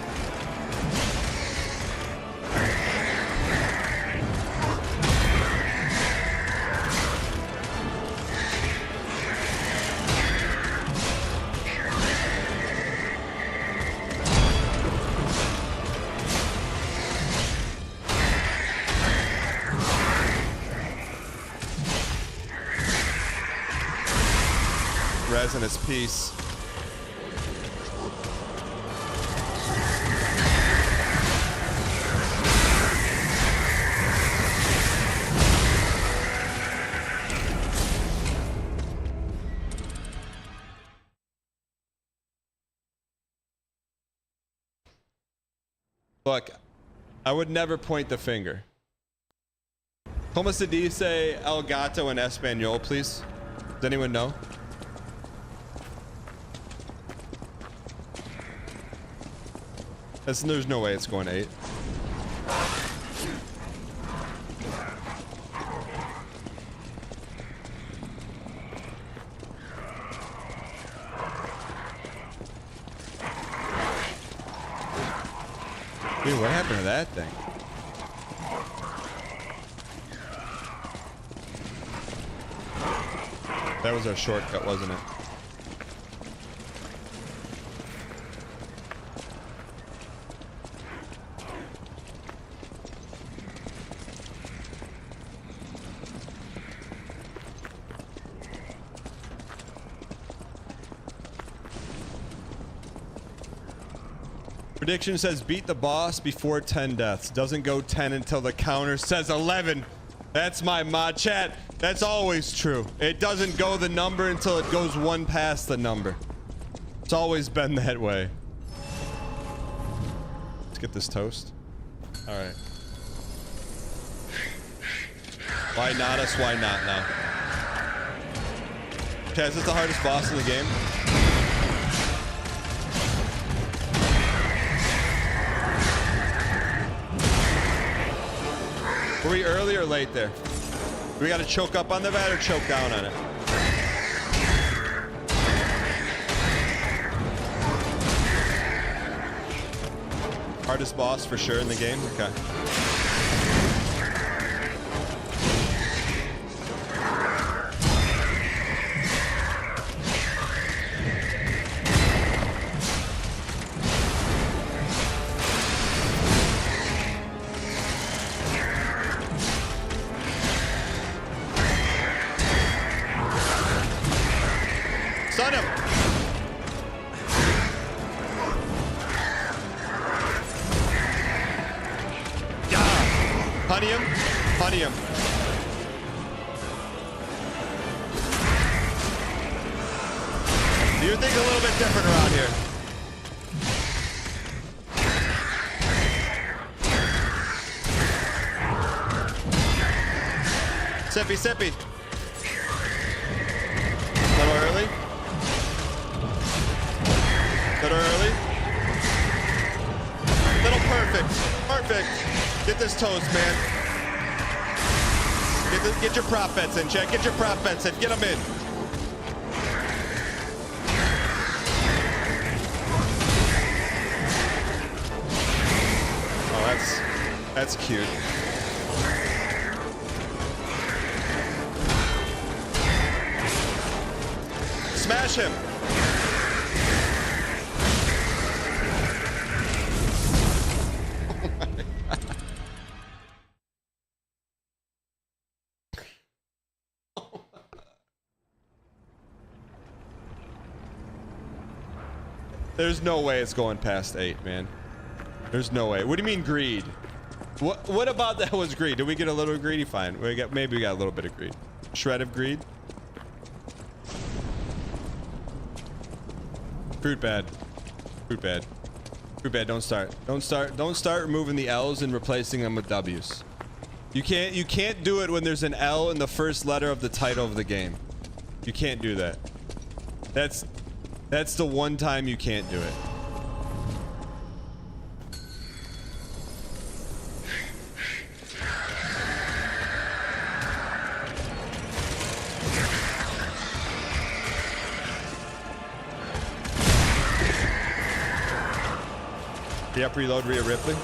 res and his piece. Look, I would never point the finger. Como se dice el gato en español, please? Does anyone know? There's no way it's going to 8. Dude, what happened to that thing? That was our shortcut, wasn't it? Prediction says beat the boss before 10 deaths. Doesn't go 10 until the counter says 11. That's my mod chat. That's always true. It doesn't go the number until it goes 1 past the number. It's always been that way. Let's get this toast. All right. Why not us? Why not now? Okay, is this the hardest boss in the game? Were we early or late there? Do we got to choke up on the bat or choke down on it? Hardest boss for sure in the game? Okay. Stun him! Honey him. Honey him. Do things a little bit different around here? Sippy, sippy. A little early. Little early. Little perfect. Perfect. Get this toast, man. Get your prop bets in, Jack. Get your prop bets in. Get them in. Oh, that's cute. Smash him. There's no way it's going past 8, man. There's no way. What do you mean greed? What about that was greed? Did we get a little greedy? Fine. Maybe we got a little bit of greed. Shred of greed. Fruit bad. Fruit bad. Fruit bad. Don't start. Don't start. Don't start removing the L's and replacing them with W's. You can't do it when there's an L in the first letter of the title of the game. You can't do that. That's the one time you can't do it. Yep, reload Rhea Ripley.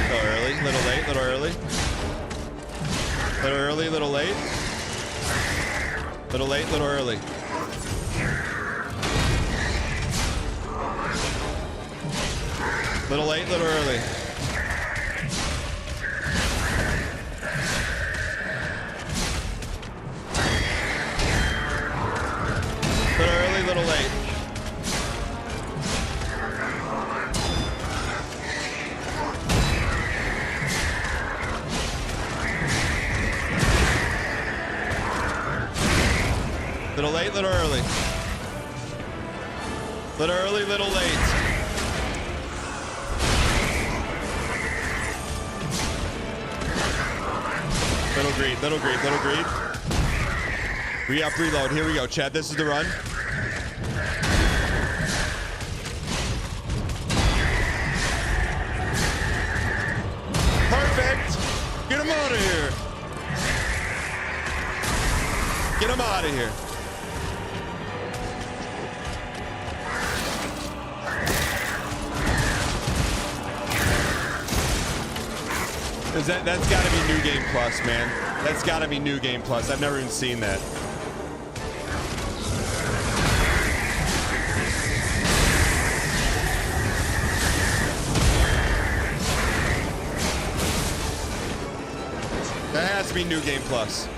Little early, little late, little early. Little early, little late. Little late, little early. Little late, little early. Little early, little late. Little greed, little greed, little greed. Re-up, reload. Here we go, chat. This is the run. Perfect. Get him out of here. Get him out of here. That's got to be New Game Plus, man. That's got to be New Game Plus. I've never even seen that. That has to be New Game Plus.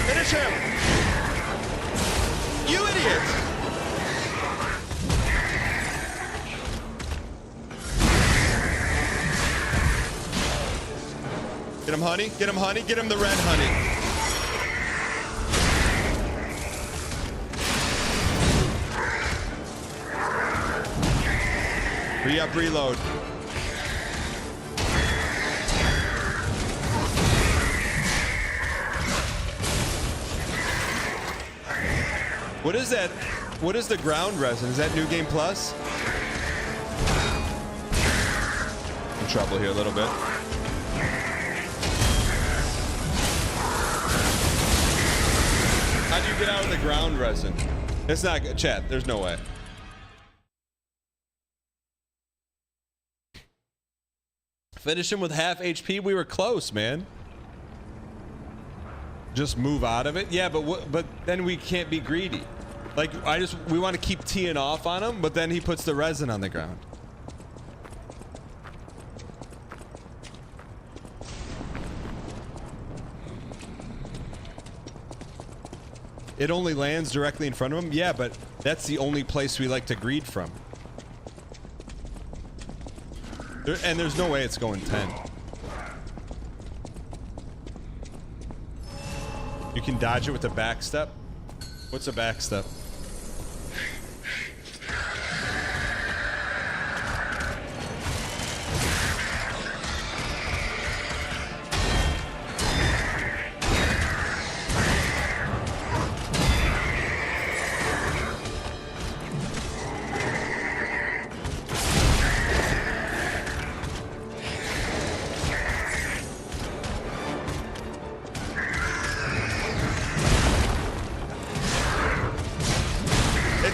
Finish him! You idiot! Get him, honey. Get him, honey. Get him the red honey. Re-up, reload. What is that? What is the ground resin? Is that New Game Plus? In trouble here a little bit. How do you get out of the ground resin? It's not good. Chat, there's no way. Finish him with half HP. We were close, man. Just move out of it. Yeah, but then we can't be greedy. Like we want to keep teeing off on him, but then he puts the resin on the ground. It only lands directly in front of him. Yeah, but that's the only place we like to greed from. And there's no way it's going 10. You can dodge it with a back step. What's a back step?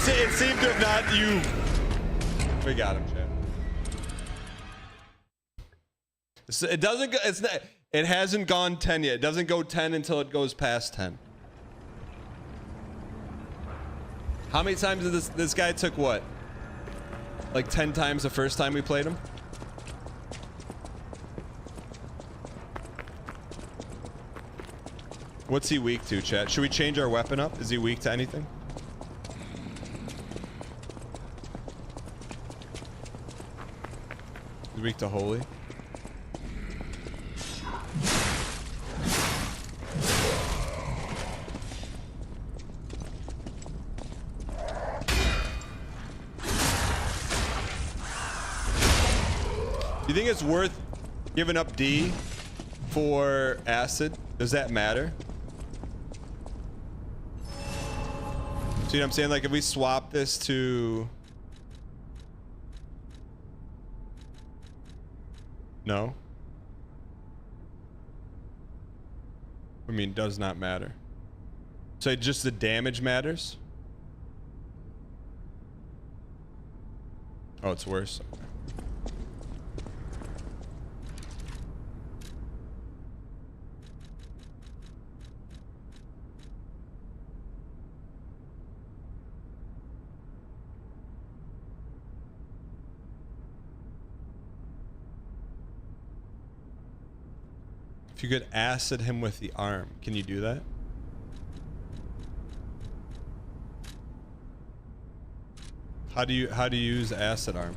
It seemed to have not you. We got him, chat. So it doesn't go. It's not. It hasn't gone 10 yet. It doesn't go 10 until it goes past 10. How many times did this guy took what? Like 10 times the first time we played him? What's he weak to, chat? Should we change our weapon up? Is he weak to anything? He's weak to holy. Do you think it's worth giving up D for acid? Does that matter? See what I'm saying? Like if we swap this to... No? I mean, does not matter. So just the damage matters? Oh, it's worse. If you could acid him with the arm, can you do that? How do you use acid arm?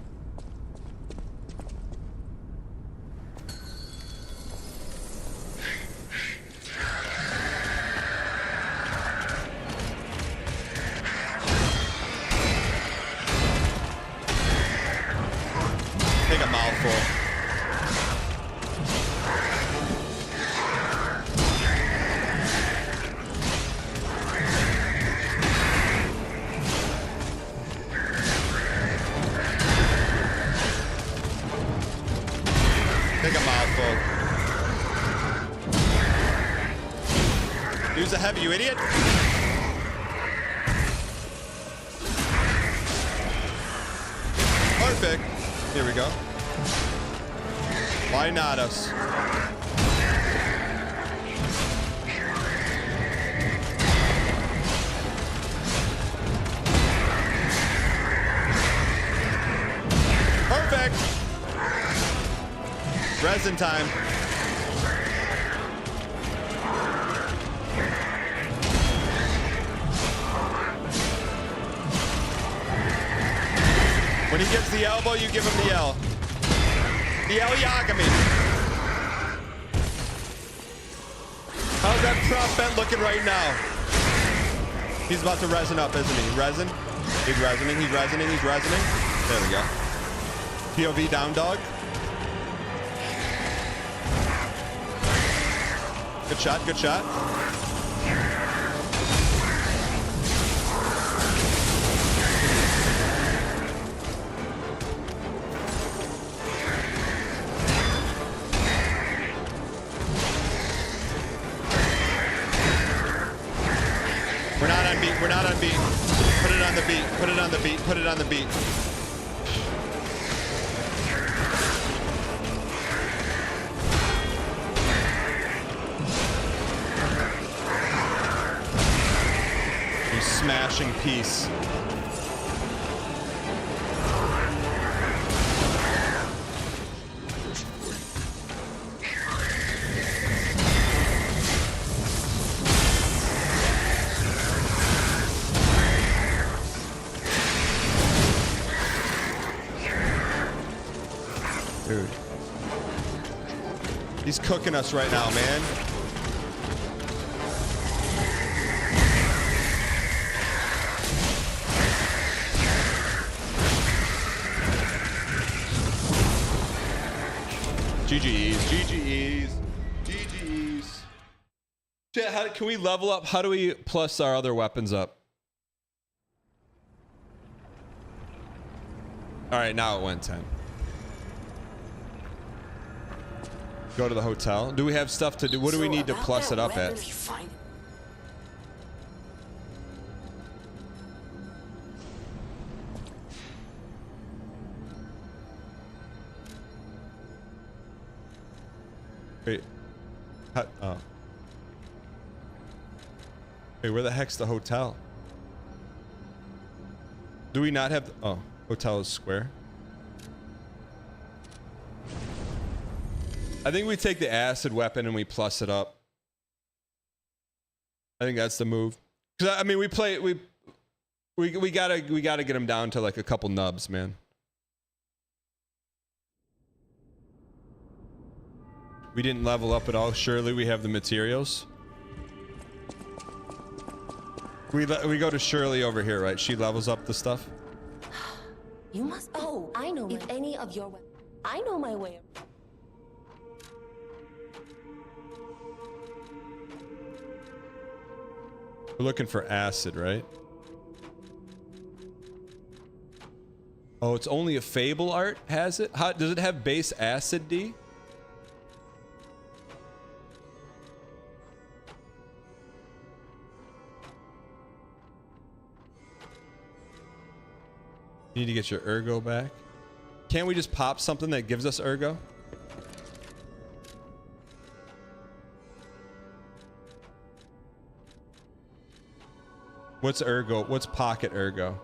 Take a mouthful. Take a mouthful. Use a heavy, you idiot. Perfect. Here we go. Why not us? Perfect. Resin time. When he gives the elbow, you give him the L. The El Yagami. How's that prop bet looking right now? He's about to resin up, isn't he? Resin? He's resining, he's resining, he's resining. There we go. POV down dog. Good shot, good shot. We're not on beat, we're not on beat. Put it on the beat, put it on the beat, put it on the beat. You smashing piece. Dude. He's cooking us right now, man. GG's, GG's, GG's. Chat, how can we level up? How do we plus our other weapons up? All right, now it went 10. Go to the hotel. Do we have stuff to do? What do we need to plus it up at? Wait. Oh. Wait, where the heck's the hotel? Do we not have the, oh, hotel is square. I think we take the acid weapon and we plus it up. I think that's the move. Cause I mean, we gotta get him down to like a couple nubs, man. We didn't level up at all. Surely we have the materials. We go to Shirley over here, right? She levels up the stuff. You must. Oh, I know. If any of your, I know my way. We're looking for acid, right? Oh, it's only a Fable art has it? How, does it have base acid, D? You need to get your ergo back. Can't we just pop something that gives us ergo? What's ergo? What's pocket ergo?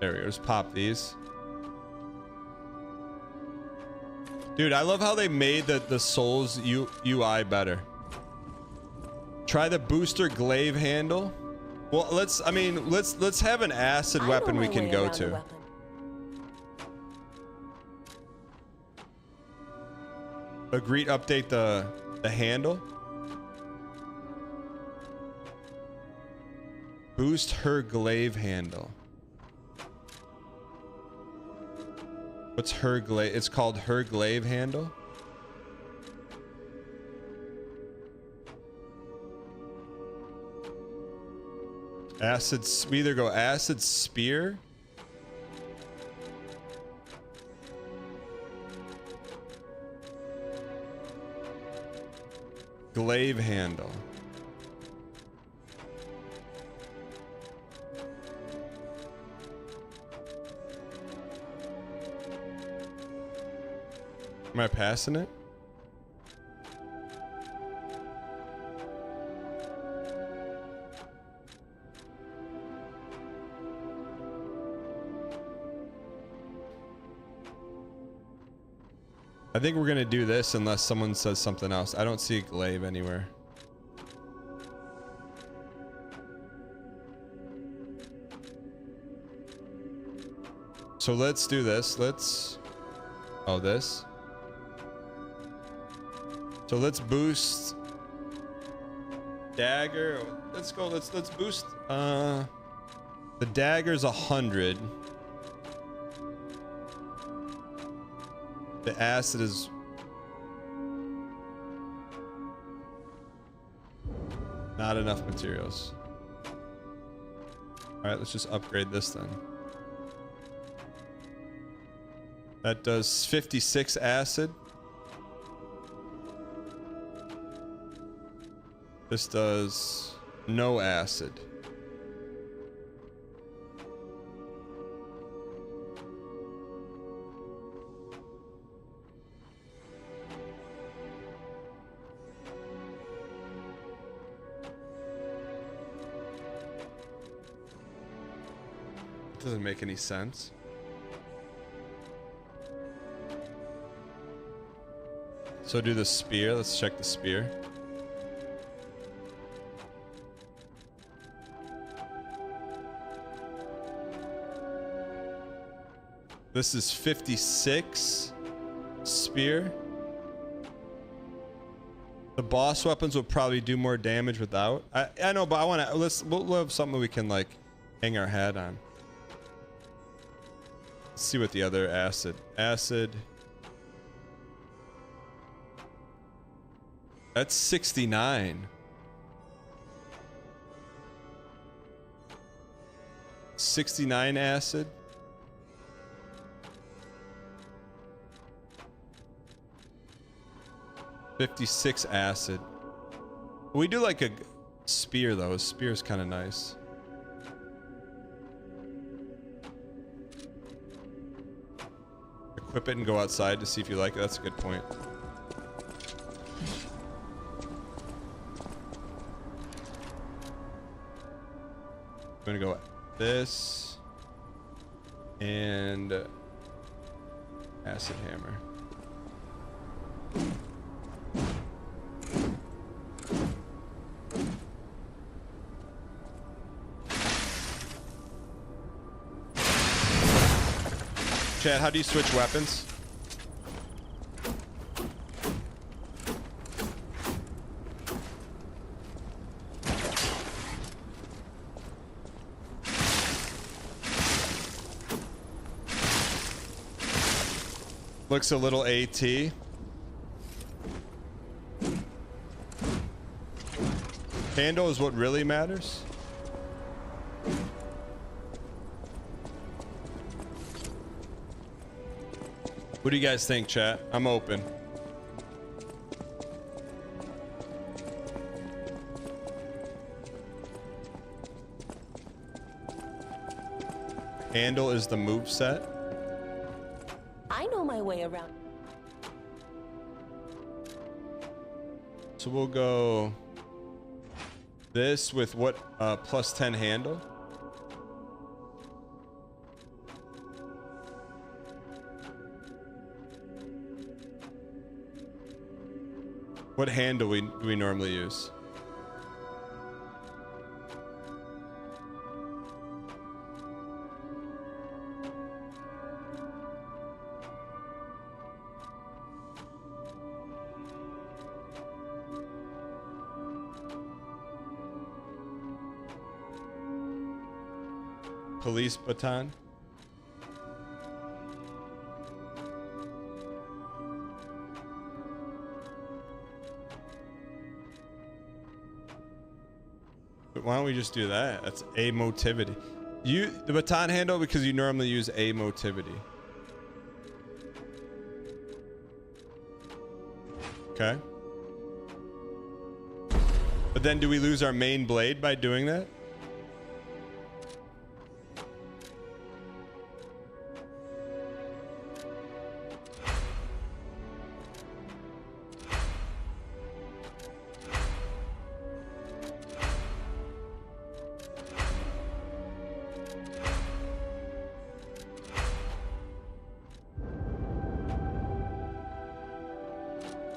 There we go. Just pop these. Dude, I love how they made the Souls UI better. Try the booster glaive handle. Well, let's have an acid weapon we can go to. Agree to update the handle. Boost her glaive handle. What's her glaive? It's called her glaive handle. Acid. We either go acid spear. Glaive handle. Am I passing it? I think we're gonna do this unless someone says something else. I don't see a glaive anywhere. So let's do this. Let's... Oh, this. So let's boost dagger. Let's go. Let's boost. The dagger's 100. The acid is not enough materials. All right, let's just upgrade this then. That does 56 acid. This does no acid. Doesn't make any sense. So do the spear. Let's check the spear. This is 56 spear. The boss weapons will probably do more damage without. I know, but I want to. We'll have something we can like hang our hat on. Let's see what the other acid. That's 69. 69 acid. $56 acid. We do like a spear though. A spear is kind of nice. Equip it and go outside to see if you like it. That's a good point. I'm gonna go this and acid hammer. Chad, how do you switch weapons? Looks a little AT. Handle is what really matters. What do you guys think, chat? I'm open. Handle is the move set. I know my way around. So we'll go this with what plus 10 handle. What handle do we normally use? police baton. But why don't we just do that? That's emotivity. You the baton handle because you normally use emotivity. Okay. But then do we lose our main blade by doing that?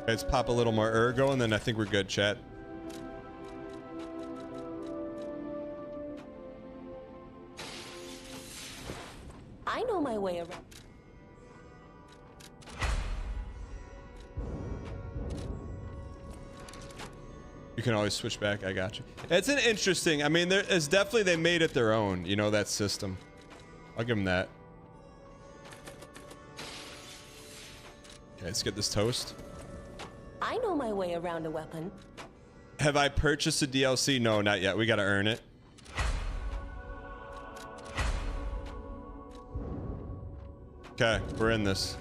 Let's pop a little more ergo and then I think we're good, chat. I know my way around. You can always switch back. I got you. It's an interesting. I mean, there is definitely they made it their own. You know, that system. I'll give them that. Okay, let's get this toast. I know my way around a weapon. Have I purchased a DLC? No, not yet. We gotta earn it. Okay, we're in this.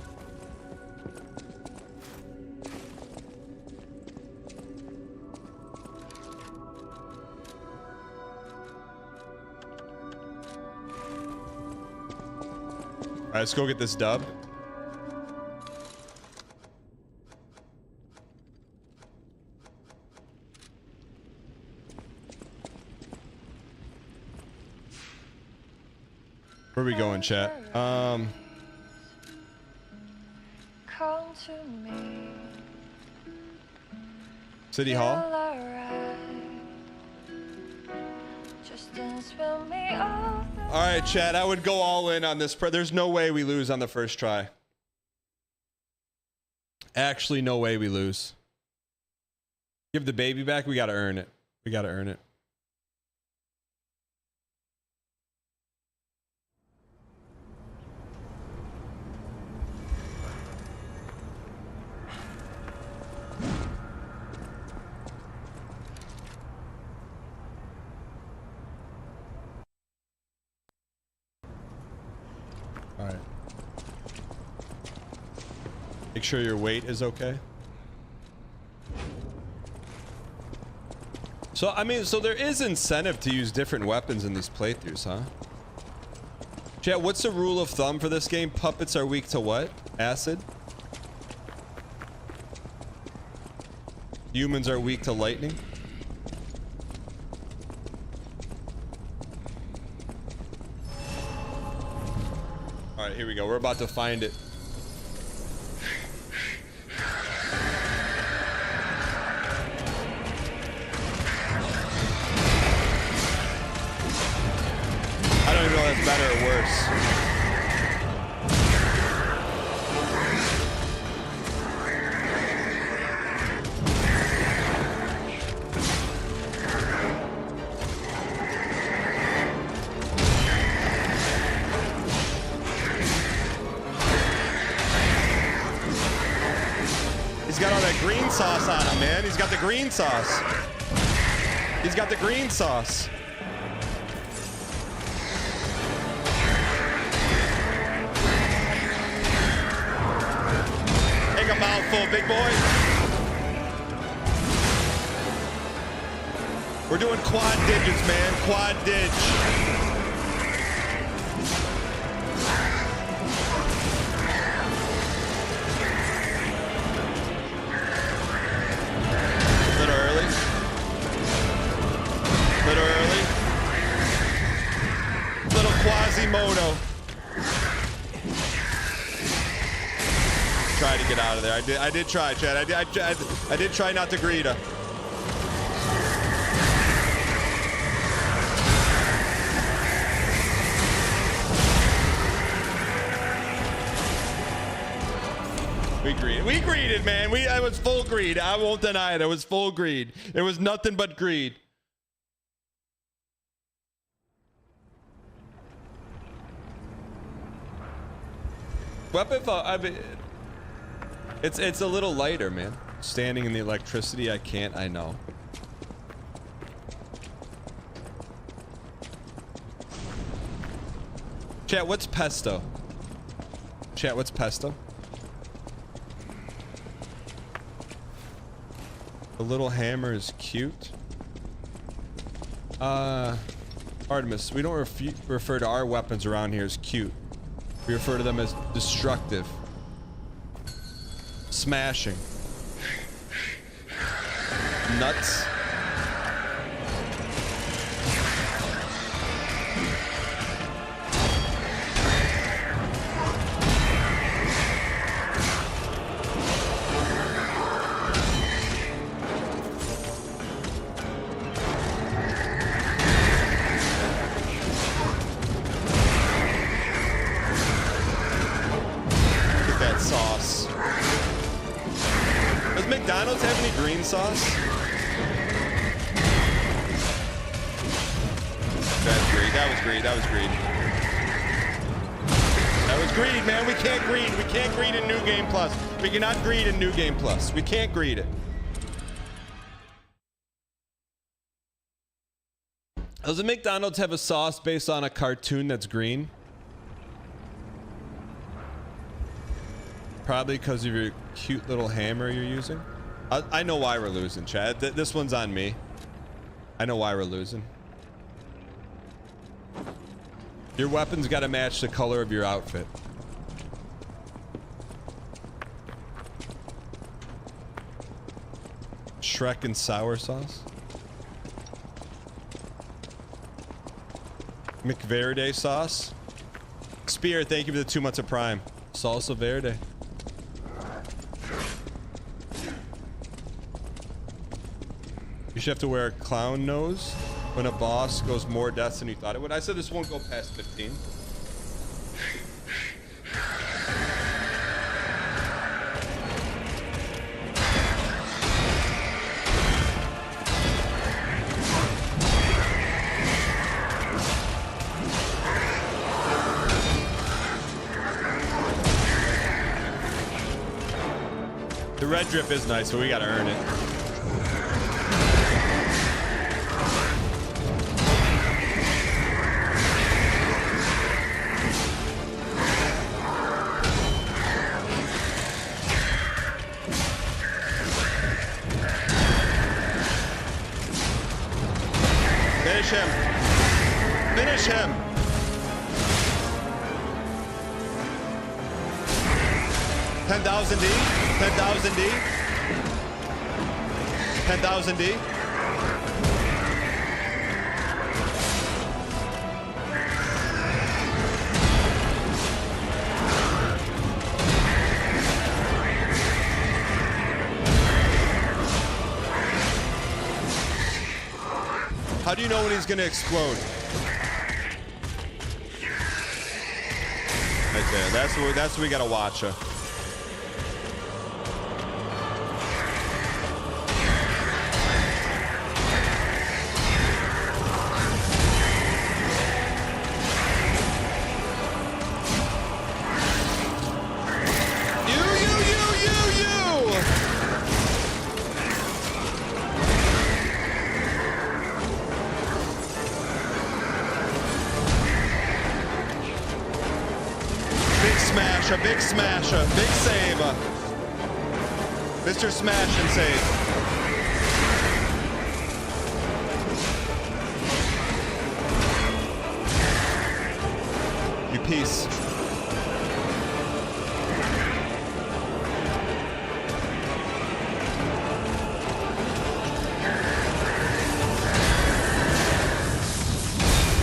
All right, let's go get this dub. Where are we going, chat? Come to me. City Hall. Feel alright. Just dance with me all the All right, chat. I would go all in on this. There's no way we lose on the first try. Actually, no way we lose. Give the baby back. We gotta earn it. We gotta earn it. All right. Make sure your weight is okay. So, I mean, so there is incentive to use different weapons in these playthroughs, huh? Chat, what's the rule of thumb for this game? Puppets are weak to what? Acid? Humans are weak to lightning? All right, here we go. We're about to find it. I don't even know if that's better or worse. He's got all that green sauce on him, man. He's got the green sauce. He's got the green sauce. Take a mouthful, big boy. We're doing quad digits, man. Quad dig. Little early. Little early. Little Quasimodo. Try to get out of there. I did try, Chad. I did try not to greet her. We greeded, man. I was full greed. I won't deny it. I was full greed. It was nothing but greed. Weapon, I mean, it's a little lighter, man. Standing in the electricity, I can't. I know. Chat, what's pesto? Chat, what's pesto? The little hammer is cute. Artemis, we don't refer to our weapons around here as cute. We refer to them as destructive. Smashing. Nuts. McDonald's have any green sauce? That's greed. That was greed. That was greed. That was greed, man. We can't greed. We can't greed in New Game Plus. We cannot greed in New Game Plus. We can't greed it. Does McDonald's have a sauce based on a cartoon that's green? Probably because of your cute little hammer you're using. I know why we're losing, Chad. This one's on me. I know why we're losing. Your weapon's got to match the color of your outfit. Shrek and sour sauce. McVerde sauce. Spear, thank you for the 2 months of Prime. Salsa Verde. You should have to wear a clown nose when a boss goes more deaths than you thought it would. I said this won't go past 15. The red drip is nice, but we gotta earn it. Finish him. Finish him. $10,000 D. 10,000 D. 10,000 D. How do you know when he's gonna explode? Right there. That's what we gotta watch. Big smasher, big save. Mr. Smash and save. You piece.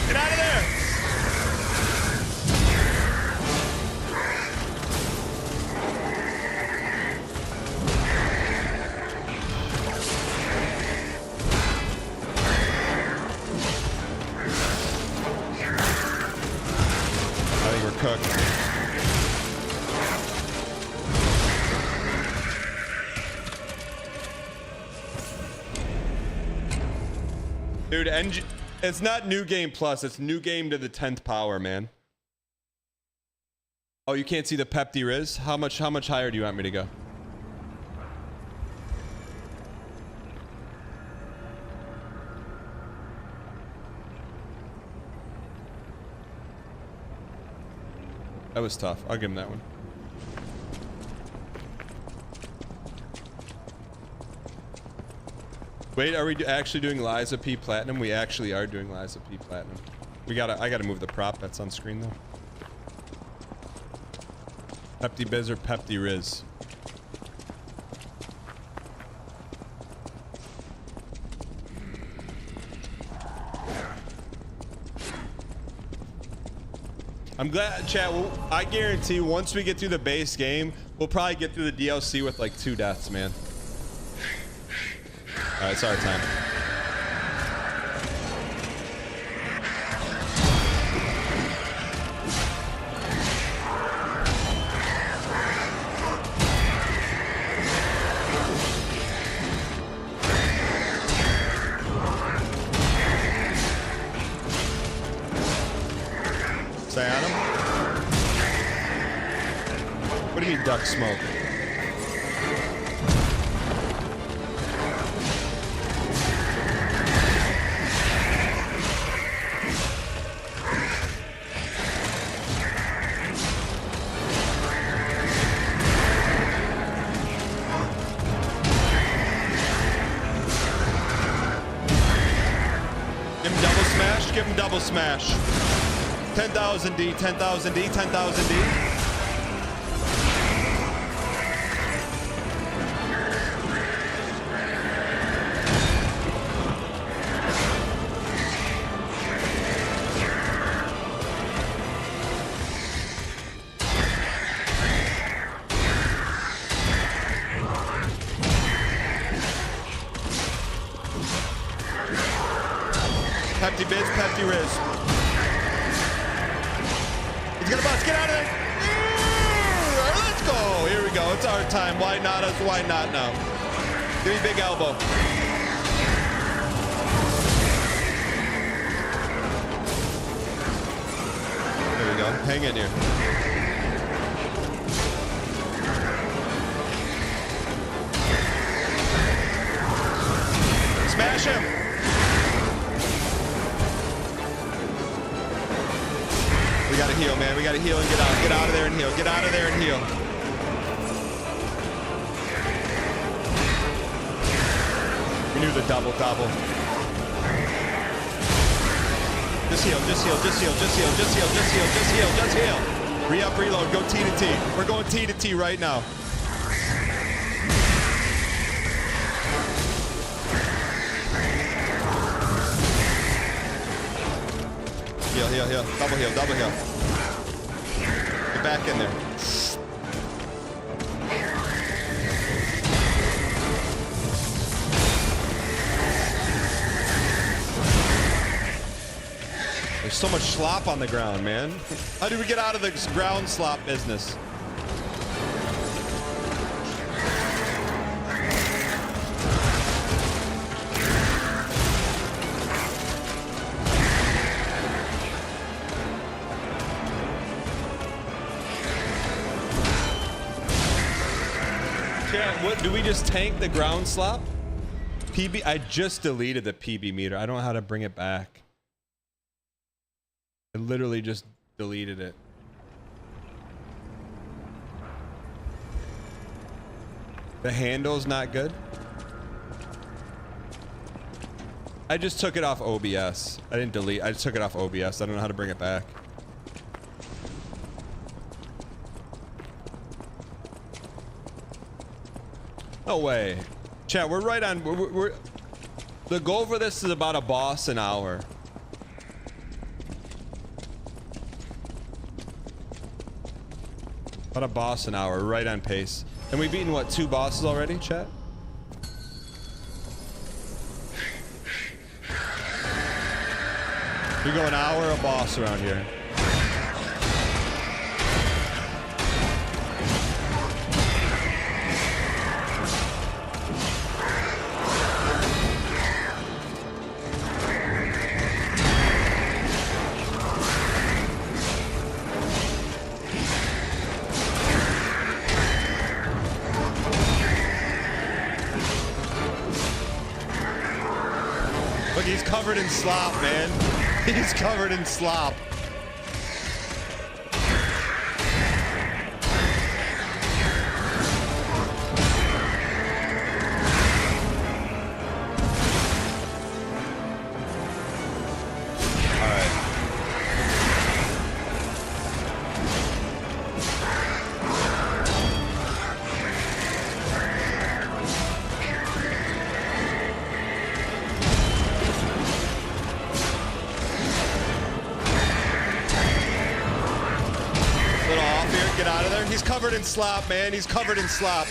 Get out of there. Dude, it's not New Game Plus, it's New Game to the 10th power, man. Oh, you can't see the Pepti Riz? How much higher do you want me to go? That was tough. I'll give him that one. Wait, are we actually doing Liza P Platinum? We actually are doing Liza P Platinum. I gotta move the prop that's on screen though. Pepti Biz or Pepti Riz? I'm glad, chat. I guarantee once we get through the base game, we'll probably get through the DLC with like 2 deaths, man. All right, it's our time. Stay on him. What do you mean duck smoke? Give him double smash. 10,000 D, 10,000 D, 10,000 D. Pepti Biz, Pepti Riz. He's gonna bust. Get out of there. Let's go. Here we go. It's our time. Why not us? Why not now? Give me big elbow. There we go. Hang in here. Smash him. We gotta heal, man. We gotta heal and get out. Get out of there and heal. Get out of there and heal. We knew the double. Just heal, just heal, just heal, just heal, just heal, just heal, just heal, just heal. Re-up, reload. Go T to T. We're going T to T right now. Heal, heal, heal. Double heal, double heal. Get back in there. There's so much slop on the ground, man. How do we get out of this ground slop business? What, do we just tank the ground slop? PB, I just deleted the PB meter. I don't know how to bring it back. I literally just deleted it. The handle's not good. I just took it off OBS. I didn't delete. I just took it off OBS. I don't know how to bring it back. No way. Chat, we're right on. We're the goal for this is about a boss an hour. About a boss an hour. Right on pace. And we've beaten, what, 2 bosses already, chat? We go an hour a boss around here. Look, he's covered in slop, man. He's covered in slop. He's covered in slop, man. He's covered in slop.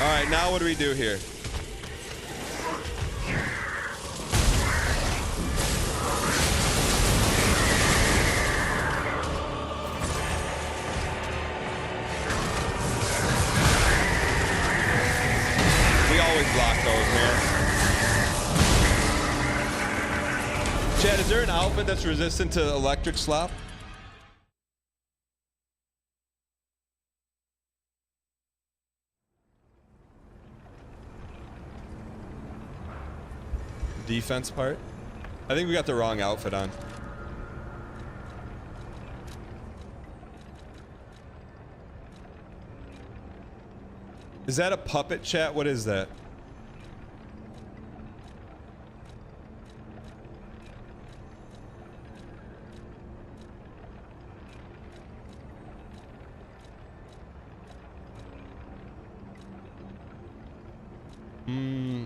All right, now what do we do here? We always block those, man. Chad, is there an outfit that's resistant to electric slop? Defense part. I think we got the wrong outfit on. Is that a puppet, chat? What is that?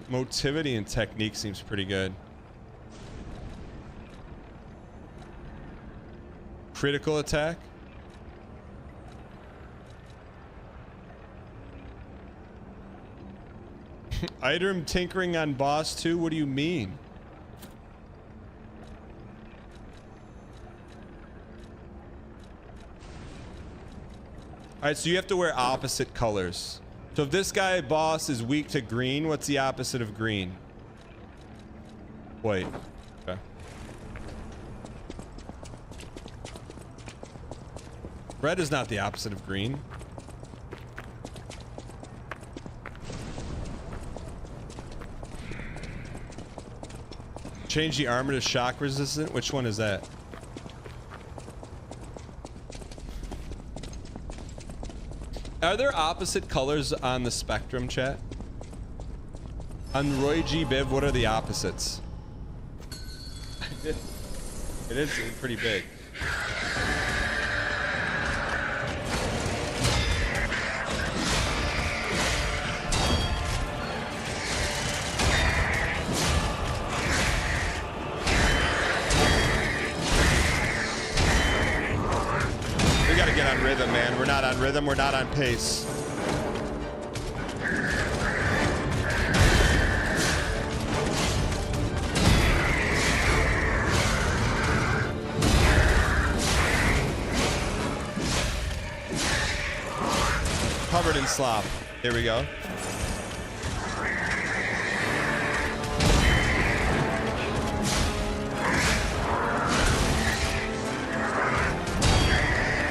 Motivity and technique seems pretty good. Critical attack. Item tinkering on boss 2? What do you mean? Alright, so you have to wear opposite colors. So if this guy boss is weak to green, what's the opposite of green? White. Okay. Red is not the opposite of green. Change the armor to shock resistant. Which one is that? Are there opposite colors on the spectrum, chat? On Roy G. Biv, what are the opposites? It is pretty big. We gotta get on rhythm, man. We're not on rhythm, we're not on pace. Covered in slop. Here we go.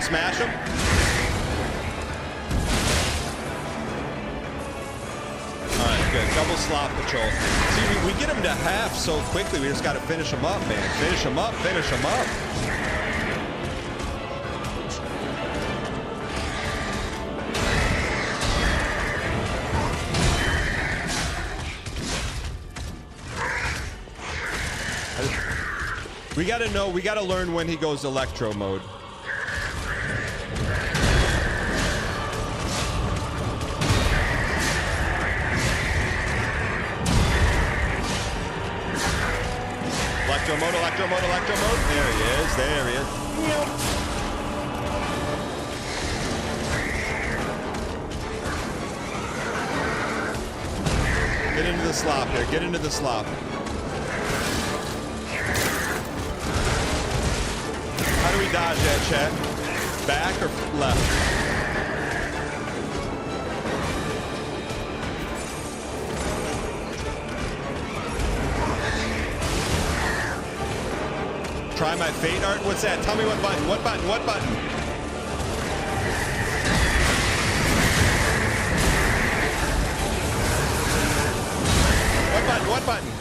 Smash him. Alright, good. Double slop patrol. See, we get him to half so quickly, we just gotta finish him up, man. Finish him up, finish him up. We gotta know, we gotta learn when he goes electro mode. Electro mode, electro mode, electro mode. There he is, there he is. Get into the slop here, get into the slop. How do we dodge that, chat? Back or left? Try my fate art? What's that? Tell me what button, what button, what button? What button, what button?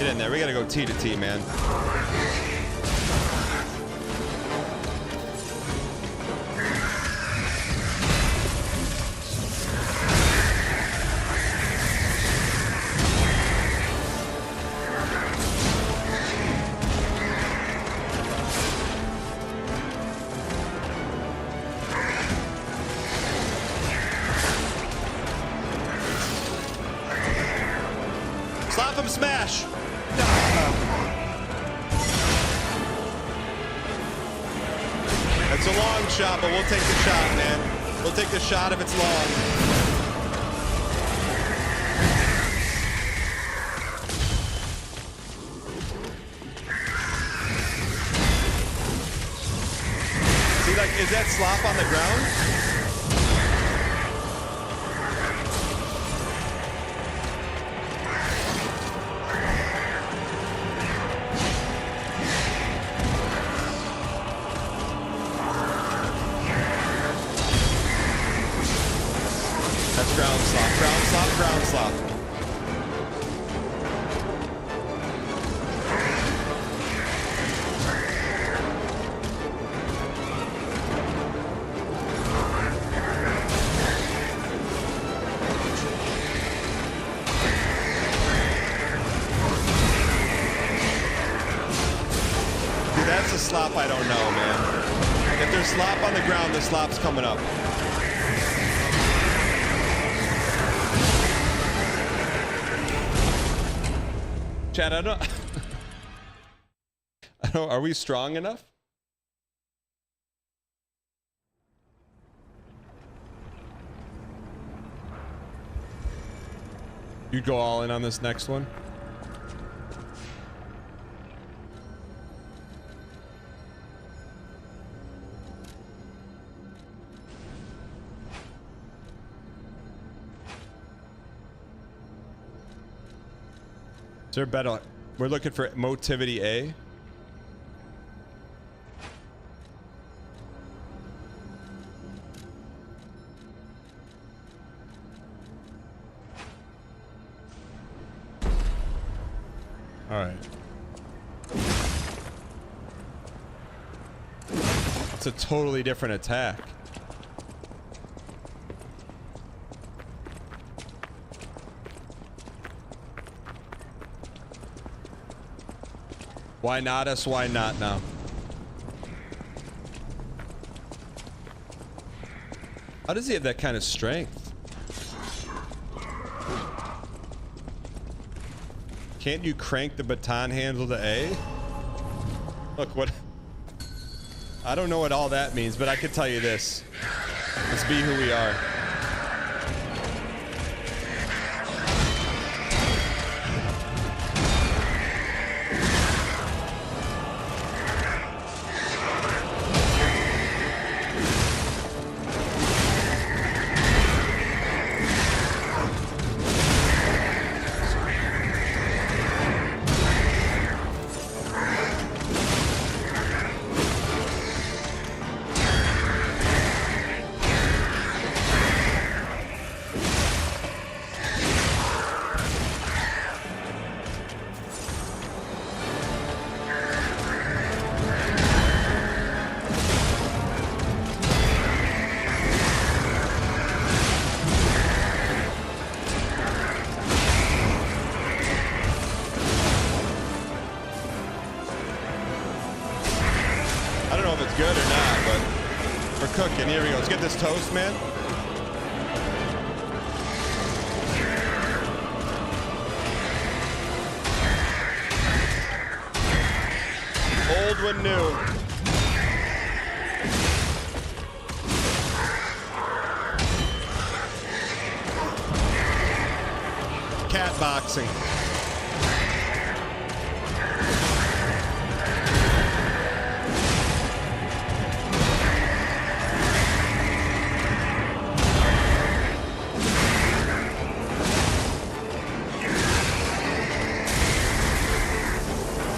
Get in there. We gotta go T to T, man. Slap him, smash! That's a long shot, but we'll take the shot, man. We'll take the shot if it's long. See, like, is that slop on the ground? Ground slop, ground slop, ground slop. Dude, that's a slop I don't know, man. If there's slop on the ground, the slop's coming up. Chad, I don't are we strong enough? You'd go all in on this next one? Is there better? We're looking for motivity A. All right. It's a totally different attack. Why not us? Why not now? How does he have that kind of strength? Can't you crank the baton handle to A? Look, what? I don't know what all that means, but I can tell you this. Let's be who we are. Good or not, but we're cooking. Here we go. Let's get this toast, man. Old one new. Cat boxing.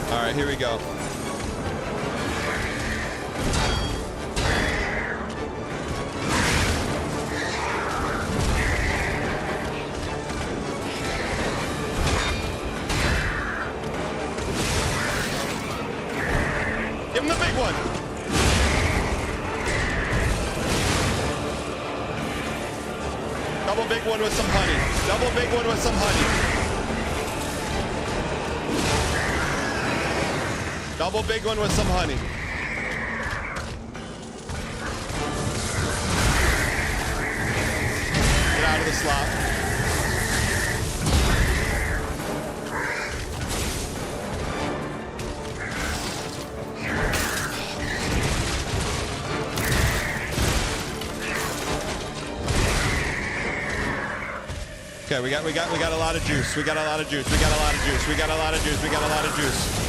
All right, here we go. big one. Double big one with some honey. Double big one with some honey. Double big one with some honey. Get out of the slop. Okay, we got a lot of juice. We got a lot of juice. We got a lot of juice. We got a lot of juice. We got a lot of juice.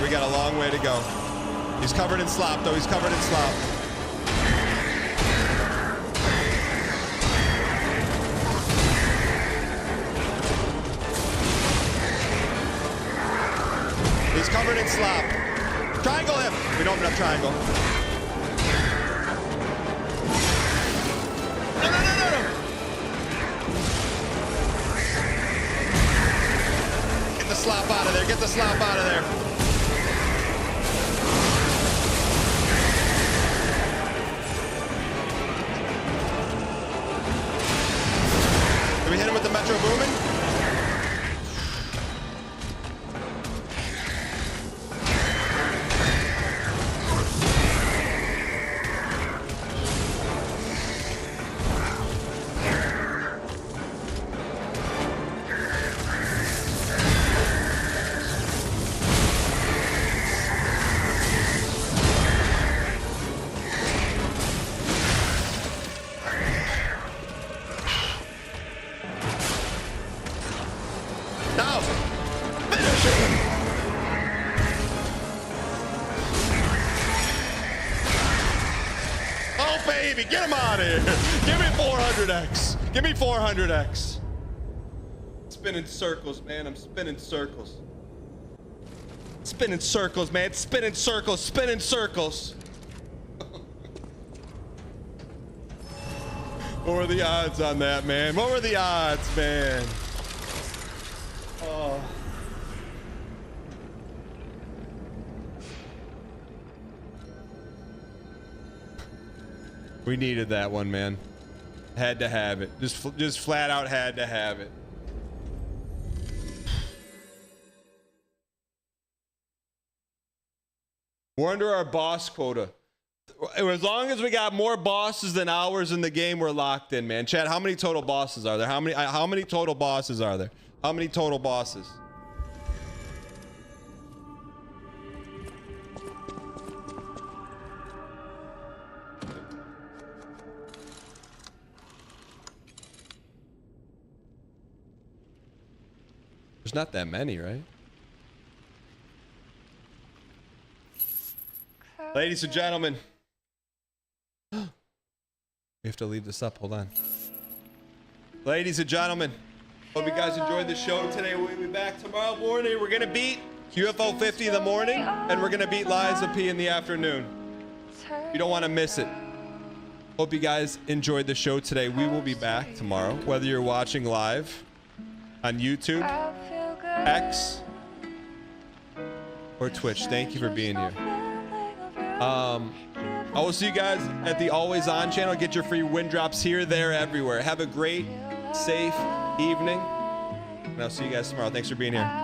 We got a long way to go. He's covered in slop, though. He's covered in slop. He's covered in slop. Triangle him. We don't have enough triangle. No, no, no, no, no. Get the slop out of there. Get the slop out of there. We hit him with the Metro Boomin. Get him out of here. Give me 400x. Give me 400x. Spinning circles, man. I'm spinning circles. Spinning circles, man. Spinning circles. Spinning circles. What were the odds on that, man? What were the odds, man? Oh. We needed that one, man. Had to have it. Just flat out had to have it. We're under our boss quota. As long as we got more bosses than hours in the game, we're locked in, man. Chad, how many total bosses are there? How many total bosses are there? How many total bosses? There's not that many, right? Ladies and gentlemen. We have to leave this up. Hold on. Ladies and gentlemen. Hope you guys enjoyed the show today. We'll be back tomorrow morning. We're going to beat UFO 50 in the morning. And we're going to beat Liza P in the afternoon. You don't want to miss it. Hope you guys enjoyed the show today. We will be back tomorrow. Whether you're watching live on YouTube, X, or Twitch. Thank you for being here. I will see you guys at the Always On channel. Get your free win drops here, there, everywhere. Have a great, safe evening. And I'll see you guys tomorrow. Thanks for being here.